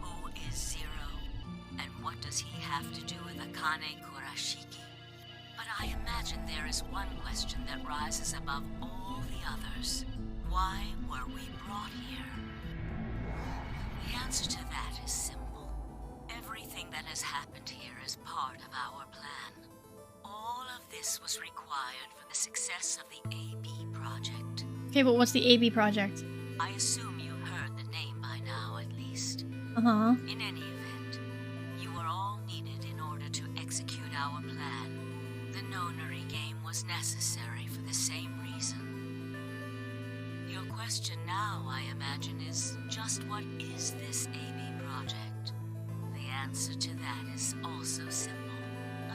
Who is Zero? And what does he have to do with Akane Kurashiki? But I imagine there is one question that rises above all the others. Why were we brought here? The answer to that is simple. Everything that has happened here is part of our plan. All of this was required for the success of the AB project. Okay, but what's the AB project? I assume you heard the name by now, at least. Uh-huh. In any event, you are all needed in order to execute our plan. The nonary game was necessary for the same reason. Your question now, I imagine, is just what is this AB project? The answer to that is also simple.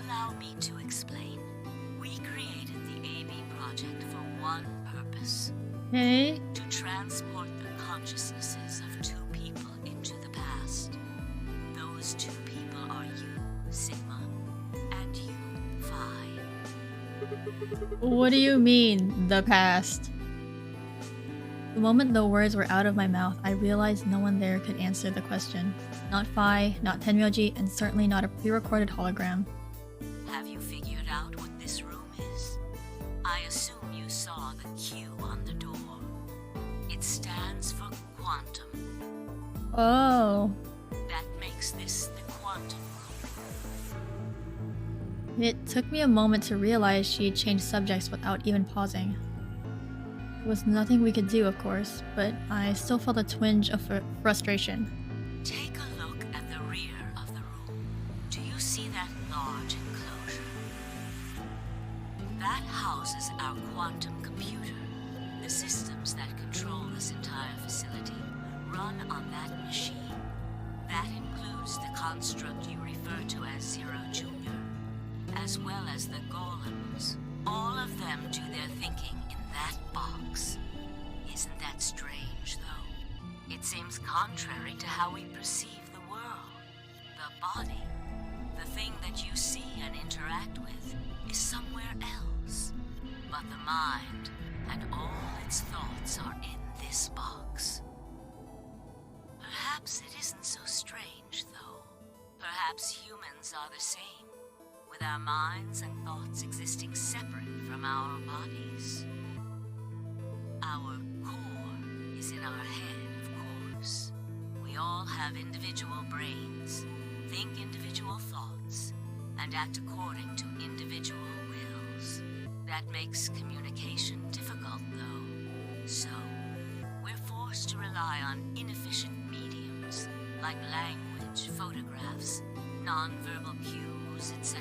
Allow me to explain. We created the AB project for one purpose. Okay. To transport the consciousnesses of two people into the past. Those two people are you, Sigma, and you, Phi. What do you mean, the past? The moment the words were out of my mouth, I realized no one there could answer the question. Not Phi, not Tenmyoji, and certainly not a pre-recorded hologram. Have you figured out what this room is? I assume you saw the Q on the door. It stands for quantum. Oh. That makes this the quantum room. It took me a moment to realize she had changed subjects without even pausing. There was nothing we could do, of course, but I still felt a twinge of frustration. Take a look at the rear of the room. Do you see that large enclosure? That houses our quantum computer. The systems that control this entire facility run on that machine. That includes the construct you refer to as Zero Jr., as well as the golems. All of them do their thinking in that box. Isn't that strange, though? It seems contrary to how we perceive the world. The body, the thing that you see and interact with, is somewhere else. But the mind and all its thoughts are in this box. Perhaps it isn't so strange, though. Perhaps humans are the same, with our minds and thoughts existing separate from our bodies. Our core is in our head, of course. We all have individual brains, think individual thoughts, and act according to individual wills. That makes communication difficult, though. So, we're forced to rely on inefficient mediums, like language, photographs, non-verbal cues, etc.,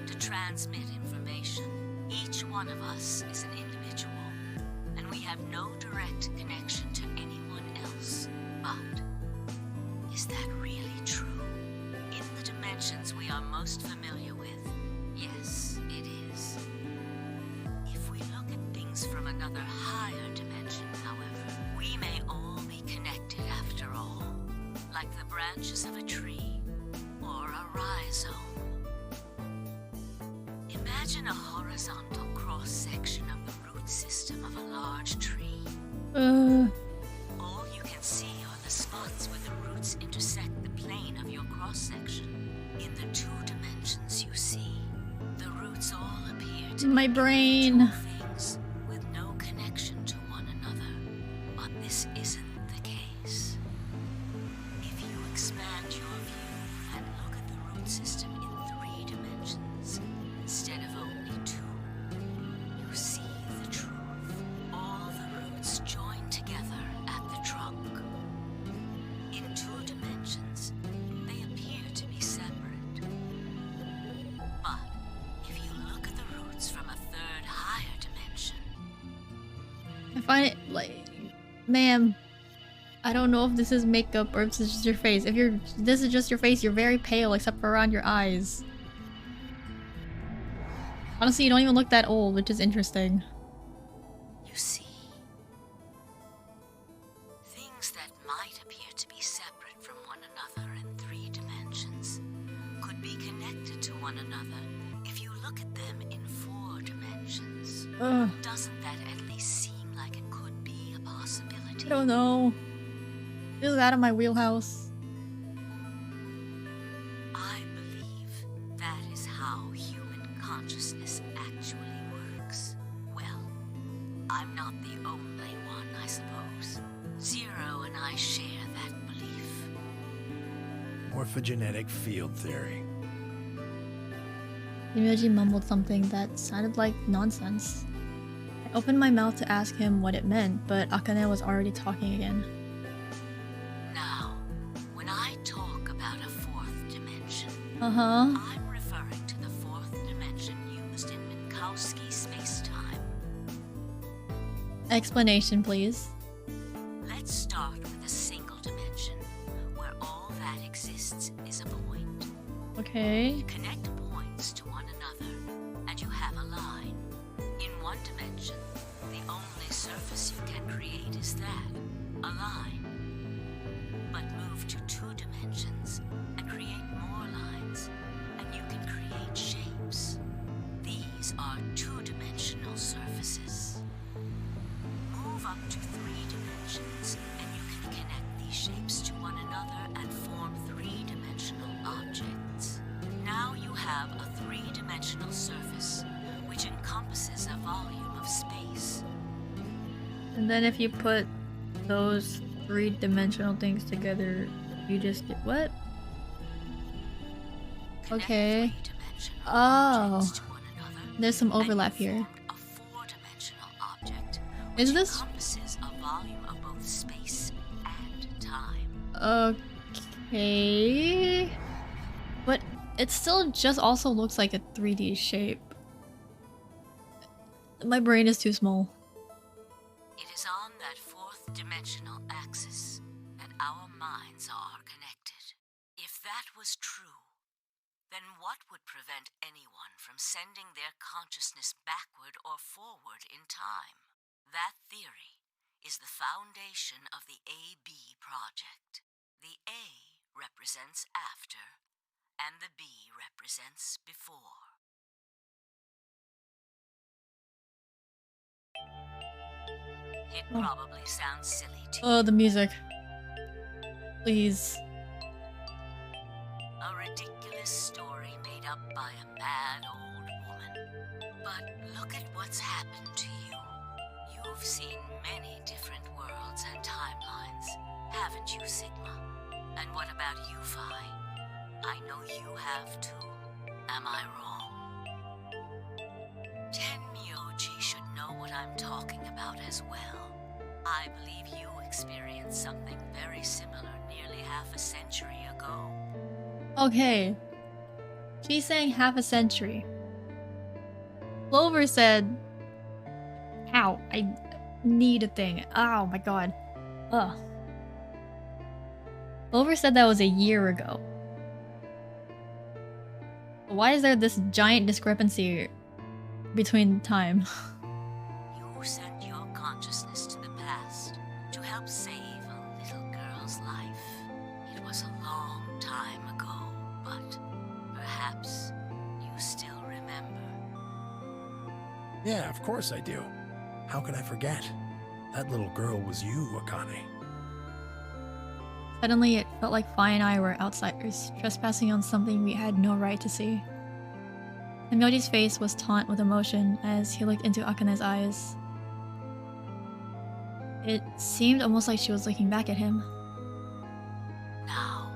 to transmit information. Each one of us is an individual, and we have no direct connection to anyone else. But is that really true? In the dimensions we are most familiar with, yes, it is. If we look at things from another higher dimension, however, we may all be connected after all, like the branches of a tree or a rhizome. Imagine a horizontal cross-section of the root system of a large tree. All you can see are the spots where the roots intersect the plane of your cross-section. In the two dimensions you see, the roots all appear to My be brain. individual things with no connection to one another. But this isn't the case. If you expand your view and look at the root system in 3 dimensions instead of only 2, you see the truth. All the roots join together at the trunk. In 2 dimensions, they appear to be separate. But if you look at the roots from a 3rd higher dimension, I find it like, ma'am, I don't know if this is makeup or if this is just your face. This is just your face, you're very pale except for around your eyes. Honestly, you don't even look that old, which is interesting. you see things that might appear to be separate from one another in 3 dimensions could be connected to one another if you look at them in 4 dimensions. Doesn't that at least seem like it could be a possibility? I don't know. This is out of my wheelhouse. I believe that is how human consciousness actually works. Well, I'm not the only one, I suppose. Zero and I share that belief. Morphogenetic field theory. Tenmyoji mumbled something that sounded like nonsense. I opened my mouth to ask him what it meant, but Akane was already talking again. Now, when I talk about a 4th dimension, Uh-huh. I'm referring to the 4th dimension used in Minkowski space-time. Explanation, please. Let's start with a single dimension, where all that exists is a point. Okay. Connect points to one another, and you have a line. In 1 dimension, the only surface you can create is that, a line. But move to 2 dimensions and create more lines, and you can create shapes. These are 2-dimensional surfaces. Move up to 3 dimensions And then if you put those three-dimensional things together, you just get what? Okay. Oh. There's some overlap here. A four-dimensional object, Is this? encompasses a volume of both space and time. Okay. But it still just also looks like a 3D shape. My brain is too small. It is on that fourth dimensional axis that our minds are connected. If that was true, then what would prevent anyone from sending their consciousness backward or forward in time? That theory is the foundation of the AB project. The A represents after, and the B represents before. It probably sounds silly to you. Oh, the music. Please. A ridiculous story made up by a mad old woman. But look at what's happened to you. You've seen many different worlds and timelines, haven't you, Sigma? And what about you, Phi? I know you have too. Am I wrong? Tenmyoji should know what I'm talking about as well. I believe you experienced something very similar nearly half a century ago. Okay. She's saying half a century. Clover said, ow, I need a thing. Oh my god. Ugh. Clover said that was a year ago. Why is there this giant discrepancy between time? You sent your consciousness to the past to help save a little girl's life. It was a long time ago, but perhaps you still remember. Yeah, of course I do. How could I forget? That little girl was you, Akane. Suddenly, it felt like Phi and I were outsiders, trespassing on something we had no right to see. Himyoji's face was taut with emotion as he looked into Akane's eyes. It seemed almost like she was looking back at him. Now,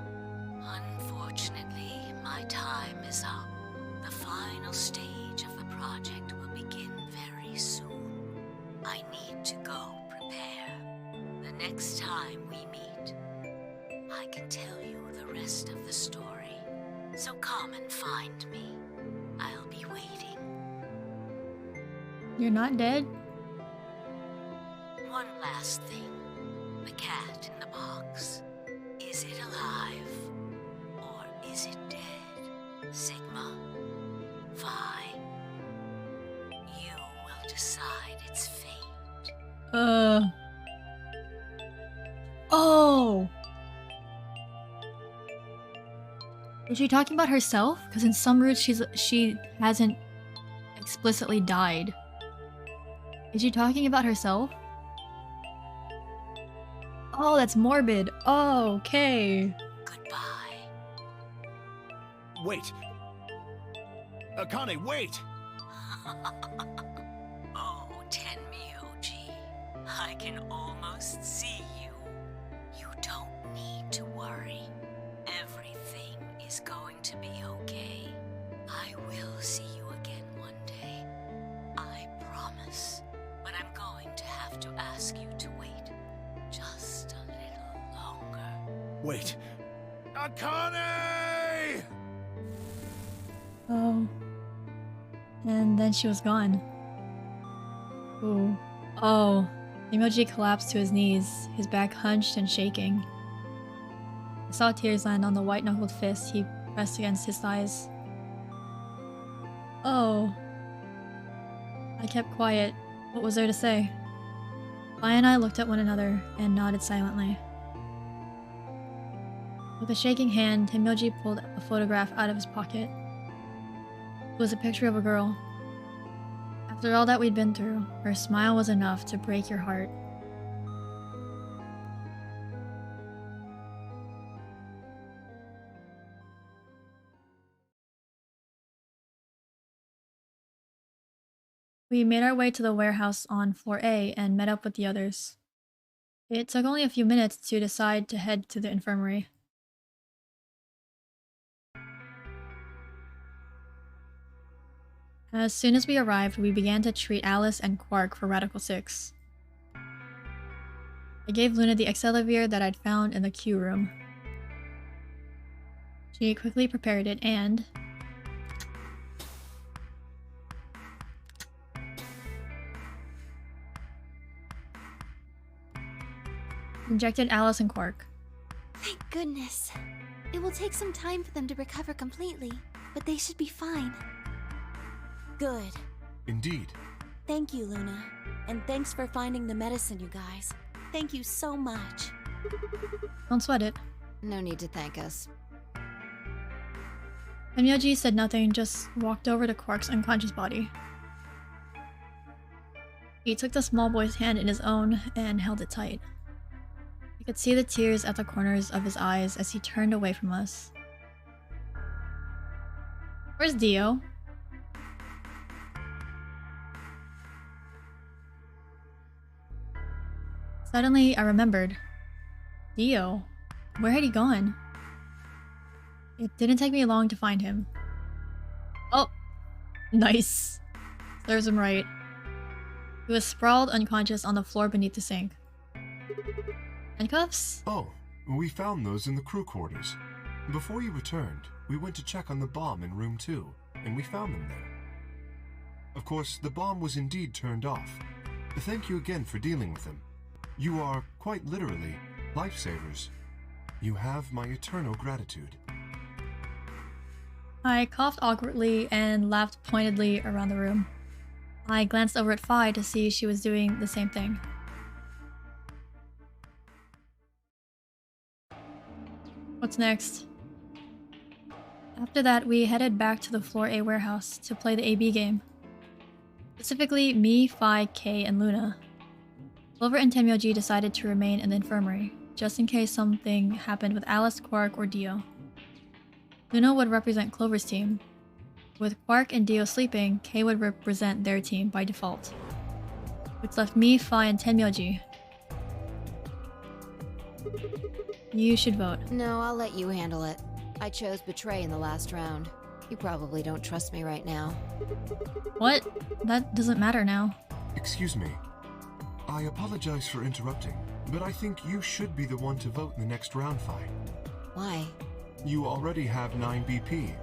unfortunately, my time is up. The final stage of the project will begin very soon. I need to go prepare. The next time we meet, I can tell you the rest of the story. So come and find me. I'll be waiting. You're not dead? One last thing. The cat in the box. Is it alive? Or is it dead? Sigma? Phi? You will decide its fate. Oh! Is she talking about herself? Because in some roots she hasn't explicitly died. Is she talking about herself? Oh, that's morbid. Oh, okay. Goodbye. Wait! Akane, wait! Oh, Tenmyoji. I can almost see you. You don't need to worry. Everything is going to be okay. I will see you again one day. I promise. But I'm going to have to ask you to wait just a little longer. Wait! Akane! Oh. And then she was gone. Ooh. Oh. Emoji collapsed to his knees, his back hunched and shaking. I saw tears land on the white-knuckled fist he pressed against his thighs. Oh. I kept quiet. What was there to say? Phi and I looked at one another and nodded silently. With a shaking hand, Himyoji pulled a photograph out of his pocket. It was a picture of a girl. After all that we'd been through, her smile was enough to break your heart. We made our way to the warehouse on floor A and met up with the others. It took only a few minutes to decide to head to the infirmary. As soon as we arrived, we began to treat Alice and Quark for Radical 6. I gave Luna the Accelavir that I'd found in the Q room. She quickly prepared it and... injected Alice and Quark. Thank goodness. It will take some time for them to recover completely, but they should be fine. Good. Indeed. Thank you, Luna. And thanks for finding the medicine, you guys. Thank you so much. Don't sweat it. No need to thank us. Tenmyoji said nothing, just walked over to Quark's unconscious body. He took the small boy's hand in his own and held it tight. I could see the tears at the corners of his eyes as he turned away from us. Where's Dio? Suddenly, I remembered. Dio? Where had he gone? It didn't take me long to find him. Oh! Nice. Serves him right. He was sprawled unconscious on the floor beneath the sink. Handcuffs? Oh, we found those in the crew quarters. Before you returned, we went to check on the bomb in room 2, and we found them there. Of course, the bomb was indeed turned off. Thank you again for dealing with them. You are, quite literally, lifesavers. You have my eternal gratitude. I coughed awkwardly and laughed pointedly around the room. I glanced over at Phi to see she was doing the same thing. What's next? After that, we headed back to the Floor A warehouse to play the AB game. Specifically, me, Phi, Kay, and Luna. Clover and Tenmyoji decided to remain in the infirmary, just in case something happened with Alice, Quark, or Dio. Luna would represent Clover's team. With Quark and Dio sleeping, Kay would represent their team by default. Which left me, Phi, and Tenmyoji. You should vote. No, I'll let you handle it. I chose Betray in the last round. You probably don't trust me right now. What? That doesn't matter now. Excuse me. I apologize for interrupting, but I think you should be the one to vote in the next round, Phi. Why? You already have 9 BP.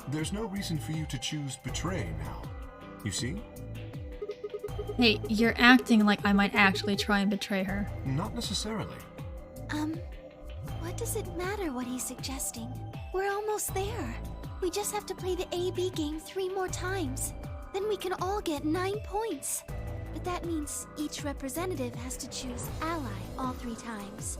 There's no reason for you to choose Betray now. You see? Hey, you're acting like I might actually try and betray her. Not necessarily. What does it matter what he's suggesting? We're almost there. We just have to play the AB game 3 more times. Then we can all get 9 points. But that means each representative has to choose ally all 3 times.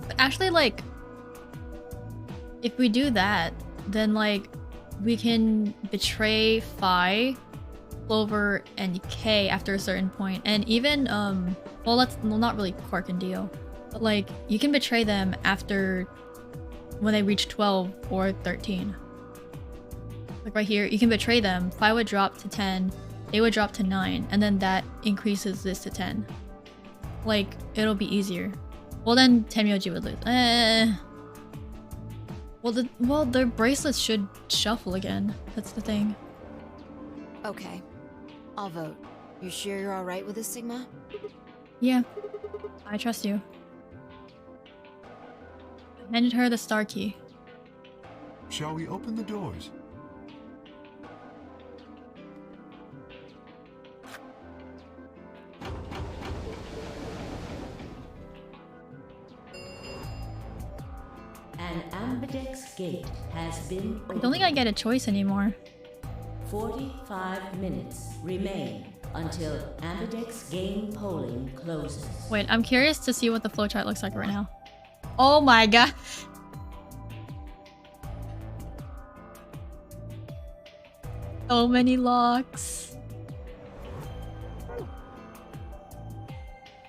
But actually, like, if we do that, then, like, we can betray Phi, Clover, and Kay after a certain point. And even, well, not really Quark and Dio. But, like, you can betray them after when they reach 12 or 13. Like right here, you can betray them. Phi would drop to 10, they would drop to 9, and then that increases this to 10. Like, it'll be easier. Well, then Tenmyoji would lose. Well, their bracelets should shuffle again. That's the thing. Okay. I'll vote. You sure you're alright with this, Sigma? Yeah. I trust you. I handed her the star key. Shall we open the doors? An ambidex gate has been I opened. don't think I get a choice anymore. 45 minutes remain until ambidex game polling closes. Wait, I'm curious to see what the flowchart looks like right now. Oh my god. So many locks.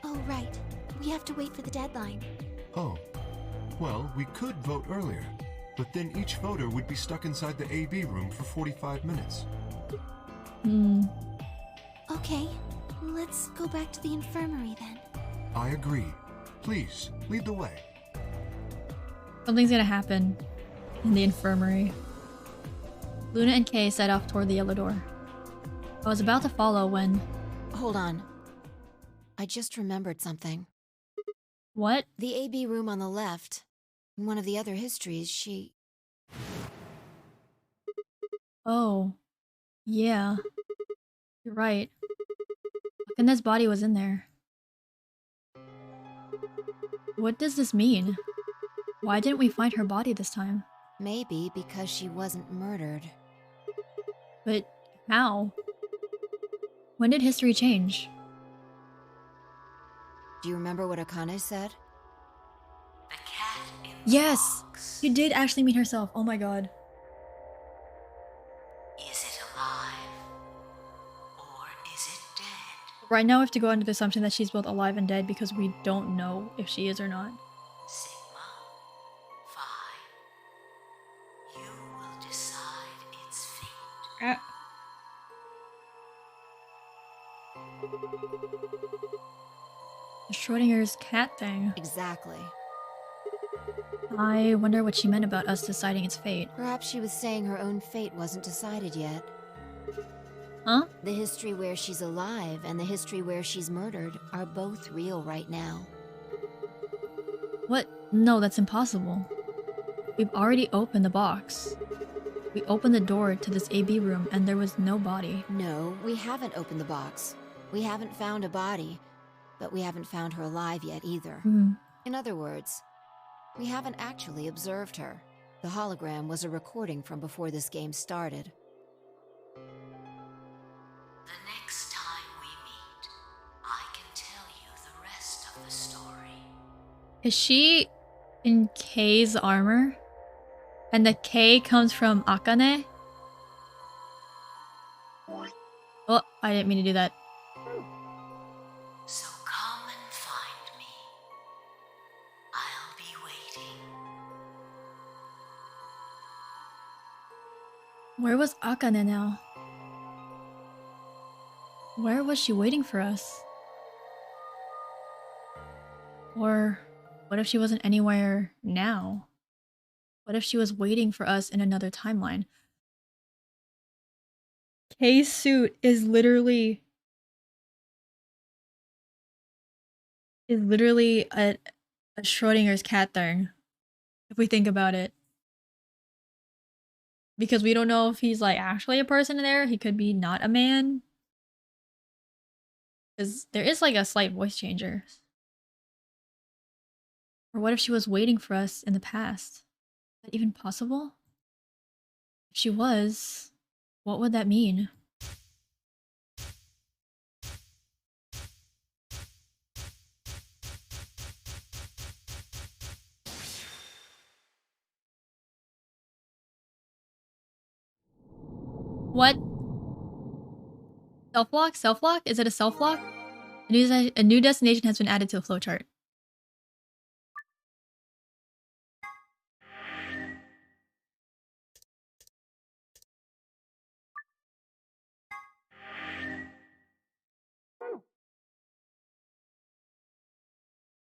Oh, right. We have to wait for the deadline. Oh. Well, we could vote earlier, but then each voter would be stuck inside the AB room for 45 minutes. Okay, let's go back to the infirmary then. I agree. Please, lead the way. Something's gonna happen in the infirmary. Luna and Kay set off toward the yellow door. I was about to follow when... Hold on. I just remembered something. What? The AB room on the left. In one of the other histories, she... Oh. Yeah. You're right. Akane's body was in there. What does this mean? Why didn't we find her body this time? Maybe because she wasn't murdered. But how? When did history change? Do you remember what Akane said? The cat in the Yes! box. She did actually meet herself. Oh my god. Is it alive? Or is it dead? Right now we have to go under the assumption that she's both alive and dead because we don't know if she is or not. Sigma, Phi. You will decide its fate. Schrodinger's cat thing. Exactly. I wonder what she meant about us deciding its fate. Perhaps she was saying her own fate wasn't decided yet. Huh? The history where she's alive and the history where she's murdered are both real right now. What? No, that's impossible. We've already opened the box. We opened the door to this AB room and there was no body. No, we haven't opened the box. We haven't found a body, but we haven't found her alive yet either. In other words, we haven't actually observed her. The hologram was a recording from before this game started. The next time we meet, I can tell you the rest of the story. Is she in Kay's armor? And the K comes from Akane? Oh, I didn't mean to do that. So come and find me. I'll be waiting. Where was Akane now? Where was she waiting for us? Or what if she wasn't anywhere now? What if she was waiting for us in another timeline? Kay's suit is literally a Schrodinger's cat thing, if we think about it. Because we don't know if he's like actually a person in there. He could be not a man. Because there is like a slight voice changer. Or what if she was waiting for us in the past? Is that even possible? If she was, what would that mean? What? Self-lock? Self-lock? Is it a self-lock? A new destination has been added to the flowchart.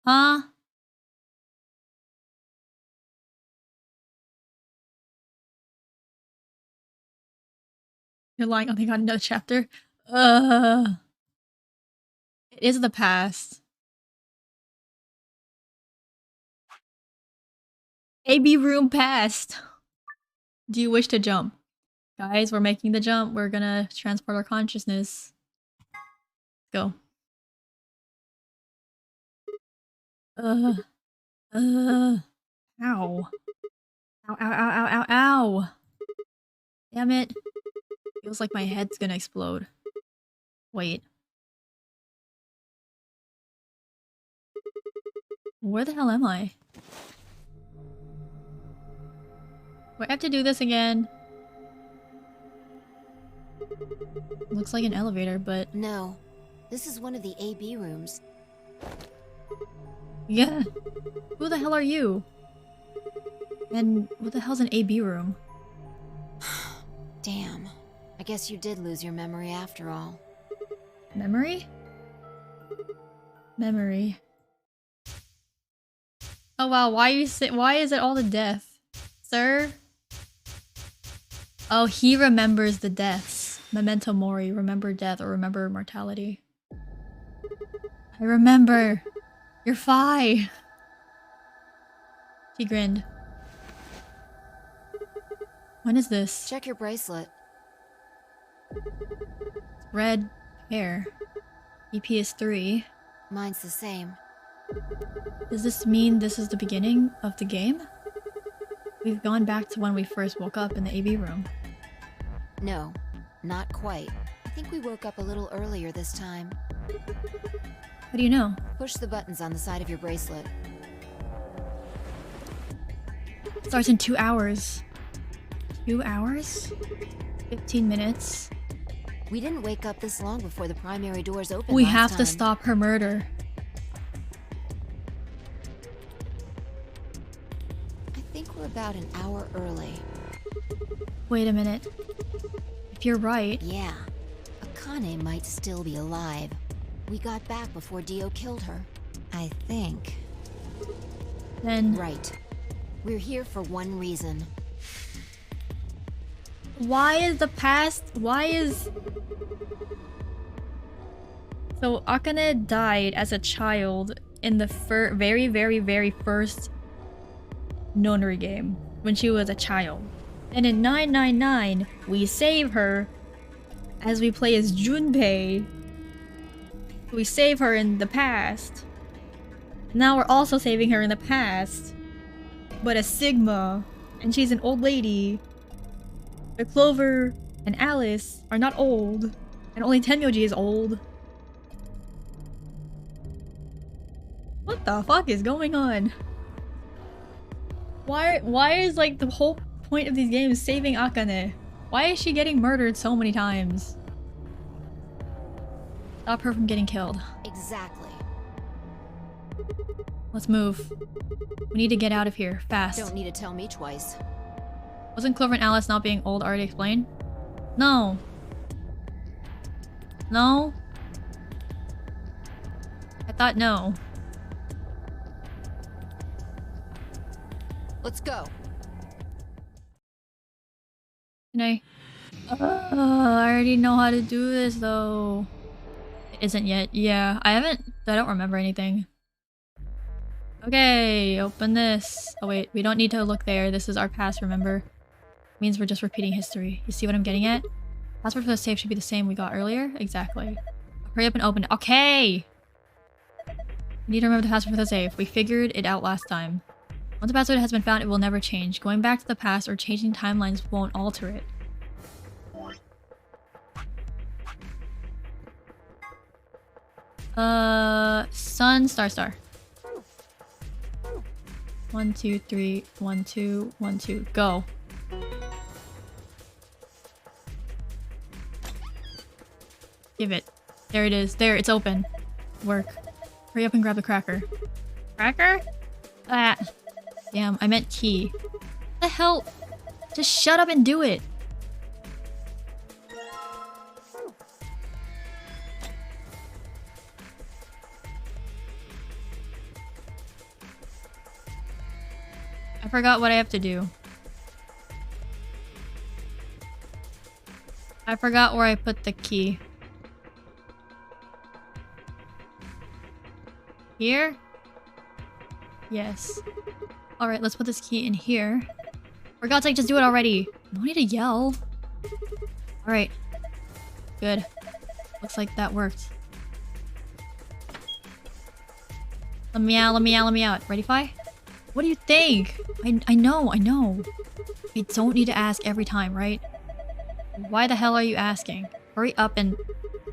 Huh? You're lying. Oh, they got another chapter. It is the past. AB room past. Do you wish to jump? Guys, we're making the jump. We're gonna transport our consciousness. Go. Ow. Ow, ow, ow, ow, ow, ow. Damn it. Feels like my head's gonna explode. Wait. Where the hell am I? Do I have to do this again? Looks like an elevator, but... No. This is one of the AB rooms. Yeah. Who the hell are you? And what the hell's an AB room? Damn. I guess you did lose your memory after all. Memory? Memory. Oh wow, why is it all the death? Sir? Oh, he remembers the deaths. Memento mori, remember death or remember mortality. I remember. You're fine. He grinned. When is this? Check your bracelet. Red hair. EP is 3. Mine's the same. Does this mean this is the beginning of the game? We've gone back to when we first woke up in the AB room. No, not quite. I think we woke up a little earlier this time. How do you know? Push the buttons on the side of your bracelet. Starts in 2 hours. 2 hours? 15 minutes. We didn't wake up this long before the primary doors opened. We last have time. to stop her murder. I think we're about an hour early. Wait a minute. If you're right... Yeah. Akane might still be alive. We got back before Dio killed her. I think. Then... Right. We're here for one reason. Why is the past... Why is... So Akane died as a child in the very, very, very first Nonary game. When she was a child. And in 999, we save her as we play as Junpei. We save her in the past. Now we're also saving her in the past. But as Sigma. And she's an old lady. But Clover and Alice are not old. And only Tenmyoji is old. What the fuck is going on? Why is like the whole point of these games saving Akane? Why is she getting murdered so many times? Stop her from getting killed. Exactly. Let's move. We need to get out of here, fast. Don't need to tell me twice. Wasn't Clover and Alice not being old already explained? No. No? I thought no. Let's go. Can I? I already know how to do this though. It isn't yet. Yeah, I don't remember anything. Okay, open this. Oh wait, we don't need to look there. This is our past, remember? Means we're just repeating history. You see what I'm getting at? Password for the safe should be the same we got earlier. Exactly. Hurry up and open it. Okay! We need to remember the password for the safe. We figured it out last time. Once a password has been found, it will never change. Going back to the past or changing timelines won't alter it. Sun, star. 1, 2, 3, 1, 2, 1, 2, go. Give it. There it is. There, it's open. Work. Hurry up and grab the cracker. Cracker? Ah. Damn, I meant key. What the hell? Just shut up and do it. I forgot what I have to do. I forgot where I put the key. Here? Yes. Alright, let's put this key in here. For God's sake, just do it already. No need to yell. Alright. Good. Looks like that worked. Let me out. Ready, Fi? What do you think? I know. I don't need to ask every time, right? Why the hell are you asking? Hurry up and...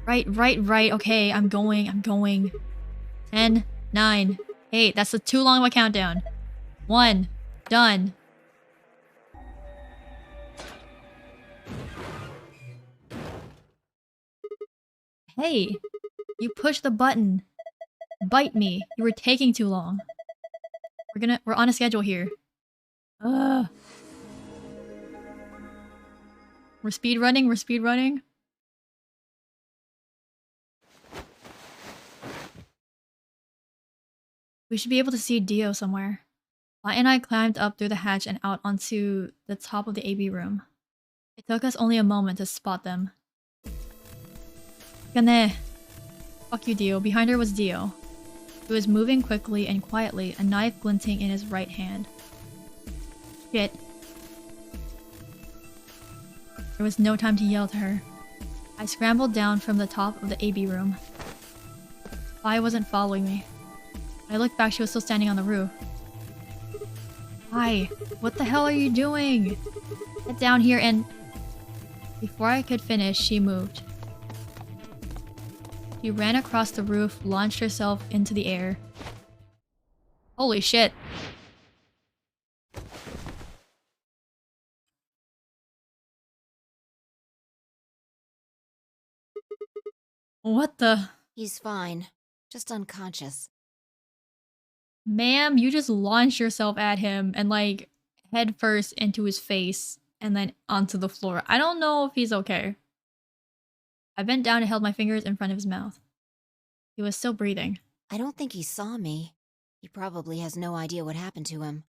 Right. Okay, I'm going. 10, 9, 8. That's too long of a countdown. 1. Done. Hey, you push the button. Bite me. You were taking too long. We're on a schedule here. Ugh. We're speed running. We should be able to see Dio somewhere. Light and I climbed up through the hatch and out onto the top of the AB room. It took us only a moment to spot them. Gane. Fuck you, Dio. Behind her was Dio. He was moving quickly and quietly, a knife glinting in his right hand. Shit. There was no time to yell to her. I scrambled down from the top of the AB room. Vi wasn't following me. When I looked back, she was still standing on the roof. Vi, what the hell are you doing? Get down here and... Before I could finish, she moved. She ran across the roof, launched herself into the air. Holy shit. What the? He's fine. Just unconscious. Ma'am, you just launched yourself at him and like head first into his face and then onto the floor. I don't know if he's okay. I bent down and held my fingers in front of his mouth. He was still breathing. I don't think he saw me. He probably has no idea what happened to him.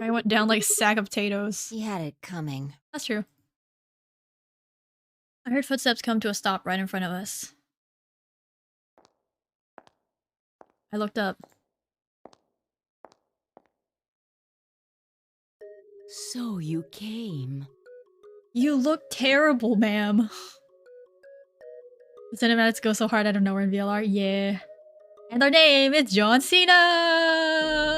I went down like a sack of potatoes. He had it coming. That's true. I heard footsteps come to a stop right in front of us. I looked up. So you came. You look terrible, ma'am. The cinematics go so hard I don't know we're in VLR. Yeah. And our name is John Cena!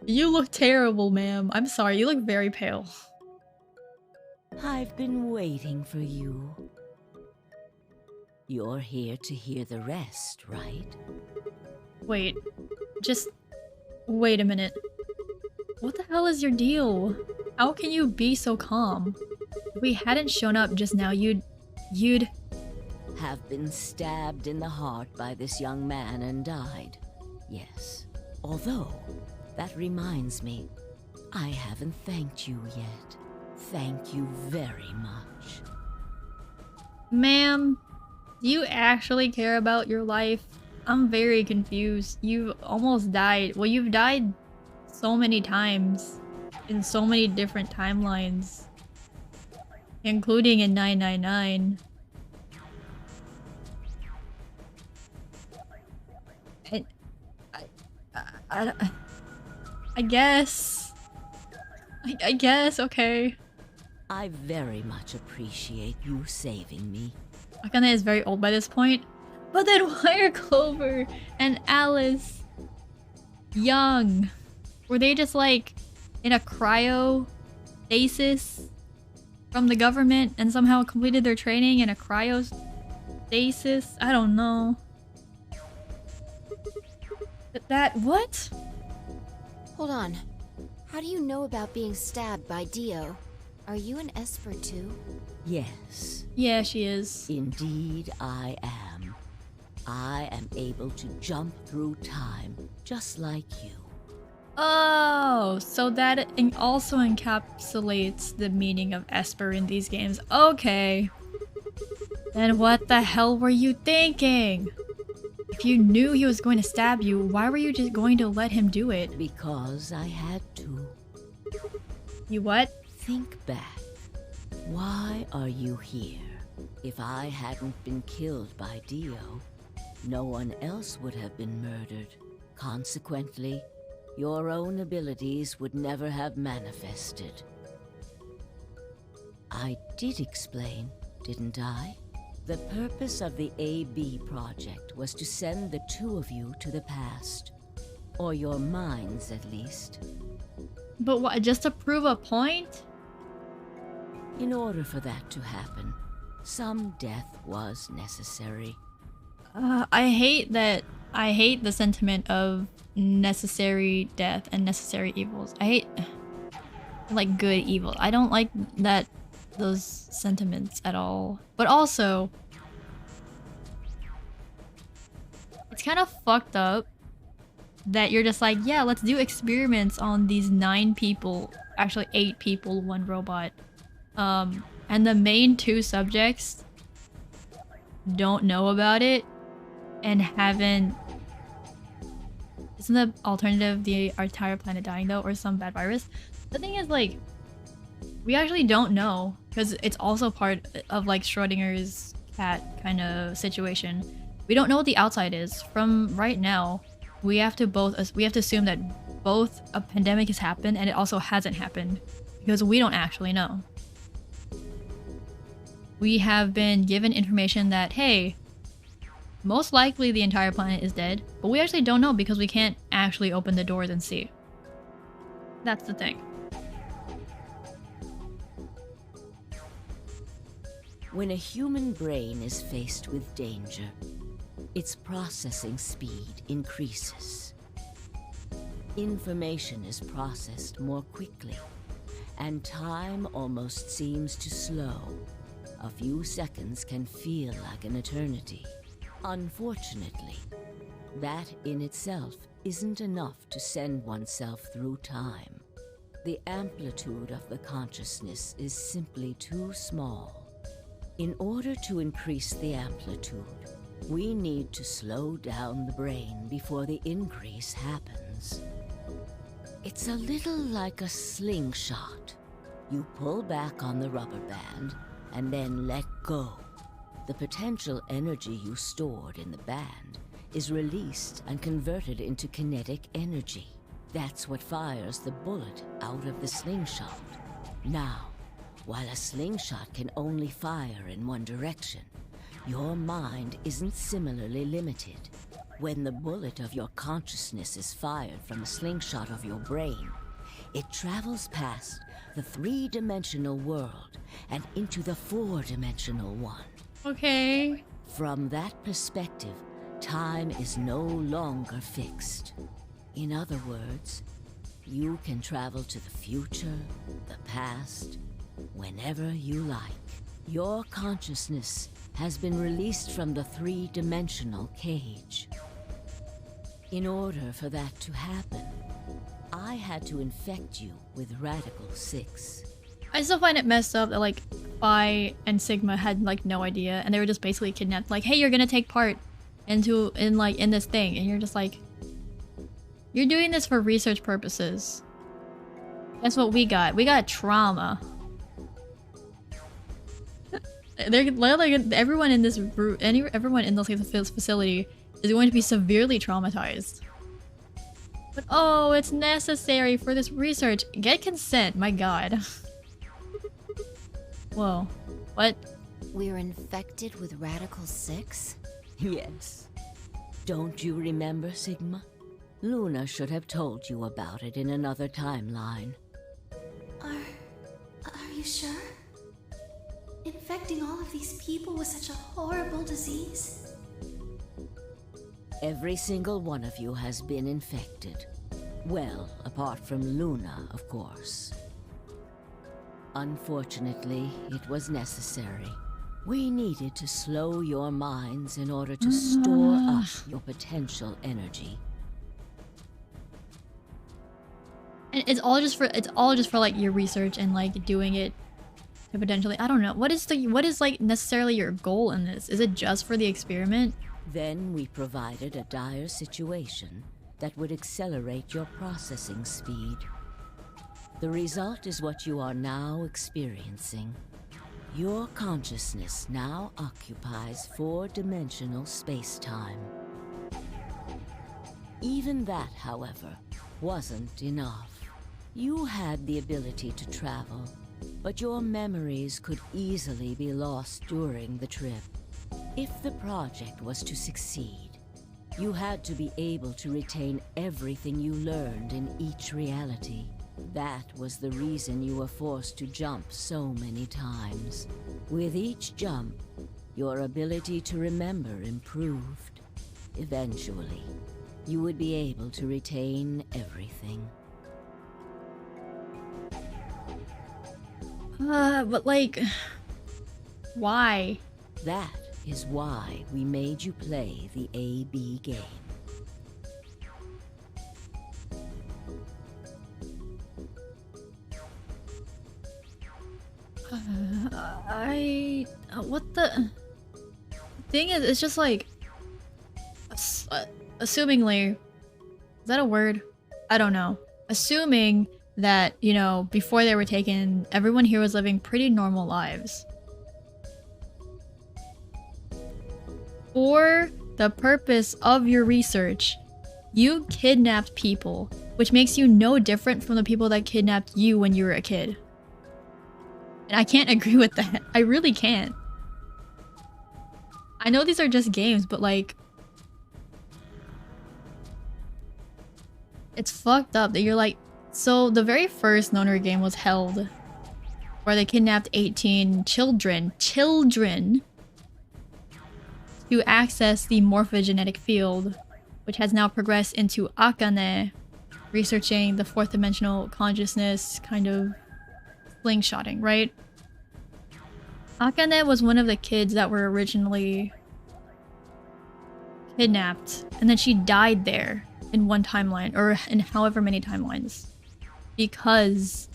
You look terrible, ma'am. I'm sorry, you look very pale. I've been waiting for you. You're here to hear the rest, right? Wait. Just... wait a minute. What the hell is your deal? How can you be so calm? If we hadn't shown up just now, you'd... Have been stabbed in the heart by this young man and died. Yes. Although, that reminds me, I haven't thanked you yet. Thank you very much. Ma'am, do you actually care about your life? I'm very confused. You've almost died. Well, you've died so many times in so many different timelines, including in 999. I guess. I guess, okay. I very much appreciate you saving me. Akane is very old by this point. But then why are Clover and Alice young? Were they just like in a cryostasis from the government and somehow completed their training in a cryostasis? I don't know. What? Hold on. How do you know about being stabbed by Dio? Are you an Esper too? Yes. Yeah, she is. Indeed, I am. I am able to jump through time, just like you. Oh, so that also encapsulates the meaning of Esper in these games. Okay. Then what the hell were you thinking? If you knew he was going to stab you, why were you just going to let him do it? Because I had to. You what? Think back. Why are you here? If I hadn't been killed by Dio, no one else would have been murdered. Consequently, your own abilities would never have manifested. I did explain, didn't I? The purpose of the AB project was to send the two of you to the past. Or your minds, at least. But what, just to prove a point? In order for that to happen, some death was necessary. I hate the sentiment of necessary death and necessary evils. I hate, like, good evil. I don't like those sentiments at all. But also, it's kind of fucked up that you're just like, yeah, let's do experiments on these 9 people, actually 8 people, 1 robot. And the main 2 subjects don't know about it and haven't... Isn't the alternative the entire planet dying though, or some bad virus? The thing is, like, we actually don't know, because it's also part of like Schrodinger's cat kind of situation. We don't know what the outside is. From right now, we have to assume that both a pandemic has happened and it also hasn't happened, because we don't actually know. We have been given information that, hey, most likely the entire planet is dead, but we actually don't know because we can't actually open the doors and see. That's the thing. When a human brain is faced with danger, its processing speed increases. Information is processed more quickly, and time almost seems to slow. A few seconds can feel like an eternity. Unfortunately, that in itself isn't enough to send oneself through time. The amplitude of the consciousness is simply too small. In order to increase the amplitude, we need to slow down the brain before the increase happens. It's a little like a slingshot. You pull back on the rubber band and then let go. The potential energy you stored in the band is released and converted into kinetic energy. That's what fires the bullet out of the slingshot. Now, while a slingshot can only fire in one direction, your mind isn't similarly limited. When the bullet of your consciousness is fired from the slingshot of your brain, it travels past the 3-dimensional world and into the 4-dimensional one. Okay. From that perspective, time is no longer fixed. In other words, you can travel to the future, the past, whenever you like. Your consciousness has been released from the 3-dimensional cage. In order for that to happen, I had to infect you with Radical 6. I still find it messed up that like Phi and Sigma had like no idea and they were just basically kidnapped. Like, hey, you're gonna take part in this thing, and you're just like, you're doing this for research purposes. That's what we got. We got trauma. They're like, everyone in this everyone in this facility is going to be severely traumatized. But oh, it's necessary for this research. Get consent, my god. Whoa. What? We're infected with Radical 6? Yes. Don't you remember, Sigma? Luna should have told you about it in another timeline. Are you sure? Infecting all of these people with such a horrible disease? Every single one of you has been infected. Well, apart from Luna, of course. Unfortunately, it was necessary. We needed to slow your minds in order to store up your potential energy. And it's all just for like your research and like doing it to potentially, I don't know. What is like necessarily your goal in this? Is it just for the experiment? Then we provided a dire situation that would accelerate your processing speed. The result is what you are now experiencing. Your consciousness now occupies 4-dimensional space-time. Even that, however, wasn't enough. You had the ability to travel, but your memories could easily be lost during the trip. If the project was to succeed, you had to be able to retain everything you learned in each reality. That was the reason you were forced to jump so many times. With each jump, your ability to remember improved. Eventually, you would be able to retain everything. But like, why? That is why we made you play the AB game. What the thing is, it's just like, assumingly, is that a word? I don't know. Assuming that, you know, before they were taken, everyone here was living pretty normal lives. For the purpose of your research, you kidnapped people, which makes you no different from the people that kidnapped you when you were a kid. And I can't agree with that. I really can't. I know these are just games, but like, it's fucked up that you're like, so the very first nonary game was held where they kidnapped 18 children to access the morphogenetic field, which has now progressed into Akane, researching the fourth dimensional consciousness kind of slingshotting, right? Akane was one of the kids that were originally kidnapped, and then she died there in one timeline, or in however many timelines, because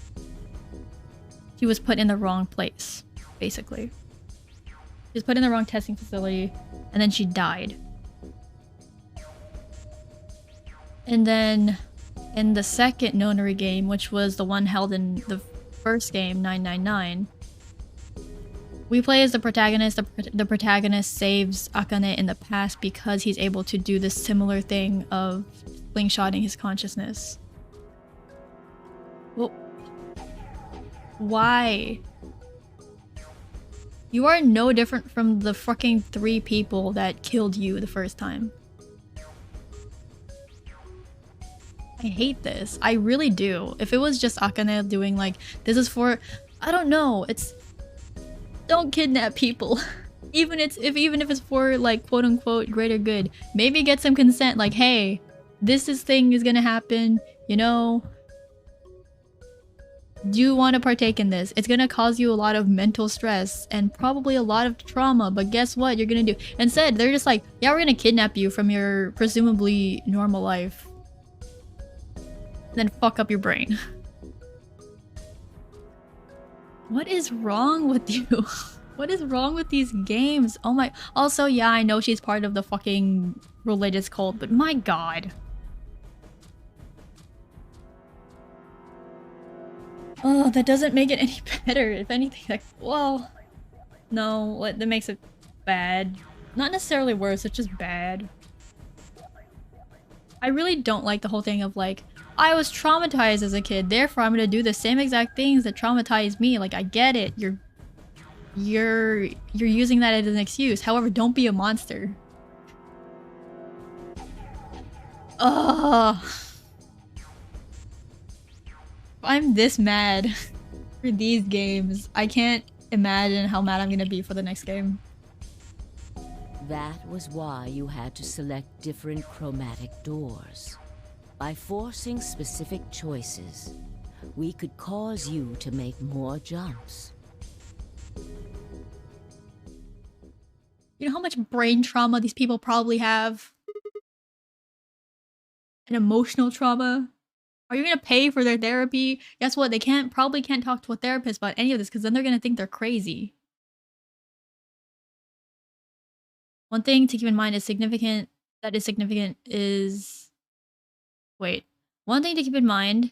she was put in the wrong place, basically. She was put in the wrong testing facility, and then she died. And then in the second nonary game, which was the one held in the first game, 999, we play as the protagonist. The protagonist saves Akane in the past because he's able to do this similar thing of slingshotting his consciousness. Well, why? You are no different from the fucking 3 people that killed you the first time. I hate this. I really do. If it was just Akane doing like, this is for, I don't know, it's, don't kidnap people. even if it's for like quote unquote greater good. Maybe get some consent, like, hey, this thing is gonna happen, you know, do you want to partake in this? It's gonna cause you a lot of mental stress and probably a lot of trauma, but guess what you're gonna do? Instead, they're just like, yeah, we're gonna kidnap you from your presumably normal life, and then fuck up your brain. What is wrong with you? What is wrong with these games? Oh my. Also, yeah, I know she's part of the fucking religious cult, but my god. Oh, that doesn't make it any better. If anything, like, well, no, that makes it bad. Not necessarily worse, it's just bad. I really don't like the whole thing of like, I was traumatized as a kid, therefore I'm gonna do the same exact things that traumatized me. Like, I get it. You're using that as an excuse. However, don't be a monster. Ugh. I'm this mad for these games. I can't imagine how mad I'm gonna be for the next game. That was why you had to select different chromatic doors. By forcing specific choices, we could cause you to make more jumps. You know how much brain trauma these people probably have? And emotional trauma? Are you gonna pay for their therapy? Guess what? They probably can't talk to a therapist about any of this because then they're gonna think they're crazy. One thing to keep in mind is significant. Wait. One thing to keep in mind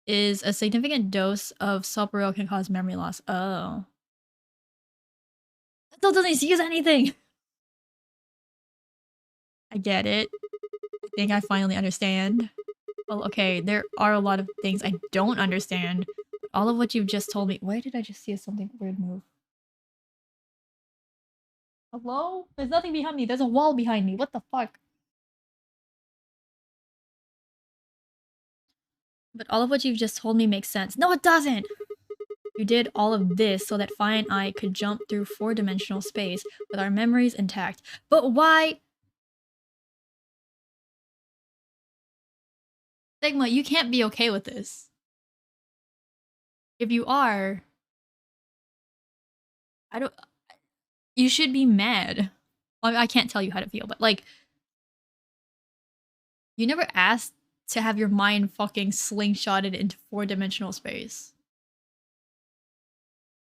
is a significant dose of Soporil can cause memory loss. Oh. That still doesn't use anything! I get it. I think I finally understand. Well, okay, there are a lot of things I don't understand. All of what you've just told me. Why did I just see something weird move? Hello? There's nothing behind me. There's a wall behind me. What the fuck? But all of what you've just told me makes sense. No, it doesn't! You did all of this so that Fi and I could jump through 4-dimensional space with our memories intact. But why? Sigma, you can't be okay with this. If you are, you should be mad. I can't tell you how to feel, but like, you never asked to have your mind fucking slingshotted into 4-dimensional space.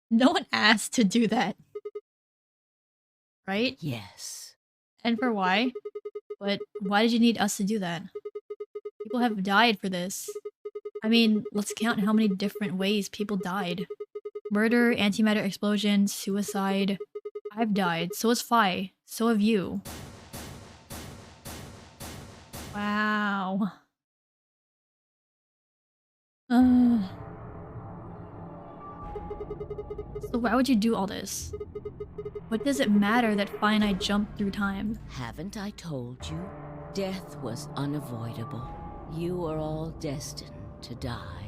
No one asked to do that. Right? Yes. And for why? But why did you need us to do that? People have died for this. I mean, let's count how many different ways people died. Murder, antimatter explosion, suicide. I've died. So has Fi. So have you. Wow. So why would you do all this? What does it matter that Fi and I jumped through time? Haven't I told you? Death was unavoidable. You are all destined to die.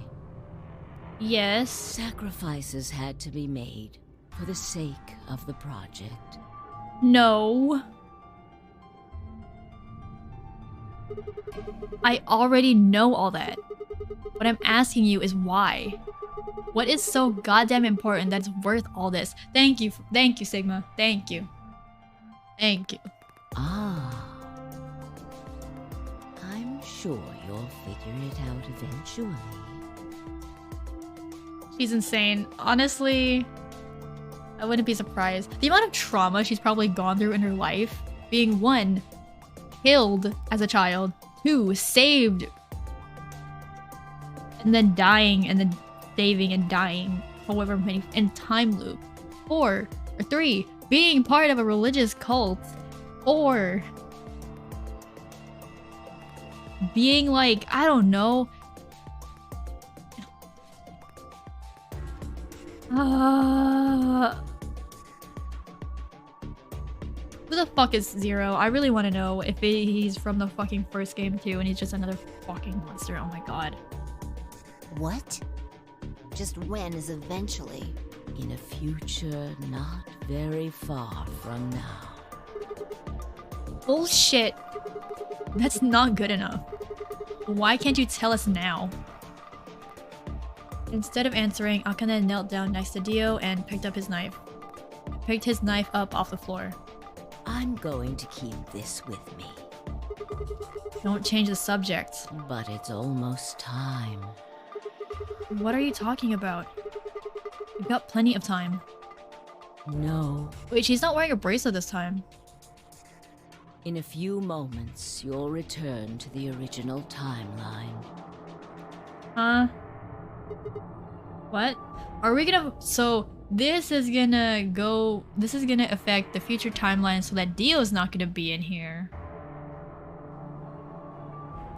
Yes. Sacrifices had to be made for the sake of the project. No. I already know all that. What I'm asking you is why. What is so goddamn important that's worth all this? Thank you, Sigma. Thank you. Thank you. Ah. I'm sure you'll figure it out eventually. She's insane. Honestly, I wouldn't be surprised. The amount of trauma she's probably gone through in her life, being 1, killed as a child, 2, saved, and then dying, and then saving and dying, however many, in time loop. 4, or 3, being part of a religious cult. 4, being like, I don't know, who the fuck is Zero? I really want to know if he's from the fucking first game too and he's just another fucking monster. Oh my god. What? Just when is eventually? In a future not very far from now. Bullshit. That's not good enough. Why can't you tell us now? Instead of answering, Akane knelt down next to Dio and picked up his knife. Picked his knife up off the floor. I'm going to keep this with me. Don't change the subject. But it's almost time. What are you talking about? We've got plenty of time. No. Wait, she's not wearing a bracelet this time. In a few moments, you'll return to the original timeline. Huh? What? Are we gonna... So, this is gonna affect the future timeline so that Dio's not gonna be in here.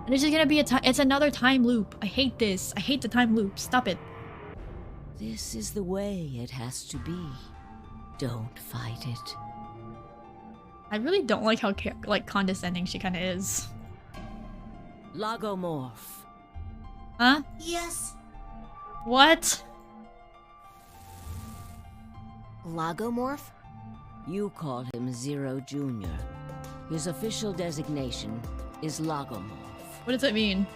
And it's just gonna be it's another time loop. I hate this. I hate the time loop. Stop it. This is the way it has to be. Don't fight it. I really don't like how condescending she kind of is. Logomorph. Huh? Yes. What? Logomorph? You call him Zero Jr. His official designation is Logomorph. What does that mean?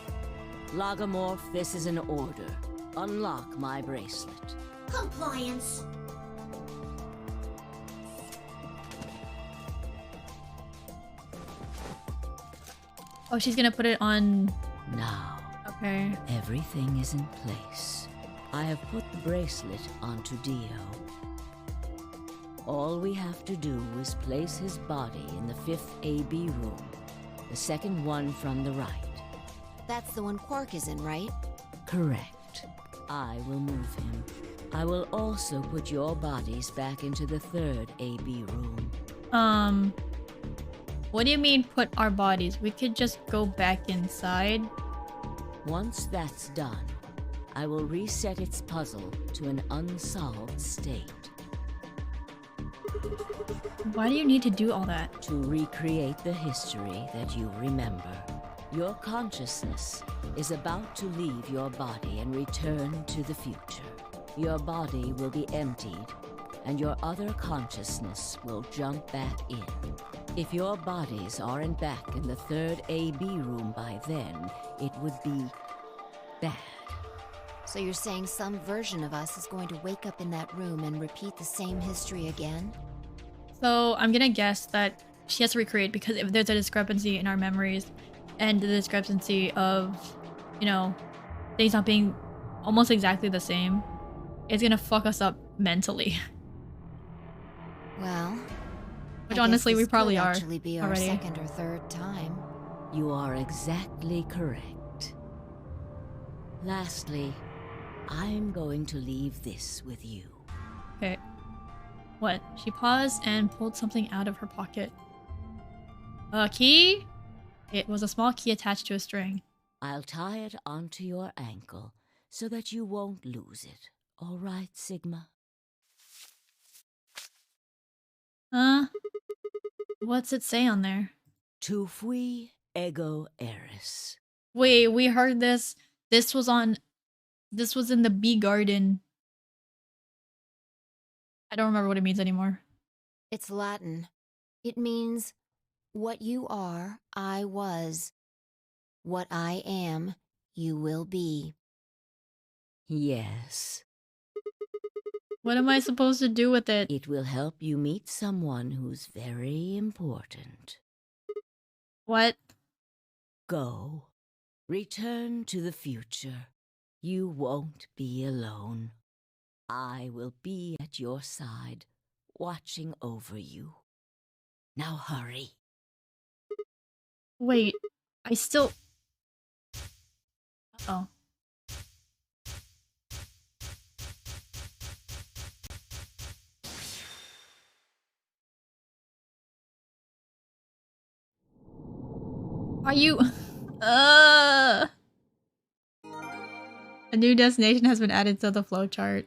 Logomorph, this is an order. Unlock my bracelet. Compliance. Oh, she's gonna put it on... Now. Okay. Everything is in place. I have put the bracelet onto Dio. All we have to do is place his body in the 5th AB room, the second one from the right. That's the one Quark is in, right? Correct. I will move him. I will also put your bodies back into the 3rd AB room. What do you mean put our bodies? We could just go back inside. Once that's done, I will reset its puzzle to an unsolved state. Why do you need to do all that? To recreate the history that you remember. Your consciousness is about to leave your body and return to the future. Your body will be emptied, and your other consciousness will jump back in. If your bodies aren't back in the 3rd AB room by then, it would be bad. So you're saying some version of us is going to wake up in that room and repeat the same history again? So I'm gonna guess that she has to recreate, because if there's a discrepancy in our memories and the discrepancy of, you know, things not being almost exactly the same, it's gonna fuck us up mentally. Well, Which I honestly guess we this probably could are actually be our already. second or third time. You are exactly correct. Lastly, I'm going to leave this with you. Okay. What? She paused and pulled something out of her pocket. A key? It was a small key attached to a string. I'll tie it onto your ankle so that you won't lose it. All right, Sigma? What's it say on there? Tu fui ego eris. Wait, we heard this. This was in the bee garden. I don't remember what it means anymore. It's Latin. It means, what you are, I was. What I am, you will be. Yes. What am I supposed to do with it? It will help you meet someone who's very important. What? Go. Return to the future. You won't be alone. I will be at your side, watching over you. Now hurry. Wait, I still... Oh. Are you... A new destination has been added to the flowchart.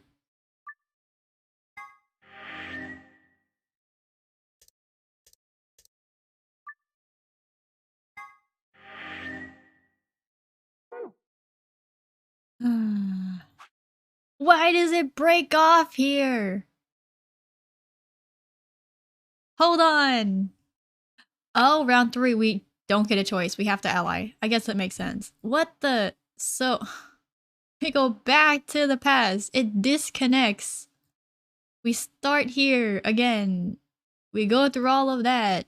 Why does it break off here? Hold on. Oh, round 3, we don't get a choice. We have to ally. I guess that makes sense. What the... So... We go back to the past. It disconnects. We start here again. We go through all of that.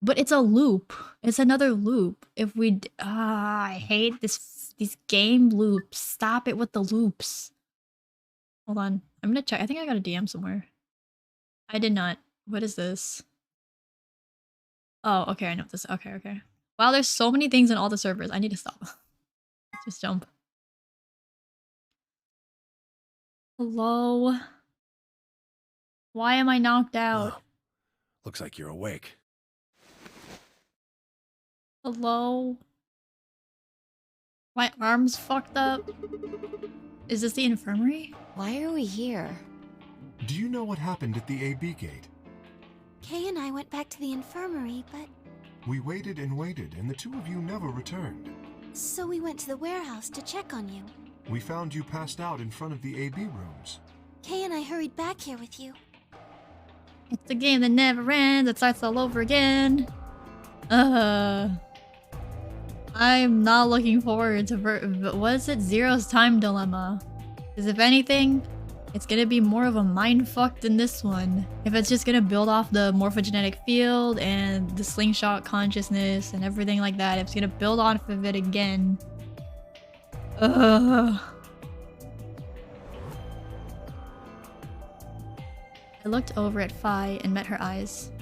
But it's a loop. It's another loop. If we... I hate these game loops. Stop it with the loops. Hold on. I'm gonna check. I think I got a DM somewhere. I did not. What is this? Oh, okay. I know what this... Okay, okay. Wow, there's so many things in all the servers. I need to stop. Just jump. Hello? Why am I knocked out? Oh, looks like you're awake. Hello? My arm's fucked up. Is this the infirmary? Why are we here? Do you know what happened at the AB gate? Kay and I went back to the infirmary, but... We waited and waited, and the two of you never returned. So we went to the warehouse to check on you. We found you passed out in front of the AB rooms. Kay and I hurried back here with you. It's a game that never ends. It starts all over again. I'm not looking forward to what is it? Zero's time dilemma. Because if anything, it's gonna be more of a mindfuck than this one. If it's just gonna build off the morphogenetic field and the slingshot consciousness and everything like that, it's gonna build off of it again. I looked over at Phi and met her eyes.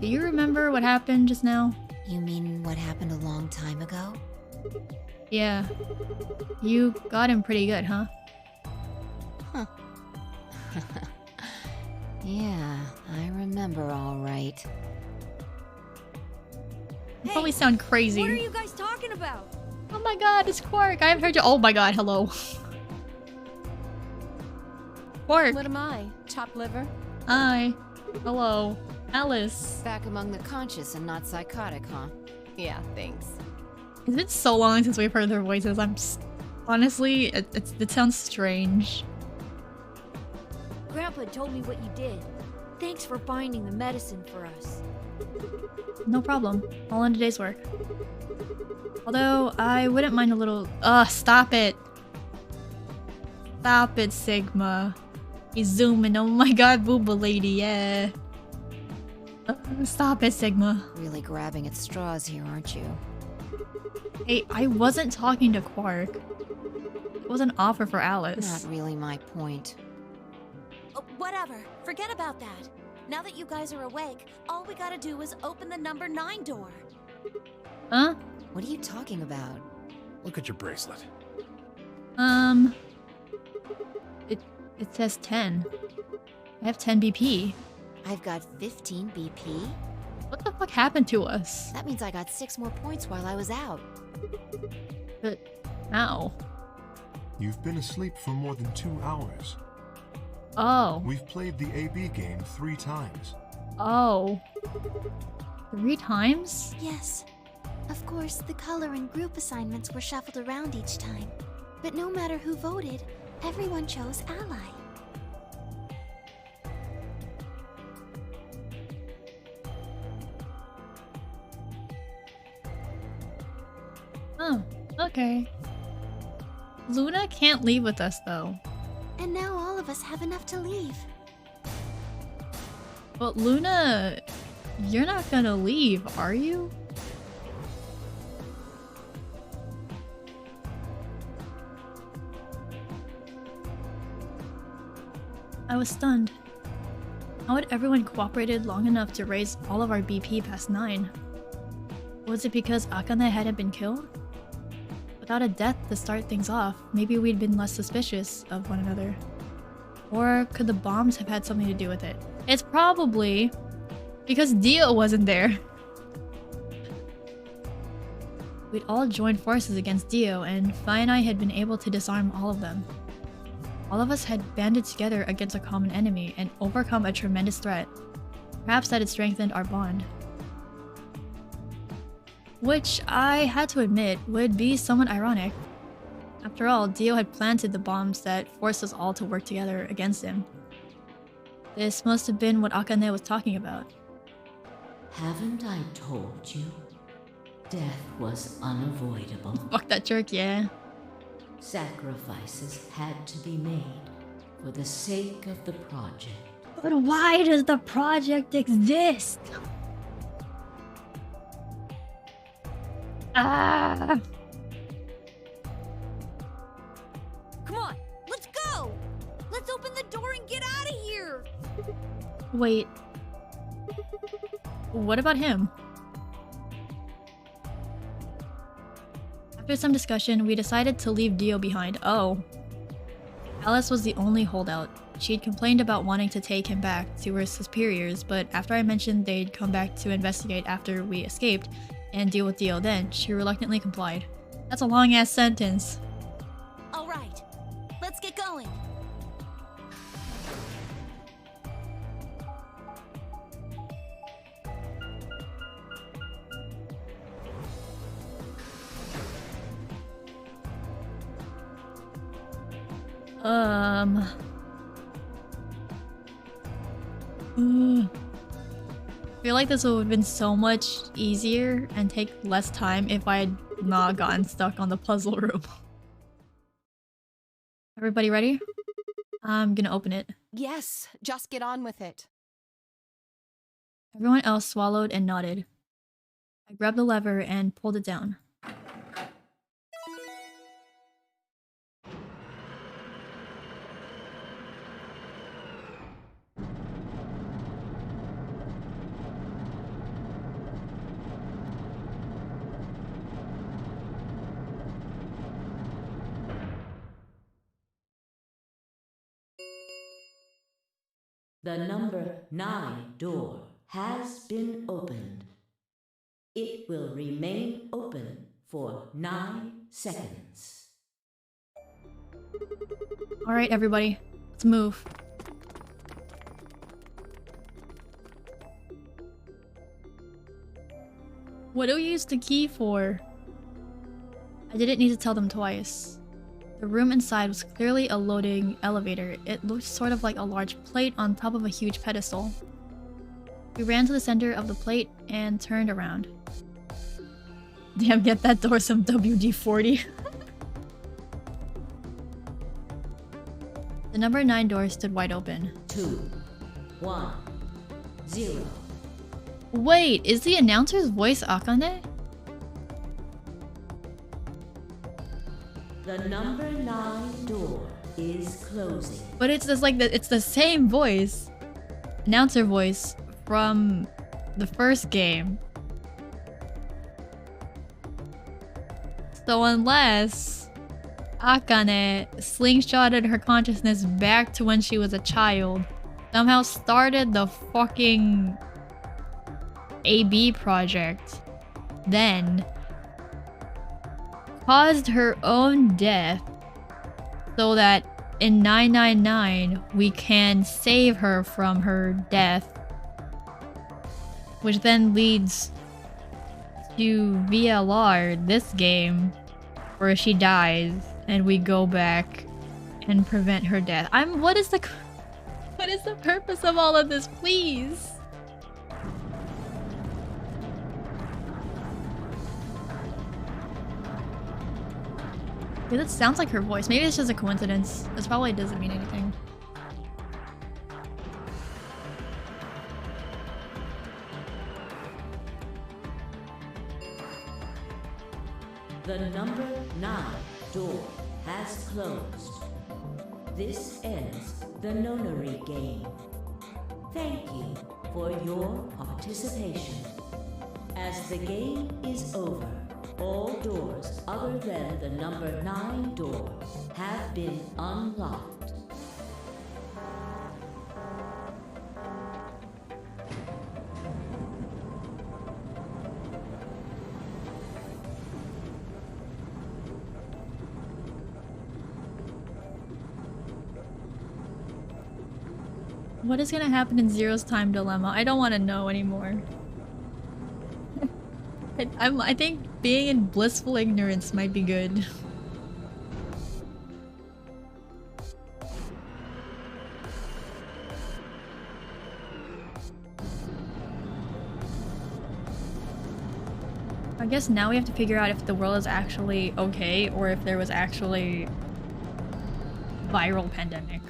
Do you remember what happened just now? You mean what happened a long time ago? Yeah. You got him pretty good, huh? Huh. Yeah, I remember all right. You probably sound crazy. What are you guys talking about? Oh my god, it's Quark. I haven't heard you. Oh my god, hello. Quark. What am I? Chopped liver? Hi. Hello. Alice. Back among the conscious and not psychotic, huh? Yeah, thanks. It's been so long since we've heard their voices. Honestly, it sounds strange. Grandpa told me what you did. Thanks for finding the medicine for us. No problem. All in a day's work. Although, I wouldn't mind a little... stop it. Stop it, Sigma. He's zooming. Oh my god, booba lady, yeah. Stop it, Sigma. Really grabbing at straws here, aren't you? Hey, I wasn't talking to Quark. It was an offer for Alice. Not really my point. Oh, whatever. Forget about that. Now that you guys are awake, all we gotta do is open the number 9 door. Huh? What are you talking about? Look at your bracelet. It says 10. I have 10 BP. I've got 15 BP? What the fuck happened to us? That means I got 6 more points while I was out. But how? You've been asleep for more than 2 hours. Oh. We've played the AB game 3 times. Oh. 3 times? Yes. Of course, the color and group assignments were shuffled around each time. But no matter who voted, everyone chose Ally. Oh, okay. Luna can't leave with us, though. And now all of us have enough to leave. But Luna, you're not gonna leave, are you? I was stunned. How had everyone cooperated long enough to raise all of our BP past 9? Was it because Akane hadn't been killed? Without a death to start things off, maybe we'd been less suspicious of one another. Or could the bombs have had something to do with it? It's probably because Dio wasn't there. We'd all joined forces against Dio, and Fi and I had been able to disarm all of them. All of us had banded together against a common enemy and overcome a tremendous threat. Perhaps that had strengthened our bond. Which, I had to admit, would be somewhat ironic. After all, Dio had planted the bombs that forced us all to work together against him. This must have been what Akane was talking about. Haven't I told you? Death was unavoidable. Fuck that jerk, yeah. Sacrifices had to be made for the sake of the project. But why does the project exist? Ah! Come on, let's go! Let's open the door and get out of here! Wait. What about him? After some discussion, we decided to leave Dio behind. Oh. Alice was the only holdout. She'd complained about wanting to take him back to her superiors, but after I mentioned they'd come back to investigate after we escaped and deal with Dio then, she reluctantly complied. That's a long-ass sentence. Alright, let's get going. I feel like this would have been so much easier and take less time if I had not gotten stuck on the puzzle room. Everybody ready? I'm gonna open it. Yes, just get on with it. Everyone else swallowed and nodded. I grabbed the lever and pulled it down. The number 9 door has been opened. It will remain open for 9 seconds. Alright, everybody. Let's move. What do we use the key for? I didn't need to tell them twice. The room inside was clearly a loading elevator. It looked sort of like a large plate on top of a huge pedestal. We ran to the center of the plate and turned around. Damn, get that door some WD-40. The number 9 door stood wide open. 2, 1, 0. Wait, is the announcer's voice Akane? The number 9 door is closing. But it's just like it's the same voice. Announcer voice from the first game. So unless Akane slingshotted her consciousness back to when she was a child, somehow started the fucking AB project, then caused her own death so that in 999 we can save her from her death, which then leads to VLR, this game, where she dies and we go back and prevent her death. What is the purpose of all of this, please? Dude, that sounds like her voice. Maybe it's just a coincidence. This probably doesn't mean anything. The number 9 door has closed. This ends the nonary game. Thank you for your participation. As the game is over, all doors other than the number 9 door have been unlocked. What is gonna happen in Zero's time dilemma? I don't want to know anymore. I think being in blissful ignorance might be good. I guess now we have to figure out if the world is actually okay or if there was actually viral pandemic.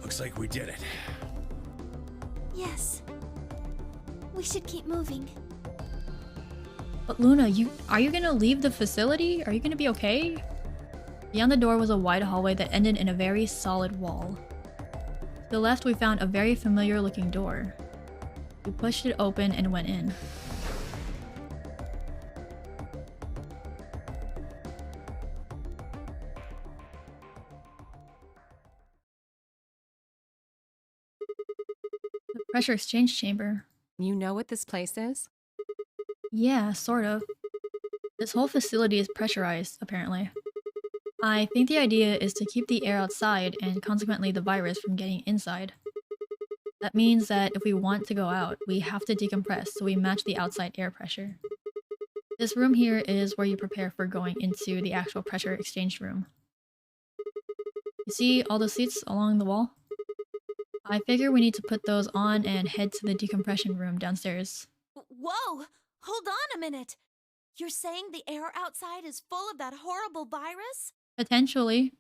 Looks like we did it. Yes. We should keep moving. But Luna, are you gonna leave the facility? Are you gonna be okay? Beyond the door was a wide hallway that ended in a very solid wall. To the left we found a very familiar looking door. We pushed it open and went in. The pressure exchange chamber. You know what this place is? Yeah, sort of. This whole facility is pressurized, apparently. I think the idea is to keep the air outside and consequently the virus from getting inside. That means that if we want to go out, we have to decompress so we match the outside air pressure. This room here is where you prepare for going into the actual pressure exchange room. You see all the seats along the wall? I figure we need to put those on and head to the decompression room downstairs. Whoa! Hold on a minute! You're saying the air outside is full of that horrible virus? Potentially.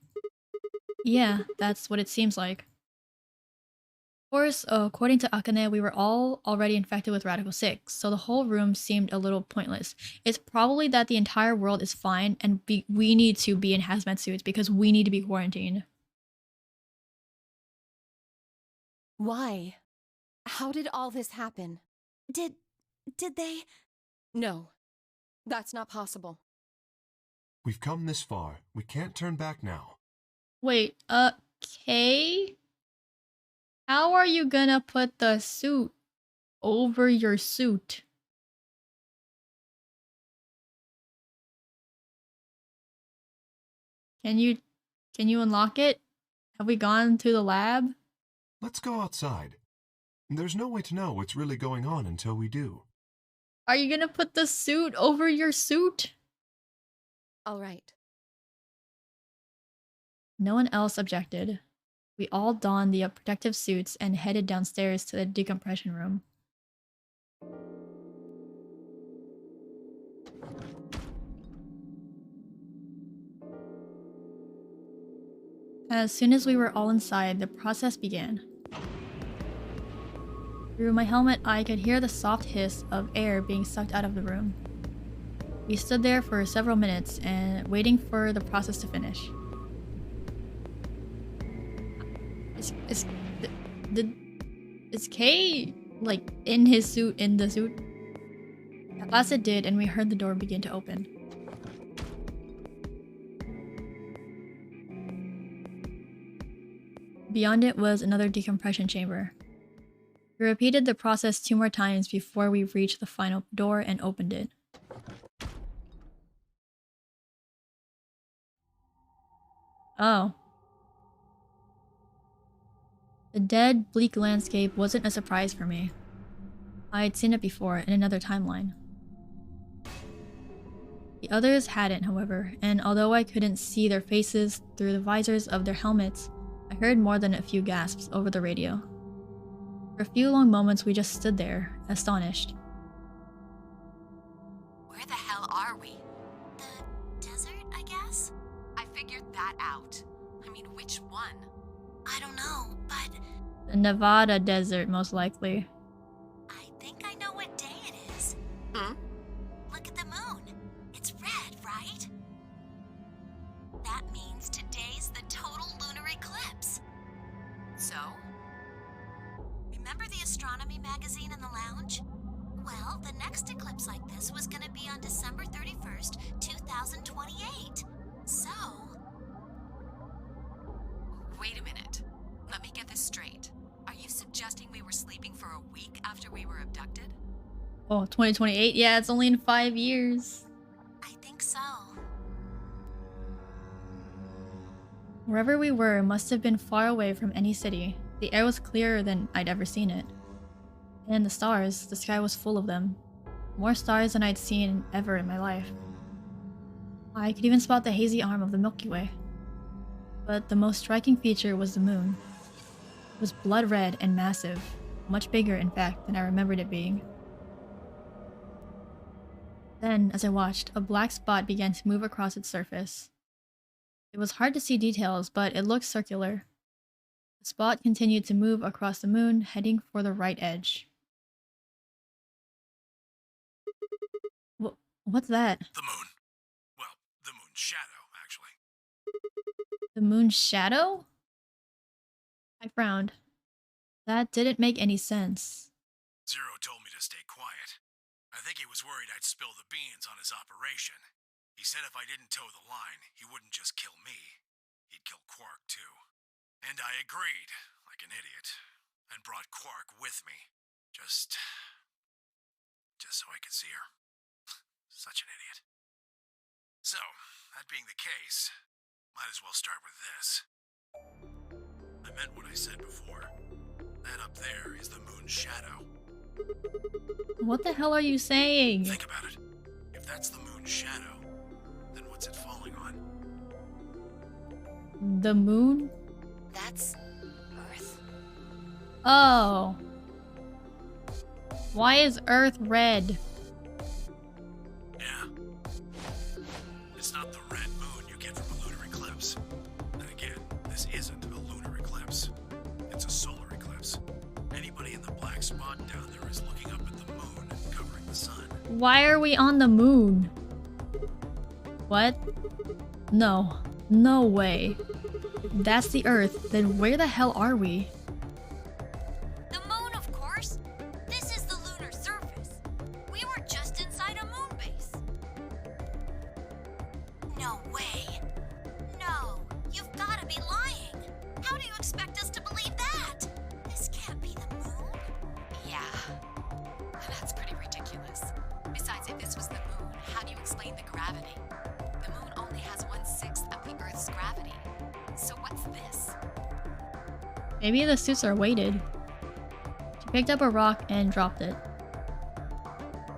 Yeah, that's what it seems like. Of course, according to Akane, we were all already infected with Radical 6, so the whole room seemed a little pointless. It's probably that the entire world is fine and we need to be in hazmat suits because we need to be quarantined. Why? How did all this happen? Did they? No. That's not possible. We've come this far. We can't turn back now. Wait, Kay? How are you gonna put the suit over your suit? Can you unlock it? Have we gone to the lab? Let's go outside. There's no way to know what's really going on until we do. Are you gonna put the suit over your suit? All right. No one else objected. We all donned the protective suits and headed downstairs to the decompression room. As soon as we were all inside, the process began. Through my helmet, I could hear the soft hiss of air being sucked out of the room. We stood there for several minutes and waiting for the process to finish. Is Kay like in his suit, in the suit? At last it did, and we heard the door begin to open. Beyond it was another decompression chamber. We repeated the process 2 more times before we reached the final door and opened it. Oh. The dead, bleak landscape wasn't a surprise for me. I had seen it before in another timeline. The others hadn't, however, and although I couldn't see their faces through the visors of their helmets, I heard more than a few gasps over the radio. For a few long moments we just stood there, astonished. Where the hell are we? The desert, I guess? I figured that out. I mean, which one? I don't know, but... The Nevada desert, most likely. I think I know what day it is. Hmm? Look at the moon. It's red, right? That means today's the total lunar eclipse. So? Remember the astronomy magazine in the lounge? Well, the next eclipse like this was gonna be on December 31st, 2028. So... Wait a minute. Let me get this straight. Are you suggesting we were sleeping for a week after we were abducted? Oh, 2028? Yeah, it's only in 5 years. I think so. Wherever we were must have been far away from any city. The air was clearer than I'd ever seen it. And the stars, the sky was full of them. More stars than I'd seen ever in my life. I could even spot the hazy arm of the Milky Way. But the most striking feature was the moon. It was blood red and massive, much bigger in fact than I remembered it being. Then, as I watched, a black spot began to move across its surface. It was hard to see details, but it looked circular. The spot continued to move across the moon, heading for the right edge. What's that? The moon. Well, the moon's shadow, actually. The moon's shadow? I frowned. That didn't make any sense. Zero told me to stay quiet. I think he was worried I'd spill the beans on his operation. He said if I didn't toe the line, he wouldn't just kill me. He'd kill Quark, too. And I agreed, like an idiot, and brought Quark with me. Just so I could see her. Such an idiot. So, that being the case, might as well start with this. I meant what I said before. That up there is the moon's shadow. What the hell are you saying? Think about it. If that's the moon's shadow, then what's it falling on? The moon? That's Earth. Oh. Why is Earth red? Yeah. It's not the red moon you get from a lunar eclipse. And again, this isn't a lunar eclipse. It's a solar eclipse. Anybody in the black spot down there is looking up at the moon, covering the sun. Why are we on the moon? What? No. No way. If that's the Earth, then where the hell are we? The moon, of course. This is the lunar surface. We were just inside a moon base. No way. No, you've got to be lying. How do you expect us to believe that? This can't be the moon. Yeah. That's pretty ridiculous. Besides, if this was the moon, how do you explain the gravity? The moon only has 1/6 of the Earth's gravity. So what's this? Maybe the suits are weighted. She picked up a rock and dropped it.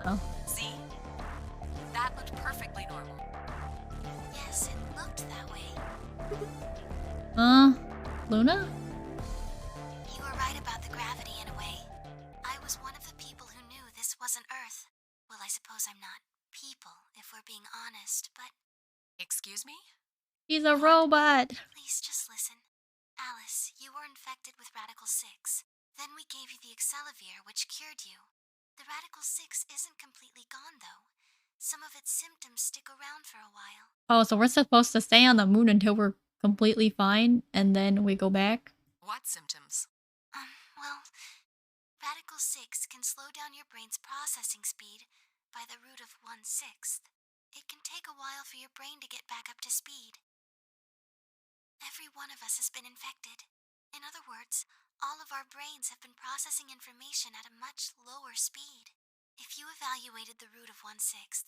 Oh. See? That looked perfectly normal. Yes, it looked that way. Luna? You were right about the gravity in a way. I was one of the people who knew this wasn't Earth. Well, I suppose I'm not people, if we're being honest, but... Excuse me? She's a robot! Please just listen. Alice, you were infected with Radical 6. Then we gave you the Accelevier, which cured you. The Radical 6 isn't completely gone, though. Some of its symptoms stick around for a while. Oh, so we're supposed to stay on the moon until we're completely fine, and then we go back? What symptoms? Well, Radical 6 can slow down your brain's processing speed by the root of 1/6. It can take a while for your brain to get back up to speed. Every one of us has been infected. In other words, all of our brains have been processing information at a much lower speed. If you evaluated the root of 1/6,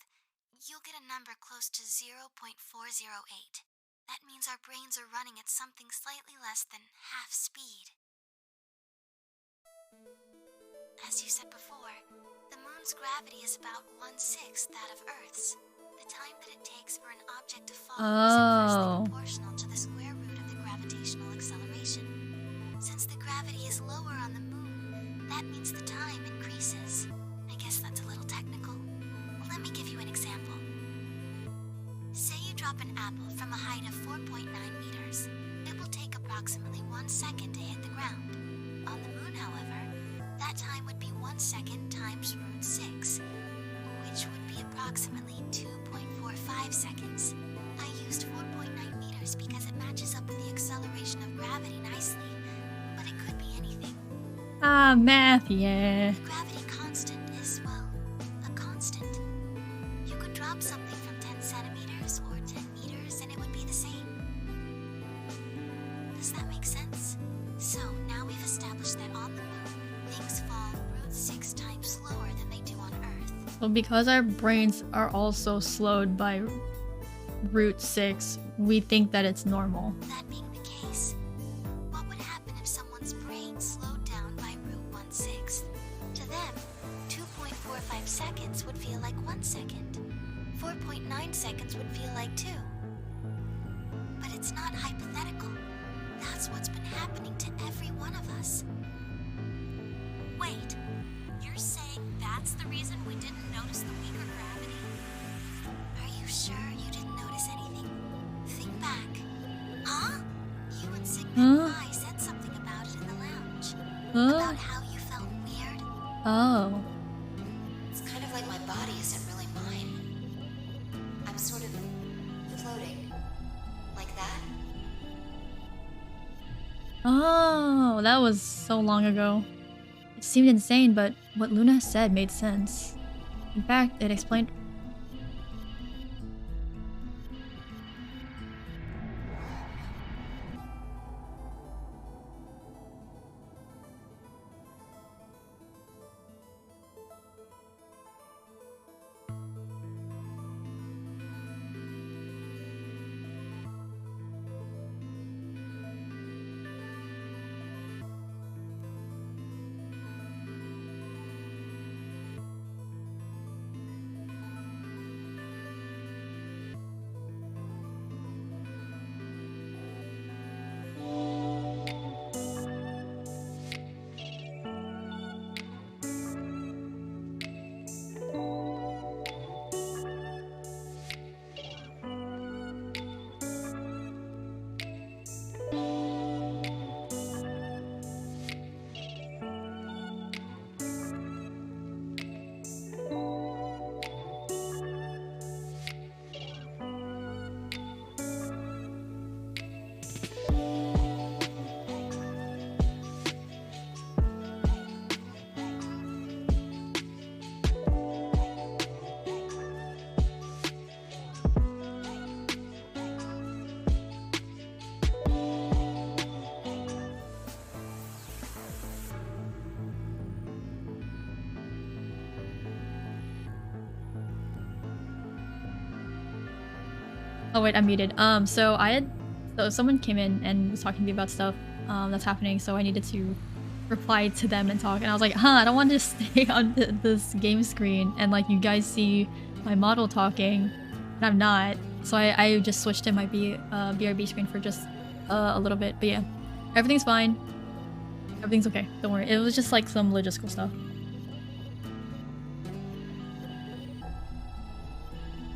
you'll get a number close to 0.408. That means our brains are running at something slightly less than half speed. As you said before, the moon's gravity is about 1/6 that of Earth's. The time that it takes for an object to fall is inversely proportional to the square root of the gravitational acceleration. Since the gravity is lower on the moon, that means the time increases. I guess that's a little technical. Let me give you an example. Say you drop an apple from a height of 4.9 meters. It will take approximately 1 second to hit the ground. On the moon, however, that time would be 1 second times root 6, which would be approximately 2.45 seconds. I used 4.9 meters because it matches up with the acceleration of gravity nicely, but it could be anything. Ah, math, yeah. The gravity constant is, well, a constant. You could drop something from 10 centimeters or 10 meters and it would be the same. Does that make sense? So now we've established that on the moon, things fall root 6 times slower than they do on Earth. Well, because our brains are also slowed by root 6, we think that it's normal. That being the case, what would happen if someone's brain slowed down by root 1/6? To them, 2.45 seconds would feel like 1 second. 4.9 seconds would feel like 2. But it's not hypothetical. That's what's been happening to every one of us. Wait, you're saying that's the reason we didn't notice the weaker gravity? Are you sure you didn't notice anything? Think back. Huh? You and Sigmund Phi said something about it in the lounge. About how you felt weird. Oh. It's kind of like my body isn't really mine. I'm sort of floating. Like that? Oh, that was so long ago. It seemed insane, but what Luna said made sense. In fact, it explained... Oh wait, I'm muted. So someone came in and was talking to me about stuff that's happening, so I needed to reply to them and talk, and I was like, I don't want to just stay on this game screen and like you guys see my model talking, and I'm not. So I just switched to my BRB screen for just a little bit, but yeah, everything's fine. Everything's okay, don't worry. It was just like some logistical stuff.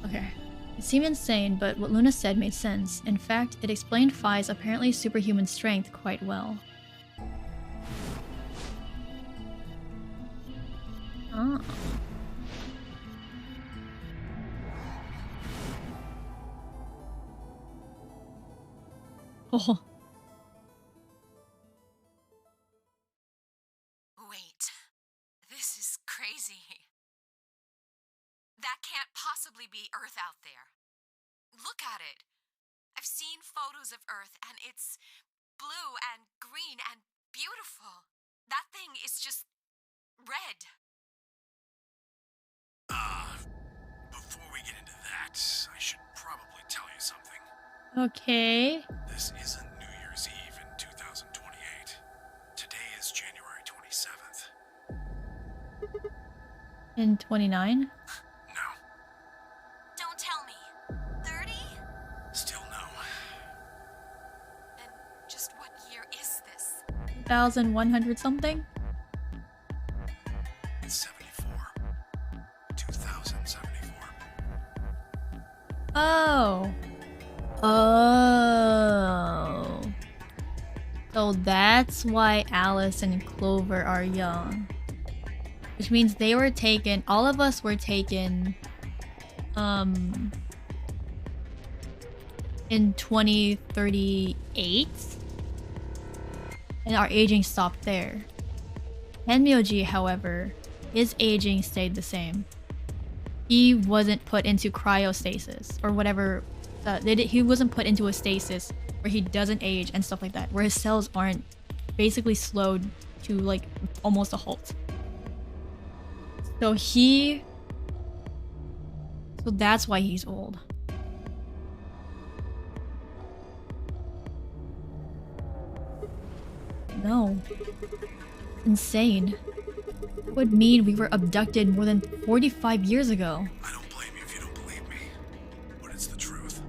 Okay. It seemed insane, but what Luna said made sense. In fact, it explained Phi's apparently superhuman strength quite well. Oh. Oh. Wait. This is crazy. That can't possibly be Earth out there. Look at it. I've seen photos of Earth, and it's blue and green and beautiful. That thing is just red. Before we get into that, I should probably tell you something. Okay. This isn't New Year's Eve in 2028. Today is January 27th. In 29? No. Don't tell me. 30? Still no. And just what year is this? 2,100 something? It's 74. 2074. Oh. Oh. So that's why Alice and Clover are young. Which means they were taken, all of us were taken in 2038. And our aging stopped there. Henmyoji, however, his aging stayed the same. He wasn't put into cryostasis or whatever. He wasn't put into a stasis where he doesn't age and stuff like that, where his cells aren't basically slowed to like almost a halt. So that's why he's old. No. Insane. That would mean we were abducted more than 45 years ago. I don't blame you if you don't believe me, but it's the truth.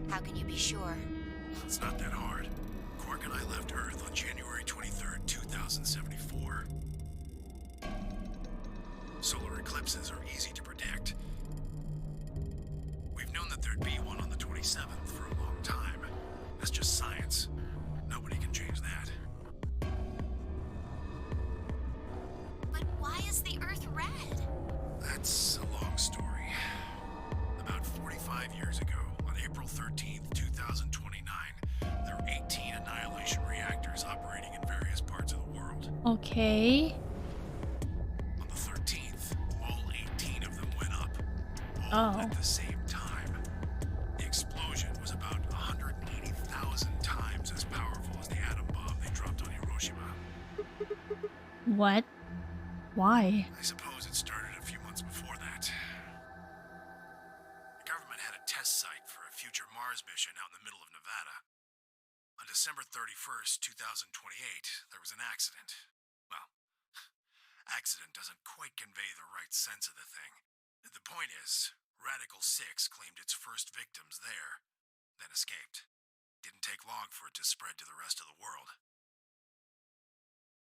How can you be sure? It's not that hard. Quark and I left Earth on January 23rd, 2074. Solar eclipses are easy to predict. We've known that there'd be one on the 27th for a long time. That's just science. Nobody can change that. But why is the Earth red? That's a long story. About 45 years ago, on April 13th, 2029, there were 18 annihilation reactors operating in various parts of the world. Okay. On the 13th, all 18 of them went up, all at the same time. The explosion was about 180,000 times as powerful as the atom bomb they dropped on Hiroshima. What? Why? I suppose it started a few months before that. The government had a test site for a future Mars mission out in the middle of Nevada. On December 31st, 2028, there was an accident. Well, accident doesn't quite convey the right sense of the thing. The point is, Radical 6 claimed its first victims there, then escaped. Didn't take long for it to spread to the rest of the world.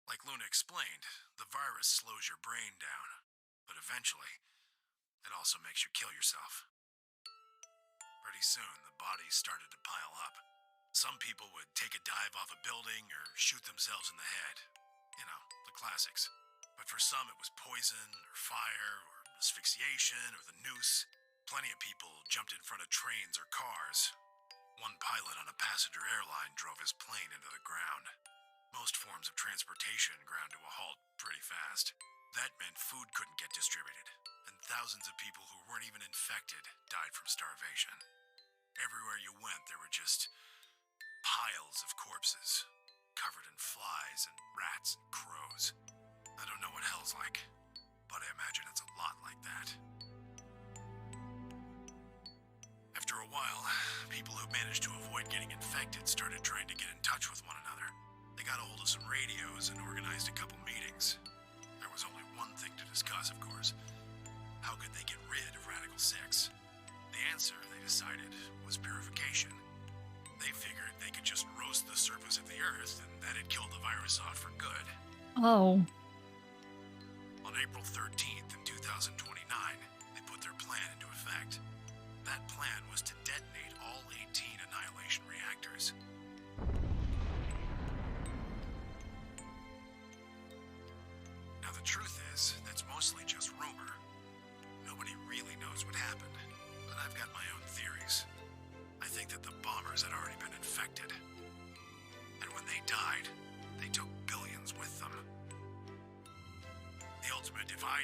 Like Luna explained, the virus slows your brain down, but eventually, it also makes you kill yourself. Pretty soon, the bodies started to pile up. Some people would take a dive off a building or shoot themselves in the head. You know, the classics. But for some, it was poison, or fire, or asphyxiation, or the noose. Plenty of people jumped in front of trains or cars. One pilot on a passenger airline drove his plane into the ground. Most forms of transportation ground to a halt pretty fast. That meant food couldn't get distributed, and thousands of people who weren't even infected died from starvation. Everywhere you went, there were just piles of corpses, covered in flies and rats and crows. I don't know what hell's like, but I imagine it's a lot like that. After a while, people who managed to avoid getting infected started trying to get in touch with one another. They got a hold of some radios and organized a couple meetings. There was only one thing to discuss, of course. How could they get rid of Radical 6? The answer, they decided, was purification. They figured they could just roast the surface of the Earth and that'd kill the virus off for good. Oh. On April 13th in 2029, they put their plan into effect. That plan was to detonate all 18 annihilation reactors. Now the truth is, that's mostly just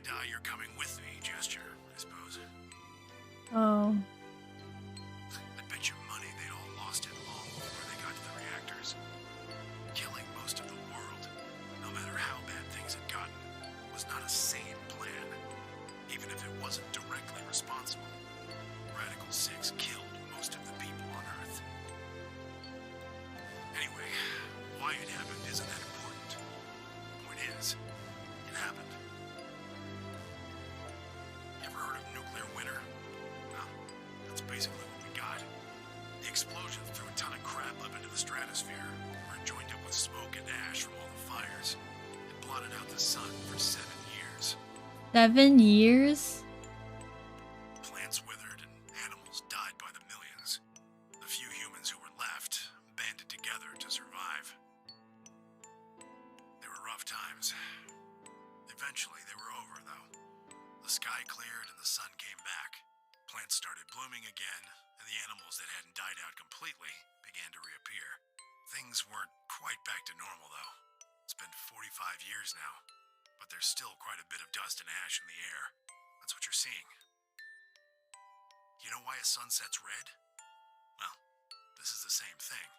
die, you're coming with me gesture, I suppose. Oh. I bet you money they'd all lost it long before they got to the reactors. Killing most of the world, no matter how bad things had gotten, was not a sane plan, even if it wasn't directly responsible. Radical 6 killed most of the people on Earth. Anyway, why it happened isn't that important. Point is, it happened. Ever heard of nuclear winter? Well, that's basically what we got. The explosion threw a ton of crap up into the stratosphere, where it joined up with smoke and ash from all the fires. It blotted out the sun for 7 years. 7 years? Plants withered and animals died by the millions. The few humans who were left banded together to survive. They were rough times. Eventually they were over, though. The sky cleared and the sun came back. Plants started blooming again, and the animals that hadn't died out completely began to reappear. Things weren't quite back to normal, though. It's been 45 years now, but there's still quite a bit of dust and ash in the air. That's what you're seeing. You know why a sun sets red? Well, this is the same thing.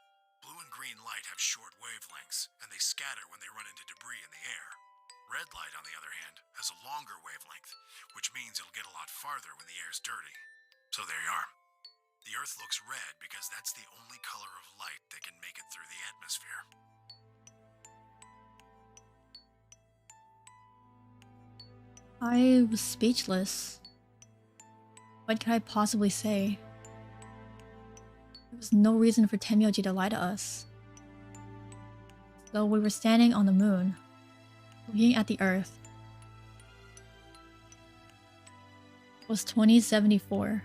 Blue and green light have short wavelengths, and they scatter when they run into debris in the air. Red light, on the other hand, has a longer wavelength, which means it'll get a lot farther when the air's dirty. So there you are. The Earth looks red because that's the only color of light that can make it through the atmosphere. I was speechless. What could I possibly say? There was no reason for Tenmyoji to lie to us. So we were standing on the moon, looking at the Earth. It was 2074.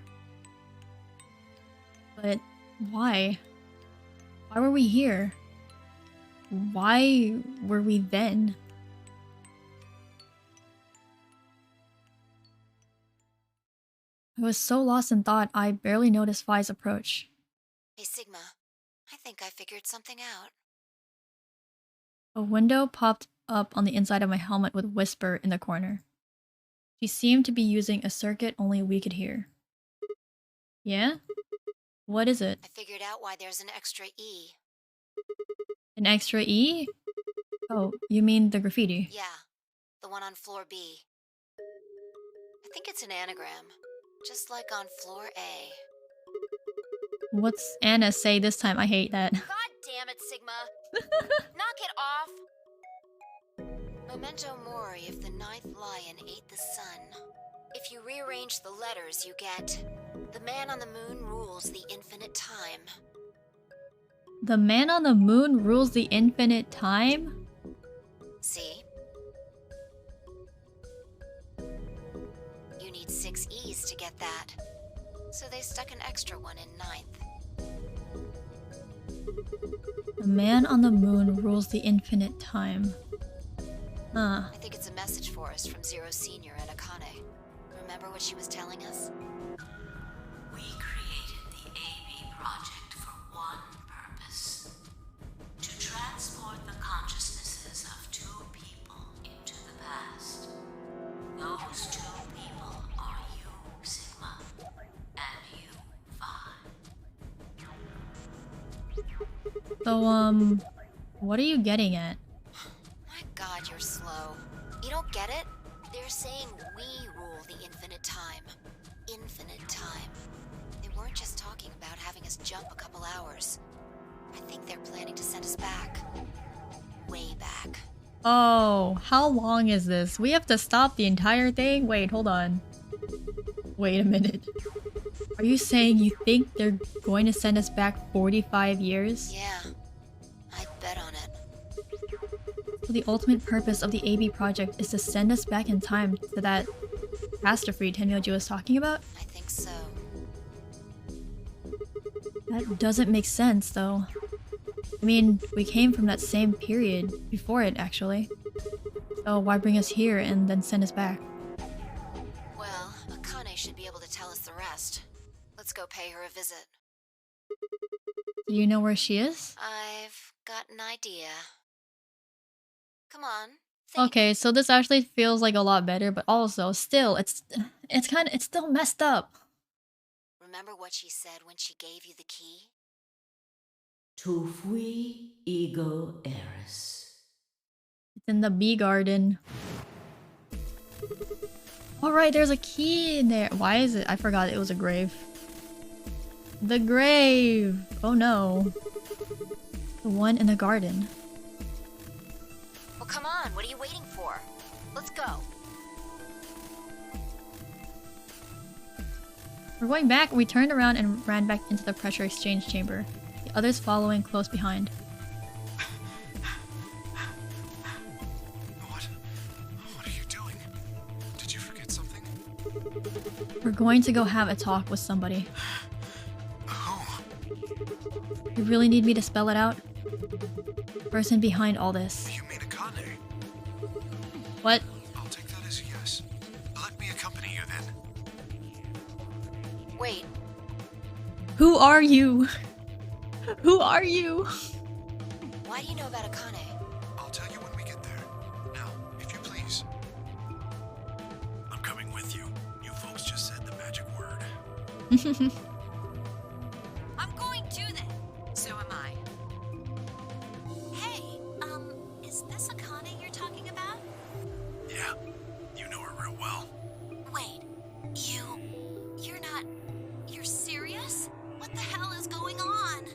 But why? Why were we here? Why were we then? I was so lost in thought, I barely noticed Phi's approach. Hey, Sigma. I think I figured something out. A window popped up on the inside of my helmet with Whisper in the corner. She seemed to be using a circuit only we could hear. Yeah? What is it? I figured out why there's an extra E. An extra E? Oh, you mean the graffiti? Yeah, the one on floor B. I think it's an anagram, just like on floor A. What's Anna say this time? I hate that. God damn it, Sigma! Knock it off! Memento mori if the ninth lion ate the sun. If you rearrange the letters, you get... The man on the moon rules the infinite time. The man on the moon rules the infinite time? See? You need 6 E's to get that. So they stuck an extra one in ninth. The man on the moon rules the infinite time. Huh. I think it's a message for us from Zero Senior and Akane. Remember what she was telling us? We created the AB project for one purpose. To transport the consciousnesses of 2 people into the past. Those 2 people are you, Sigma, and you, Vi. So, what are you getting at? My God, you're slow. You don't get it? They're saying we rule the infinite time. Infinite time. They weren't just talking about having us jump a couple hours. I think they're planning to send us back. Way back. Oh, how long is this? We have to stop the entire thing? Wait, hold on. Wait a minute. Are you saying you think they're going to send us back 45 years? Yeah, I'd bet on it. So the ultimate purpose of the AB project is to send us back in time to that catastrophe Tenmyoji was talking about? I think so. That doesn't make sense, though. I mean, we came from that same period before it, actually. So why bring us here and then send us back? Well, Akane should be able to tell us the rest. Let's go pay her a visit. Do you know where she is? I've got an idea. Come on, Okay, so this actually feels like a lot better, but also still, it's still messed up. Remember what she said when she gave you the key? Tu fui ego eris. It's in the bee garden. All right, there's a key in there. Why is it? I forgot it was a grave. The grave. Oh no. The one in the garden. Well, come on. What are you waiting for? Let's go. We're going back. We turned around and ran back into the pressure exchange chamber. The others following close behind. What are you doing? Did you forget something? We're going to go have a talk with somebody. Who? You really need me to spell it out? Person behind all this. You mean Akane? What? I'll take that as a yes. Let me accompany you then. Wait. Who are you? Who are you? Why do you know about Akane? I'll tell you when we get there. Now, if you please. I'm coming with you. You folks just said the magic word. I'm going too then. So am I. Hey, is this Akane you're talking about? Yeah, you know her real well. Wait, you're serious? What the hell is going on?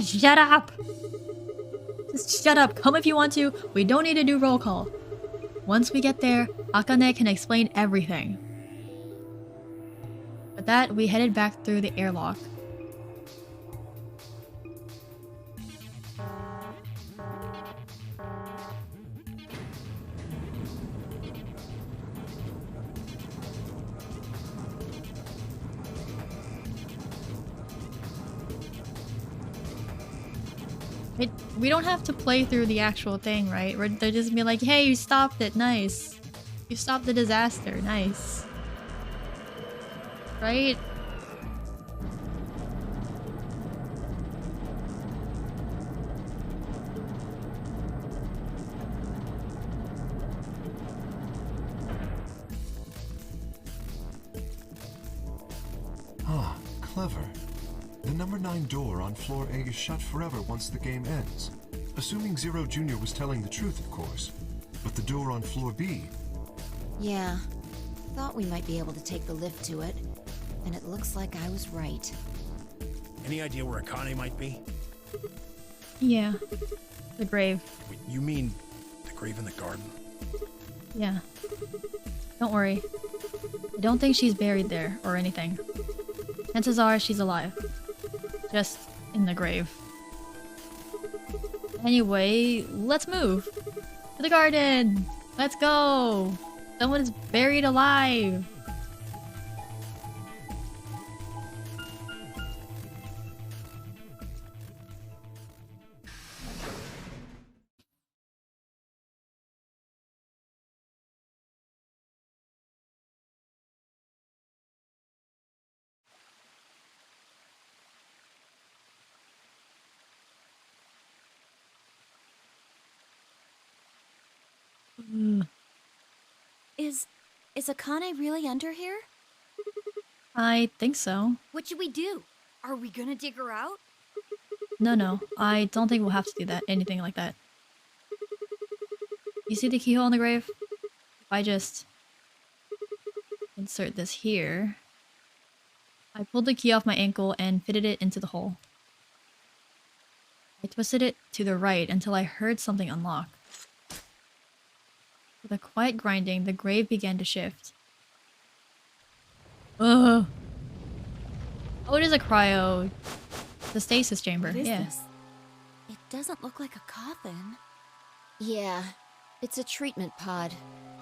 Shut up! Just shut up. Come if you want to. We don't need to do roll call. Once we get there, Akane can explain everything. With that, we headed back through the airlock. We don't have to play through the actual thing, right? They'll just be like, hey, you stopped it, nice. You stopped the disaster, nice. Right? Ah, clever. The number 9 door on floor A is shut forever once the game ends. Assuming Zero Jr. was telling the truth, of course. But the door on floor B... Yeah. Thought we might be able to take the lift to it. And it looks like I was right. Any idea where Akane might be? Yeah. The grave. Wait, you mean the grave in the garden? Yeah. Don't worry. I don't think she's buried there or anything. Chances are she's alive. Just in the grave. Anyway, let's move. To the garden! Let's go! Someone is buried alive! Is Akane really under here? I think so. What should we do? Are we gonna dig her out? No. I don't think we'll have to do that. Anything like that. You see the keyhole in the grave? If I just insert this here. I pulled the key off my ankle and fitted it into the hole. I twisted it to the right until I heard something unlock. With a quiet grinding, the grave began to shift. Ugh. Oh, it is a cryo... The stasis chamber, What is yeah. this? It doesn't look like a coffin. Yeah. It's a treatment pod.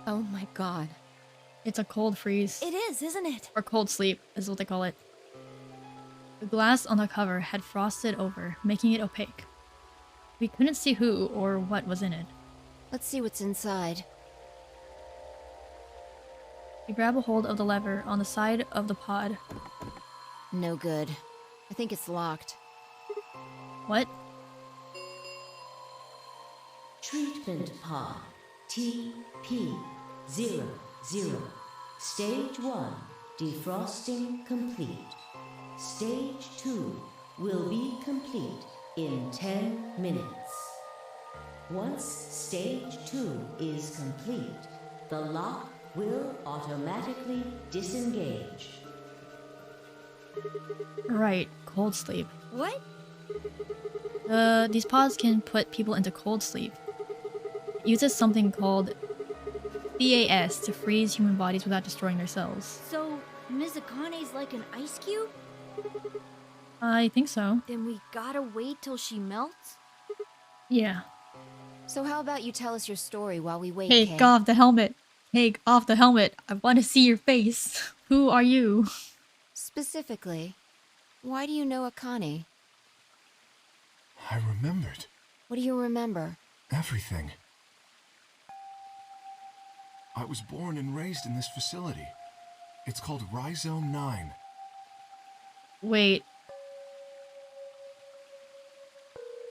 Oh my god. It's a cold freeze. It is, isn't it? Or cold sleep, is what they call it. The glass on the cover had frosted over, making it opaque. We couldn't see who or what was in it. Let's see what's inside. We grab a hold of the lever on the side of the pod. No good. I think it's locked. What? Treat Treatment Pod TP00. Stage 1 defrosting complete. Stage 2 will be complete in 10 minutes. Once Stage 2 is complete, the lock will automatically disengage. Right, cold sleep. What? These pods can put people into cold sleep. It uses something called CAS to freeze human bodies without destroying their cells. So, Ms. Akane's like an ice cube? I think so. Then we gotta wait till she melts? Yeah. So how about you tell us your story while we wait, Take Kay? off the helmet. Take off the helmet. I want to see your face. Who are you? Specifically, why do you know Akane? I remembered. What do you remember? Everything. I was born and raised in this facility. It's called Rhizome 9. Wait.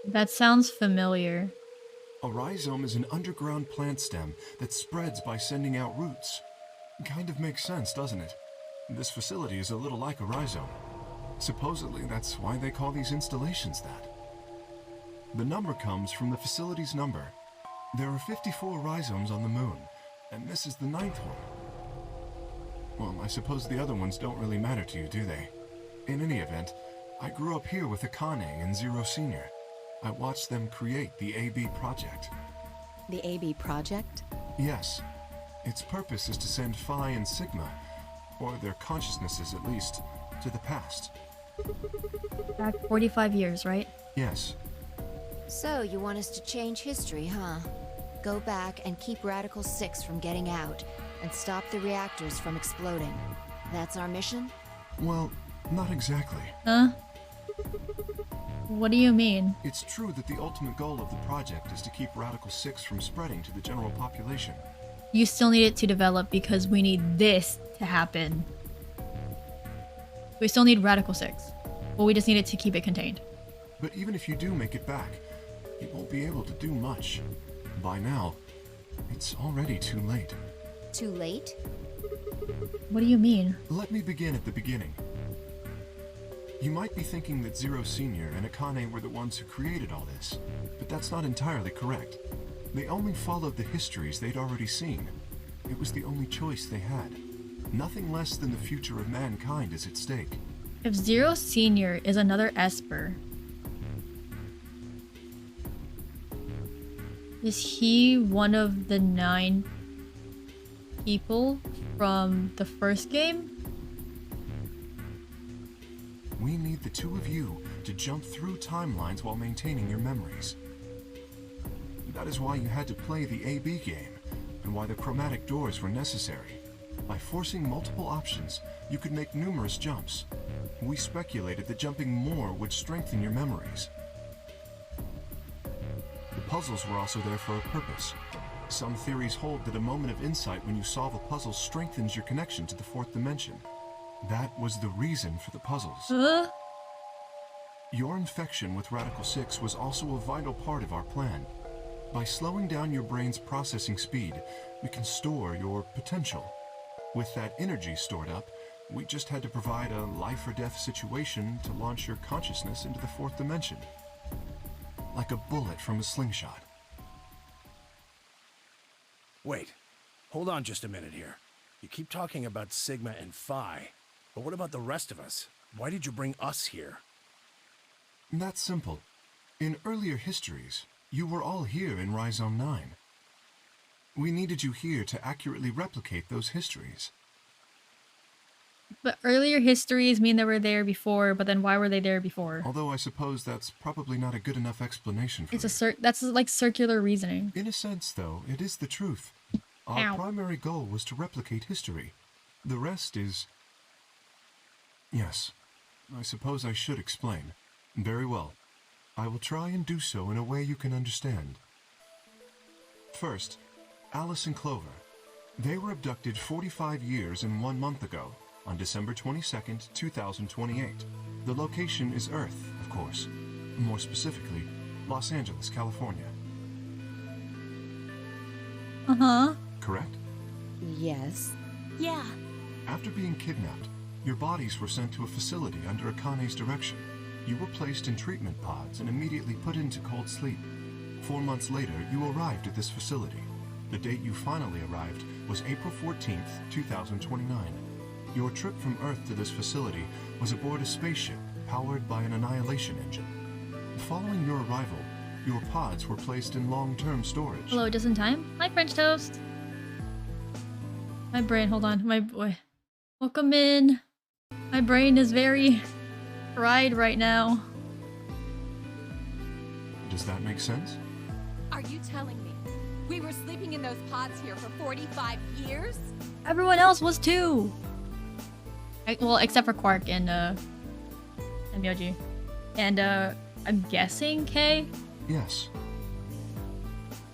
That sounds familiar. A rhizome is an underground plant stem that spreads by sending out roots. Kind of makes sense, doesn't it? This facility is a little like a rhizome. Supposedly, that's why they call these installations that. The number comes from the facility's number. There are 54 rhizomes on the moon, and this is the 9th one. Well, I suppose the other ones don't really matter to you, do they? In any event, I grew up here with Akane and Zero Senior. I watched them create the AB project. The AB project? Yes. Its purpose is to send Phi and Sigma, or their consciousnesses at least, to the past. Back 45 years, right? Yes. So, you want us to change history, huh? Go back and keep Radical 6 from getting out, and stop the reactors from exploding. That's our mission? Well, not exactly. Huh? What do you mean? It's true that the ultimate goal of the project is to keep Radical 6 from spreading to the general population. You still need it to develop because we need this to happen. We still need Radical 6. But we just need it to keep it contained. But even if you do make it back, you won't be able to do much. By now, it's already too late. Too late? What do you mean? Let me begin at the beginning. You might be thinking that Zero Senior and Akane were the ones who created all this, but that's not entirely correct. They only followed the histories they'd already seen. It was the only choice they had. Nothing less than the future of mankind is at stake. If Zero Senior is another Esper, is he one of the 9 people from the first game? We need the two of you to jump through timelines while maintaining your memories. That is why you had to play the AB game, and why the chromatic doors were necessary. By forcing multiple options, you could make numerous jumps. We speculated that jumping more would strengthen your memories. The puzzles were also there for a purpose. Some theories hold that a moment of insight when you solve a puzzle strengthens your connection to the 4th dimension. That was the reason for the puzzles. Your infection with Radical 6 was also a vital part of our plan. By slowing down your brain's processing speed, we can store your potential. With that energy stored up, we just had to provide a life or death situation to launch your consciousness into the 4th dimension. Like a bullet from a slingshot. Wait, hold on just a minute here. You keep talking about Sigma and Phi, but what about the rest of us? Why did you bring us here? That's simple. In earlier histories, you were all here in Rhizome 9. We needed you here to accurately replicate those histories. But earlier histories mean they were there before, but then why were they there before? Although I suppose that's probably not a good enough explanation for that's like circular reasoning. In a sense, though, it is the truth. Our primary goal was to replicate history. The rest is... Yes, I suppose I should explain. Very well. I will try and do so in a way you can understand. First, Alice and Clover. They were abducted 45 years and 1 month ago, on December 22nd, 2028. The location is Earth, of course. More specifically, Los Angeles, California. Uh-huh. Correct? Yes. Yeah. After being kidnapped, your bodies were sent to a facility under Akane's direction. You were placed in treatment pods and immediately put into cold sleep. 4 months later, you arrived at this facility. The date you finally arrived was April 14th, 2029. Your trip from Earth to this facility was aboard a spaceship powered by an annihilation engine. Following your arrival, your pods were placed in long-term storage. Hello, just in time. Hi, French toast. My brain, hold on. My boy. Welcome in. My brain is very fried right now. Does that make sense? Are you telling me we were sleeping in those pods here for 45 years? Everyone else was too. Well, except for Quark and Myoji. And I'm guessing Kay? Yes.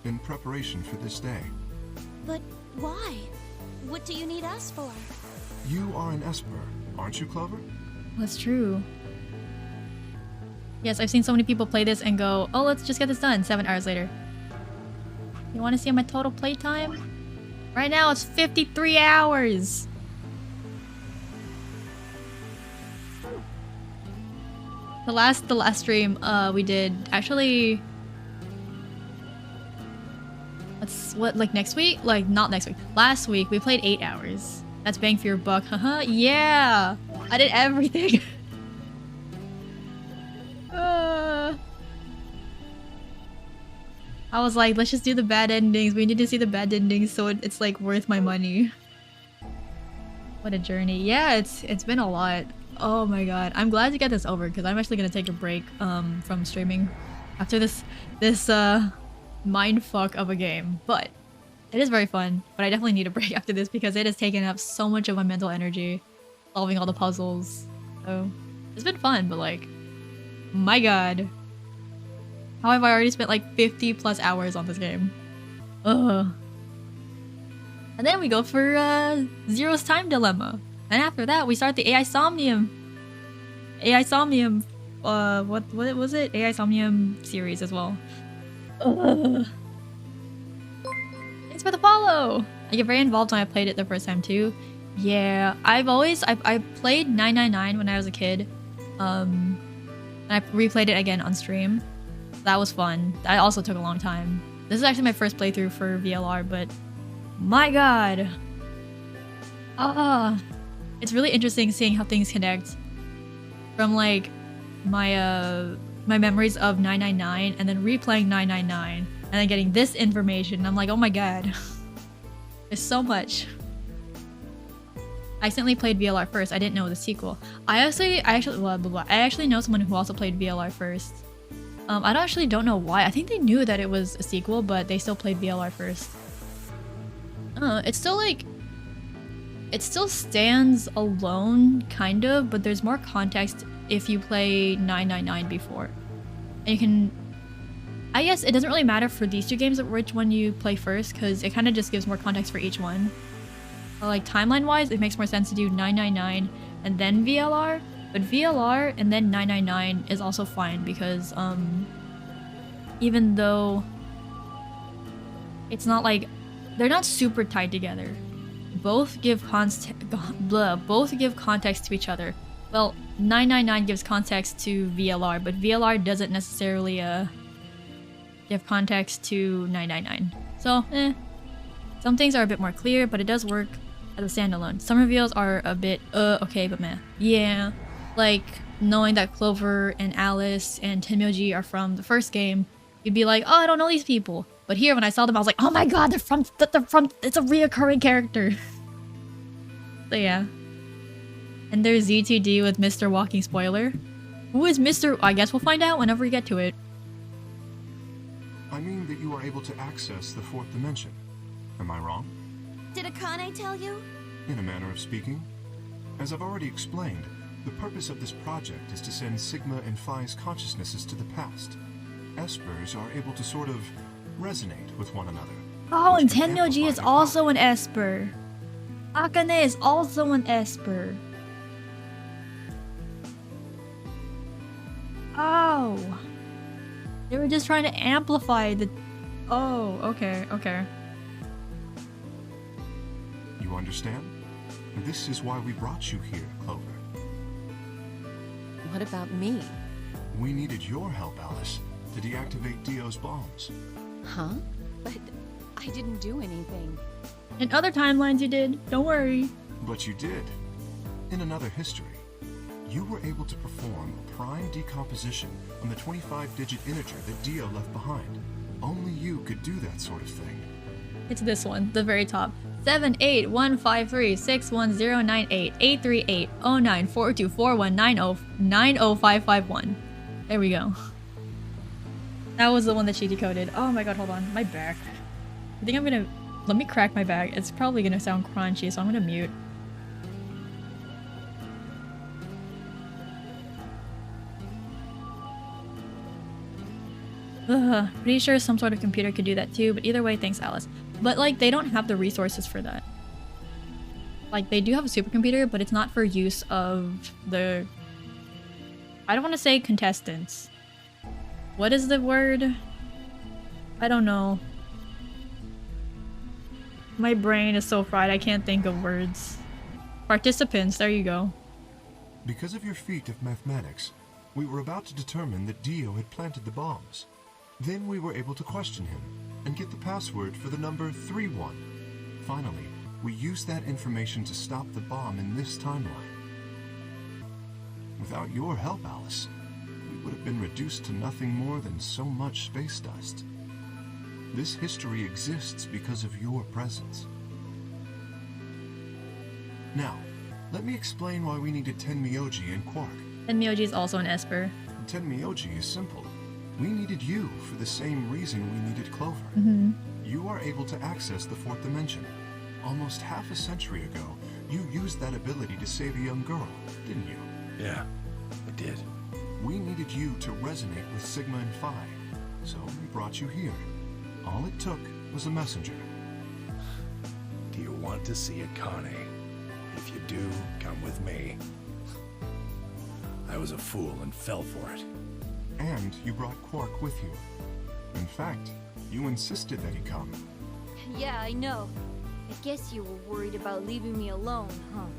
In preparation for this day. But why? What do you need us for? You are an Esper, aren't you, Clover? That's true. Yes, I've seen so many people play this and go, oh, let's just get this done 7 hours later. You want to see my total playtime? Right now it's 53 hours. The last stream we did actually like next week? Like not next week. Last week we played 8 hours. That's bang for your buck. Haha. Yeah. I did everything. I was like, let's just do the bad endings. We need to see the bad endings so it's like worth my money. What a journey. Yeah, it's been a lot. Oh my god. I'm glad to get this over because I'm actually gonna take a break from streaming after this mindfuck of a game. But it is very fun. But I definitely need a break after this because it has taken up so much of my mental energy solving all the puzzles. So it's been fun, but like, my god. How have I already spent like 50 plus hours on this game? Ugh. And then we go for Zero's Time Dilemma. And after that, we start the AI Somnium. AI Somnium, what was it? AI Somnium series as well. Ugh. Thanks for the follow! I get very involved when I played it the first time too. Yeah, I played 999 when I was a kid. And I replayed it again on stream. That was fun. That also took a long time. This is actually my first playthrough for VLR, but my god. It's really interesting seeing how things connect from like my my memories of 999 and then replaying 999 and then getting this information. I'm like, oh my god. There's so much. I accidentally played VLR first. I didn't know the sequel. I actually know someone who also played VLR first. I don't know why. I think they knew that it was a sequel, but they still played VLR first. It's still like... It still stands alone, kind of, but there's more context if you play 999 before. And you can... I guess it doesn't really matter for these two games which one you play first, because it kind of just gives more context for each one. But like timeline-wise, it makes more sense to do 999 and then VLR. But VLR and then 999 is also fine because even though it's not like they're not super tied together, both give context to each other. Well, 999 gives context to VLR, but VLR doesn't necessarily give context to 999. So, some things are a bit more clear, but it does work as a standalone. Some reveals are a bit okay, but meh. Yeah. Like, knowing that Clover and Alice and Tenmyoji are from the first game, you'd be like, oh, I don't know these people. But here, when I saw them, I was like, oh my god, they're from, it's a reoccurring character. So yeah. And there's ZTD with Mr. Walking Spoiler. Who is Mr.? I guess we'll find out whenever we get to it. I mean that you are able to access the fourth dimension. Am I wrong? Did Akane tell you? In a manner of speaking. As I've already explained, the purpose of this project is to send Sigma and Phi's consciousnesses to the past. Espers are able to sort of resonate with one another. Oh, and Tenmyoji is also an Esper. Akane is also an Esper. Oh. They were just trying to amplify the... Oh, okay, okay. you understand? This is why we brought you here, Clover. What about me? We needed your help, Alice, to deactivate Dio's bombs. Huh? But I didn't do anything. In other timelines you did. Don't worry. But you did. In another history, you were able to perform a prime decomposition on the 25-digit integer that Dio left behind. Only you could do that sort of thing. It's this one, the very top. 7815361098839424190905551. There we go. That was the one that she decoded. Oh my god, hold on. My back. I think I'm gonna... Let me crack my back. It's probably gonna sound crunchy, so I'm gonna mute. Ugh, pretty sure some sort of computer could do that too, but either way, thanks Alice. But like, they don't have the resources for that. Like, they do have a supercomputer, but it's not for use of the... I don't want to say contestants. What is the word? I don't know. My brain is so fried, I can't think of words. Participants, there you go. Because of your feat of mathematics, we were about to determine that Dio had planted the bombs. Then we were able to question him and get the password for the number 31. Finally, we used that information to stop the bomb in this timeline. Without your help, Alice, we would have been reduced to nothing more than so much space dust. This history exists because of your presence. Now, let me explain why we needed Tenmyoji and Quark. Tenmyoji is also an Esper. Tenmyoji is simple. We needed you for the same reason we needed Clover. You are able to access the fourth dimension. Almost half a century ago, you used that ability to save a young girl, didn't you? Yeah, I did. We needed you to resonate with Sigma and Phi, so we brought you here. All it took was a messenger. Do you want to see it, Connie? If you do, come with me. I was a fool and fell for it. And you brought Quark with you. In fact, you insisted that he come. Yeah, I know. I guess you were worried about leaving me alone, huh?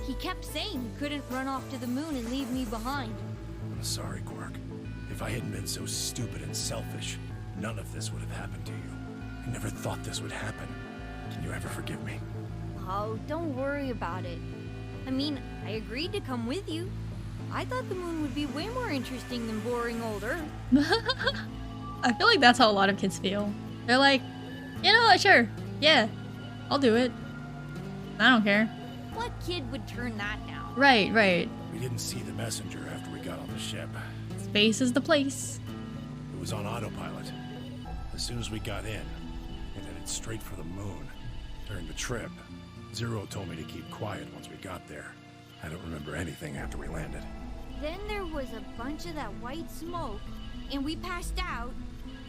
He kept saying he couldn't run off to the moon and leave me behind. I'm sorry, Quark. If I hadn't been so stupid and selfish, none of this would have happened to you. I never thought this would happen. Can you ever forgive me? Oh, don't worry about it. I mean, I agreed to come with you. I thought the moon would be way more interesting than boring old Earth. I feel like that's how a lot of kids feel. They're like, you know what, sure, yeah, I'll do it. I don't care. What kid would turn that down? Right, right. We didn't see the messenger after we got on the ship. Space is the place. It was on autopilot. As soon as we got in, it headed straight for the moon. During the trip, Zero told me to keep quiet once we got there. I don't remember anything after we landed. Then there was a bunch of that white smoke, and we passed out,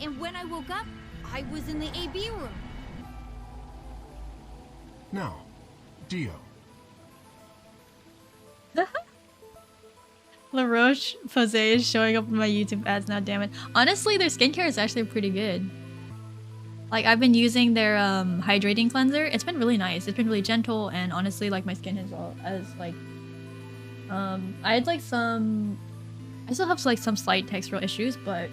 and when I woke up, I was in the AB room. Now, Dio. La Roche-Posay is showing up in my YouTube ads now, damn it. Honestly, their skincare is actually pretty good. Like, I've been using their hydrating cleanser. It's been really nice. It's been really gentle, and honestly, like, my skin has like... I had like some... I still have like some slight textural issues, but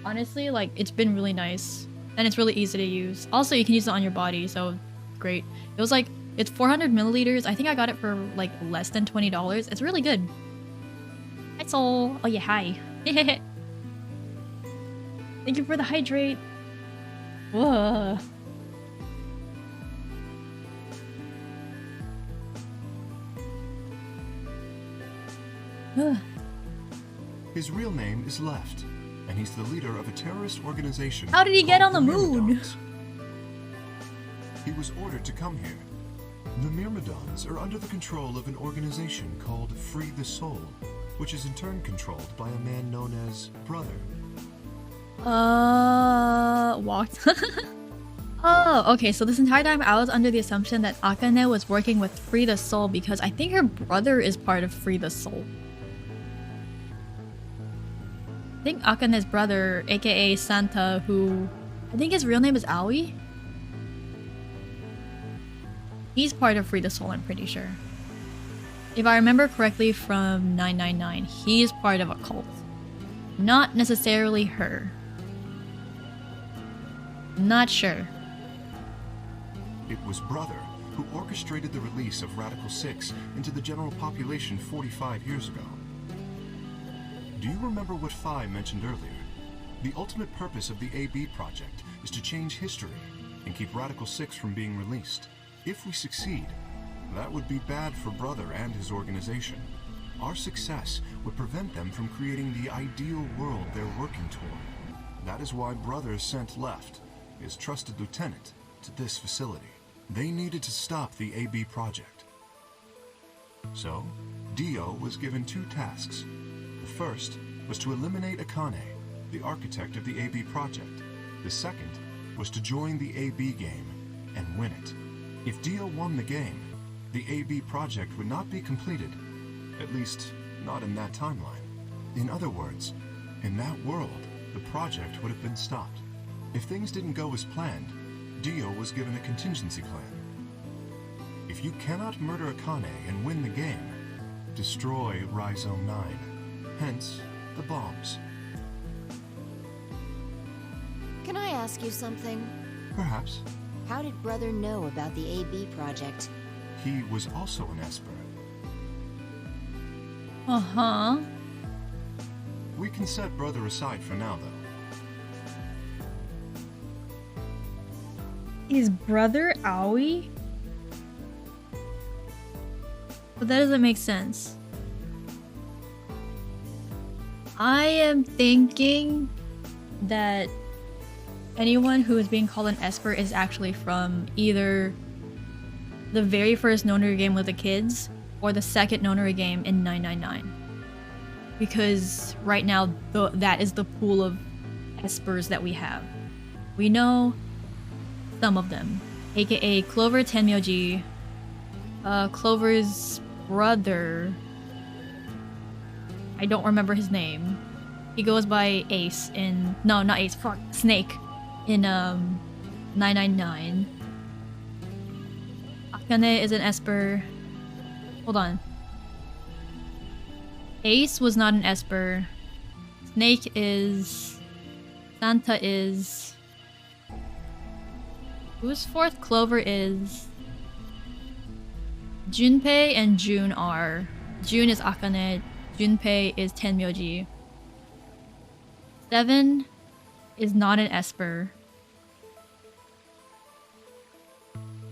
honestly, like, it's been really nice. And it's really easy to use. Also, you can use it on your body, so great. It was like, it's 400 milliliters. I think I got it for like less than $20. It's really good. Hi, Soul. Oh yeah, hi. Thank you for the hydrate. Whoa. His real name is Left, and he's the leader of a terrorist organization. How did he get on the moon? Myrmidons. He was ordered to come here. The Myrmidons are under the control of an organization called Free the Soul, which is in turn controlled by a man known as Brother. Walked. Oh, okay, so this entire time I was under the assumption that Akane was working with Free the Soul because I think her brother is part of Free the Soul. I think Akane's brother, aka Santa, who I think his real name is Aoi. He's part of Free the Soul, I'm pretty sure. If I remember correctly from 999, he's part of a cult. Not necessarily her. Not sure. It was Brother who orchestrated the release of Radical 6 into the general population 45 years ago. Do you remember what Phi mentioned earlier? The ultimate purpose of the AB project is to change history and keep Radical 6 from being released. If we succeed, that would be bad for Brother and his organization. Our success would prevent them from creating the ideal world they're working toward. That is why Brother sent Left, his trusted lieutenant, to this facility. They needed to stop the AB project. So, Dio was given 2 tasks. The first was to eliminate Akane, the architect of the AB project. The second was to join the AB game and win it. If Dio won the game, the AB project would not be completed, at least not in that timeline. In other words, in that world, the project would have been stopped. If things didn't go as planned, Dio was given a contingency plan. If you cannot murder Akane and win the game, destroy Rhizome 9. Hence, the bombs. Can I ask you something? Perhaps. How did Brother know about the AB project? He was also an Esper. Uh-huh. We can set Brother aside for now, though. Is Brother Aoi? But that doesn't make sense. I am thinking that anyone who is being called an Esper is actually from either the very first Nonary game with the kids or the second Nonary game in 999. Because right now, that is the pool of Espers that we have. We know some of them, aka Clover Tenmyoji, Clover's brother. I don't remember his name. He goes by Ace in... No, not Ace. Fuck. Snake in 999. Akane is an Esper. Hold on. Ace was not an Esper. Snake is... Santa is... Who's fourth? Clover is... Junpei and June are. June is Akane. Junpei is Tenmyoji. 7 is not an Esper.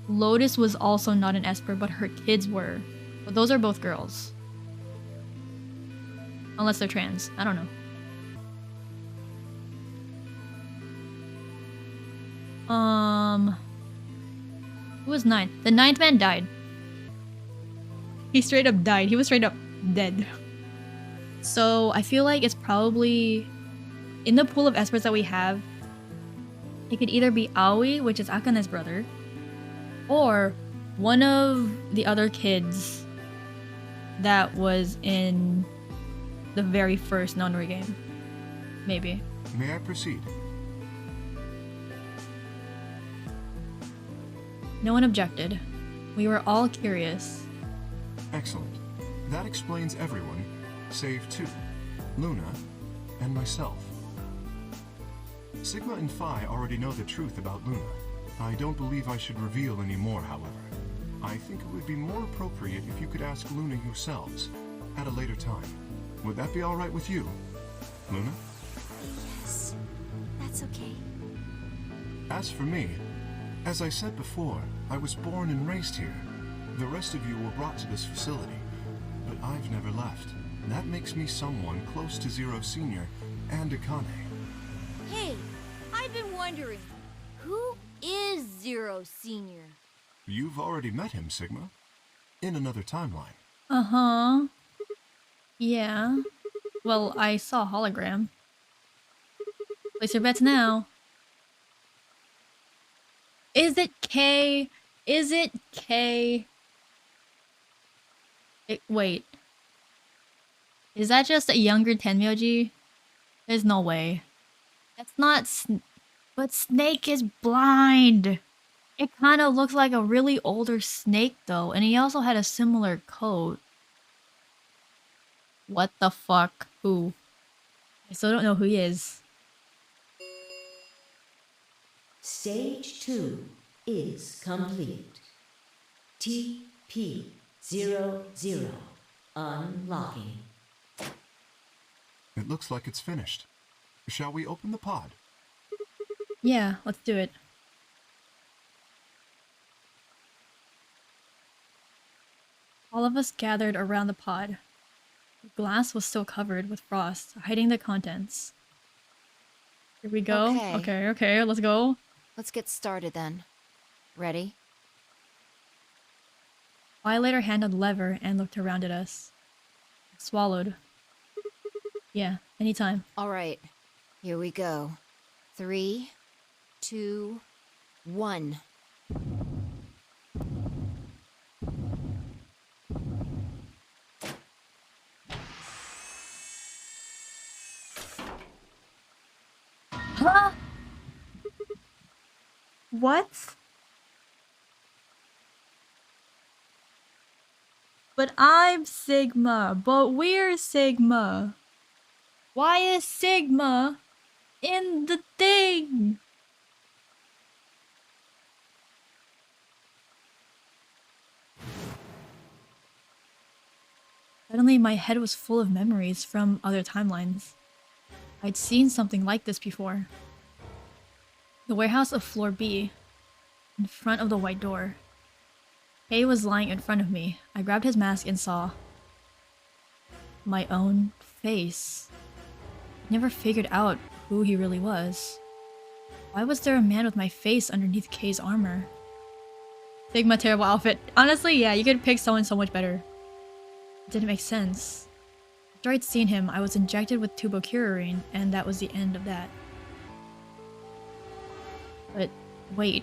Lotus was also not an Esper, but her kids were. But those are both girls. Unless they're trans. I don't know. Who was 9th? The 9th man died. He straight up died. He was straight up dead. So I feel like it's probably in the pool of Espers that we have, it could either be Aoi, which is Akane's brother, or one of the other kids that was in the very first Nonary game. Maybe. May I proceed? No one objected. We were all curious. Excellent. That explains everyone, save 2, Luna and myself. Sigma and Phi already know the truth about Luna. I don't believe I should reveal any more, however. I think it would be more appropriate if you could ask Luna yourselves at a later time. Would that be all right with you, Luna? Yes, that's okay. As for me, as I said before, I was born and raised here. The rest of you were brought to this facility, but I've never left. That makes me someone close to Zero Senior and Akane. Hey, I've been wondering, who is Zero Senior? You've already met him, Sigma. In another timeline. Uh-huh. Yeah. Well, I saw a hologram. Place your bets now. Is it K? Is it K? Wait. Is that just a younger Tenmyoji? There's no way. That's not but Snake is blind. It kind of looks like a really older snake though, and he also had a similar coat. What the fuck? Who? I still don't know who he is. Stage 2 is complete. TP00 unlocking. It looks like it's finished. Shall we open the pod? Yeah, let's do it. All of us gathered around the pod. The glass was still covered with frost, hiding the contents. Here we go. Okay, let's go. Let's get started then. Ready? I laid her hand on the lever and looked around at us. Swallowed. Yeah, anytime. All right, here we go. 3, 2, 1. Huh? What? But I'm Sigma, but we're Sigma. Why is Sigma in the thing? Suddenly my head was full of memories from other timelines. I'd seen something like this before. The warehouse of floor B, in front of the white door. Kay was lying in front of me. I grabbed his mask and saw my own face. I never figured out who he really was. Why was there a man with my face underneath Kay's armor? Sigma, terrible outfit. Honestly, yeah, you could pick someone so much better. It didn't make sense. After I'd seen him, I was injected with tubocurarine, and that was the end of that. But wait.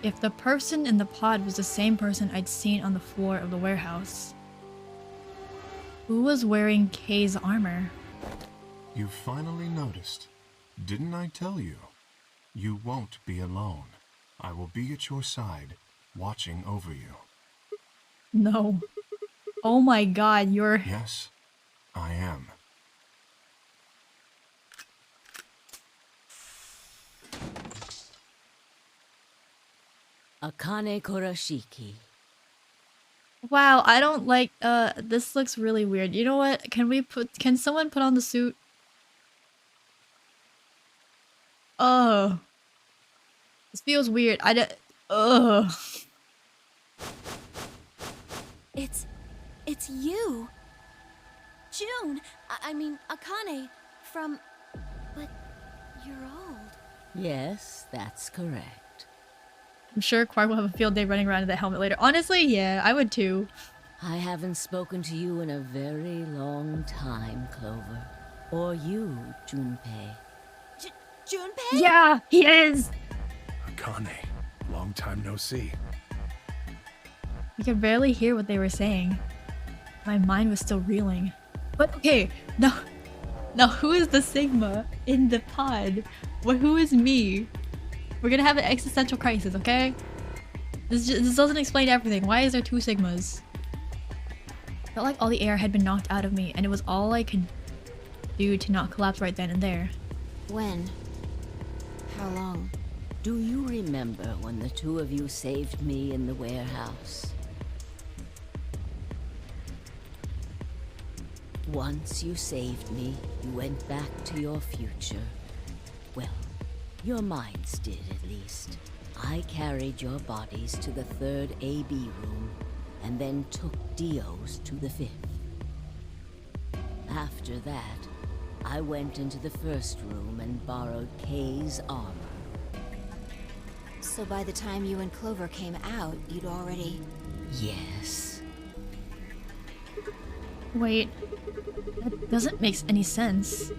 If the person in the pod was the same person I'd seen on the floor of the warehouse, who was wearing Kay's armor? You finally noticed. Didn't I tell you? You won't be alone. I will be at your side, watching over you. No. Oh my god, you're... Yes, I am. Akane Kurashiki. Wow, I don't like, this looks really weird. You know what? Can someone put on the suit? Ugh. This feels weird. Ugh. It's you. June, I mean, Akane, from... But you're old. Yes, that's correct. I'm sure Quark will have a field day running around in that helmet later. Honestly, yeah, I would too. I haven't spoken to you in a very long time, Clover. Or you, Junpei. Junpei? Yeah, he is! Akane, long time no see. I could barely hear what they were saying. My mind was still reeling. But okay, now who is the Sigma in the pod? Who is me? We're gonna have an existential crisis, okay? This doesn't explain everything. Why is there 2 Sigmas? I felt like all the air had been knocked out of me, and it was all I could do to not collapse right then and there. When? How long? Do you remember when the 2 of you saved me in the warehouse? Once you saved me, you went back to your future. Well, your minds did at least. I carried your bodies to the 3rd AB room, and then took Dio's to the 5th. After that, I went into the 1st room and borrowed Kay's armor. So by the time you and Clover came out, you'd already... Yes. Wait, that doesn't make any sense.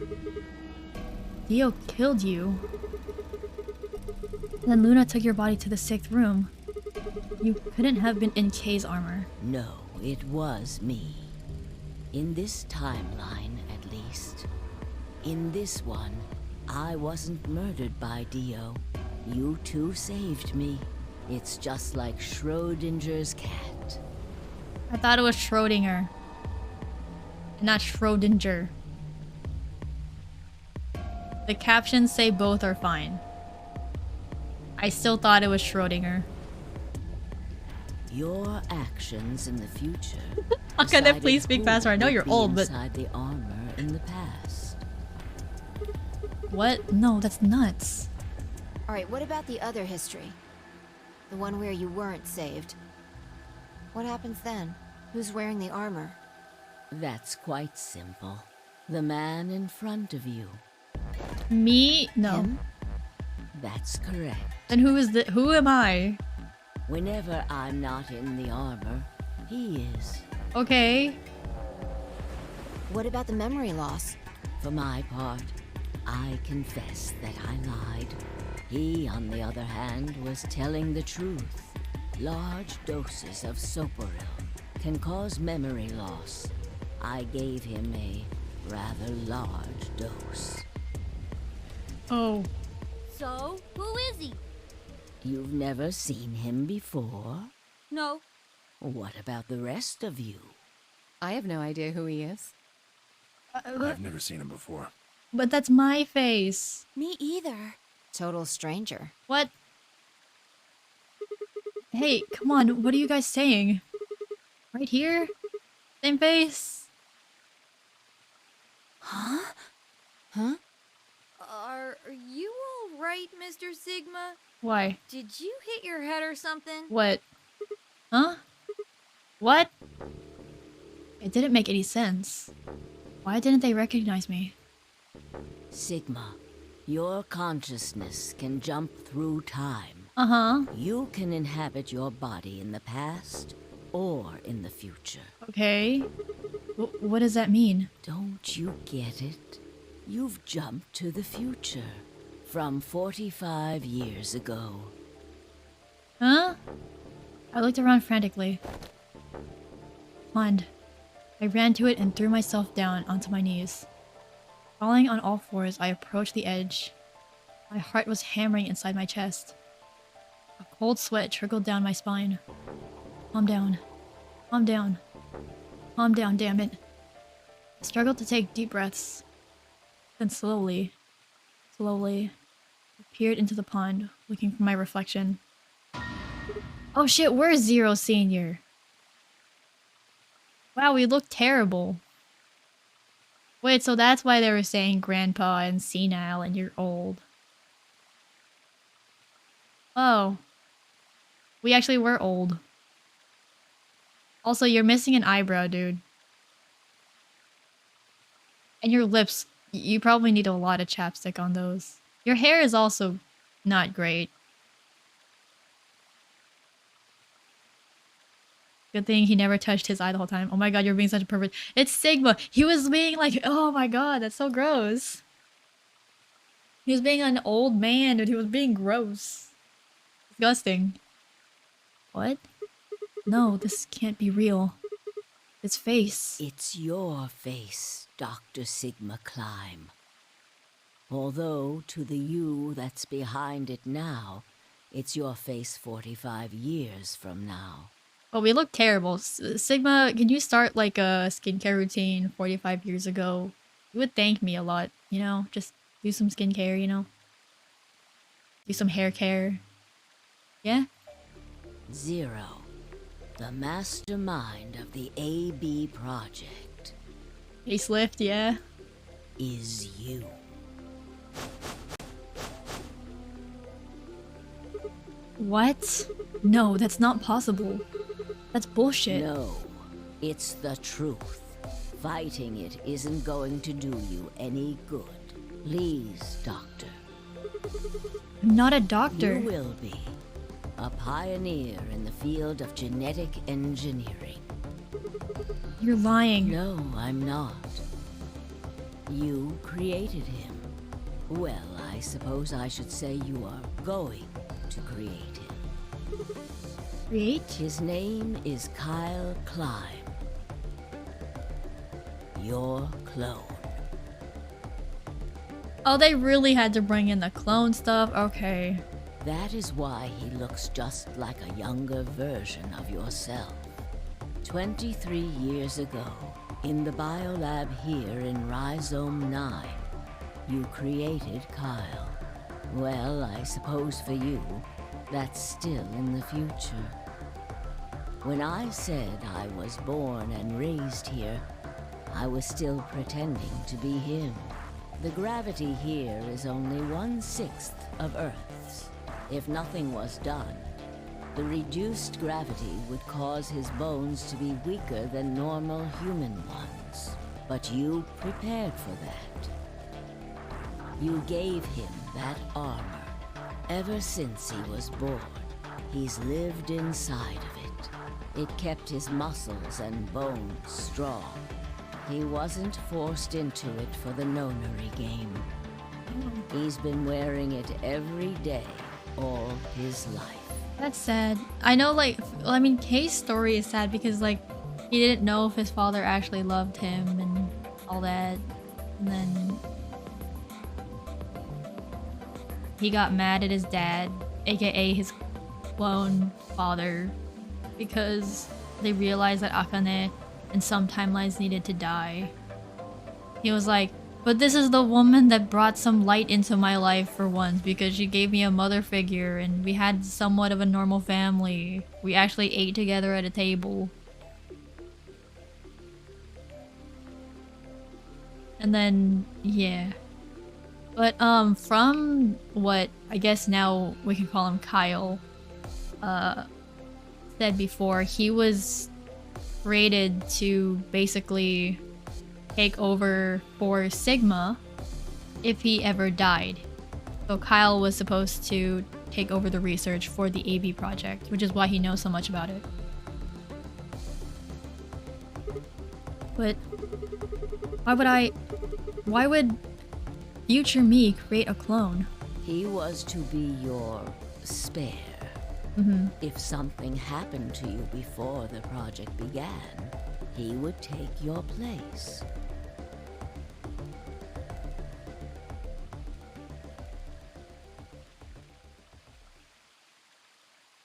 Dio killed you. Then Luna took your body to the 6th room. You couldn't have been in Kay's armor. No, it was me. In this timeline, at least. In this one, I wasn't murdered by Dio. You 2 saved me. It's just like Schrodinger's cat. I thought it was Schrodinger. Not Schrodinger. The captions say both are fine. I still thought it was Schrodinger. Your actions in the future. How can I please speak faster? I know you're old, but inside the armor in the past. What? No, that's nuts. Alright, what about the other history? The one where you weren't saved. What happens then? Who's wearing the armor? That's quite simple. The man in front of you. Me? No. Him? That's correct. Then who am I? Whenever I'm not in the armor, he is. Okay. What about the memory loss? For my part, I confess that I lied. He, on the other hand, was telling the truth. Large doses of soporil can cause memory loss. I gave him a rather large dose. Oh. So, who is he? You've never seen him before? No. What about the rest of you? I have no idea who he is. I've never seen him before. But that's my face. Me either. Total stranger. What? Hey, come on. What are you guys saying? Right here? Same face? Huh? Huh? Are you all right, Mr. Sigma? Why? Did you hit your head or something? What? Huh? What? It didn't make any sense. Why didn't they recognize me? Sigma, your consciousness can jump through time. Uh-huh. You can inhabit your body in the past or in the future. Okay. What does that mean? Don't you get it? You've jumped to the future from 45 years ago. Huh? I looked around frantically. Pond. I ran to it and threw myself down onto my knees. Falling on all fours, I approached the edge. My heart was hammering inside my chest. A cold sweat trickled down my spine. Calm down. Calm down. Calm down, damn it. I struggled to take deep breaths. Then slowly, I peered into the pond, looking for my reflection. Oh shit, we're Zero Senior. Wow, we look terrible. Wait, so that's why they were saying grandpa and senile and you're old. Oh. We actually were old. Also, you're missing an eyebrow, dude. And your lips, you probably need a lot of chapstick on those. Your hair is also not great. Good thing he never touched his eye the whole time. Oh my god, you're being such a pervert. It's Sigma. He was being like, oh my god, that's so gross. He was being an old man, dude. He was being gross. Disgusting. What? No, this can't be real. His face. It's your face, Dr. Sigma Climb. Although, to the you that's behind it now, it's your face 45 years from now. Oh, we look terrible. Sigma, can you start like a skincare routine 45 years ago? You would thank me a lot, you know? Just do some skincare, you know? Do some hair care. Yeah? Zero, the mastermind of the AB project. Facelift, yeah? Is you. What? No, that's not possible. That's bullshit. No, it's the truth. Fighting it isn't going to do you any good. Please, Doctor. I'm not a doctor. You will be. A pioneer in the field of genetic engineering. You're lying. No, I'm not. You created him. Well, I suppose I should say you are going to create him. Create? His name is Kyle Climb. Your clone. Oh, they really had to bring in the clone stuff? Okay. That is why he looks just like a younger version of yourself. 23 years ago, in the biolab here in Rhizome 9, you created Kyle. Well, I suppose for you, that's still in the future. When I said I was born and raised here, I was still pretending to be him. The gravity here is only 1/6 of Earth's. If nothing was done, the reduced gravity would cause his bones to be weaker than normal human ones. But you prepared for that. You gave him that armor. Ever since he was born, he's lived inside of it. It kept his muscles and bones strong. He wasn't forced into it for the nonary game. He's been wearing it every day, all his life. That's sad. I know, like, I mean, Kay's story is sad because, like, he didn't know if his father actually loved him and all that. And then he got mad at his dad, aka his clone father, because they realized that Akane and some timelines needed to die. He was like, but this is the woman that brought some light into my life for once because she gave me a mother figure and we had somewhat of a normal family. We actually ate together at a table. And then, yeah. But, from what I guess now we can call him Kyle, said before, he was created to basically take over for Sigma if he ever died. So Kyle was supposed to take over the research for the AB project, which is why he knows so much about it. But why would future me create a clone? He was to be your spare. If something happened to you before the project began, he would take your place.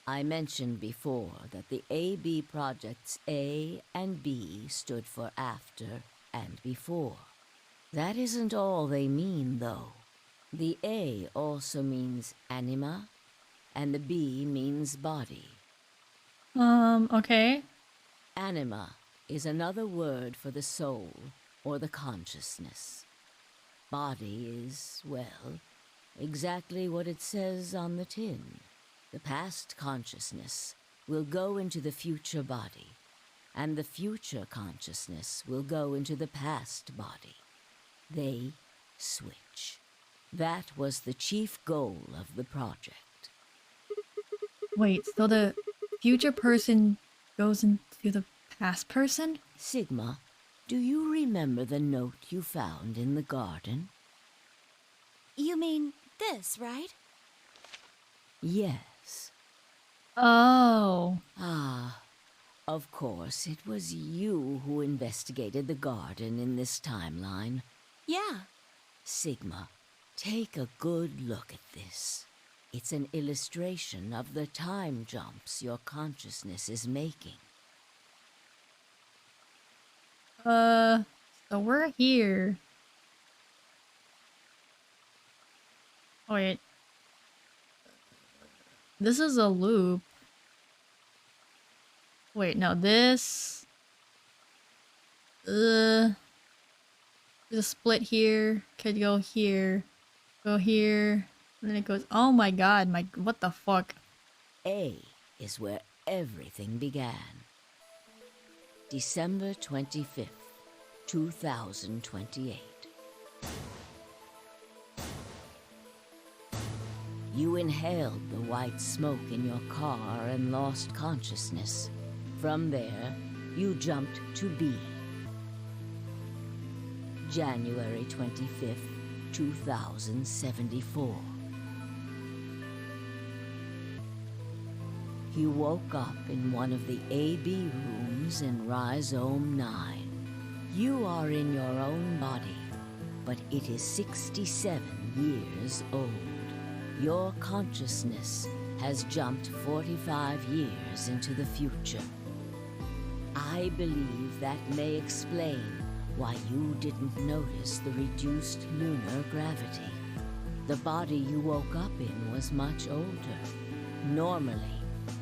I mentioned before that the AB projects A and B stood for after and before. That isn't all they mean, though. The A also means anima, and the B means body. Okay. Anima is another word for the soul or the consciousness. Body is, well, exactly what it says on the tin. The past consciousness will go into the future body, and the future consciousness will go into the past body. They switch. That was the chief goal of the project. Wait, so the future person goes into the past person? Sigma, do you remember the note you found in the garden? You mean this, right? Yes. Oh. Ah, of course, it was you who investigated the garden in this timeline. Yeah. Sigma, take a good look at this. It's an illustration of the time jumps your consciousness is making. So we're here. Oh, wait. This is a loop. Wait, no, this... There's a split here. Could go here. Go here. And then it goes... Oh my god, what the fuck? A is where everything began. December 25th, 2028. You inhaled the white smoke in your car and lost consciousness. From there, you jumped to B. January 25th, 2074. You woke up in one of the AB rooms in Rhizome 9. You are in your own body, but it is 67 years old. Your consciousness has jumped 45 years into the future. I believe that may explain why you didn't notice the reduced lunar gravity. The body you woke up in was much older. Normally,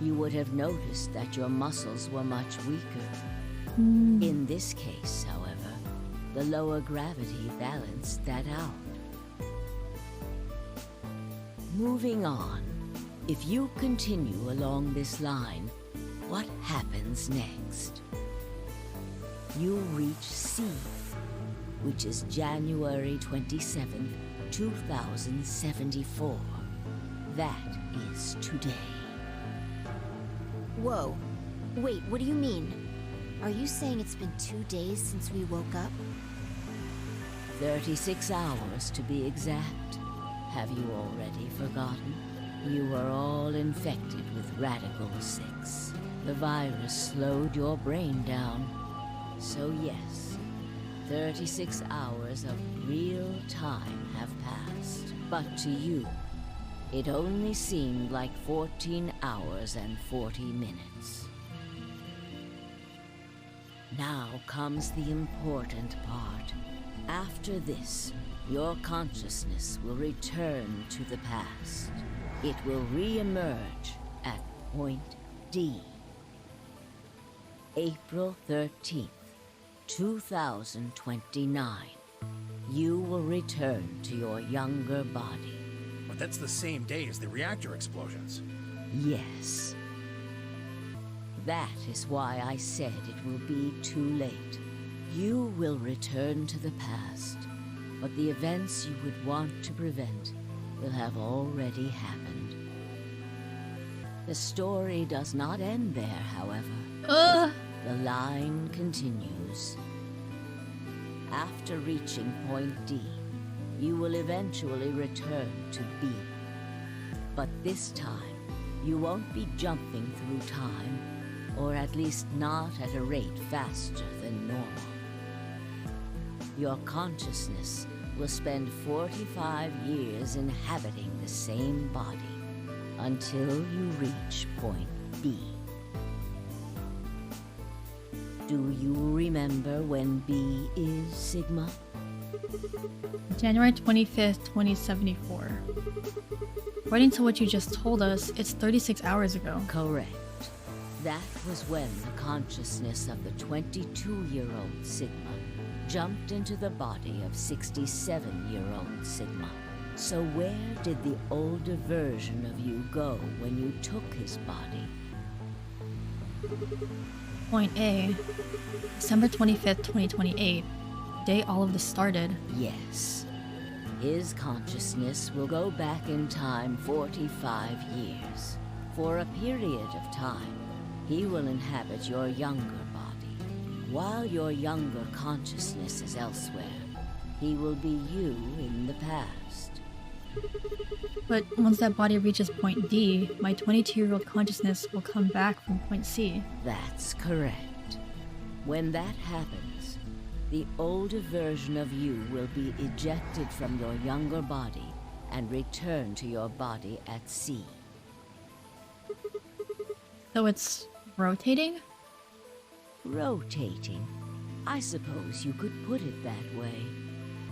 you would have noticed that your muscles were much weaker. In this case, however, the lower gravity balanced that out. Moving on, if you continue along this line, what happens next? You reach C, which is January 27th, 2074. That is today. Whoa. Wait, what do you mean? Are you saying it's been 2 days since we woke up? 36 hours to be exact. Have you already forgotten? You were all infected with Radical 6. The virus slowed your brain down. So yes, 36 hours of real time have passed. But to you, it only seemed like 14 hours and 40 minutes. Now comes the important part. After this, your consciousness will return to the past. It will re-emerge at point D. April 13th, 2029. You will return to your younger body. But that's the same day as the reactor explosions. Yes. That is why I said it will be too late. You will return to the past, but the events you would want to prevent will have already happened. The story does not end there, however. The line continues. After reaching point D, you will eventually return to B. But this time, you won't be jumping through time, or at least not at a rate faster than normal. Your consciousness will spend 45 years inhabiting the same body until you reach point B. Do you remember when B is, Sigma? January 25th, 2074. According to what you just told us, it's 36 hours ago. Correct. That was when the consciousness of the 22-year-old Sigma jumped into the body of 67-year-old Sigma. So where did the older version of you go when you took his body? Point A, December 25th, 2028. Day all of this started. Yes. His consciousness will go back in time 45 years. For a period of time, he will inhabit your younger body. While your younger consciousness is elsewhere, he will be you in the past. But once that body reaches point D, my 22-year-old consciousness will come back from point C. That's correct. When that happens, the older version of you will be ejected from your younger body and return to your body at C. So it's rotating? Rotating? I suppose you could put it that way.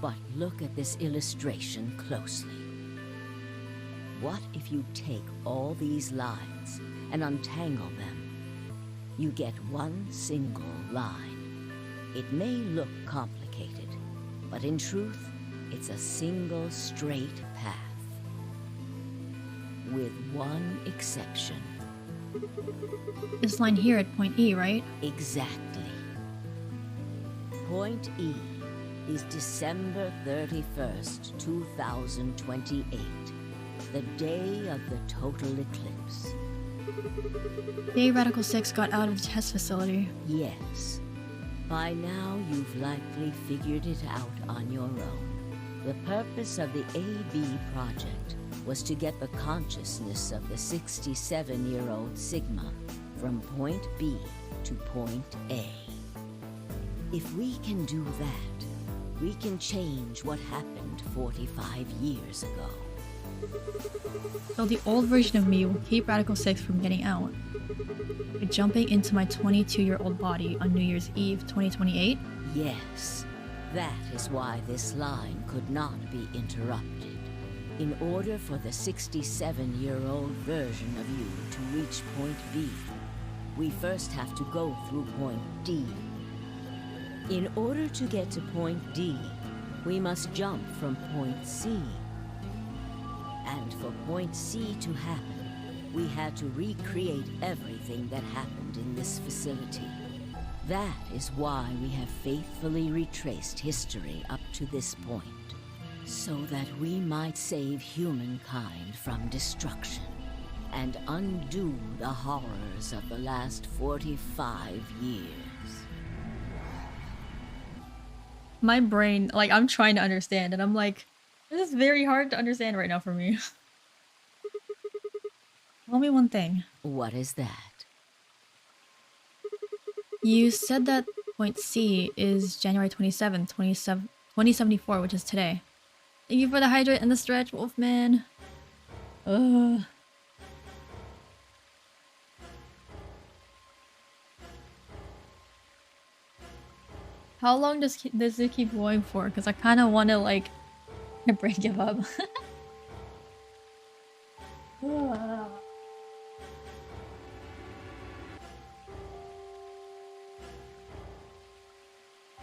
But look at this illustration closely. What if you take all these lines and untangle them? You get one single line. It may look complicated, but in truth, it's a single straight path. With one exception. This line here at point E, right? Exactly. Point E is December 31st, 2028, the day of the total eclipse. Day Radical 6 got out of the test facility. Yes. By now, you've likely figured it out on your own. The purpose of the AB project was to get the consciousness of the 67-year-old Sigma from point B to point A. If we can do that, we can change what happened 45 years ago. So the old version of me will keep Radical 6 from getting out by jumping into my 22-year-old body on New Year's Eve 2028? Yes, that is why this line could not be interrupted. In order for the 67-year-old version of you to reach point B, we first have to go through point D. In order to get to point D, we must jump from point C. And for point C to happen, we had to recreate everything that happened in this facility. That is why we have faithfully retraced history up to this point, so that we might save humankind from destruction and undo the horrors of the last 45 years. My brain, like, I'm trying to understand, and I'm like, this is very hard to understand right now for me. Tell me one thing. What is that? You said that point C is January 27th, 2074, which is today. Thank you for the hydrate and the stretch, Wolfman. Ugh. How long does it keep going for? Because I kind of want to, like, give up.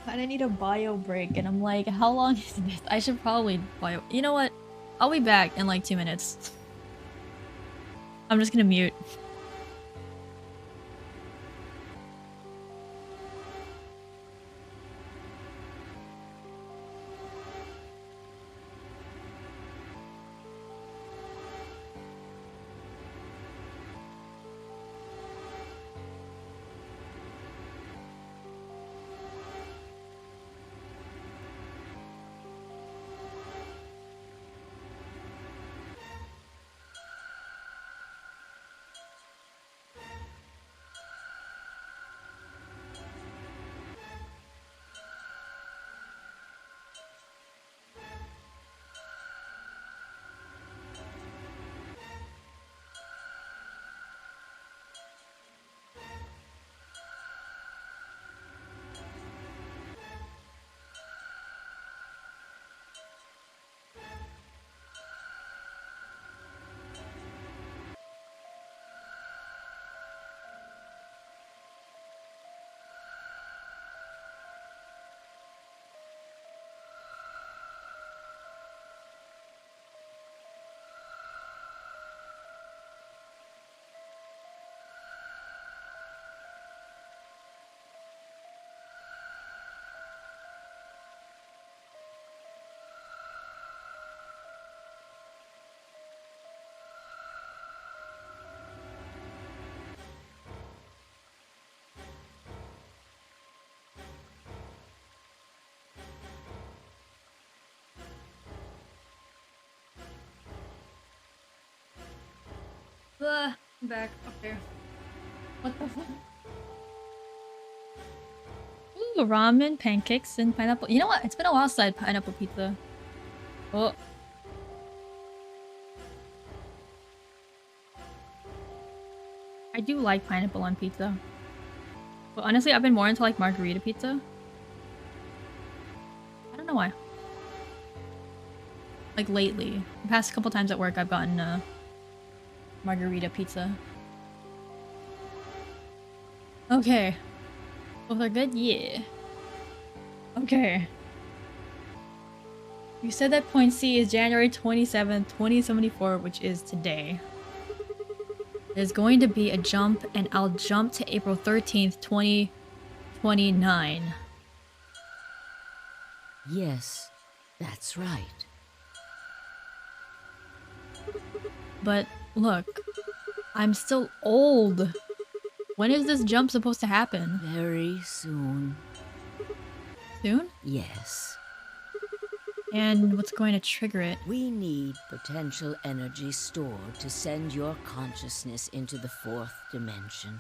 I need a bio break, and I'm like, how long is this? I should probably bio. You know what? I'll be back in like 2 minutes. I'm just gonna mute. I'm back. Okay. What the fuck? Ooh, ramen, pancakes, and pineapple. You know what? It's been a while since I had pineapple pizza. Oh. I do like pineapple on pizza. But honestly, I've been more into like margarita pizza. I don't know why. Like lately. The past couple times at work I've gotten margarita pizza. Okay. Both are good? Yeah. Okay. You said that point C is January 27th, 2074, which is today. There's going to be a jump, and I'll jump to April 13th, 2029. Yes, that's right. But look, I'm still old. When is this jump supposed to happen? Very soon. Soon? Yes. And what's going to trigger it? We need potential energy stored to send your consciousness into the fourth dimension.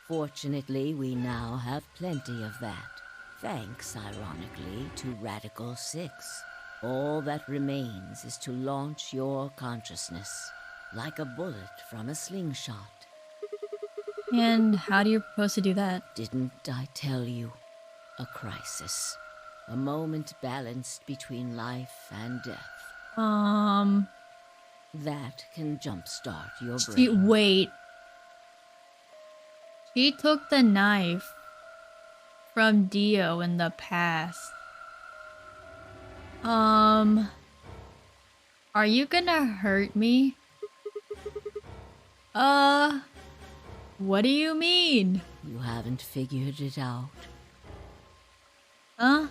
Fortunately, we now have plenty of that. Thanks, ironically, to Radical 6. All that remains is to launch your consciousness, like a bullet from a slingshot. And how do you propose to do that? Didn't I tell you? A crisis. A moment balanced between life and death. That can jumpstart your brain. Wait. She took the knife from Dio in the past. Are you gonna hurt me? What do you mean? You haven't figured it out. Huh?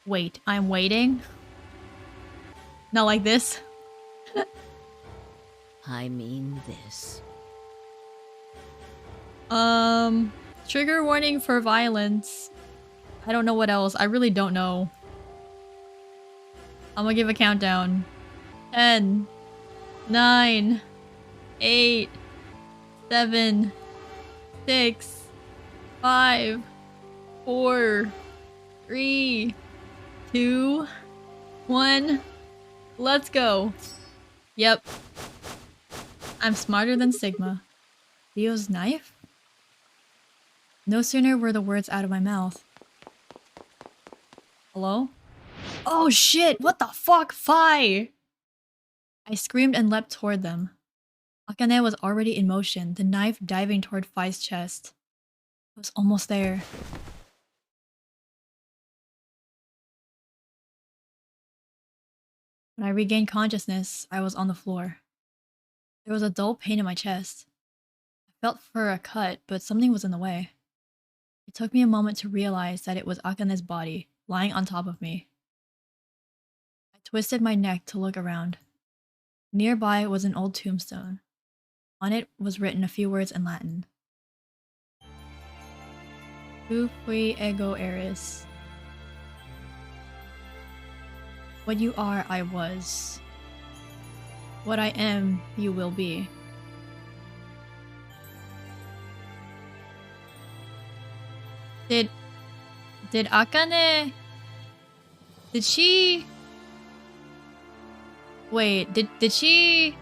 Wait, I'm waiting? Not like this? I mean this. Trigger warning for violence. I don't know what else. I really don't know. I'm gonna give a countdown. 10, 9, 8, 7, 6, 5, 4, 3, 2, 1. Let's go. Yep. I'm smarter than Sigma. Theo's knife? No sooner were the words out of my mouth. Hello? Oh shit! What the fuck? Fi! I screamed and leapt toward them. Akane was already in motion, the knife diving toward Fi's chest. It was almost there. When I regained consciousness, I was on the floor. There was a dull pain in my chest. I felt for a cut, but something was in the way. It took me a moment to realize that it was Akane's body, lying on top of me. I twisted my neck to look around. Nearby was an old tombstone. On it was written a few words in Latin. Tu fui ego eris. What you are, I was. What I am, you will be. Did Akane... Did she... Wait, did she...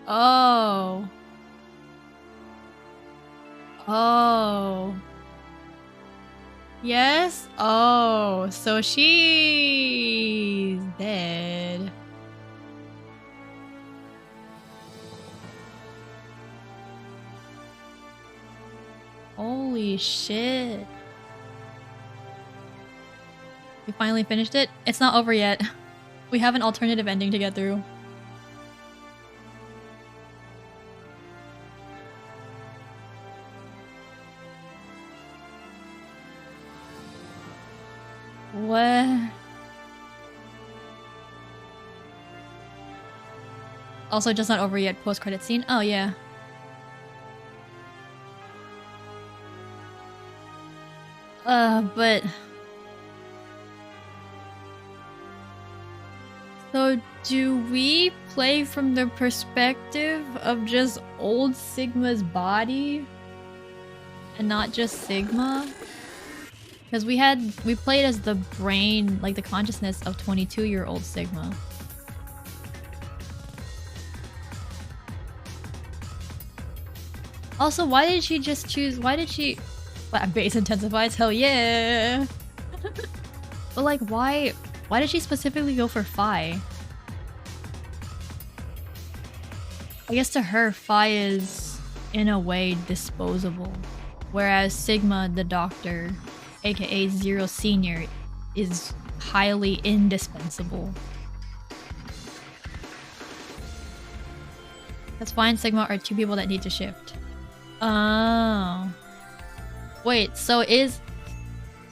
Oh. Oh. Yes? Oh, so she's dead. Holy shit. We finally finished it? It's not over yet. We have an alternative ending to get through. What? Also, just not over yet. Post-credit scene. Oh, yeah. But... So, do we play from the perspective of just old Sigma's body? And not just Sigma? Because we played as the brain, like the consciousness of 22-year-old Sigma. Also, why did she just choose, base intensifies, hell yeah! But like, why did she specifically go for Fi? I guess to her, Fi is, in a way, disposable. Whereas Sigma, the doctor, aka Zero Senior, is highly indispensable. That's Fi and Sigma are two people that need to shift. Oh. Wait, so is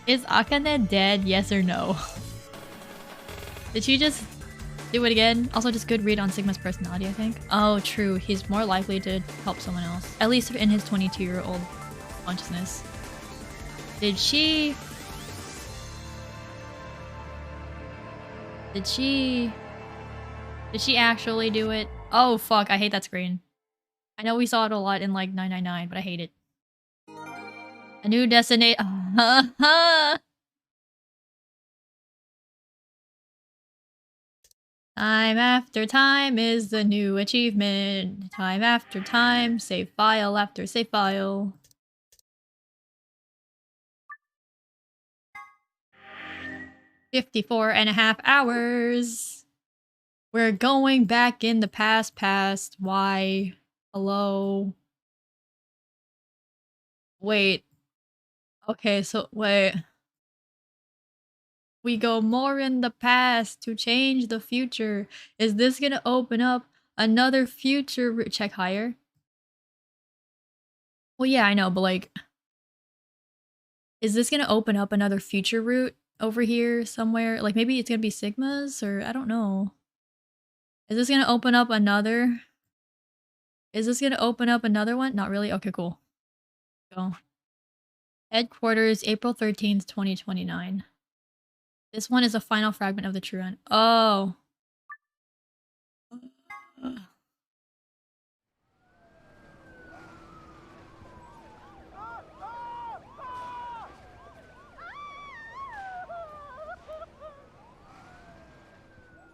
Akane dead, yes or no? Did she just do it again? Also just good read on Sigma's personality, I think. Oh, true. He's more likely to help someone else. At least in his 22-year-old consciousness. Did she actually do it? Oh fuck, I hate that screen. I know we saw it a lot in like 999, but I hate it. A new destination. Time after time is the new achievement. Time after time, save file after save file. "54.5 hours. We're going back in the past. Why? Hello? Wait. Okay, so wait. We go more in the past to change the future. Is this gonna open up another future check higher? Well, yeah, I know, but like, is this gonna open up another future route over here somewhere? Like, maybe it's gonna be Sigmas, or I don't know. Is this gonna open up another? Is this gonna open up another one? Not really? Okay, cool. Go. Headquarters, April 13th, 2029. This one is a final fragment of the true end. Oh.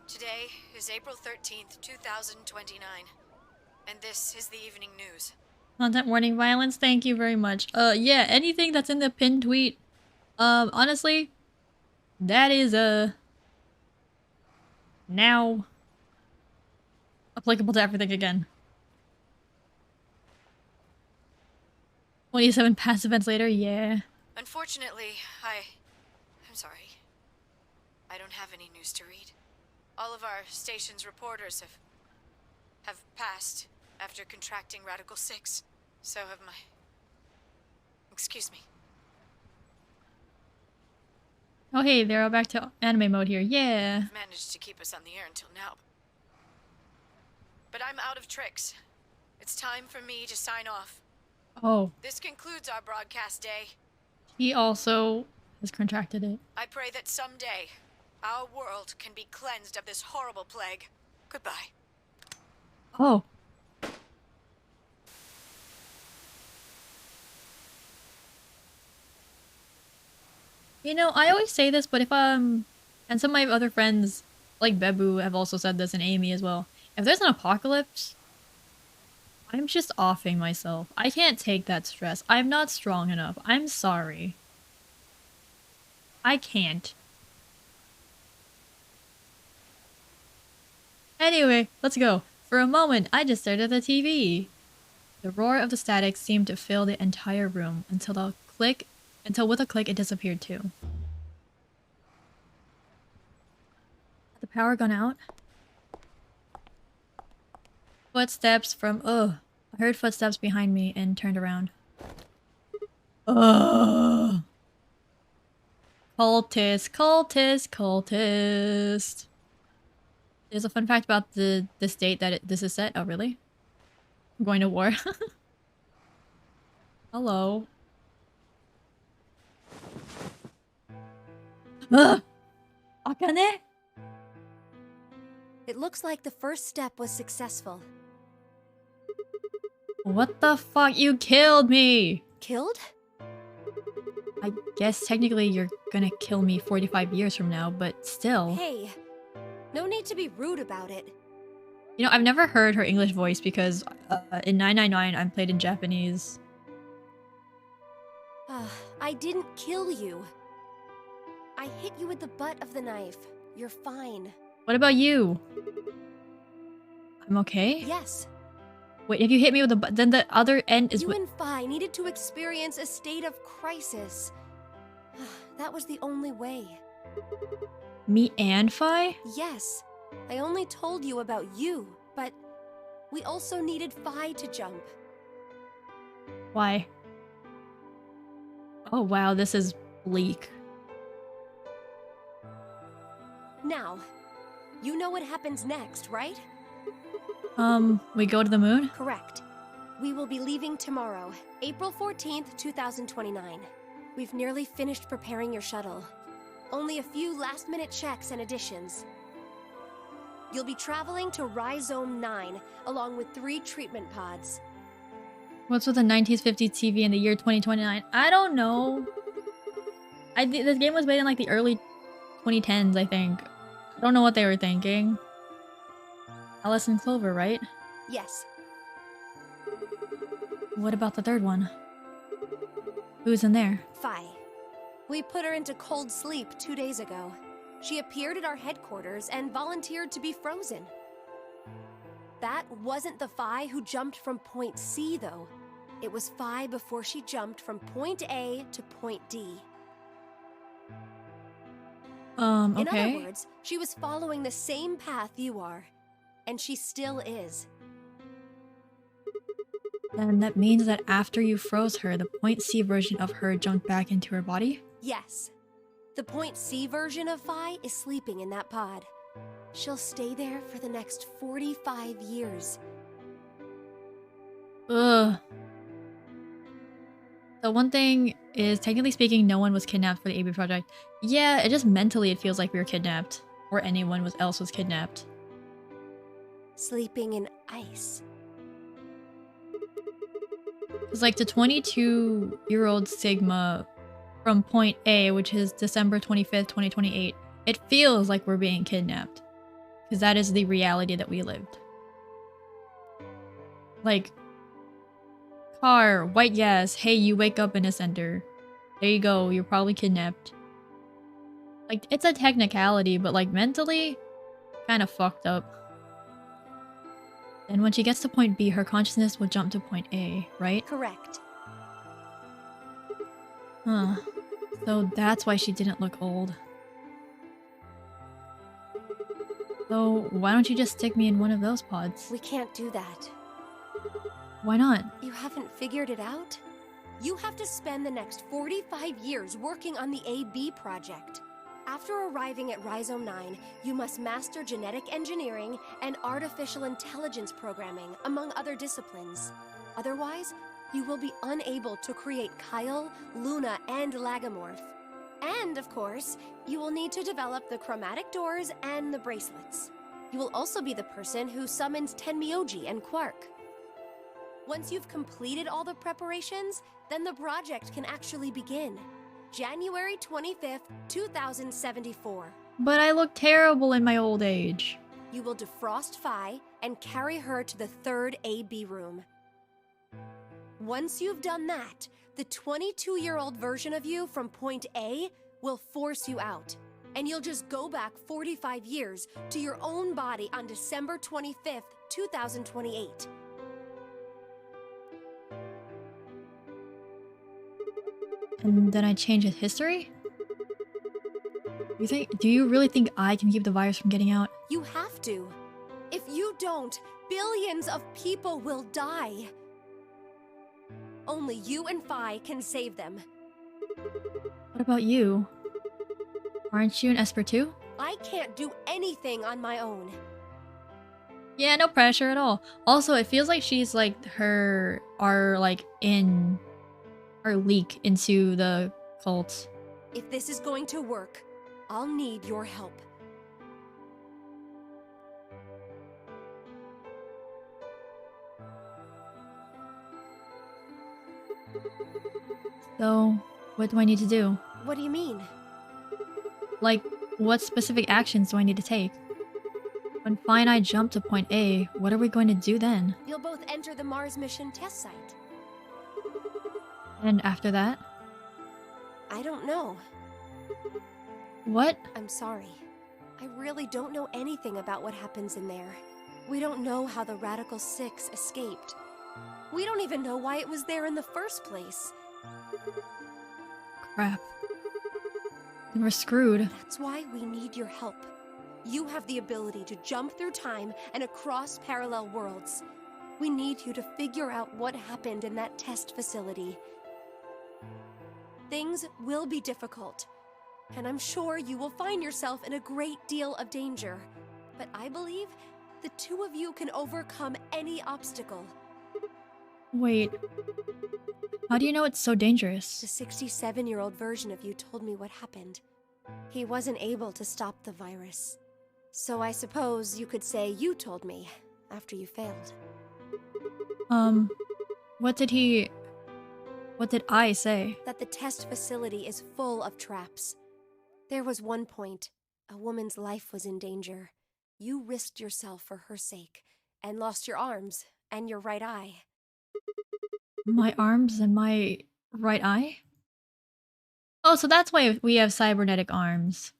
Today is April 13th, 2029, and this is the evening news. Content warning violence, thank you very much. Yeah, anything that's in the pinned tweet, honestly, that is, now applicable to everything again. 27 past events later, yeah. Unfortunately, I'm sorry. I don't have any news to read. All of our station's reporters have passed after contracting Radical 6. So have my... Excuse me. Oh hey, they're all back to anime mode here, yeah. Managed to keep us on the air until now. But I'm out of tricks. It's time for me to sign off. Oh. This concludes our broadcast day. He also has contracted it. I pray that someday our world can be cleansed of this horrible plague. Goodbye. Oh. You know, I always say this, but if and some of my other friends, like Bebu, have also said this, and Amy as well. If there's an apocalypse, I'm just offing myself. I can't take that stress. I'm not strong enough. I'm sorry. I can't. Anyway, let's go. For a moment, I just stared at the TV. The roar of the static seemed to fill the entire room until with a click it disappeared too. Had the power gone out? Footsteps from I heard footsteps behind me and turned around. Cultist. There's a fun fact about this date that this is set. Oh, really? I'm going to war. Hello. Akane? It looks like the first step was successful. What the fuck? You killed me! Killed? I guess technically you're gonna kill me 45 years from now, but still. Hey, no need to be rude about it. You know, I've never heard her English voice because in 999 I'm played in Japanese. I didn't kill you. I hit you with the butt of the knife. You're fine. What about you? I'm okay? Yes. Wait, if you hit me with the butt, then the other end is You and Phi needed to experience a state of crisis. That was the only way. Me and Phi? Yes. I only told you about you, but we also needed Phi to jump. Why? Oh wow, this is bleak. Now, you know what happens next, right? We go to the moon? Correct. We will be leaving tomorrow, April 14th, 2029. We've nearly finished preparing your shuttle. Only a few last-minute checks and additions. You'll be traveling to Rhizome 9, along with 3 treatment pods. What's with the 1950s TV in the year 2029? I don't know. This game was made in like the early 2010s, I think. I don't know what they were thinking. Alice and Clover, right? Yes. What about the third one? Who's in there? Fi. We put her into cold sleep 2 days ago. She appeared at our headquarters and volunteered to be frozen. That wasn't the Fi who jumped from point C, though. It was Fi before she jumped from point A to point D. Okay. In other words, she was following the same path you are. And she still is. Then that means that after you froze her, the point C version of her jumped back into her body? Yes. The point C version of Fi is sleeping in that pod. She'll stay there for the next 45 years. Ugh. The one thing is, technically speaking, no one was kidnapped for the AB project. Yeah, it just mentally it feels like we were kidnapped. Or anyone else was kidnapped. Sleeping in ice. It's like the 22-year-old Sigma from point A, which is December 25th, 2028. It feels like we're being kidnapped. Because that is the reality that we lived. Like, car, white gas, hey, you wake up in a center. There you go, you're probably kidnapped. Like, it's a technicality, but like mentally, kind of fucked up. And when she gets to point B, her consciousness will jump to point A, right? Correct. Huh. So that's why she didn't look old. So why don't you just stick me in one of those pods? We can't do that. Why not? You haven't figured it out? You have to spend the next 45 years working on the AB project. After arriving at Rhizome 9, you must master genetic engineering and artificial intelligence programming, among other disciplines. Otherwise, you will be unable to create Kyle, Luna, and Lagomorph. And, of course, you will need to develop the chromatic doors and the bracelets. You will also be the person who summons Tenmyoji and Quark. Once you've completed all the preparations, then the project can actually begin. January 25th, 2074. But I look terrible in my old age. You will defrost Fi and carry her to the third AB room. Once you've done that, the 22-year-old version of you from point A will force you out. And you'll just go back 45 years to your own body on December 25th, 2028. And then I change its history? Do you really think I can keep the virus from getting out? You have to. If you don't, billions of people will die. Only you and Fi can save them. What about you? Aren't you an Esper too? I can't do anything on my own. Yeah, no pressure at all. Also, it feels like she's like our leak into the cult. If this is going to work, I'll need your help. So, what do I need to do? What do you mean? Like, what specific actions do I need to take? When Fi and I jump to point A, what are we going to do then? You'll both enter the Mars mission test site. And after that? I don't know. What? I'm sorry. I really don't know anything about what happens in there. We don't know how the Radical Six escaped. We don't even know why it was there in the first place. Crap. Then we're screwed. That's why we need your help. You have the ability to jump through time and across parallel worlds. We need you to figure out what happened in that test facility. Things will be difficult, and I'm sure you will find yourself in a great deal of danger. But I believe the two of you can overcome any obstacle. Wait. How do you know it's so dangerous? The 67-year-old version of you told me what happened. He wasn't able to stop the virus. So I suppose you could say you told me after you failed. What did he... What did I say? That the test facility is full of traps. There was one point. A woman's life was in danger. You risked yourself for her sake, and lost your arms and your right eye. My arms and my right eye? Oh, so that's why we have cybernetic arms.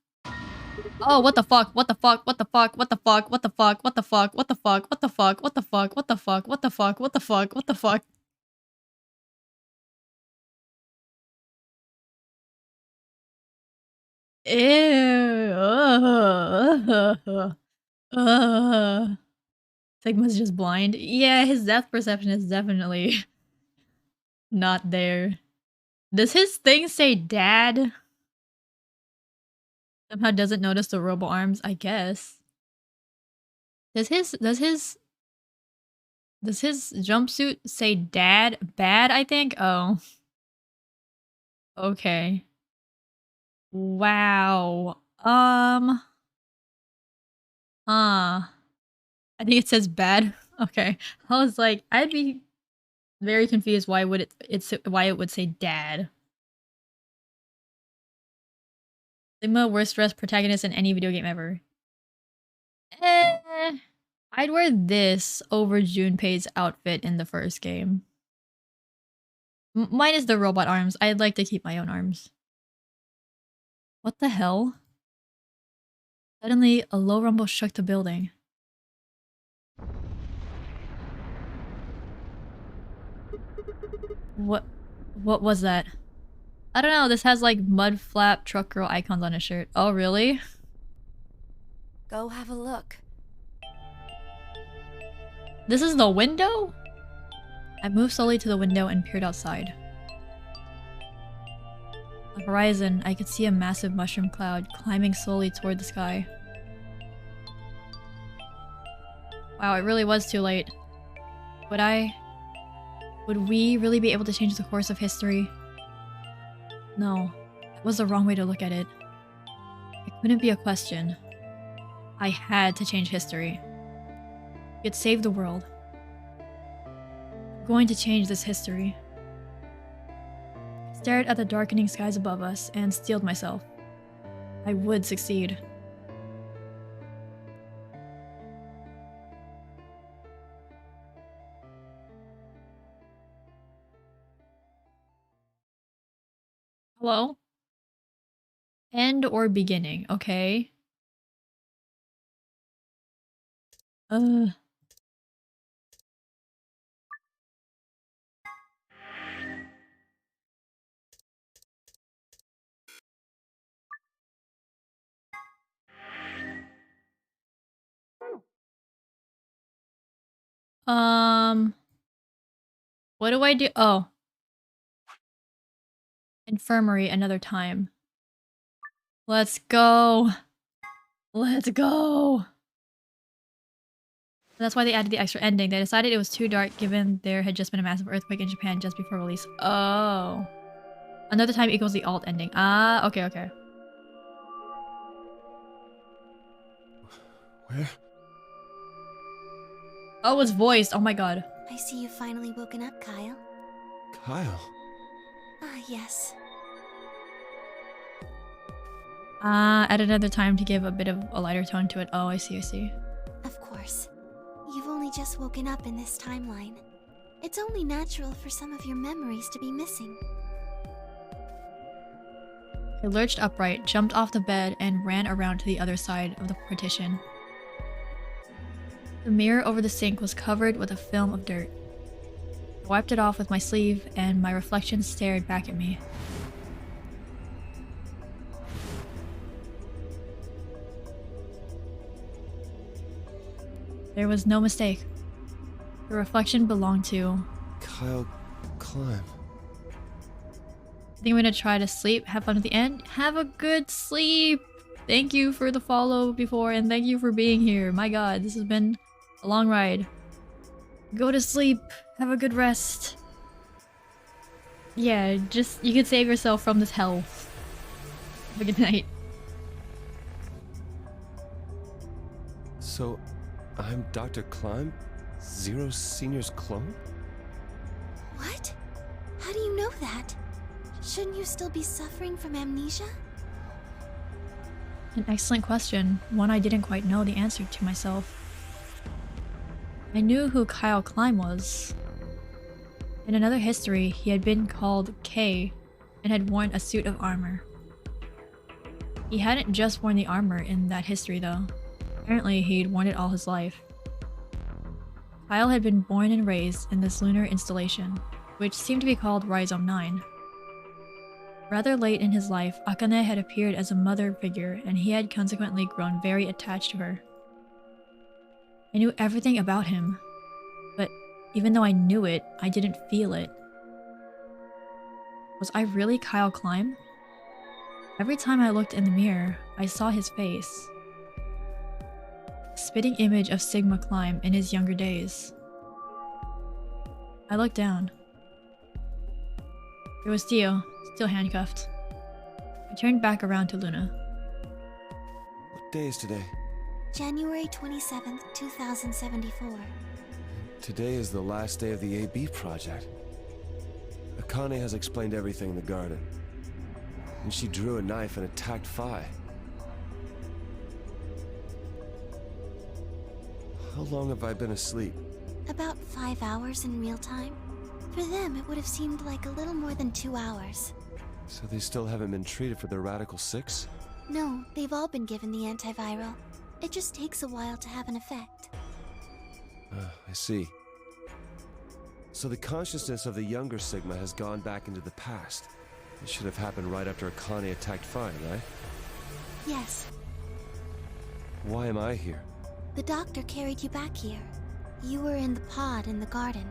Oh, what the fuck? What the fuck? What the fuck? What the fuck? What the fuck? What the fuck? What the fuck? What the fuck? What the fuck? What the fuck? What the fuck? What the fuck? What the fuck? Ew. Sigma's just blind. Yeah, his depth perception is definitely not there. Does his thing say dad? Somehow doesn't notice the robo arms, I guess. Does his jumpsuit say dad? Bad, I think? Oh. Okay. Wow. I think it says bad. Okay. I was like, I'd be very confused why would why it would say dad. Sigma, worst dressed protagonist in any video game ever. I'd wear this over Junpei's outfit in the first game. Mine is the robot arms. I'd like to keep my own arms. What the hell? Suddenly, a low rumble shook the building. What was that? I don't know, this has like mud flap truck girl icons on his shirt. Oh, really? Go have a look. This is the window? I moved slowly to the window and peered outside. On the horizon, I could see a massive mushroom cloud climbing slowly toward the sky. Wow, it really was too late. Would we really be able to change the course of history? No, that was the wrong way to look at it. It couldn't be a question. I had to change history. We could save the world. I'm going to change this history. I stared at the darkening skies above us and steeled myself. I would succeed. Hello? End or beginning, okay? What do I do? Oh. Infirmary another time. Let's go. Let's go. That's why they added the extra ending. They decided it was too dark given there had just been a massive earthquake in Japan just before release. Oh. Another time equals the alt ending. Ah, okay, okay. Where? Oh, it's voiced. Oh my god. I see you've finally woken up, Kyle. Kyle. Ah, yes. At another time to give a bit of a lighter tone to it. Oh, I see, I see. Of course. You've only just woken up in this timeline. It's only natural for some of your memories to be missing. I lurched upright, jumped off the bed, and ran around to the other side of the partition. The mirror over the sink was covered with a film of dirt. I wiped it off with my sleeve, and my reflection stared back at me. There was no mistake. The reflection belonged to... Kyle Climb. I think I'm gonna try to sleep, have fun at the end. Have a good sleep! Thank you for the follow before, and thank you for being here. My god, this has been a long ride. Go to sleep. Have a good rest. Yeah, just, you can save yourself from this hell. Have a good night. So, I'm Dr. Climb? Zero Senior's clone? What? How do you know that? Shouldn't you still be suffering from amnesia? An excellent question, one I didn't quite know the answer to myself. I knew who Kyle Klein was. In another history, he had been called K and had worn a suit of armor. He hadn't just worn the armor in that history though. Apparently, he'd worn it all his life. Kyle had been born and raised in this lunar installation, which seemed to be called Rhizome 9. Rather late in his life, Akane had appeared as a mother figure and he had consequently grown very attached to her. I knew everything about him, but even though I knew it, I didn't feel it. Was I really Kyle Klein? Every time I looked in the mirror, I saw his face. A spitting image of Sigma Klein in his younger days. I looked down. It was Theo, still handcuffed. I turned back around to Luna. What day is today? January 27th, 2074. Today is the last day of the AB project. Akane has explained everything in the garden. And she drew a knife and attacked Phi. How long have I been asleep? About 5 hours in real time. For them, it would have seemed like a little more than 2 hours. So they still haven't been treated for their Radical 6? No, they've all been given the antiviral. It just takes a while to have an effect. I see. So the consciousness of the younger Sigma has gone back into the past. It should have happened right after Akane attacked Phi, right? Yes. Why am I here? The doctor carried you back here. You were in the pod in the garden.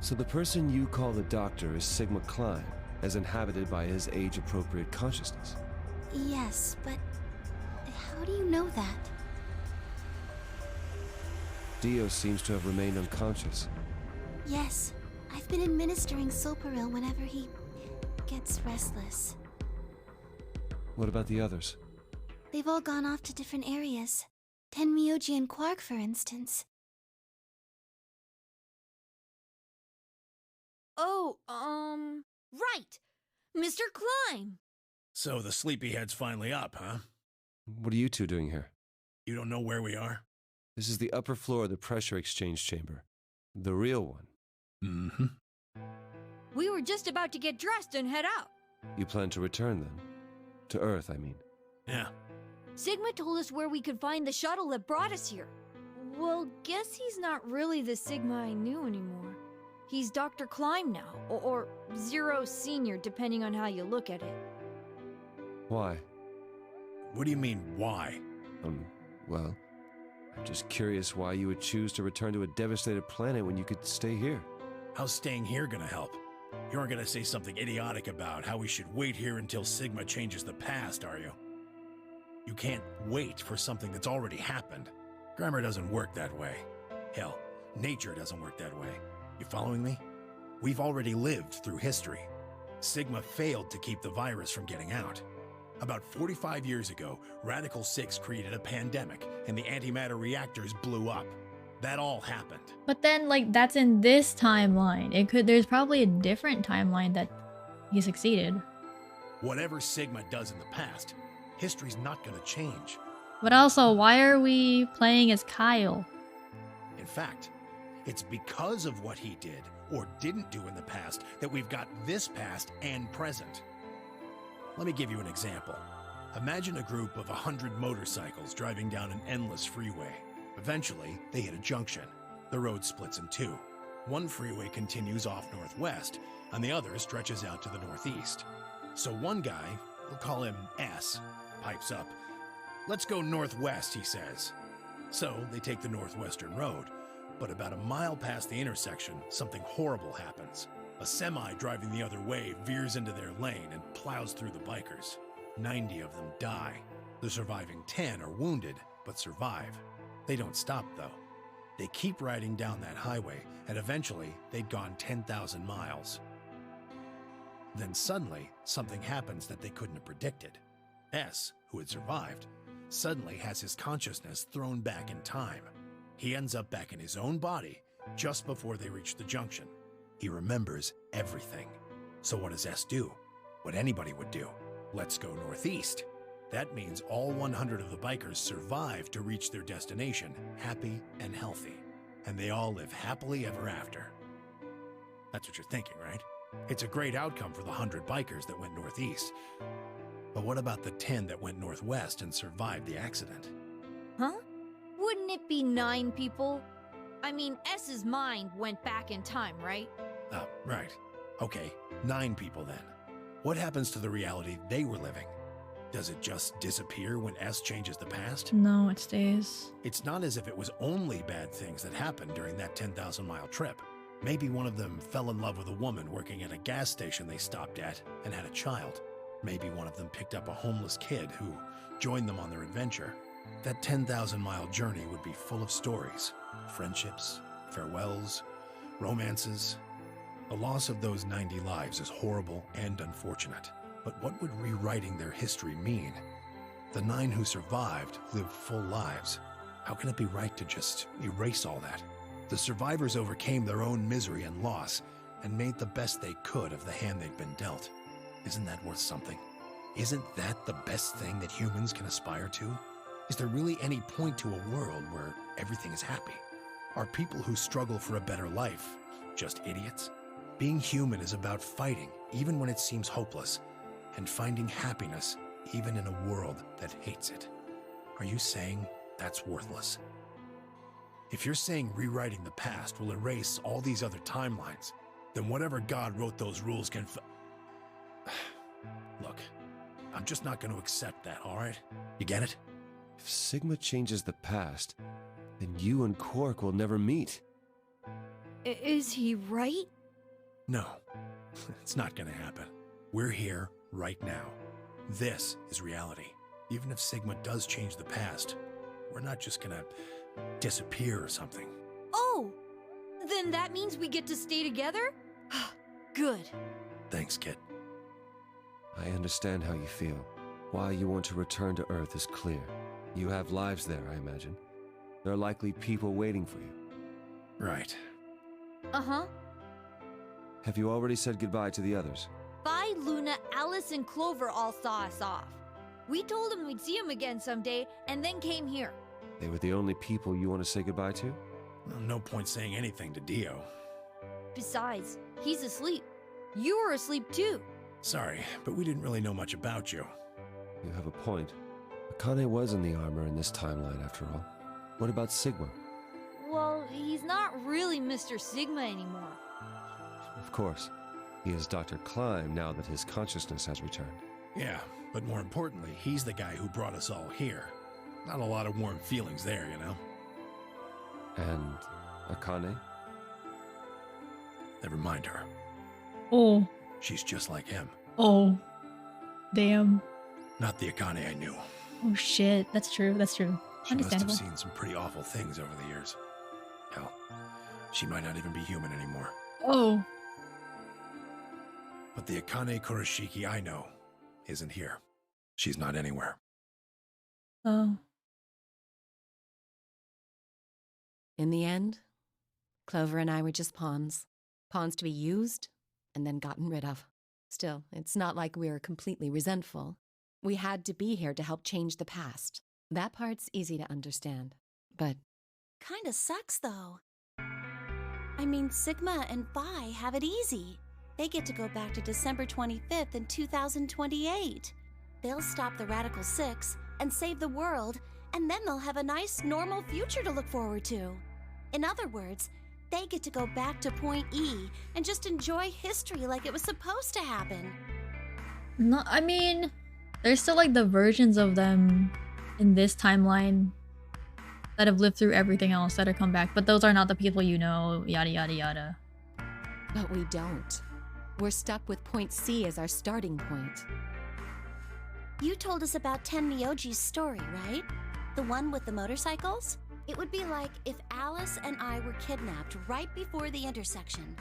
So the person you call the doctor is Sigma Klein, as inhabited by his age-appropriate consciousness. Yes, but how do you know that? Dio seems to have remained unconscious. Yes, I've been administering Soparil whenever he gets restless. What about the others? They've all gone off to different areas. Tenmyoji and Quark, for instance. Oh, right! Mr. Klein! So the sleepyhead's finally up, huh? What are you two doing here? You don't know where we are? This is the upper floor of the pressure exchange chamber. The real one. Mm-hmm. We were just about to get dressed and head out. You plan to return then? To Earth, I mean. Yeah. Sigma told us where we could find the shuttle that brought us here. Well, guess he's not really the Sigma I knew anymore. He's Dr. Klein now, or Zero Senior, depending on how you look at it. Why? What do you mean, why? Well, I'm just curious why you would choose to return to a devastated planet when you could stay here. How's staying here gonna help? You aren't gonna say something idiotic about how we should wait here until Sigma changes the past, are you? You can't wait for something that's already happened. Grammar doesn't work that way. Hell, nature doesn't work that way. You following me? We've already lived through history. Sigma failed to keep the virus from getting out. About 45 years ago, Radical 6 created a pandemic, and the antimatter reactors blew up. That all happened. But then, like, that's in this timeline. There's probably a different timeline that he succeeded. Whatever Sigma does in the past, history's not gonna change. But also, why are we playing as Kyle? In fact, it's because of what he did or didn't do in the past that we've got this past and present. Let me give you an example. Imagine a group of 100 motorcycles driving down an endless freeway. Eventually, they hit a junction. The road splits in two. One freeway continues off northwest, and the other stretches out to the northeast. So one guy, we'll call him S, pipes up. "Let's go northwest," he says. So they take the northwestern road, but about a mile past the intersection, something horrible happens. A semi driving the other way veers into their lane and plows through the bikers. 90 of them die. The surviving 10 are wounded, but survive. They don't stop, though. They keep riding down that highway, and eventually they'd gone 10,000 miles. Then suddenly, something happens that they couldn't have predicted. S, who had survived, suddenly has his consciousness thrown back in time. He ends up back in his own body just before they reach the junction. He remembers everything. So what does S do? What anybody would do. Let's go northeast. That means all 100 of the bikers survive to reach their destination, happy and healthy. And they all live happily ever after. That's what you're thinking, right? It's a great outcome for the 100 bikers that went northeast. But what about the 10 that went northwest and survived the accident? Huh? Wouldn't it be 9 people? I mean, S's mind went back in time, right? Right. Okay, 9 people then. What happens to the reality they were living? Does it just disappear when S changes the past? No, it stays. It's not as if it was only bad things that happened during that 10,000-mile trip. Maybe one of them fell in love with a woman working at a gas station they stopped at and had a child. Maybe one of them picked up a homeless kid who joined them on their adventure. That 10,000-mile journey would be full of stories, friendships, farewells, romances. The loss of those 90 lives is horrible and unfortunate. But what would rewriting their history mean? The 9 who survived lived full lives. How can it be right to just erase all that? The survivors overcame their own misery and loss and made the best they could of the hand they'd been dealt. Isn't that worth something? Isn't that the best thing that humans can aspire to? Is there really any point to a world where everything is happy? Are people who struggle for a better life just idiots? Being human is about fighting even when it seems hopeless, and finding happiness even in a world that hates it. Are you saying that's worthless? If you're saying rewriting the past will erase all these other timelines, then whatever God wrote those rules can Look, I'm just not going to accept that, all right? You get it? If Sigma changes the past, then you and Quark will never meet. Is he right? No, it's not going to happen. We're here right now. This is reality. Even if Sigma does change the past, we're not just going to disappear or something. Oh! Then that means we get to stay together? Good. Thanks, kid. I understand how you feel. Why you want to return to Earth is clear. You have lives there, I imagine. There are likely people waiting for you. Right. Uh-huh. Have you already said goodbye to the others? Vi, Luna, Alice, and Clover all saw us off. We told them we'd see them again someday, and then came here. They were the only people you want to say goodbye to? Well, no point saying anything to Dio. Besides, he's asleep. You were asleep too. Sorry, but we didn't really know much about you. You have a point. Akane was in the armor in this timeline, after all. What about Sigma? Well, he's not really Mr. Sigma anymore. Of course. He is Dr. Klein now that his consciousness has returned. Yeah, but more importantly, he's the guy who brought us all here. Not a lot of warm feelings there, you know? And Akane? Never mind her. Oh. She's just like him. Oh. Damn. Not the Akane I knew. Oh shit, that's true, that's true. She must have Understandable. seen some pretty awful things over the years. Hell, she might not even be human anymore. Oh. But the Akane Kurashiki I know isn't here. She's not anywhere. Oh. In the end, Clover and I were just pawns. Pawns to be used and then gotten rid of. Still, it's not like we were completely resentful. We had to be here to help change the past. That part's easy to understand. But Kinda sucks, though. I mean, Sigma and Vi have it easy. They get to go back to December 25th in 2028. They'll stop the Radical Six and save the world, and then they'll have a nice, normal future to look forward to. In other words, they get to go back to Point E and just enjoy history like it was supposed to happen. No, I mean, there's still like the versions of them in this timeline that have lived through everything else that have come back, but those are not the people you know, yada yada yada. But we don't. We're stuck with Point C as our starting point. You told us about Tenmyoji's story, right? The one with the motorcycles? It would be like if Alice and I were kidnapped right before the intersection.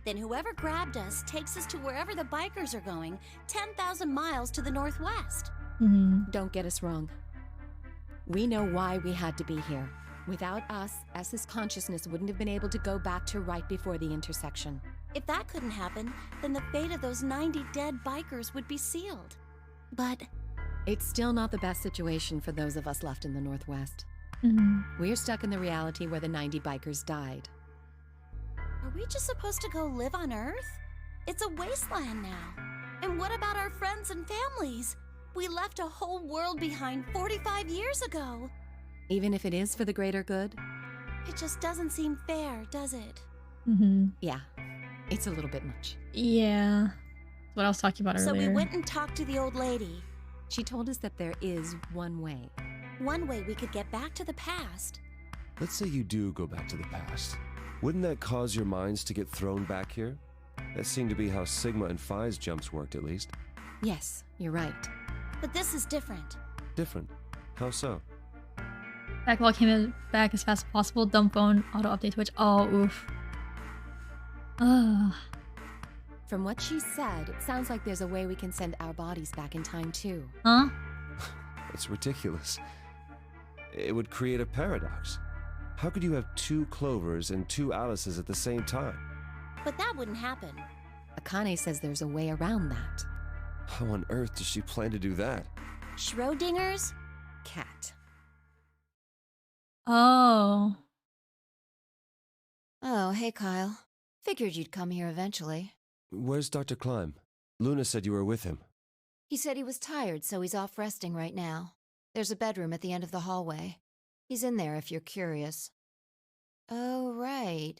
Then whoever grabbed us takes us to wherever the bikers are going, 10,000 miles to the northwest. Don't get us wrong. We know why we had to be here. Without us, S's consciousness wouldn't have been able to go back to right before the intersection. If that couldn't happen, then the fate of those 90 dead bikers would be sealed. But it's still not the best situation for those of us left in the Northwest. We're stuck in the reality where the 90 bikers died. are we just supposed to go live on Earth? It's a wasteland now. And what about our friends and families? We left a whole world behind 45 years ago. Even if it is for the greater good? It just doesn't seem fair, does it? Yeah, it's a little bit much. Yeah. What I was talking about So earlier. we went and talked to the old lady. She told us that there is one way. One way we could get back to the past. Let's say you do go back to the past. Wouldn't that cause your minds to get thrown back here? That seemed to be how Sigma and Phi's jumps worked, at least. Yes, you're right. But this is different. Different? How so? Backlog came back as fast as possible. Dumb phone, auto update Twitch. Oh, oof. Ugh. From what she said, it sounds like there's a way we can send our bodies back in time too. Huh? It's ridiculous. It would create a paradox. How could you have two Clovers and two Alices at the same time? But that wouldn't happen. Akane says there's a way around that. How on earth does she plan to do that? Schrodinger's cat. Oh. Oh, hey, Kyle. Figured you'd come here eventually. Where's Dr. Klein? Luna said you were with him. He said he was tired, so he's off resting right now. There's a bedroom at the end of the hallway. He's in there if you're curious. Oh, right.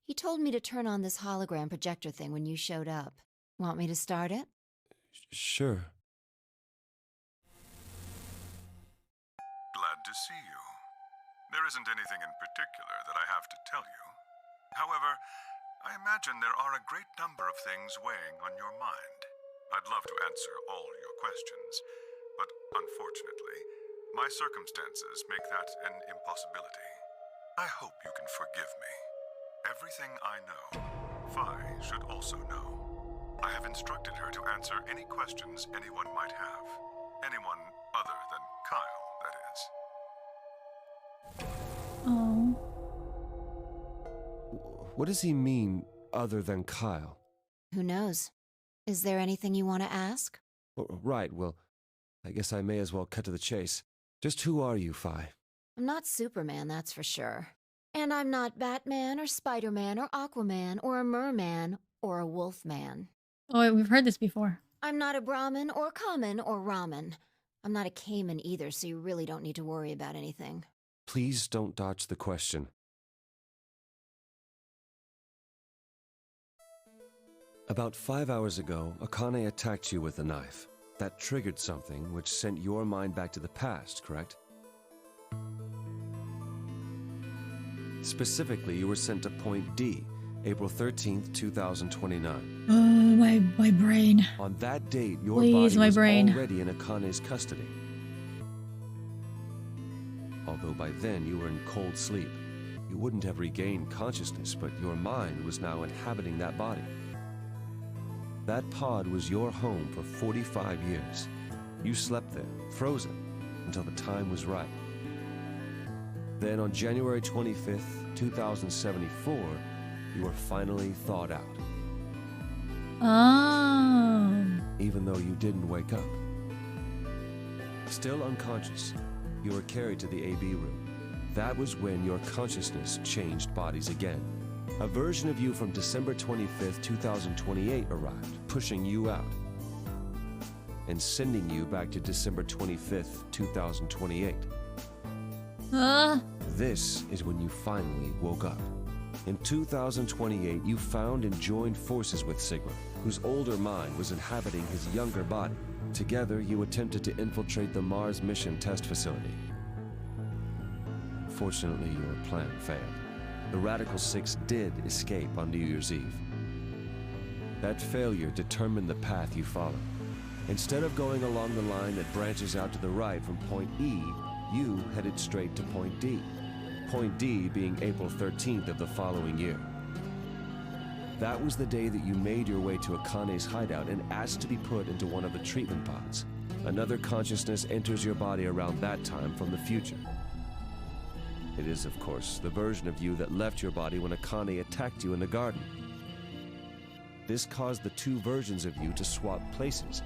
He told me to turn on this hologram projector thing when you showed up. Want me to start it? Sure. Glad to see you. There isn't anything in particular that I have to tell you. However, I imagine there are a great number of things weighing on your mind. I'd love to answer all your questions, but unfortunately, my circumstances make that an impossibility. I hope you can forgive me. Everything I know, Phi should also know. I have instructed her to answer any questions anyone might have. Anyone other than Kyle, that is. Oh. What does he mean, other than Kyle? Who knows? Is there anything you want to ask? Right, well, I guess I may as well cut to the chase. Just who are you, Phi? I'm not Superman, that's for sure. And I'm not Batman or Spider-Man or Aquaman or a merman or a wolfman. Oh, we've heard this before. I'm not a Brahmin or Kamen or Ramen. I'm not a Cayman either, so you really don't need to worry about anything. Please don't dodge the question. About 5 hours ago, Akane attacked you with a knife. That triggered something which sent your mind back to the past, correct? Specifically, you were sent to Point D, April 13th, 2029. Oh, my brain. On that date, your Please, body my was brain. already in Akane's custody. Although by then you were in cold sleep. You wouldn't have regained consciousness, but your mind was now inhabiting that body. That pod was your home for 45 years. You slept there, frozen, until the time was right. Then on January 25th, 2074, you were finally thawed out. Oh. Even though you didn't wake up. Still unconscious, you were carried to the AB room. That was when your consciousness changed bodies again. A version of you from December 25th, 2028 arrived, pushing you out and sending you back to December 25th, 2028. This is when you finally woke up. In 2028, you found and joined forces with Sigma, whose older mind was inhabiting his younger body. Together, you attempted to infiltrate the Mars mission test facility. Fortunately, your plan failed. The Radical Six did escape on New Year's Eve. That failure determined the path you followed. Instead of going along the line that branches out to the right from Point E, you headed straight to Point D. Point D being April 13th of the following year. That was the day that you made your way to Akane's hideout and asked to be put into one of the treatment pods. Another consciousness enters your body around that time from the future. It is, of course, the version of you that left your body when Akane attacked you in the garden. This caused the two versions of you to swap places,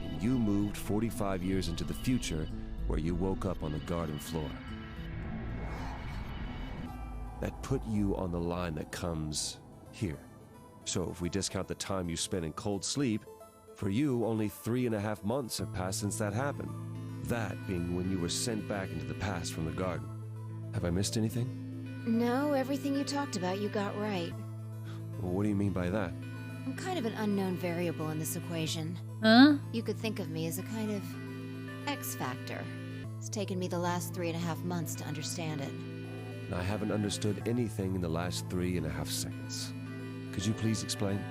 and you moved 45 years into the future, where you woke up on the garden floor. That put you on the line that comes here. So if we discount the time you spent in cold sleep, for you, only 3.5 months have passed since that happened. That being when you were sent back into the past from the garden. Have I missed anything? No, everything you talked about you got right. Well, what do you mean by that? I'm kind of an unknown variable in this equation. Huh? You could think of me as a kind of X factor. It's taken me the last 3.5 months to understand it. I haven't understood anything in the last 3.5 seconds. Could you please explain?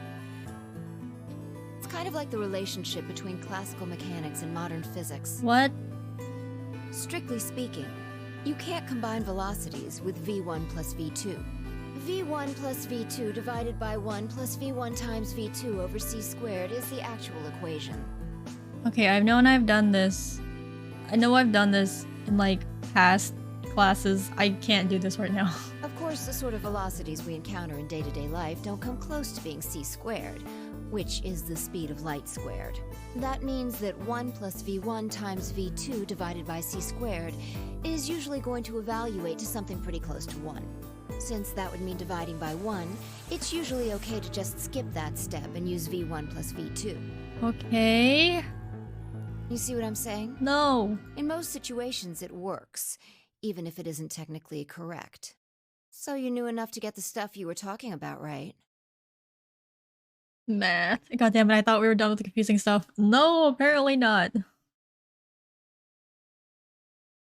It's kind of like the relationship between classical mechanics and modern physics. What? Strictly speaking, you can't combine velocities with v1 plus v2. v1 plus v2 divided by 1 plus v1 times v2 over c squared is the actual equation. Okay, I've known I've done this. I know I've done this in like past classes. I can't do this right now. Of course, the sort of velocities we encounter in day-to-day life don't come close to being c squared, which is the speed of light squared. That means that 1 plus v1 times v2 divided by c squared is usually going to evaluate to something pretty close to 1. Since that would mean dividing by 1, it's usually okay to just skip that step and use v1 plus v2. Okay. You see what I'm saying? No. In most situations, it works, even if it isn't technically correct. So you knew enough to get the stuff you were talking about, right? Math. God damn it, I thought we were done with the confusing stuff. No, apparently not.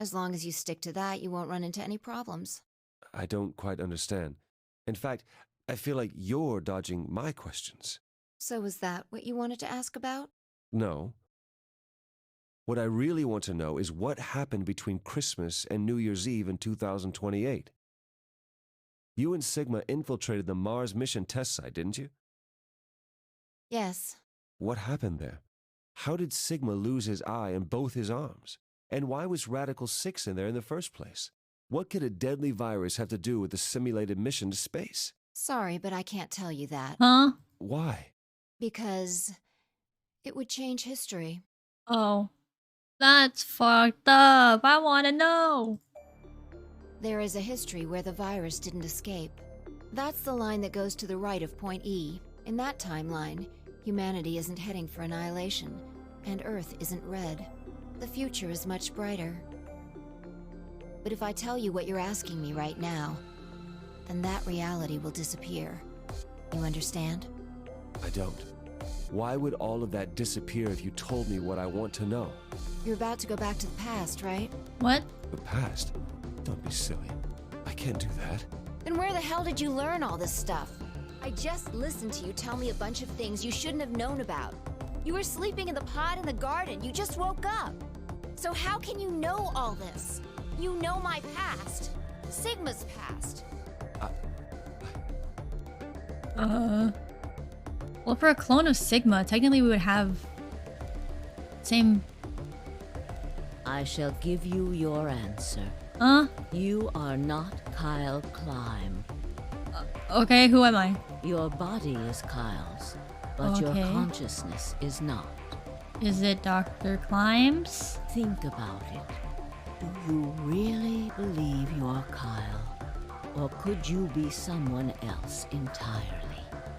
As long as you stick to that, you won't run into any problems. I don't quite understand. In fact, I feel like you're dodging my questions. So was that what you wanted to ask about? No. What I really want to know is what happened between Christmas and New Year's Eve in 2028. You and Sigma infiltrated the Mars mission test site, didn't you? Yes. What happened there? How did Sigma lose his eye and both his arms? And why was Radical 6 in there in the first place? What could a deadly virus have to do with the simulated mission to space? Sorry, but I can't tell you that. Huh? Why? Because it would change history. Oh. That's fucked up. I want to know. There is a history where the virus didn't escape. That's the line that goes to the right of point E. In that timeline, humanity isn't heading for annihilation, and Earth isn't red. The future is much brighter. But if I tell you what you're asking me right now, then that reality will disappear. You understand? I don't. Why would all of that disappear if you told me what I want to know? You're about to go back to the past, right? What? The past? Don't be silly. I can't do that. Then where the hell did you learn all this stuff? I just listened to you tell me a bunch of things you shouldn't have known about. You were sleeping in the pod in the garden. You just woke up. So how can you know all this? You know my past. Sigma's past. Well, for a clone of Sigma, technically we would have same. I shall give you your answer. Huh? You are not Kyle Climb. Okay, who am I? Your body is Kyle's, but your Okay. consciousness is not. Is it Dr. Climbs? Think about it. Do you really believe you're Kyle? Or could you be someone else entirely?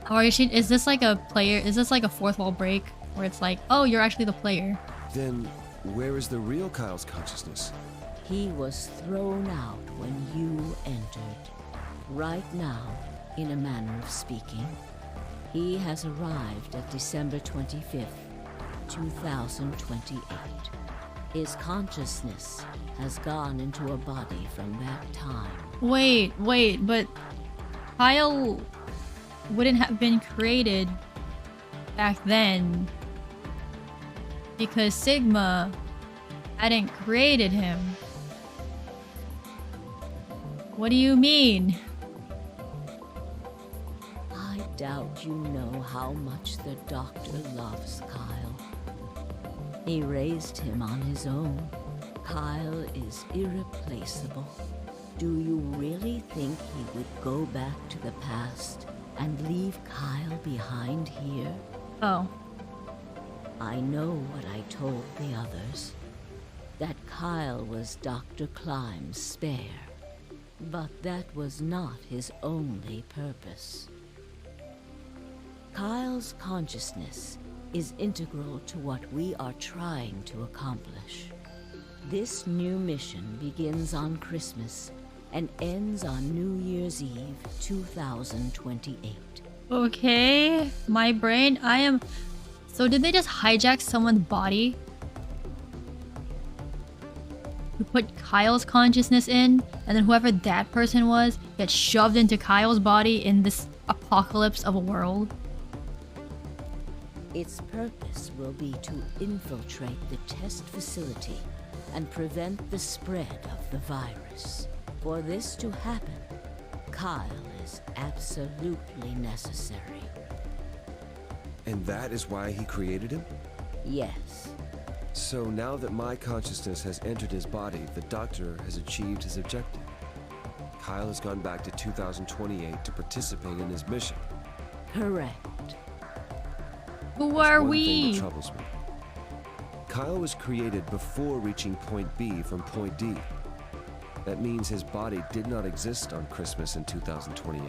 Or is this like a player? Is this like a fourth wall break where it's like, oh, you're actually the player? Then where is the real Kyle's consciousness? He was thrown out when you entered. Right now, in a manner of speaking, he has arrived at December 25th, 2028. His consciousness has gone into a body from that time. Wait, but Kyle wouldn't have been created back then because Sigma hadn't created him. What do you mean? I doubt you know how much the doctor loves Kyle. He raised him on his own. Kyle is irreplaceable. Do you really think he would go back to the past and leave Kyle behind here? Oh. I know what I told the others. That Kyle was Dr. Climb's spare. But that was not his only purpose. Kyle's consciousness is integral to what we are trying to accomplish. This new mission begins on Christmas and ends on New Year's Eve 2028. Okay, my brain, So did they just hijack someone's body? To put Kyle's consciousness in, and then whoever that person was gets shoved into Kyle's body in this apocalypse of a world? Its purpose will be to infiltrate the test facility and prevent the spread of the virus. For this to happen, Kyle is absolutely necessary. And that is why he created him? Yes. So now that my consciousness has entered his body, the Doctor has achieved his objective. Kyle has gone back to 2028 to participate in his mission. Correct. Who are One we? thing that troubles me. Kyle was created before reaching point B from point D. That means his body did not exist on Christmas in 2028.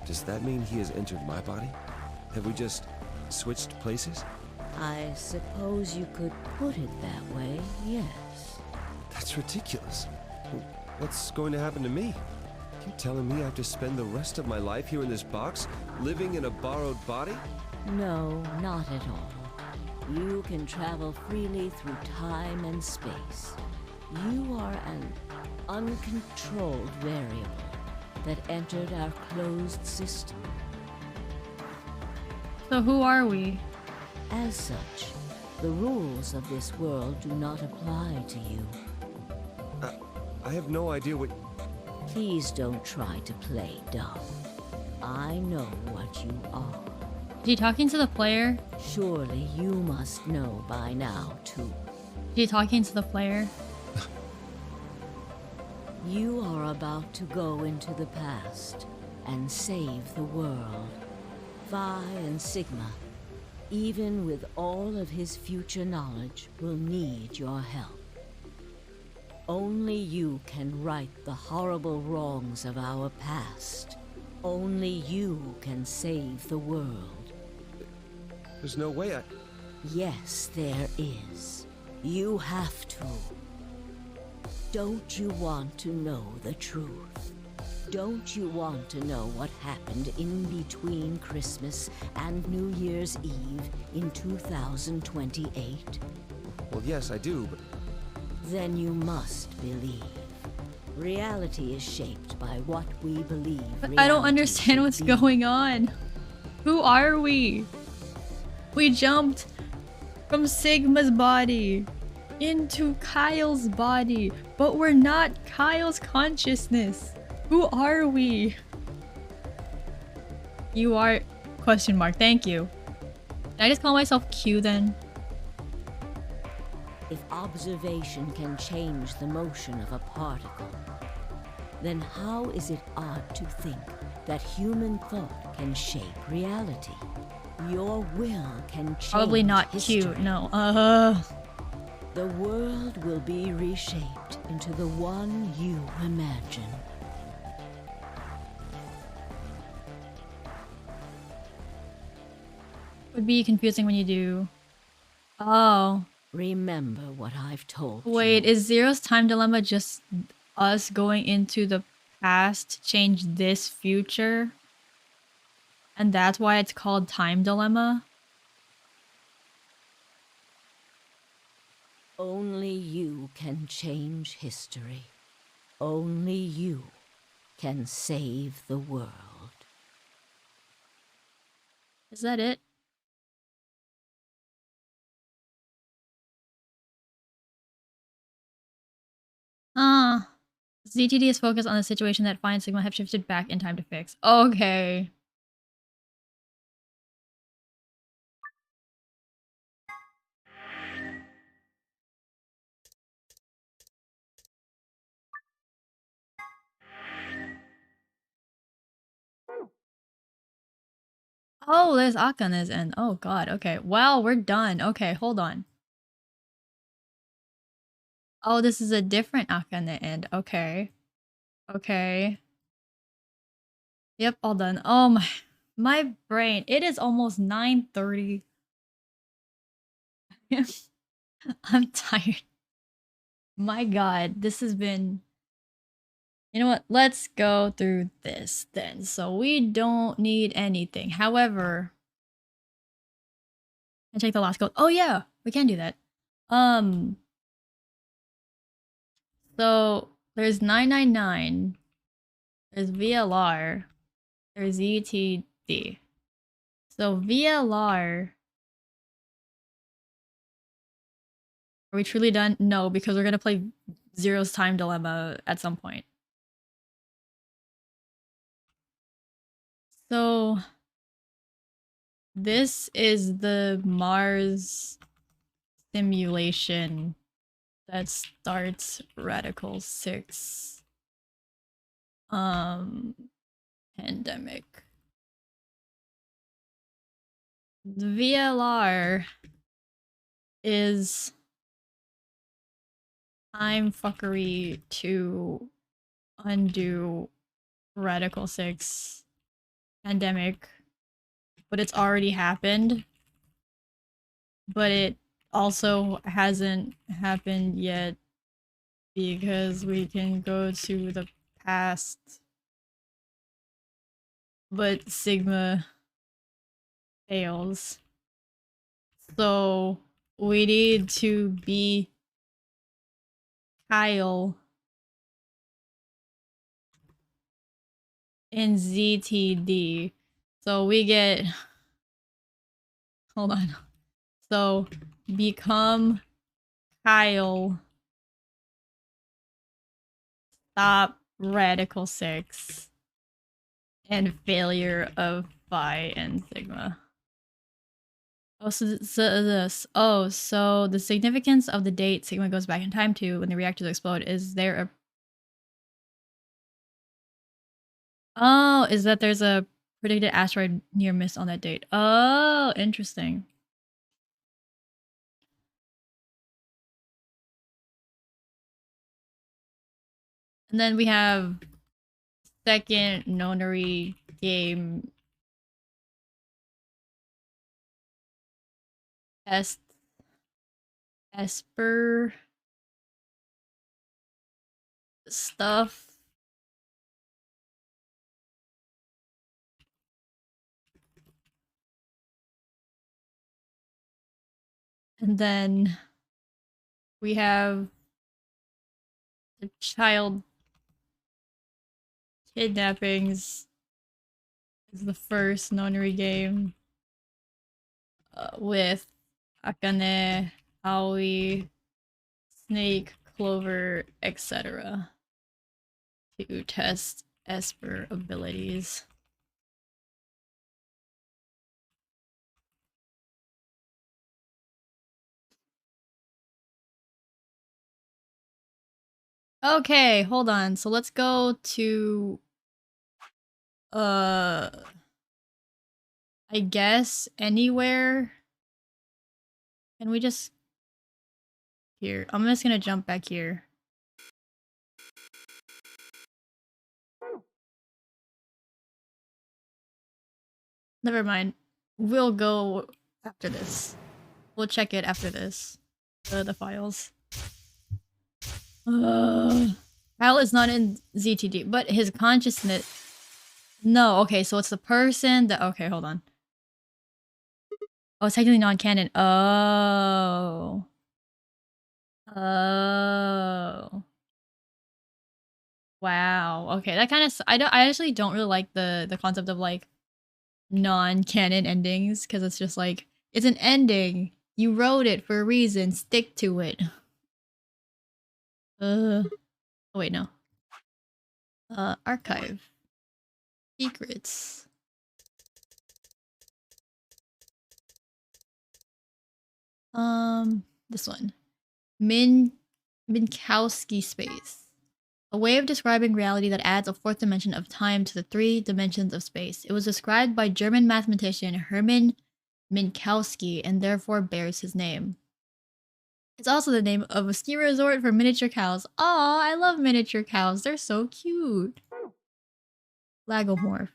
Does that mean he has entered my body? Have we just switched places? I suppose you could put it that way, yes. That's ridiculous. What's going to happen to me? You telling me I have to spend the rest of my life here in this box, living in a borrowed body? No, not at all. You can travel freely through time and space. You are an uncontrolled variable that entered our closed system. So who are we? As such, the rules of this world do not apply to you. I have no idea what... Please don't try to play dumb. I know what you are. Is he talking to the player? Surely you must know by now, too. Is he talking to the player? You are about to go into the past and save the world. Phi and Sigma, even with all of his future knowledge, will need your help. Only you can right the horrible wrongs of our past. Only you can save the world. There's no way I... Yes, there is. You have to. Don't you want to know the truth? Don't you want to know what happened in between Christmas and New Year's Eve in 2028? Well, yes, I do, but... Then you must believe. Reality is shaped by what we believe. But I don't understand what's going on. Who are we? We jumped from Sigma's body into Kyle's body, but we're not Kyle's consciousness. Who are we? You are... Question mark. Thank you. Did I just call myself Q then? If observation can change the motion of a particle, then how is it odd to think that human thought can shape reality? Your will can change Probably not history. cute, no. The world will be reshaped into the one you imagine. Would be confusing when you do. Oh. Remember what I've told you. Wait, is Zero's time dilemma just us going into the past to change this future? And that's why it's called time dilemma? Only you can change history. Only you can save the world. Is that it? ZTD is focused on the situation that Phi and Sigma have shifted back in time to fix. Okay. Oh, there's Akane's end. Oh god, okay. Well, we're done. Okay, hold on. Oh, this is a different Akane end. Okay. Okay. Yep, all done. Oh my brain. It is almost 9:30. I'm tired. My god, this has been... You know what? Let's go through this then. So we don't need anything. However, I check the last code. Oh yeah, we can do that. So there's 999. There's VLR. There's ETD. So VLR... Are we truly done? No, because we're gonna play Zero's Time Dilemma at some point. So this is the Mars simulation that starts Radical 6 pandemic. The VLR is time fuckery to undo Radical 6 pandemic, but it's already happened. But it also hasn't happened yet because we can go to the past. But Sigma fails. So we need to be Kyle in ZTD. So we get... Hold on. So become Kyle. Stop Radical 6. And failure of Phi and Sigma. Oh, so the significance of the date Sigma goes back in time to when the reactors explode, is there a... Oh, is that there's a predicted asteroid near miss on that date. Oh, interesting. And then we have second nonary game Esper stuff. And then we have the child kidnappings is the first nonary game with Akane, Aoi, Snake, Clover, etc. to test Esper abilities. Okay, hold on. So let's go to I guess anywhere. Can we just... Here, I'm just gonna jump back here. Never mind. We'll go after this. We'll check it after this. The files. Kyle is not in ZTD, but his consciousness... No, okay, so it's the person that... Okay, hold on. Oh, it's technically non-canon. Oh. Oh. Wow. Okay, that kind of... I actually don't really like the concept of, like, non-canon endings, because it's just like, it's an ending. You wrote it for a reason. Stick to it. Oh, wait, no. Archive. Secrets. This one. Minkowski space. A way of describing reality that adds a fourth dimension of time to the 3 dimensions of space. It was described by German mathematician Hermann Minkowski and therefore bears his name. It's also the name of a ski resort for miniature cows. Aw, I love miniature cows. They're so cute. Lagomorph.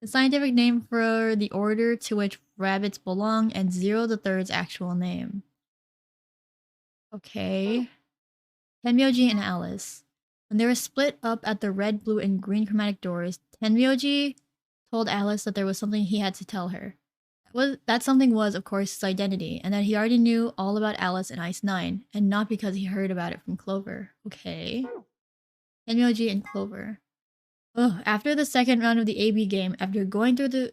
The scientific name for the order to which rabbits belong, and 0 the third's actual name. Okay. Tenmyoji and Alice. When they were split up at the red, blue, and green chromatic doors, Tenmyoji told Alice that there was something he had to tell her. That something was, of course, his identity, and that he already knew all about Alice and Ice 9, and not because he heard about it from Clover. Okay. Tenmyoji and Clover. Ugh, after the second round of the AB game, after going through the...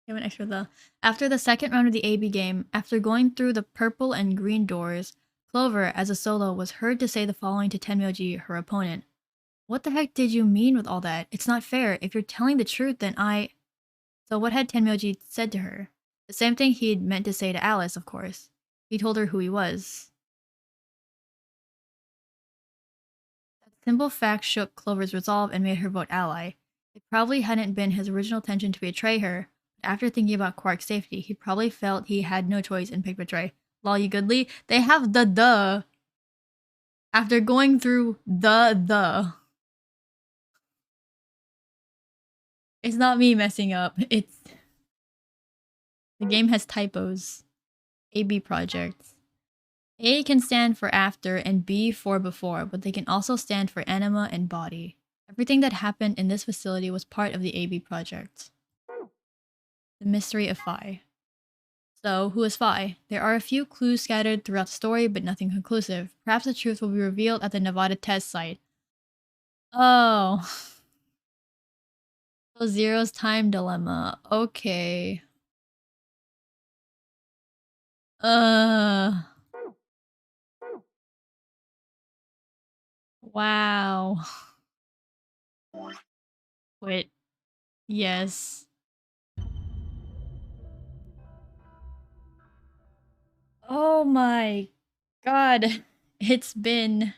Give an extra the. After the second round of the AB game, after going through the purple and green doors, Clover, as a solo, was heard to say the following to Tenmyoji, her opponent. What the heck did you mean with all that? It's not fair. If you're telling the truth, then I... So what had Tenmyoji said to her? The same thing he'd meant to say to Alice, of course. He told her who he was. That simple fact shook Clover's resolve and made her vote ally. It probably hadn't been his original intention to betray her, but after thinking about Quark's safety, he probably felt he had no choice and picked betray. Lol, you goodly? They have the. After going through the. It's not me messing up. It's... The game has typos. AB projects. A can stand for after and B for before, but they can also stand for anima and body. Everything that happened in this facility was part of the AB project. The mystery of Phi. So, who is Phi? There are a few clues scattered throughout the story, but nothing conclusive. Perhaps the truth will be revealed at the Nevada test site. Oh. So Zero's time dilemma. Okay. Wow. Wait. Yes. Oh my god. It's been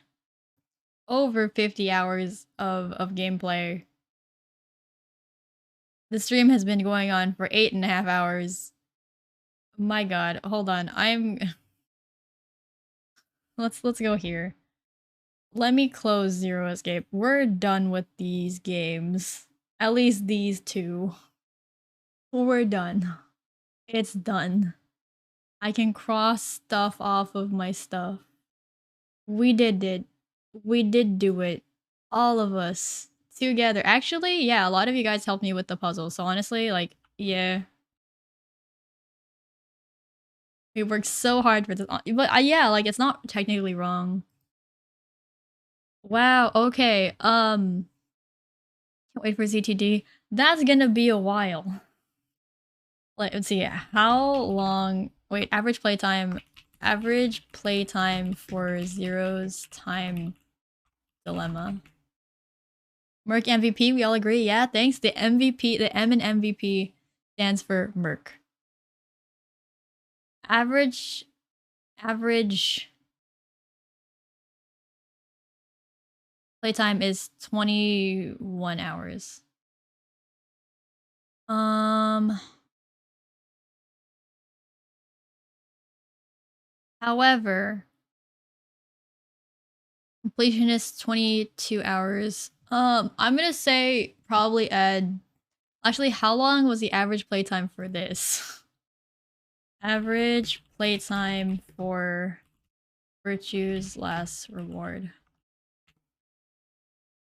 over 50 hours of gameplay. The stream has been going on for 8.5 hours. My god, hold on. Let's go here. Let me close Zero Escape. We're done with these games. At least these two. We're done. It's done. I can cross stuff off of my stuff. We did it. We did do it. All of us. Together. Actually, yeah, a lot of you guys helped me with the puzzle. So honestly, like, yeah. We worked so hard for this. But yeah, like, it's not technically wrong. Wow, okay. Can't wait for ZTD. That's gonna be a while. Let's see, how long... Wait, average playtime. Average playtime for Zero's time dilemma. Merc MVP, we all agree? Yeah, thanks. The MVP, the M in MVP stands for Merc. Average playtime is 21 hours. However, completion is 22 hours. I'm gonna say probably add... Actually, how long was the average playtime for this? Average playtime for Virtue's Last Reward.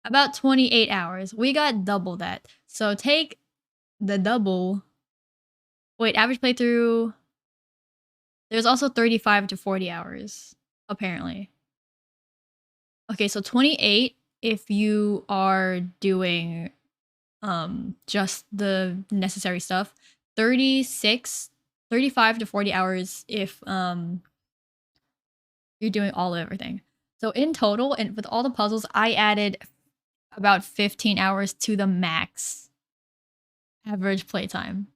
About 28 hours. We got double that. So take the double. Wait, average playthrough... There's also 35 to 40 hours, apparently. Okay, so 28 if you are doing just the necessary stuff. 35 to 40 hours if you're doing all of everything. So in total, and with all the puzzles, I added about 15 hours to the max average playtime.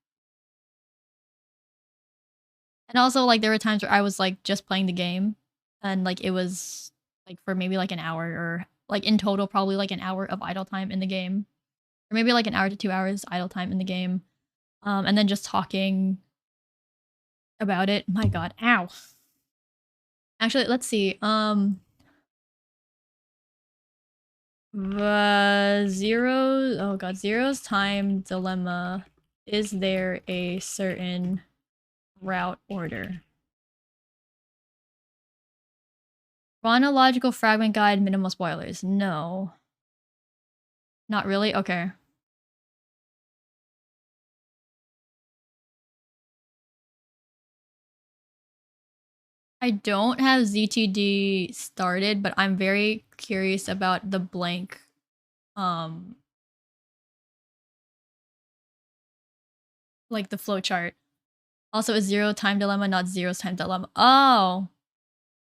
And also, like, there were times where I was, like, just playing the game, and, like, it was, like, for maybe, like, an hour or, like, in total, probably, like, an hour of idle time in the game. Or maybe, like, an hour to 2 hours idle time in the game. And then just talking about it. My god, ow. Actually, let's see, oh god, Zero's time dilemma. Is there a certain route order? Chronological fragment guide, minimal spoilers. No. Not really? Okay. I don't have ZTD started, but I'm very curious about the blank, like the flowchart. Also, is Zero time dilemma not Zero's time dilemma? Oh!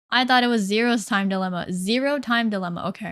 I thought it was Zero's time dilemma. Zero time dilemma, okay.